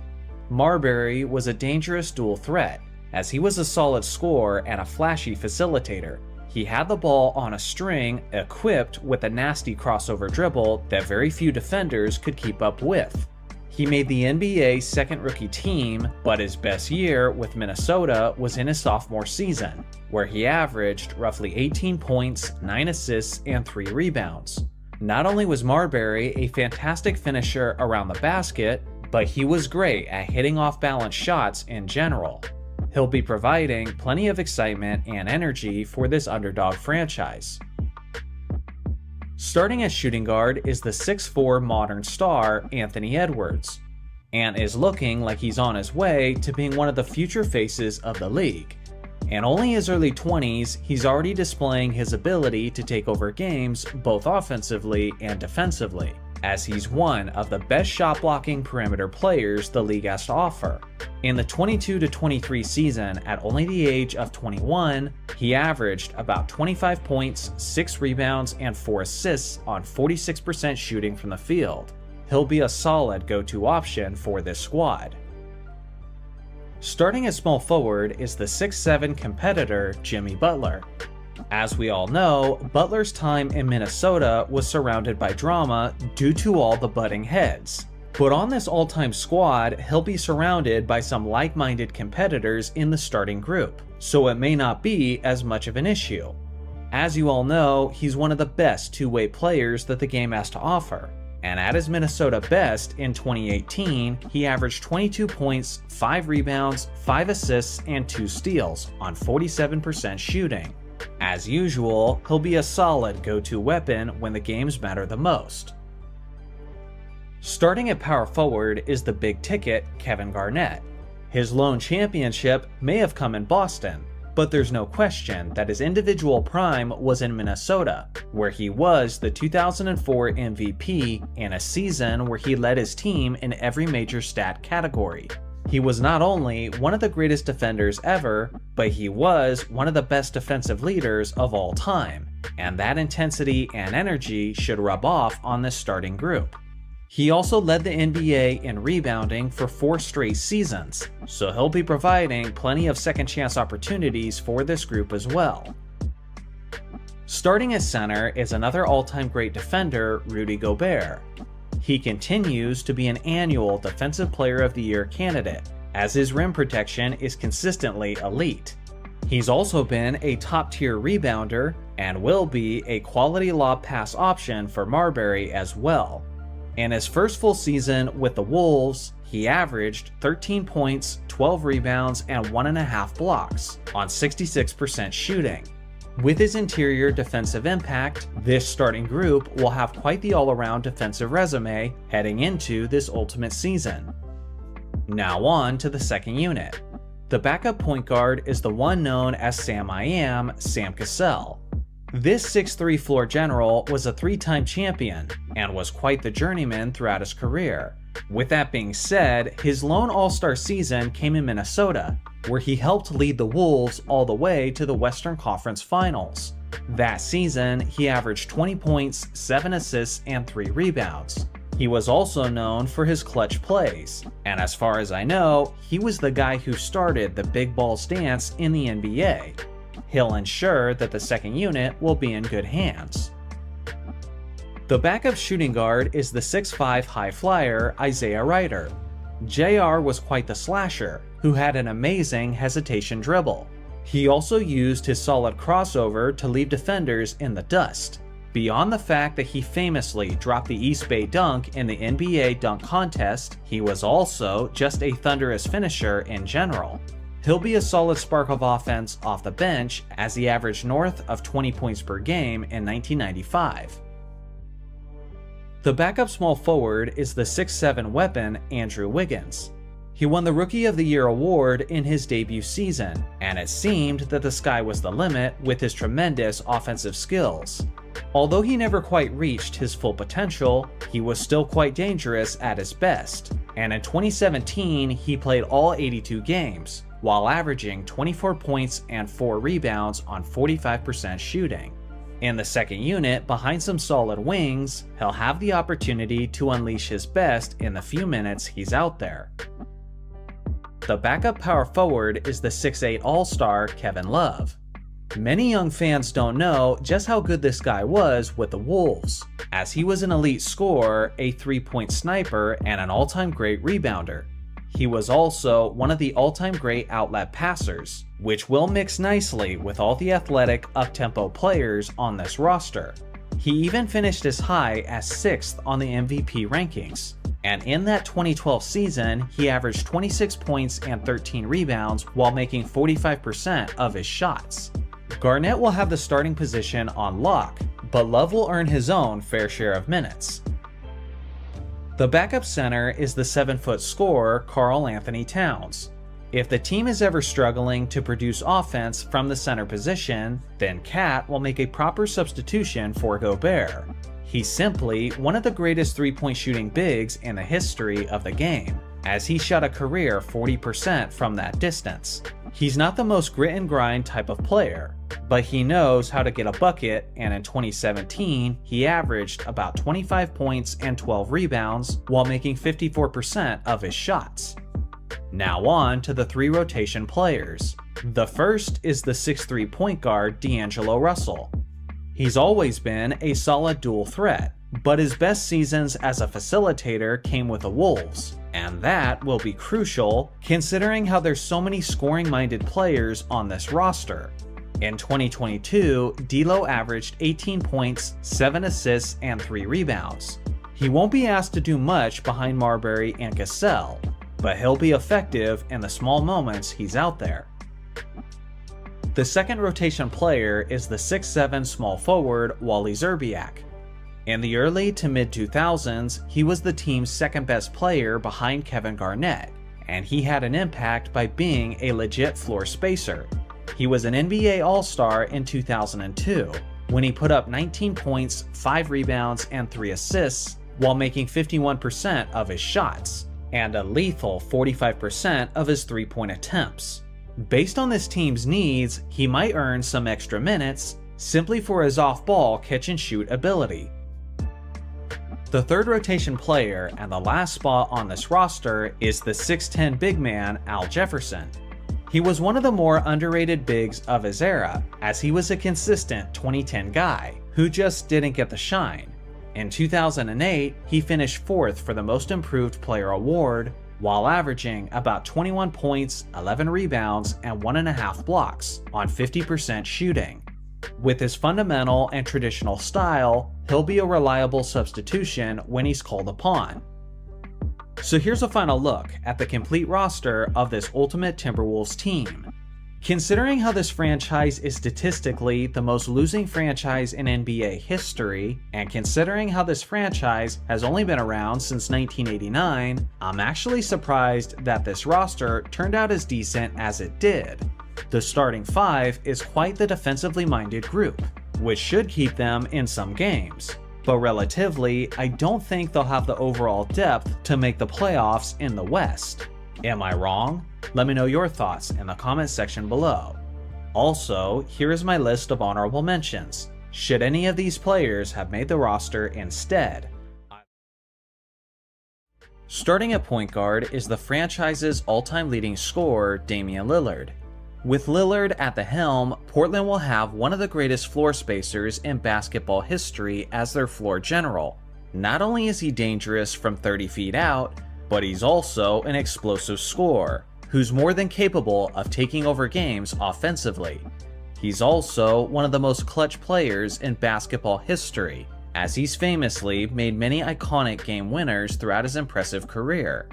Marbury was a dangerous dual threat, as he was a solid scorer and a flashy facilitator. He had the ball on a string, equipped with a nasty crossover dribble that very few defenders could keep up with. He made the NBA second rookie team, but his best year with Minnesota was in his sophomore season, where he averaged roughly 18 points, 9 assists, and 3 rebounds. Not only was Marbury a fantastic finisher around the basket, but he was great at hitting off-balance shots in general. He'll be providing plenty of excitement and energy for this underdog franchise. Starting at shooting guard is the 6'4" modern star Anthony Edwards, and is looking like he's on his way to being one of the future faces of the league. In only his early 20s, he's already displaying his ability to take over games both offensively and defensively. as he's one of the best shot-blocking perimeter players the league has to offer. In the 22-23 season, at only the age of 21, he averaged about 25 points, 6 rebounds, and 4 assists on 46% shooting from the field. He'll be a solid go-to option for this squad. Starting at small forward is the 6'7" competitor Jimmy Butler. As we all know, Butler's time in Minnesota was surrounded by drama due to all the butting heads. But on this all-time squad, he'll be surrounded by some like-minded competitors in the starting group, so it may not be as much of an issue. As you all know, he's one of the best two-way players that the game has to offer, and at his Minnesota best in 2018, he averaged 22 points, 5 rebounds, 5 assists, and 2 steals on 47% shooting. As usual, he'll be a solid go-to weapon when the games matter the most. Starting at power forward is the big ticket Kevin Garnett. His lone championship may have come in Boston, but there's no question that his individual prime was in Minnesota, where he was the 2004 MVP in a season where he led his team in every major stat category. He was not only one of the greatest defenders ever, but he was one of the best defensive leaders of all time, and that intensity and energy should rub off on this starting group. He also led the NBA in rebounding for 4 straight seasons, so he'll be providing plenty of second chance opportunities for this group as well. Starting at center is another all-time great defender, Rudy Gobert. He continues to be an annual Defensive Player of the Year candidate, as his rim protection is consistently elite. He's also been a top-tier rebounder and will be a quality lob pass option for Marbury as well. In his first full season with the Wolves, he averaged 13 points, 12 rebounds, and 1.5 blocks on 66% shooting. With his interior defensive impact, this starting group will have quite the all-around defensive resume heading into this ultimate season. Now on to the second unit. The backup point guard is the one known as Sam I Am, Sam Cassell. This 6'3" floor general was a 3-time champion and was quite the journeyman throughout his career. With that being said, his lone All-Star season came in Minnesota, where he helped lead the Wolves all the way to the Western Conference Finals. That season, he averaged 20 points, 7 assists, and 3 rebounds. He was also known for his clutch plays, and as far as I know, he was the guy who started the big balls dance in the NBA. He'll ensure that the second unit will be in good hands. The backup shooting guard is the 6'5" high flyer Isaiah Rider. JR was quite the slasher, who had an amazing hesitation dribble. He also used his solid crossover to leave defenders in the dust. Beyond the fact that he famously dropped the East Bay dunk in the NBA dunk contest, he was also just a thunderous finisher in general. He'll be a solid spark of offense off the bench, as he averaged north of 20 points per game in 1995. The backup small forward is the 6'7" weapon Andrew Wiggins. He won the Rookie of the Year award in his debut season, and it seemed that the sky was the limit with his tremendous offensive skills. Although he never quite reached his full potential, he was still quite dangerous at his best, and in 2017 he played all 82 games, while averaging 24 points and 4 rebounds on 45% shooting. In the second unit, behind some solid wings, he'll have the opportunity to unleash his best in the few minutes he's out there. The backup power forward is the 6'8" All-Star Kevin Love. Many young fans don't know just how good this guy was with the Wolves, as he was an elite scorer, a 3-point sniper, and an all-time great rebounder. He was also one of the all-time great outlet passers, which will mix nicely with all the athletic, up-tempo players on this roster. He even finished as high as 6th on the MVP rankings, and in that 2012 season, he averaged 26 points and 13 rebounds while making 45% of his shots. Garnett will have the starting position on lock, but Love will earn his own fair share of minutes. The backup center is the 7-foot scorer Karl Anthony Towns. If the team is ever struggling to produce offense from the center position, then Cat will make a proper substitution for Gobert. He's simply one of the greatest three-point shooting bigs in the history of the game, as he shot a career 40% from that distance. He's not the most grit and grind type of player, but he knows how to get a bucket, and in 2017, he averaged about 25 points and 12 rebounds while making 54% of his shots. Now on to the three rotation players. The first is the 6'3" point guard D'Angelo Russell. He's always been a solid dual threat, but his best seasons as a facilitator came with the Wolves, and that will be crucial considering how there's so many scoring-minded players on this roster. In 2022, D'Lo averaged 18 points, 7 assists, and 3 rebounds. He won't be asked to do much behind Marbury and Cassell, but he'll be effective in the small moments he's out there. The second rotation player is the 6'7" small forward Wally Szczerbiak. In the early to mid-2000s, he was the team's second best player behind Kevin Garnett, and he had an impact by being a legit floor spacer. He was an NBA All-Star in 2002, when he put up 19 points, 5 rebounds, and 3 assists, while making 51% of his shots, and a lethal 45% of his three-point attempts. Based on this team's needs, he might earn some extra minutes simply for his off-ball catch-and-shoot ability. The third rotation player and the last spot on this roster is the 6'10" big man Al Jefferson. He was one of the more underrated bigs of his era, as he was a consistent 2010 guy who just didn't get the shine. In 2008, he finished 4th for the Most Improved Player award, while averaging about 21 points, 11 rebounds, and 1.5 blocks on 50% shooting. With his fundamental and traditional style, he'll be a reliable substitution when he's called upon. So here's a final look at the complete roster of this Ultimate Timberwolves team. Considering how this franchise is statistically the most losing franchise in NBA history, and considering how this franchise has only been around since 1989, I'm actually surprised that this roster turned out as decent as it did. The starting 5 is quite the defensively minded group, which should keep them in some games. But relatively, I don't think they'll have the overall depth to make the playoffs in the West. Am I wrong? Let me know your thoughts in the comment section below. Also, here is my list of honorable mentions, should any of these players have made the roster instead. Starting at point guard is the franchise's all-time leading scorer, Damian Lillard. With Lillard at the helm, Portland will have one of the greatest floor spacers in basketball history as their floor general. Not only is he dangerous from 30 feet out, but he's also an explosive scorer, who's more than capable of taking over games offensively. He's also one of the most clutch players in basketball history, as he's famously made many iconic game winners throughout his impressive career.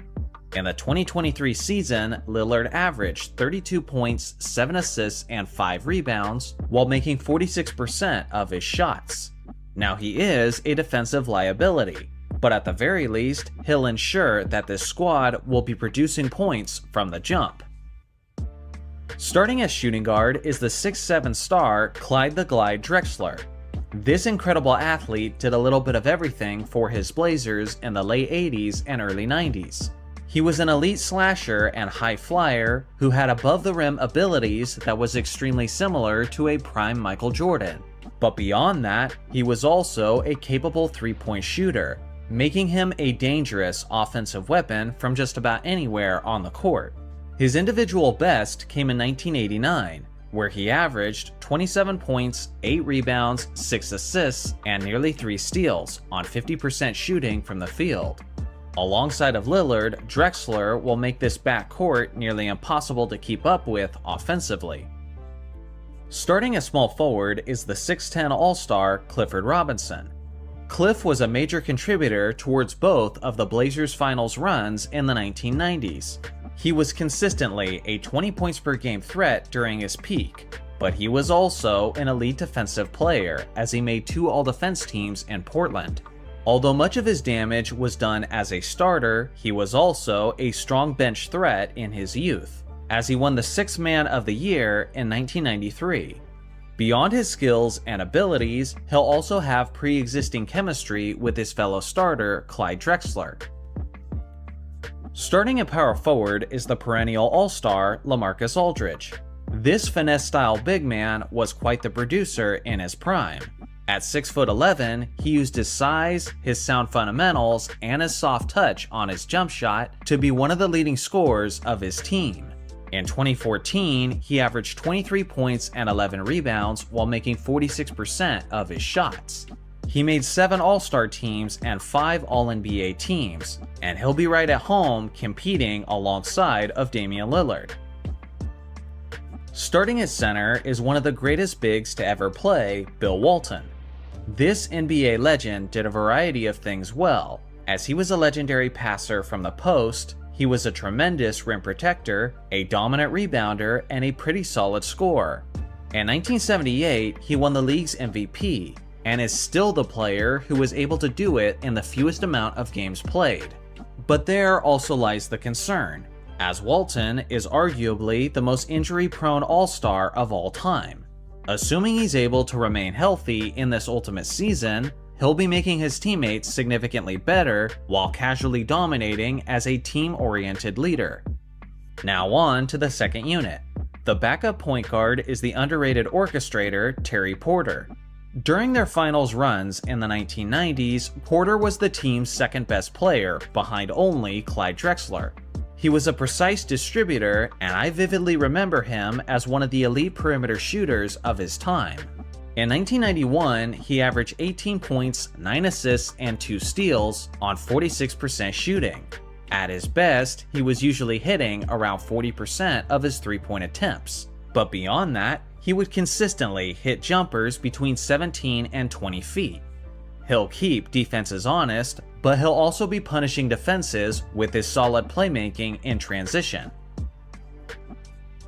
In the 2023 season, Lillard averaged 32 points, 7 assists, and 5 rebounds, while making 46% of his shots. Now he is a defensive liability, but at the very least, he'll ensure that this squad will be producing points from the jump. Starting at shooting guard is the 6'7" star Clyde the Glide Drexler. This incredible athlete did a little bit of everything for his Blazers in the late 80s and early 90s. He was an elite slasher and high flyer who had above-the-rim abilities that was extremely similar to a prime Michael Jordan. But beyond that, he was also a capable three-point shooter, making him a dangerous offensive weapon from just about anywhere on the court. His individual best came in 1989, where he averaged 27 points, 8 rebounds, 6 assists, and nearly 3 steals on 50% shooting from the field. Alongside of Lillard, Drexler will make this backcourt nearly impossible to keep up with offensively. Starting at small forward is the 6'10" All-Star Clifford Robinson. Cliff was a major contributor towards both of the Blazers' finals runs in the 1990s. He was consistently a 20 points per game threat during his peak, but he was also an elite defensive player as he made 2 all-defense teams in Portland. Although much of his damage was done as a starter, he was also a strong bench threat in his youth, as he won the 6th Man of the Year in 1993. Beyond his skills and abilities, he'll also have pre-existing chemistry with his fellow starter, Clyde Drexler. Starting at power forward is the perennial all-star, LaMarcus Aldridge. This finesse-style big man was quite the producer in his prime. At 6'11", he used his size, his sound fundamentals, and his soft touch on his jump shot to be one of the leading scorers of his team. In 2014, he averaged 23 points and 11 rebounds while making 46% of his shots. He made 7 All-Star teams and 5 All-NBA teams, and he'll be right at home competing alongside of Damian Lillard. Starting at center is one of the greatest bigs to ever play, Bill Walton. This NBA legend did a variety of things well, as he was a legendary passer from the post. He was a tremendous rim protector, a dominant rebounder, and a pretty solid scorer. In 1978, he won the league's MVP, and is still the player who was able to do it in the fewest amount of games played. But there also lies the concern, as Walton is arguably the most injury-prone all-star of all time. Assuming he's able to remain healthy in this ultimate season, he'll be making his teammates significantly better while casually dominating as a team-oriented leader. Now on to the second unit. The backup point guard is the underrated orchestrator Terry Porter. During their finals runs in the 1990s, Porter was the team's second best player, behind only Clyde Drexler. He was a precise distributor, and I vividly remember him as one of the elite perimeter shooters of his time. In 1991, he averaged 18 points, 9 assists, and 2 steals on 46% shooting. At his best, he was usually hitting around 40% of his three-point attempts. But beyond that, he would consistently hit jumpers between 17 and 20 feet. He'll keep defenses honest, but he'll also be punishing defenses with his solid playmaking in transition.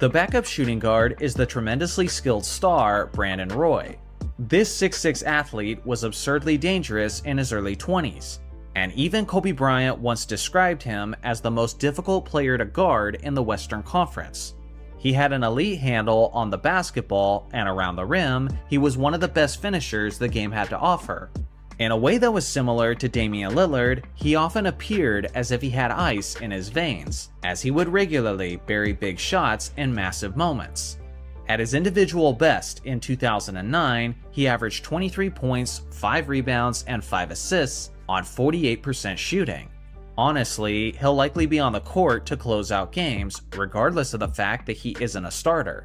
The backup shooting guard is the tremendously skilled star Brandon Roy. This 6'6" athlete was absurdly dangerous in his early 20s, and even Kobe Bryant once described him as the most difficult player to guard in the Western Conference. He had an elite handle on the basketball, and around the rim, he was one of the best finishers the game had to offer. In a way that was similar to Damian Lillard, he often appeared as if he had ice in his veins, as he would regularly bury big shots in massive moments. At his individual best in 2009, he averaged 23 points, 5 rebounds, and 5 assists on 48% shooting. Honestly, he'll likely be on the court to close out games, regardless of the fact that he isn't a starter.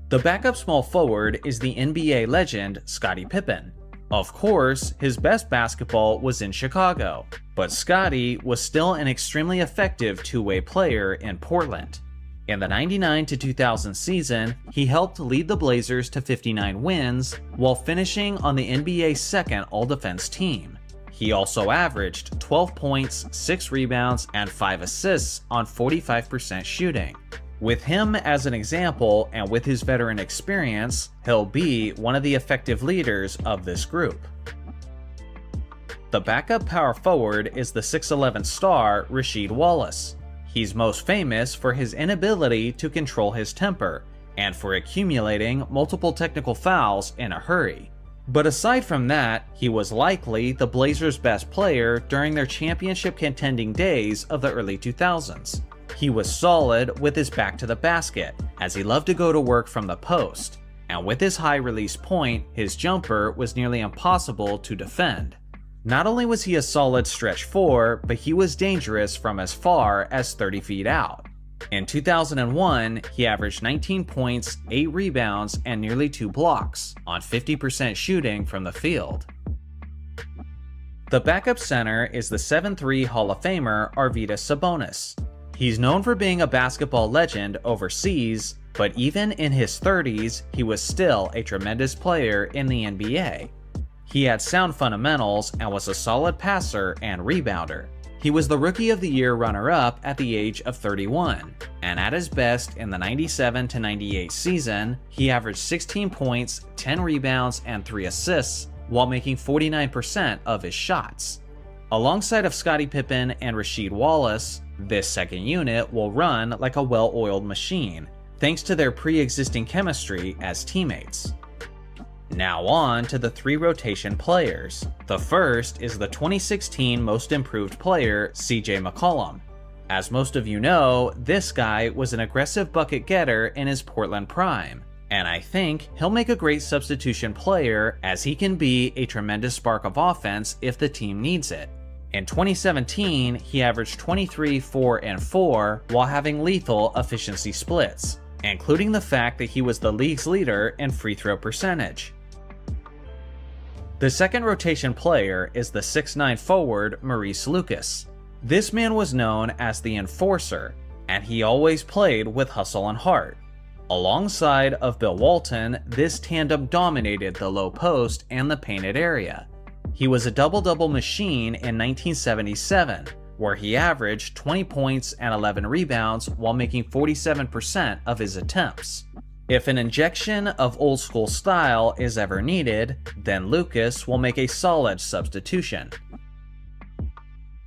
The backup small forward is the NBA legend Scottie Pippen. Of course, his best basketball was in Chicago, but Scottie was still an extremely effective two-way player in Portland. In the 99-2000 season, he helped lead the Blazers to 59 wins while finishing on the NBA's second all-defense team. He also averaged 12 points, 6 rebounds, and 5 assists on 45% shooting. With him as an example, and with his veteran experience, he'll be one of the effective leaders of this group. The backup power forward is the 6'11" star Rasheed Wallace. He's most famous for his inability to control his temper, and for accumulating multiple technical fouls in a hurry. But aside from that, he was likely the Blazers' best player during their championship contending days of the early 2000s. He was solid with his back to the basket, as he loved to go to work from the post, and with his high release point, his jumper was nearly impossible to defend. Not only was he a solid stretch 4, but he was dangerous from as far as 30 feet out. In 2001, he averaged 19 points, 8 rebounds, and nearly 2 blocks on 50% shooting from the field. The backup center is the 7'3" Hall of Famer Arvydas Sabonis. He's known for being a basketball legend overseas, but even in his 30s, he was still a tremendous player in the NBA. He had sound fundamentals and was a solid passer and rebounder. He was the Rookie of the Year runner-up at the age of 31, and at his best in the 97-98 season, he averaged 16 points, 10 rebounds, and 3 assists, while making 49% of his shots. Alongside of Scottie Pippen and Rasheed Wallace, this second unit will run like a well-oiled machine, thanks to their pre-existing chemistry as teammates. Now on to the 3 rotation players. The first is the 2016 Most Improved Player, CJ McCollum. As most of you know, this guy was an aggressive bucket getter in his Portland prime, and I think he'll make a great substitution player as he can be a tremendous spark of offense if the team needs it. In 2017, he averaged 23, 4, and 4 while having lethal efficiency splits, including the fact that he was the league's leader in free throw percentage. The second rotation player is the 6'9" forward Maurice Lucas. This man was known as the Enforcer, and he always played with hustle and heart. Alongside of Bill Walton, this tandem dominated the low post and the painted area. He was a double-double machine in 1977, where he averaged 20 points and 11 rebounds while making 47% of his attempts. If an injection of old school style is ever needed, then Lucas will make a solid substitution.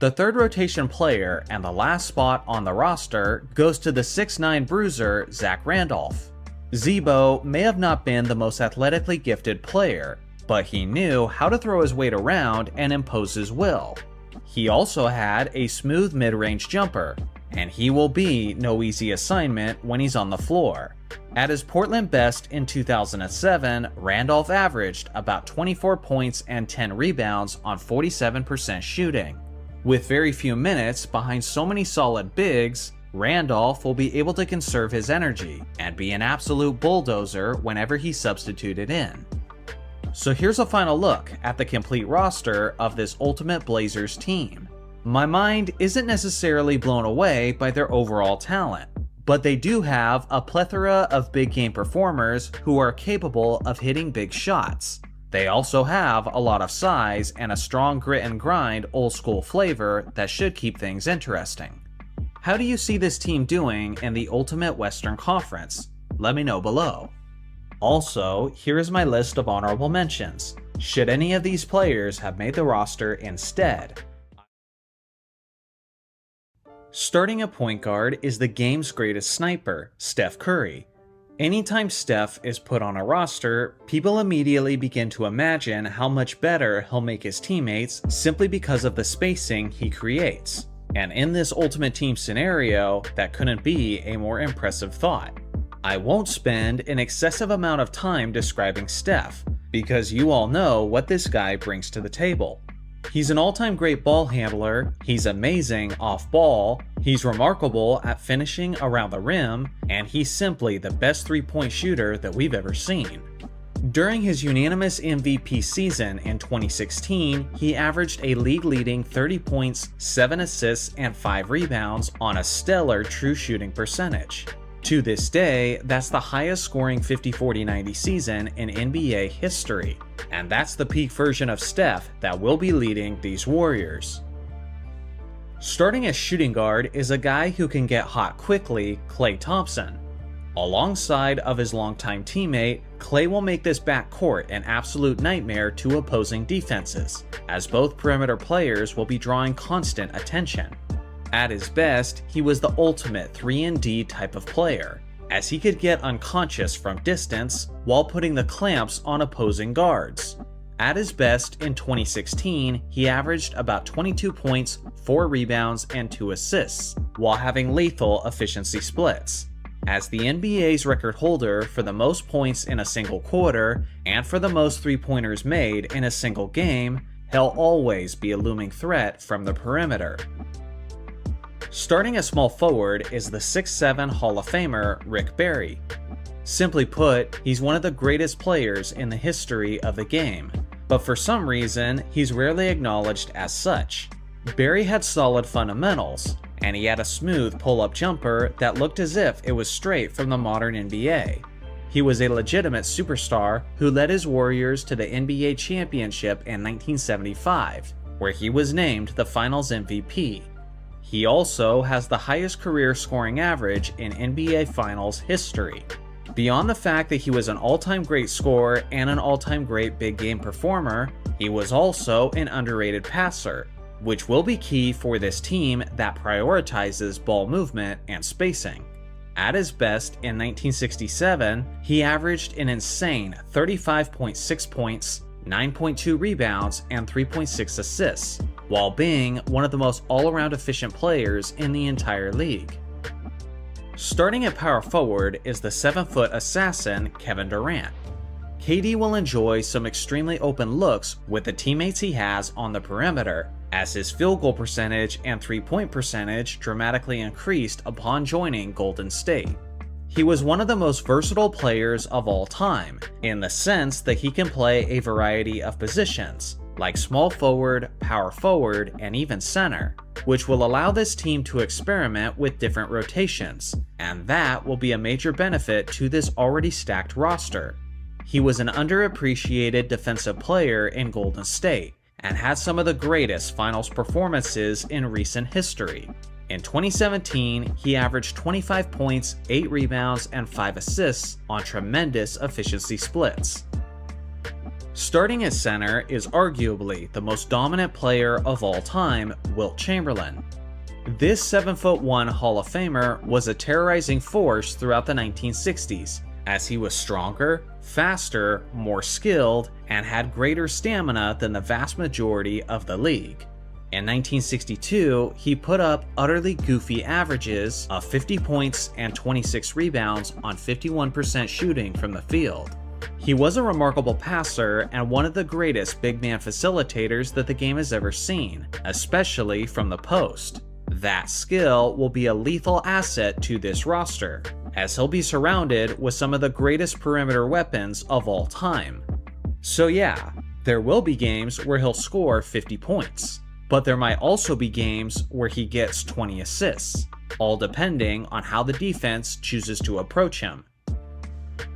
The third rotation player and the last spot on the roster goes to the 6'9" bruiser Zach Randolph. Zebo may have not been the most athletically gifted player, but he knew how to throw his weight around and impose his will. He also had a smooth mid-range jumper, and he will be no easy assignment when he's on the floor. At his Portland best in 2007, Randolph averaged about 24 points and 10 rebounds on 47% shooting. With very few minutes behind so many solid bigs, Randolph will be able to conserve his energy and be an absolute bulldozer whenever he's substituted in. So here's a final look at the complete roster of this Ultimate Blazers team. My mind isn't necessarily blown away by their overall talent, but they do have a plethora of big game performers who are capable of hitting big shots. They also have a lot of size and a strong grit and grind old school flavor that should keep things interesting. How do you see this team doing in the Ultimate Western Conference? Let me know below. Also, here is my list of honorable mentions. Should any of these players have made the roster instead? Starting at point guard is the game's greatest sniper, Steph Curry. Anytime Steph is put on a roster, people immediately begin to imagine how much better he'll make his teammates simply because of the spacing he creates. And in this Ultimate Team scenario, that couldn't be a more impressive thought. I won't spend an excessive amount of time describing Steph, because you all know what this guy brings to the table. He's an all-time great ball handler, he's amazing off ball, he's remarkable at finishing around the rim, and he's simply the best three-point shooter that we've ever seen. During his unanimous MVP season in 2016, he averaged a league-leading 30 points, 7 assists, and 5 rebounds on a stellar true shooting percentage. To this day, that's the highest scoring 50-40-90 season in NBA history, and that's the peak version of Steph that will be leading these Warriors. Starting as shooting guard is a guy who can get hot quickly, Klay Thompson. Alongside of his longtime teammate, Klay will make this backcourt an absolute nightmare to opposing defenses, as both perimeter players will be drawing constant attention. At his best, he was the ultimate 3-and-D type of player, as he could get unconscious from distance while putting the clamps on opposing guards. At his best in 2016, he averaged about 22 points, 4 rebounds, and 2 assists, while having lethal efficiency splits. As the NBA's record holder for the most points in a single quarter and for the most three-pointers made in a single game, he'll always be a looming threat from the perimeter. Starting as small forward is the 6'7" Hall of Famer Rick Barry. Simply put, he's one of the greatest players in the history of the game, but for some reason, he's rarely acknowledged as such. Barry had solid fundamentals, and he had a smooth pull-up jumper that looked as if it was straight from the modern NBA. He was a legitimate superstar who led his Warriors to the NBA championship in 1975, where he was named the Finals MVP. He also has the highest career scoring average in NBA Finals history. Beyond the fact that he was an all-time great scorer and an all-time great big game performer, he was also an underrated passer, which will be key for this team that prioritizes ball movement and spacing. At his best in 1967, he averaged an insane 35.6 points, 9.2 rebounds, and 3.6 assists, while being one of the most all-around efficient players in the entire league. Starting at power forward is the 7-foot assassin Kevin Durant. KD will enjoy some extremely open looks with the teammates he has on the perimeter, as his field goal percentage and three-point percentage dramatically increased upon joining Golden State. He was one of the most versatile players of all time, in the sense that he can play a variety of positions, like small forward, power forward, and even center, which will allow this team to experiment with different rotations, and that will be a major benefit to this already stacked roster. He was an underappreciated defensive player in Golden State, and had some of the greatest finals performances in recent history. In 2017, he averaged 25 points, 8 rebounds, and 5 assists on tremendous efficiency splits. Starting at center is arguably the most dominant player of all time, Wilt Chamberlain. This 7'1" Hall of Famer was a terrorizing force throughout the 1960s, as he was stronger, faster, more skilled, and had greater stamina than the vast majority of the league. In 1962, he put up utterly goofy averages of 50 points and 26 rebounds on 51% shooting from the field. He was a remarkable passer and one of the greatest big man facilitators that the game has ever seen, especially from the post. That skill will be a lethal asset to this roster, as he'll be surrounded with some of the greatest perimeter weapons of all time. So yeah, there will be games where he'll score 50 points, but there might also be games where he gets 20 assists, all depending on how the defense chooses to approach him.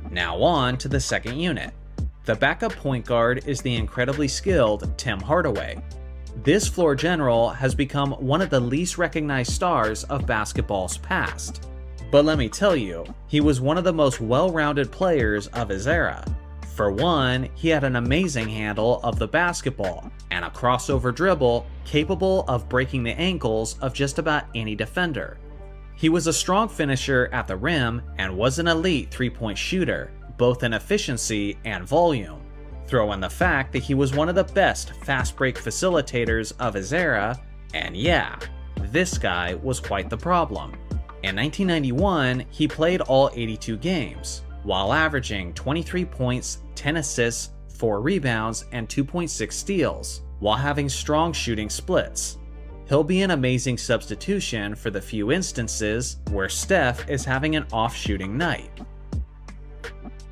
Now on to the second unit. The backup point guard is the incredibly skilled Tim Hardaway. This floor general has become one of the least recognized stars of basketball's past. But let me tell you, he was one of the most well-rounded players of his era. For one, he had an amazing handle of the basketball and a crossover dribble capable of breaking the ankles of just about any defender. He was a strong finisher at the rim and was an elite three-point shooter, both in efficiency and volume. Throw in the fact that he was one of the best fast break facilitators of his era, and yeah, this guy was quite the problem. In 1991, he played all 82 games, while averaging 23 points, 10 assists, 4 rebounds, and 2.6 steals, while having strong shooting splits. He'll be an amazing substitution for the few instances where Steph is having an off-shooting night.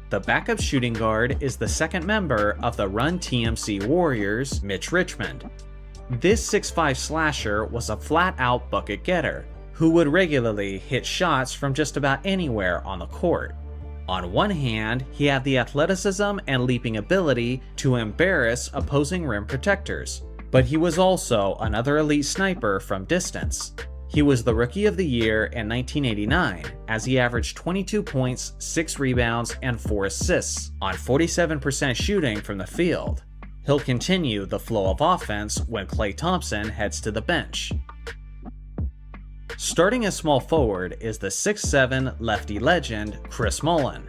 The backup shooting guard is the second member of the Run TMC Warriors, Mitch Richmond. This 6'5" slasher was a flat-out bucket getter, who would regularly hit shots from just about anywhere on the court. On one hand, he had the athleticism and leaping ability to embarrass opposing rim protectors, but he was also another elite sniper from distance. He was the Rookie of the Year in 1989, as he averaged 22 points, 6 rebounds, and 4 assists on 47% shooting from the field. He'll continue the flow of offense when Klay Thompson heads to the bench. Starting as small forward is the 6'7" lefty legend Chris Mullin.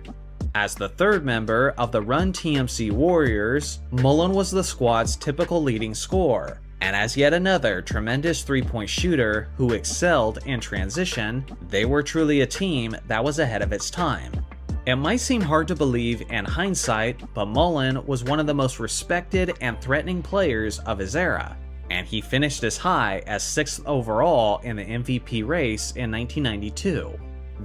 As the third member of the Run TMC Warriors, Mullin was the squad's typical leading scorer, and as yet another tremendous three-point shooter who excelled in transition, they were truly a team that was ahead of its time. It might seem hard to believe in hindsight, but Mullin was one of the most respected and threatening players of his era, and he finished as high as 6th overall in the MVP race in 1992.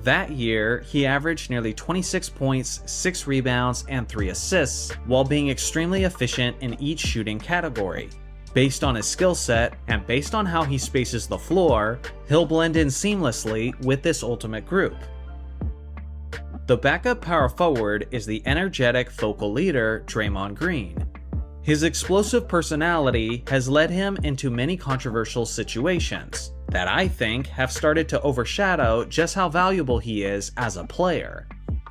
That year, he averaged nearly 26 points, 6 rebounds, and 3 assists, while being extremely efficient in each shooting category. Based on his skill set, and based on how he spaces the floor, he'll blend in seamlessly with this ultimate group. The backup power forward is the energetic focal leader Draymond Green. His explosive personality has led him into many controversial situations that I think have started to overshadow just how valuable he is as a player.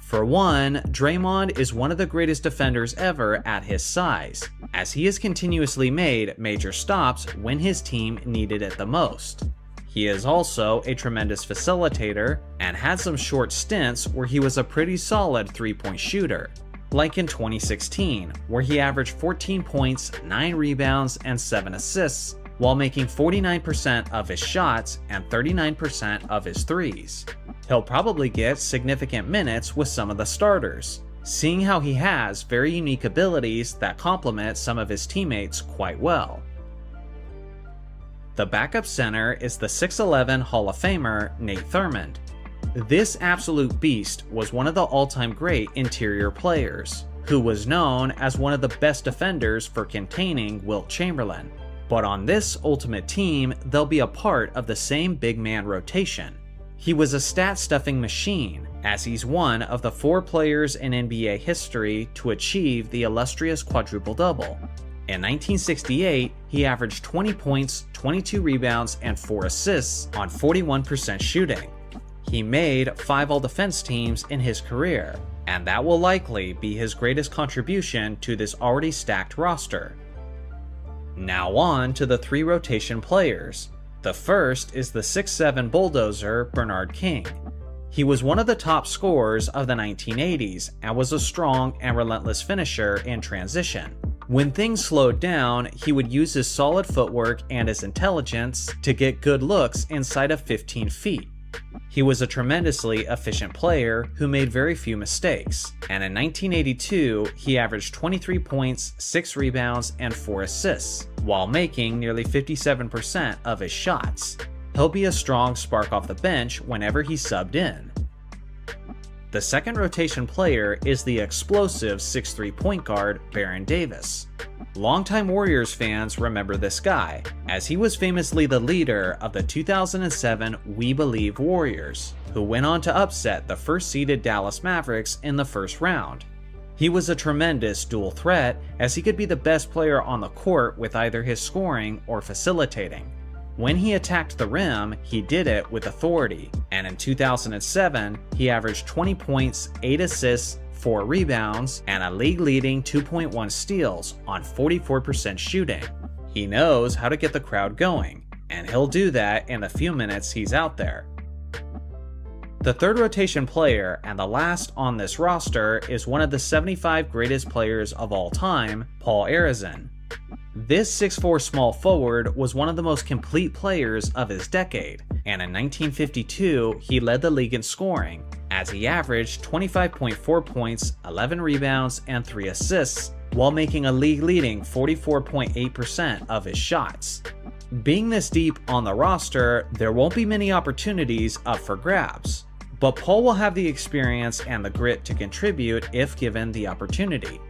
For one, Draymond is one of the greatest defenders ever at his size, as he has continuously made major stops when his team needed it the most. He is also a tremendous facilitator and had some short stints where he was a pretty solid three-point shooter, like in 2016, where he averaged 14 points, 9 rebounds, and 7 assists, while making 49% of his shots and 39% of his threes. He'll probably get significant minutes with some of the starters, seeing how he has very unique abilities that complement some of his teammates quite well. The backup center is the 6'11 Hall of Famer Nate Thurmond. This absolute beast was one of the all-time great interior players, who was known as one of the best defenders for containing Wilt Chamberlain. But on this Ultimate Team, they'll be a part of the same big man rotation. He was a stat-stuffing machine, as he's one of the 4 players in NBA history to achieve the illustrious quadruple-double. In 1968, he averaged 20 points, 22 rebounds, and 4 assists on 41% shooting. He made 5 All-Defense teams in his career, and that will likely be his greatest contribution to this already stacked roster. Now on to the 3 rotation players. The first is the 6'7 bulldozer Bernard King. He was one of the top scorers of the 1980s and was a strong and relentless finisher in transition. When things slowed down, he would use his solid footwork and his intelligence to get good looks inside of 15 feet. He was a tremendously efficient player who made very few mistakes, and in 1982, he averaged 23 points, 6 rebounds, and 4 assists, while making nearly 57% of his shots. He'll be a strong spark off the bench whenever he's subbed in. The second rotation player is the explosive 6'3 point guard Baron Davis. Longtime Warriors fans remember this guy, as he was famously the leader of the 2007 We Believe Warriors, who went on to upset the first-seeded Dallas Mavericks in the first round. He was a tremendous dual threat, as he could be the best player on the court with either his scoring or facilitating. When he attacked the rim, he did it with authority, and in 2007, he averaged 20 points, 8 assists, 4 rebounds, and a league-leading 2.1 steals on 44% shooting. He knows how to get the crowd going, and he'll do that in the few minutes he's out there. The third rotation player and the last on this roster is one of the 75 greatest players of all time, Paul Arizin. This 6'4 small forward was one of the most complete players of his decade, and in 1952 he led the league in scoring, as he averaged 25.4 points, 11 rebounds, and 3 assists, while making a league-leading 44.8% of his shots. Being this deep on the roster, there won't be many opportunities up for grabs, but Paul will have the experience and the grit to contribute if given the opportunity.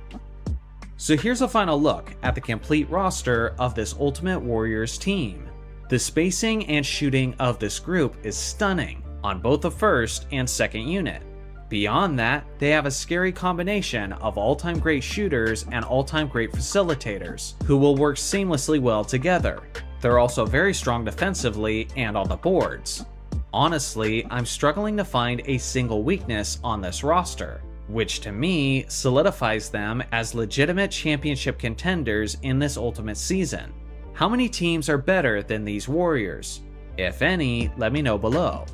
So here's a final look at the complete roster of this Ultimate Warriors team. The spacing and shooting of this group is stunning on both the first and second unit. Beyond that, they have a scary combination of all-time great shooters and all-time great facilitators who will work seamlessly well together. They're also very strong defensively and on the boards. Honestly, I'm struggling to find a single weakness on this roster, which to me solidifies them as legitimate championship contenders in this Ultimate season. How many teams are better than these Warriors? If any, let me know below.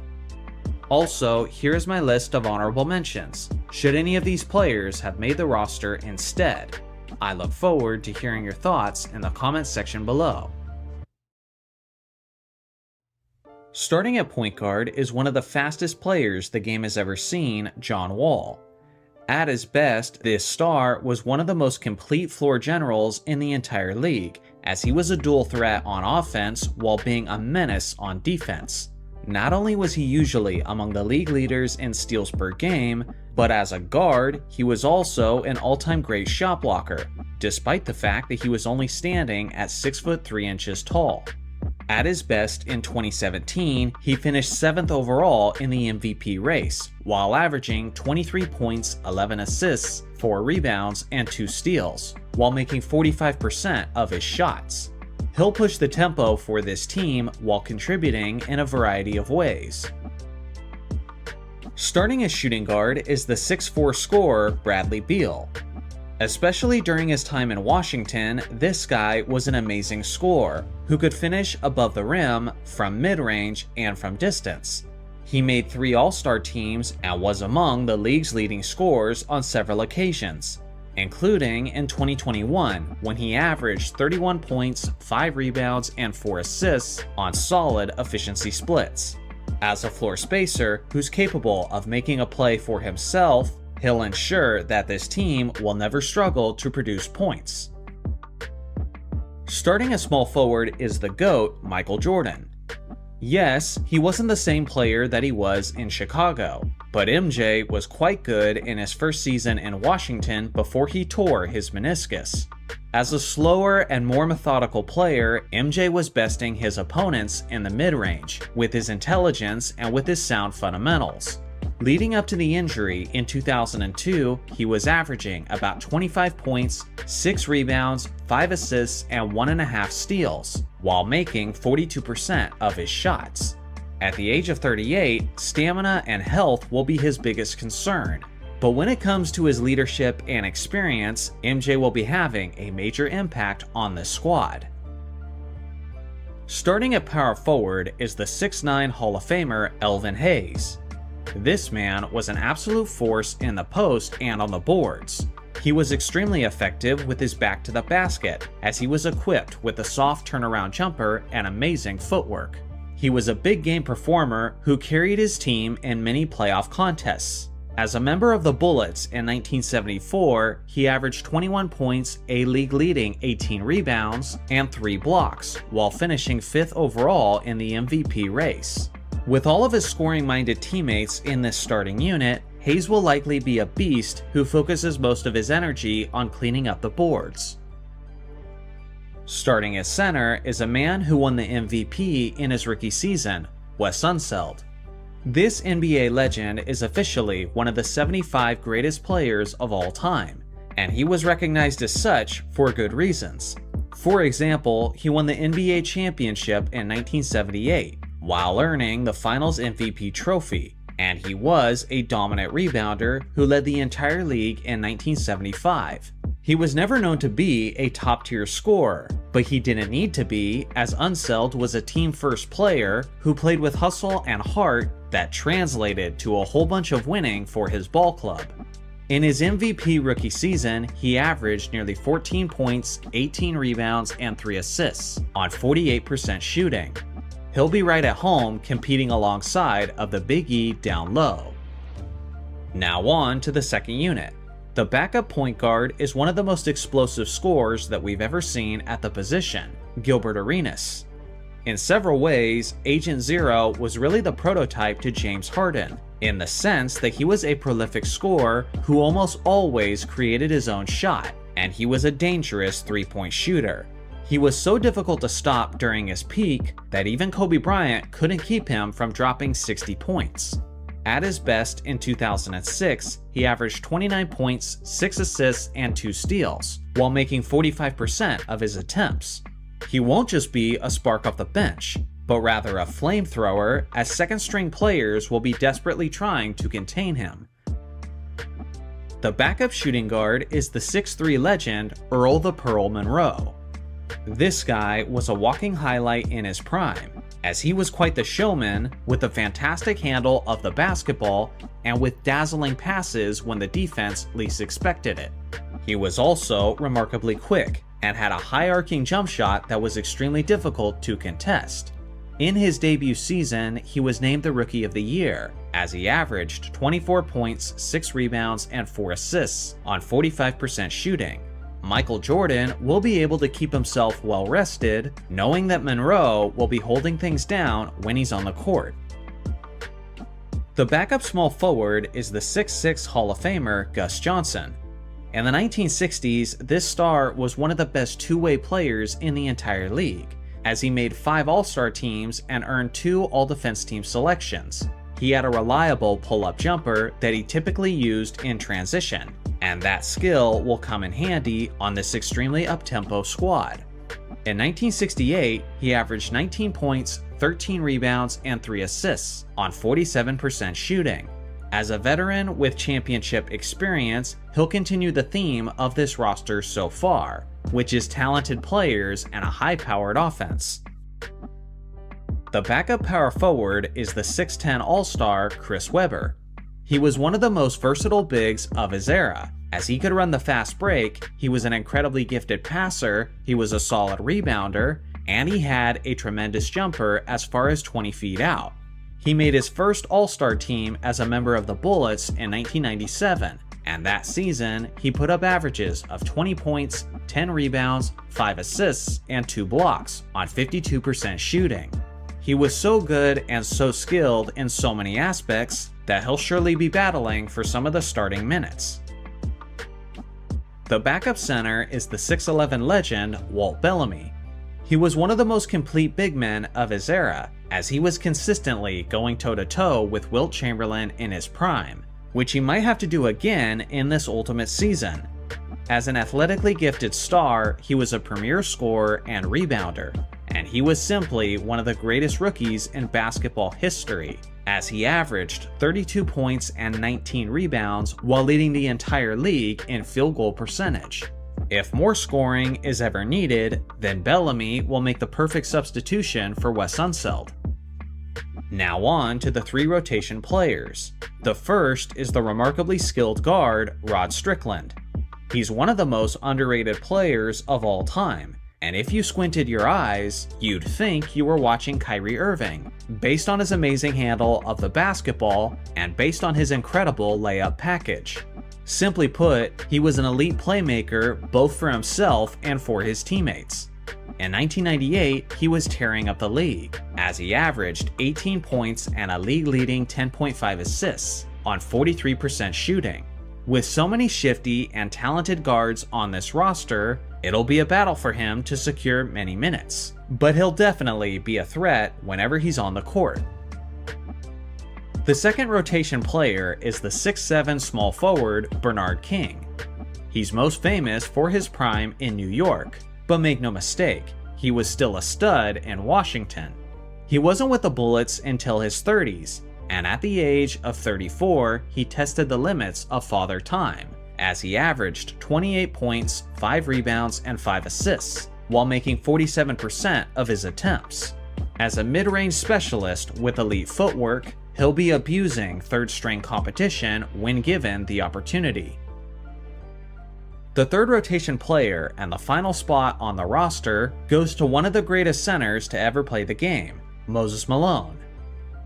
Also, here's my list of honorable mentions, should any of these players have made the roster instead. I look forward to hearing your thoughts in the comments section below. Starting at point guard is one of the fastest players the game has ever seen, John Wall. At his best, this star was one of the most complete floor generals in the entire league, as he was a dual threat on offense while being a menace on defense. Not only was he usually among the league leaders in steals per game, but as a guard, he was also an all-time great shot blocker, despite the fact that he was only standing at 6'3" tall. At his best in 2017, he finished 7th overall in the MVP race, while averaging 23 points, 11 assists, 4 rebounds, and 2 steals, while making 45% of his shots. He'll push the tempo for this team while contributing in a variety of ways. Starting as shooting guard is the 6'4 scorer Bradley Beal. Especially during his time in Washington, this guy was an amazing scorer who could finish above the rim, from mid-range, and from distance. He made 3 All-Star teams and was among the league's leading scorers on several occasions, including in 2021 when he averaged 31 points, 5 rebounds, and 4 assists on solid efficiency splits. As a floor spacer who's capable of making a play for himself, he'll ensure that this team will never struggle to produce points. Starting a small forward is the GOAT, Michael Jordan. Yes, he wasn't the same player that he was in Chicago, but MJ was quite good in his first season in Washington before he tore his meniscus. As a slower and more methodical player, MJ was besting his opponents in the mid-range with his intelligence and with his sound fundamentals. Leading up to the injury in 2002, he was averaging about 25 points, 6 rebounds, 5 assists, and 1.5 steals, while making 42% of his shots. At the age of 38, stamina and health will be his biggest concern. But when it comes to his leadership and experience, MJ will be having a major impact on this squad. Starting at power forward is the 6'9" Hall of Famer Elvin Hayes. This man was an absolute force in the post and on the boards. He was extremely effective with his back to the basket, as he was equipped with a soft turnaround jumper and amazing footwork. He was a big game performer who carried his team in many playoff contests. As a member of the Bullets in 1974, he averaged 21 points, a league-leading 18 rebounds, and 3 blocks, while finishing 5th overall in the MVP race. With all of his scoring-minded teammates in this starting unit, Hayes will likely be a beast who focuses most of his energy on cleaning up the boards. Starting at center is a man who won the MVP in his rookie season, Wes Unseld. This NBA legend is officially one of the 75 greatest players of all time, and he was recognized as such for good reasons. For example, he won the NBA championship in 1978, while earning the Finals MVP trophy, and he was a dominant rebounder who led the entire league in 1975. He was never known to be a top-tier scorer, but he didn't need to be, as Unseld was a team-first player who played with hustle and heart that translated to a whole bunch of winning for his ball club. In his MVP rookie season, he averaged nearly 14 points, 18 rebounds, and 3 assists on 48% shooting. He'll be right at home competing alongside of the Big E down low. Now on to the second unit. The backup point guard is one of the most explosive scorers that we've ever seen at the position, Gilbert Arenas. In several ways, Agent Zero was really the prototype to James Harden, in the sense that he was a prolific scorer who almost always created his own shot, and he was a dangerous three-point shooter. He was so difficult to stop during his peak that even Kobe Bryant couldn't keep him from dropping 60 points. At his best in 2006, he averaged 29 points, 6 assists, and 2 steals, while making 45% of his attempts. He won't just be a spark off the bench, but rather a flamethrower, as second-string players will be desperately trying to contain him. The backup shooting guard is the 6'3" legend Earl the Pearl Monroe. This guy was a walking highlight in his prime, as he was quite the showman with a fantastic handle of the basketball and with dazzling passes when the defense least expected it. He was also remarkably quick and had a high-arcing jump shot that was extremely difficult to contest. In his debut season, he was named the Rookie of the Year, as he averaged 24 points, 6 rebounds, and 4 assists on 45% shooting. Michael Jordan will be able to keep himself well rested, knowing that Monroe will be holding things down when he's on the court. The backup small forward is the 6'6" Hall of Famer Gus Johnson. In the 1960s, this star was one of the best two-way players in the entire league, as he made 5 All-Star teams and earned 2 All-Defense Team selections. He had a reliable pull-up jumper that he typically used in transition, and that skill will come in handy on this extremely up-tempo squad. In 1968, he averaged 19 points, 13 rebounds, and 3 assists on 47% shooting. As a veteran with championship experience, he'll continue the theme of this roster so far, which is talented players and a high-powered offense. The backup power forward is the 6'10 All-Star Chris Webber. He was one of the most versatile bigs of his era. As he could run the fast break, he was an incredibly gifted passer, he was a solid rebounder, and he had a tremendous jumper as far as 20 feet out. He made his first All-Star team as a member of the Bullets in 1997, and that season, he put up averages of 20 points, 10 rebounds, 5 assists, and 2 blocks on 52% shooting. He was so good and so skilled in so many aspects that he'll surely be battling for some of the starting minutes. The backup center is the 6'11 legend Walt Bellamy. He was one of the most complete big men of his era, as he was consistently going toe-to-toe with Wilt Chamberlain in his prime, which he might have to do again in this ultimate season. As an athletically gifted star, he was a premier scorer and rebounder, and he was simply one of the greatest rookies in basketball history, as he averaged 32 points and 19 rebounds while leading the entire league in field goal percentage. If more scoring is ever needed, then Bellamy will make the perfect substitution for Wes Unseld. Now on to the 3 rotation players. The first is the remarkably skilled guard Rod Strickland. He's one of the most underrated players of all time, and if you squinted your eyes, you'd think you were watching Kyrie Irving, based on his amazing handle of the basketball and based on his incredible layup package. Simply put, he was an elite playmaker both for himself and for his teammates. In 1998, he was tearing up the league, as he averaged 18 points and a league-leading 10.5 assists on 43% shooting. With so many shifty and talented guards on this roster, it'll be a battle for him to secure many minutes, but he'll definitely be a threat whenever he's on the court. The second rotation player is the 6'7 small forward Bernard King. He's most famous for his prime in New York, but make no mistake, he was still a stud in Washington. He wasn't with the Bullets until his 30s, and at the age of 34, he tested the limits of father time, as he averaged 28 points, 5 rebounds, and 5 assists, while making 47% of his attempts. As a mid-range specialist with elite footwork, he'll be abusing third-string competition when given the opportunity. The third rotation player and the final spot on the roster goes to one of the greatest centers to ever play the game, Moses Malone.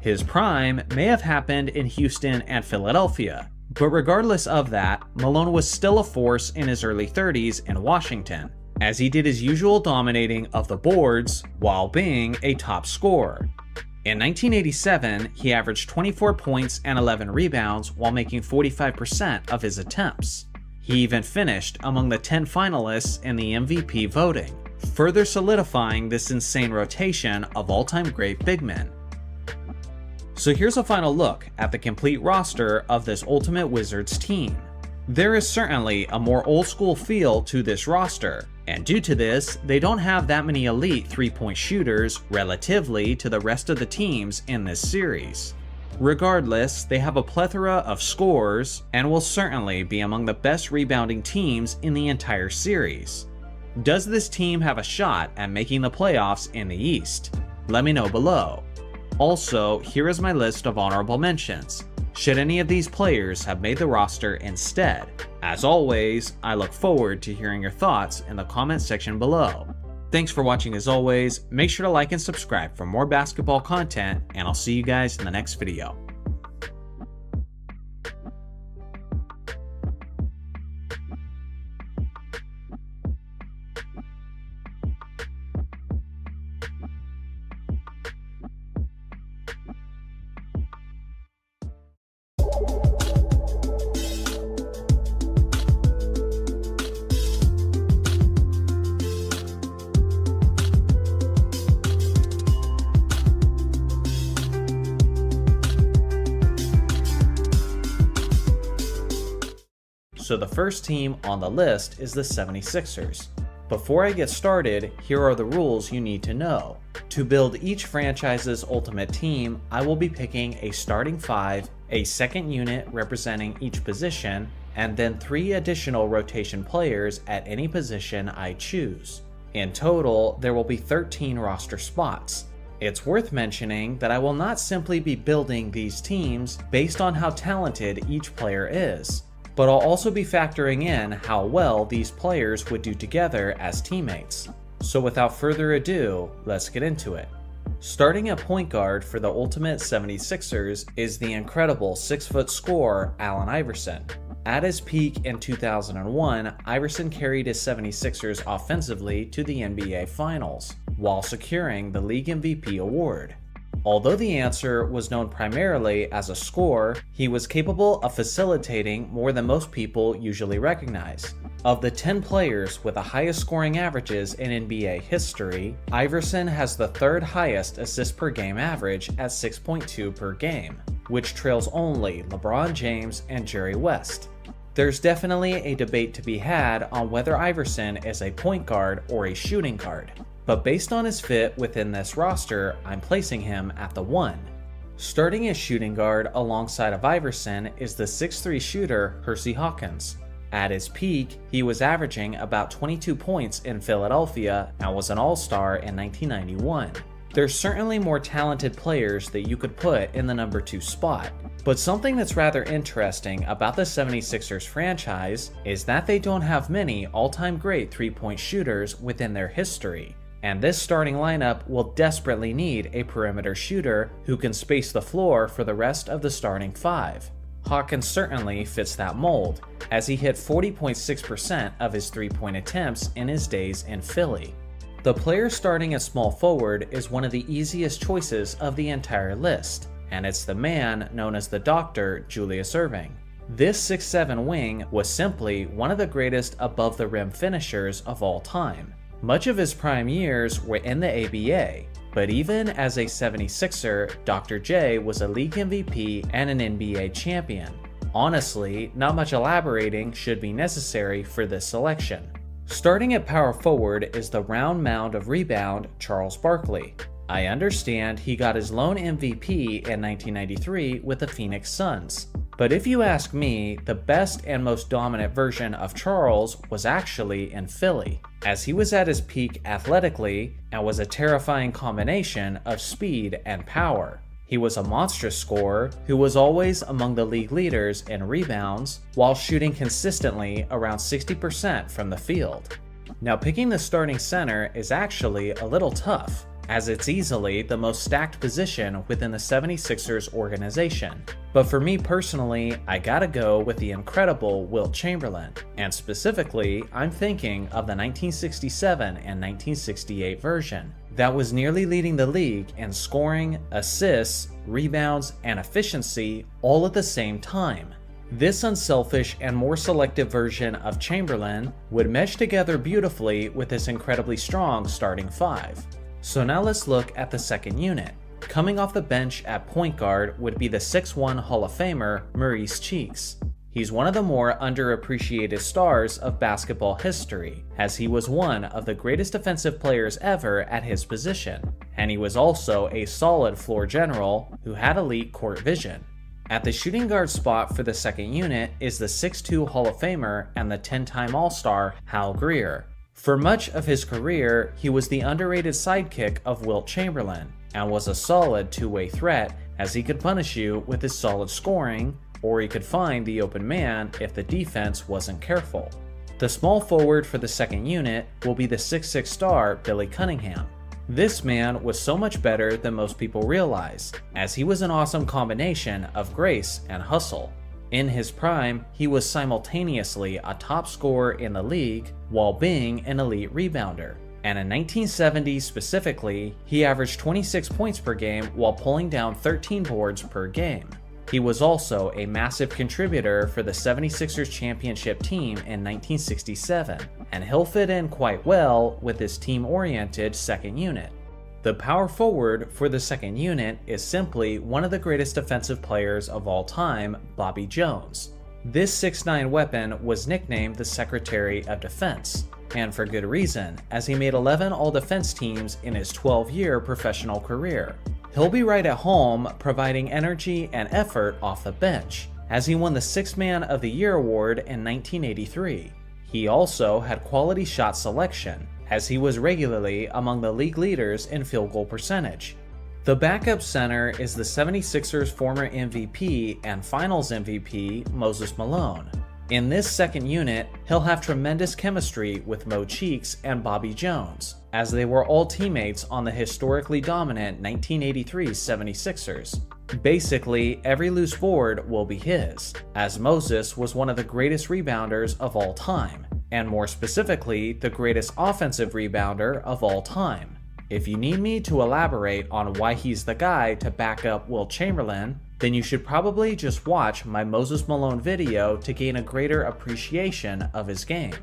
His prime may have happened in Houston and Philadelphia, but regardless of that, Malone was still a force in his early 30s in Washington, as he did his usual dominating of the boards while being a top scorer. In 1987, he averaged 24 points and 11 rebounds while making 45% of his attempts. He even finished among the 10 finalists in the MVP voting, further solidifying this insane rotation of all-time great big men. So here's a final look at the complete roster of this Ultimate Wizards team. There is certainly a more old-school feel to this roster, and due to this, they don't have that many elite three-point shooters relatively to the rest of the teams in this series. Regardless, they have a plethora of scorers and will certainly be among the best rebounding teams in the entire series. Does this team have a shot at making the playoffs in the East? Let me know below. Also, here is my list of honorable mentions, should any of these players have made the roster instead. As always, I look forward to hearing your thoughts in the comment section below. Thanks for watching as always, make sure to like and subscribe for more basketball content, and I'll see you guys in the next video. So the first team on the list is the 76ers. Before I get started, here are the rules you need to know. To build each franchise's ultimate team, I will be picking a starting 5 a second unit representing each position, and then 3 additional rotation players at any position I choose. In total, there will be 13 roster spots. It's worth mentioning that I will not simply be building these teams based on how talented each player is, but I'll also be factoring in how well these players would do together as teammates. So without further ado, let's get into it. Starting at point guard for the Ultimate 76ers is the incredible 6-foot scorer Allen Iverson. At his peak in 2001, Iverson carried his 76ers offensively to the NBA Finals, while securing the League MVP award. Although the answer was known primarily as a scorer, he was capable of facilitating more than most people usually recognize. Of the 10 players with the highest scoring averages in NBA history, Iverson has the 3rd highest assist per game average at 6.2 per game, which trails only LeBron James and Jerry West. There's definitely a debate to be had on whether Iverson is a point guard or a shooting guard, but based on his fit within this roster, I'm placing him at the 1. Starting as shooting guard alongside of Iverson is the 6'3" shooter Hersey Hawkins. At his peak, he was averaging about 22 points in Philadelphia and was an All-Star in 1991. There's certainly more talented players that you could put in the number 2 spot, but something that's rather interesting about the 76ers franchise is that they don't have many all-time great 3-point shooters within their history, and this starting lineup will desperately need a perimeter shooter who can space the floor for the rest of the starting 5. Hawkins certainly fits that mold, as he hit 40.6% of his 3-point attempts in his days in Philly. The player starting at small forward is one of the easiest choices of the entire list, and it's the man known as the Doctor, Julius Erving. This 6'7" wing was simply one of the greatest above-the-rim finishers of all time. Much of his prime years were in the ABA, but even as a 76er, Dr. J was a league MVP and an NBA champion. Honestly, not much elaborating should be necessary for this selection. Starting at power forward is the round mound of rebound, Charles Barkley. I understand he got his lone MVP in 1993 with the Phoenix Suns, but if you ask me, the best and most dominant version of Charles was actually in Philly, as he was at his peak athletically and was a terrifying combination of speed and power. He was a monstrous scorer who was always among the league leaders in rebounds while shooting consistently around 60% from the field. Now, picking the starting center is actually a little tough, as it's easily the most stacked position within the 76ers organization. But for me personally, I gotta go with the incredible Wilt Chamberlain, and specifically, I'm thinking of the 1967 and 1968 version that was nearly leading the league in scoring, assists, rebounds, and efficiency all at the same time. This unselfish and more selective version of Chamberlain would mesh together beautifully with this incredibly strong starting 5. So now let's look at the second unit. Coming off the bench at point guard would be the 6'1" Hall of Famer Maurice Cheeks. He's one of the more underappreciated stars of basketball history, as he was one of the greatest defensive players ever at his position, and he was also a solid floor general who had elite court vision. At the shooting guard spot for the second unit is the 6'2" Hall of Famer and the 10-time All-Star Hal Greer. For much of his career, he was the underrated sidekick of Wilt Chamberlain, and was a solid two-way threat as he could punish you with his solid scoring, or he could find the open man if the defense wasn't careful. The small forward for the second unit will be the 6'6" star Billy Cunningham. This man was so much better than most people realize, as he was an awesome combination of grace and hustle. In his prime, he was simultaneously a top scorer in the league while being an elite rebounder. And in 1970 specifically, he averaged 26 points per game while pulling down 13 boards per game. He was also a massive contributor for the 76ers championship team in 1967, and he'll fit in quite well with his team-oriented second unit. The power forward for the second unit is simply one of the greatest defensive players of all time, Bobby Jones. This 6'9" weapon was nicknamed the Secretary of Defense, and for good reason, as he made 11 all-defense teams in his 12-year professional career. He'll be right at home, providing energy and effort off the bench, as he won the Sixth Man of the Year award in 1983. He also had quality shot selection, as he was regularly among the league leaders in field goal percentage. The backup center is the 76ers' former MVP and Finals MVP, Moses Malone. In this second unit, he'll have tremendous chemistry with Mo Cheeks and Bobby Jones, as they were all teammates on the historically dominant 1983 76ers. Basically, every loose board will be his, as Moses was one of the greatest rebounders of all time, and more specifically, the greatest offensive rebounder of all time. If you need me to elaborate on why he's the guy to back up Wilt Chamberlain, then you should probably just watch my Moses Malone video to gain a greater appreciation of his game.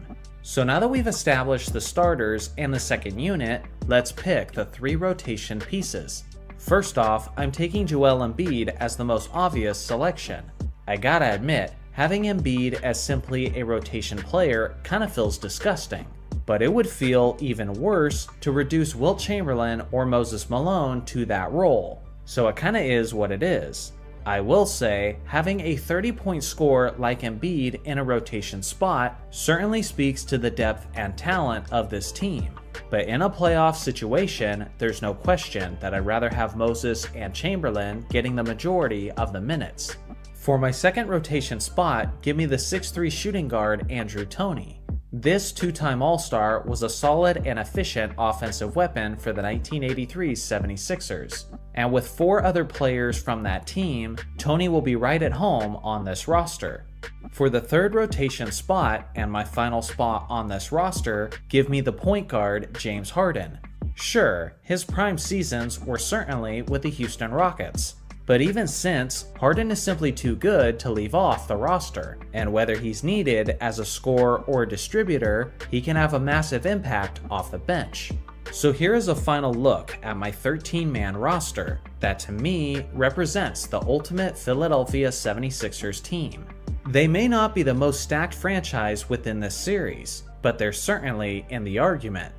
So now that we've established the starters and the second unit, let's pick the 3 rotation pieces. First off, I'm taking Joel Embiid as the most obvious selection. I gotta admit, having Embiid as simply a rotation player kinda feels disgusting. But it would feel even worse to reduce Wilt Chamberlain or Moses Malone to that role. So it kinda is what it is. I will say, having a 30-point scorer like Embiid in a rotation spot certainly speaks to the depth and talent of this team. But in a playoff situation, there's no question that I'd rather have Moses and Chamberlain getting the majority of the minutes. For my second rotation spot, give me the 6'3" shooting guard Andrew Toney. This two-time All-Star was a solid and efficient offensive weapon for the 1983 76ers. And with 4 other players from that team, Toney will be right at home on this roster. For the third rotation spot, and my final spot on this roster, give me the point guard James Harden. Sure, his prime seasons were certainly with the Houston Rockets. But even since, Harden is simply too good to leave off the roster, and whether he's needed as a scorer or a distributor, he can have a massive impact off the bench. So here is a final look at my 13-man roster that to me represents the ultimate Philadelphia 76ers team. They may not be the most stacked franchise within this series, but they're certainly in the argument.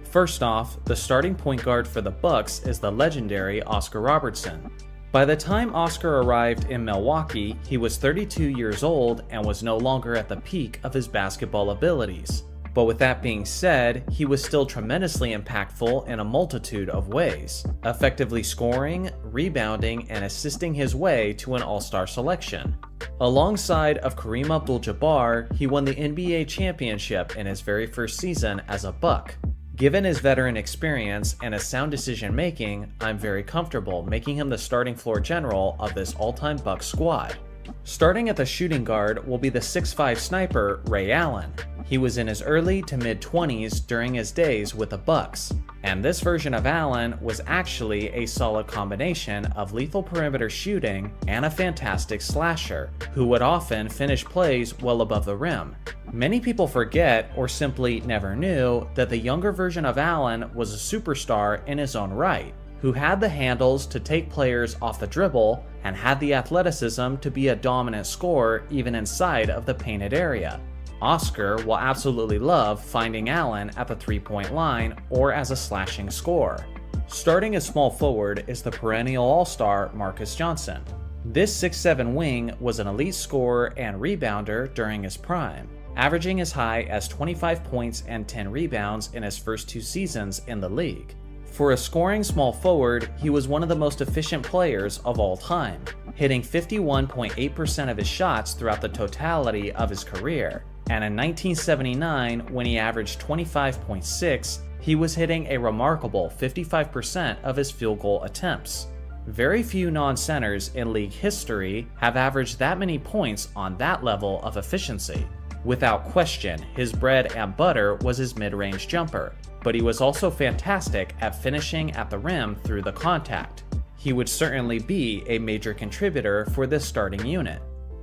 First off, the starting point guard for the Bucks is the legendary Oscar Robertson. By the time Oscar arrived in Milwaukee, he was 32 years old and was no longer at the peak of his basketball abilities. But with that being said, he was still tremendously impactful in a multitude of ways, effectively scoring, rebounding, and assisting his way to an All-Star selection. Alongside of Kareem Abdul-Jabbar, he won the NBA championship in his very first season as a Buck. Given his veteran experience and his sound decision-making, I'm very comfortable making him the starting floor general of this all-time Bucks squad. Starting at the shooting guard will be the 6'5" sniper Ray Allen. He was in his early to mid-20s during his days with the Bucks, and this version of Allen was actually a solid combination of lethal perimeter shooting and a fantastic slasher, who would often finish plays well above the rim. Many people forget, or simply never knew, that the younger version of Allen was a superstar in his own right, who had the handles to take players off the dribble and had the athleticism to be a dominant scorer even inside of the painted area. Oscar will absolutely love finding Allen at the three-point line or as a slashing scorer. Starting as small forward is the perennial all-star Marcus Johnson. This 6'7" wing was an elite scorer and rebounder during his prime, averaging as high as 25 points and 10 rebounds in his first 2 seasons in the league. For a scoring small forward, he was one of the most efficient players of all time, hitting 51.8% of his shots throughout the totality of his career. And in 1979, when he averaged 25.6, he was hitting a remarkable 55% of his field goal attempts. Very few non-centers in league history have averaged that many points on that level of efficiency. Without question, his bread and butter was his mid-range jumper, but he was also fantastic at finishing at the rim through the contact. He would certainly be a major contributor for this starting unit.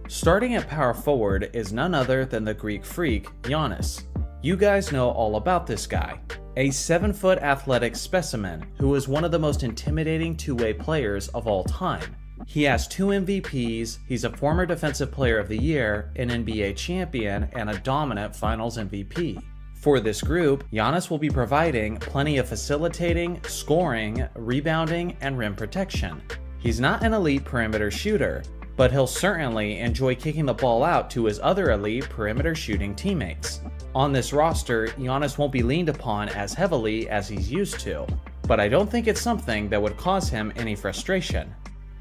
Starting at power forward is none other than the Greek freak, Giannis. You guys know all about this guy. A 7-foot athletic specimen who is one of the most intimidating two-way players of all time. He has 2 MVPs, he's a former Defensive Player of the Year, an NBA champion, and a dominant Finals MVP. For this group, Giannis will be providing plenty of facilitating, scoring, rebounding, and rim protection. He's not an elite perimeter shooter, but he'll certainly enjoy kicking the ball out to his other elite perimeter shooting teammates. On this roster, Giannis won't be leaned upon as heavily as he's used to, but I don't think it's something that would cause him any frustration.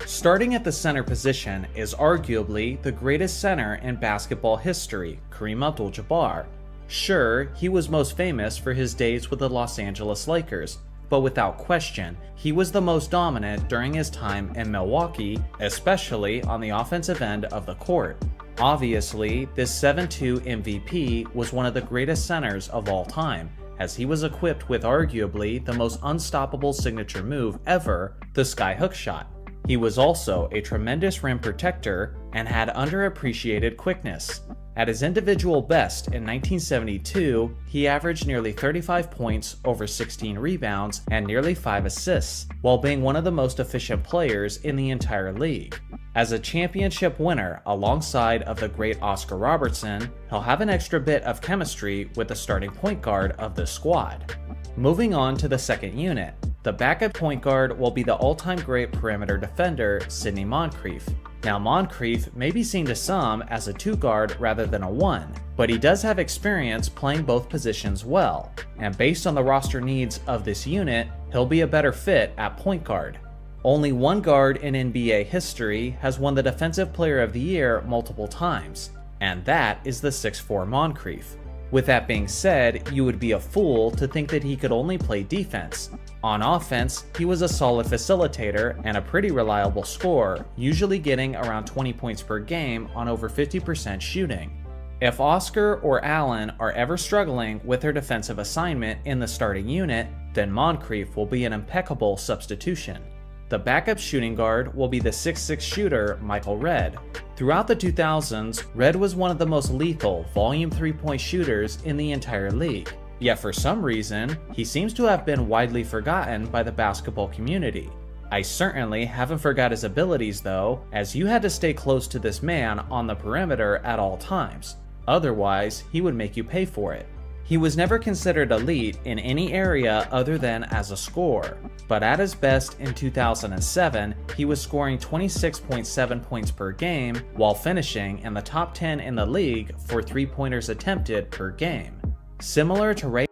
Starting at the center position is arguably the greatest center in basketball history, Kareem Abdul-Jabbar. Sure, he was most famous for his days with the Los Angeles Lakers, but without question, he was the most dominant during his time in Milwaukee, especially on the offensive end of the court. Obviously, this 7-2 MVP was one of the greatest centers of all time, as he was equipped with arguably the most unstoppable signature move ever, the skyhook shot. He was also a tremendous rim protector and had underappreciated quickness. At his individual best in 1972, he averaged nearly 35 points, over 16 rebounds, and nearly 5 assists, while being one of the most efficient players in the entire league. As a championship winner alongside of the great Oscar Robertson, he'll have an extra bit of chemistry with the starting point guard of the squad. Moving on to the second unit, the backup point guard will be the all-time great perimeter defender, Sidney Moncrief. Now Moncrief may be seen to some as a 2-guard rather than a 1, but he does have experience playing both positions well, and based on the roster needs of this unit, he'll be a better fit at point guard. Only one guard in NBA history has won the Defensive Player of the Year multiple times, and that is the 6'4" Moncrief. With that being said, you would be a fool to think that he could only play defense. On offense, he was a solid facilitator and a pretty reliable scorer, usually getting around 20 points per game on over 50% shooting. If Oscar or Allen are ever struggling with their defensive assignment in the starting unit, then Moncrief will be an impeccable substitution. The backup shooting guard will be the 6'6" shooter Michael Redd. Throughout the 2000s, Redd was one of the most lethal volume 3-point shooters in the entire league. Yet for some reason, he seems to have been widely forgotten by the basketball community. I certainly haven't forgot his abilities though, as you had to stay close to this man on the perimeter at all times. Otherwise, he would make you pay for it. He was never considered elite in any area other than as a scorer, but at his best in 2007, he was scoring 26.7 points per game while finishing in the top 10 in the league for 3-pointers attempted per game. Similar to Ray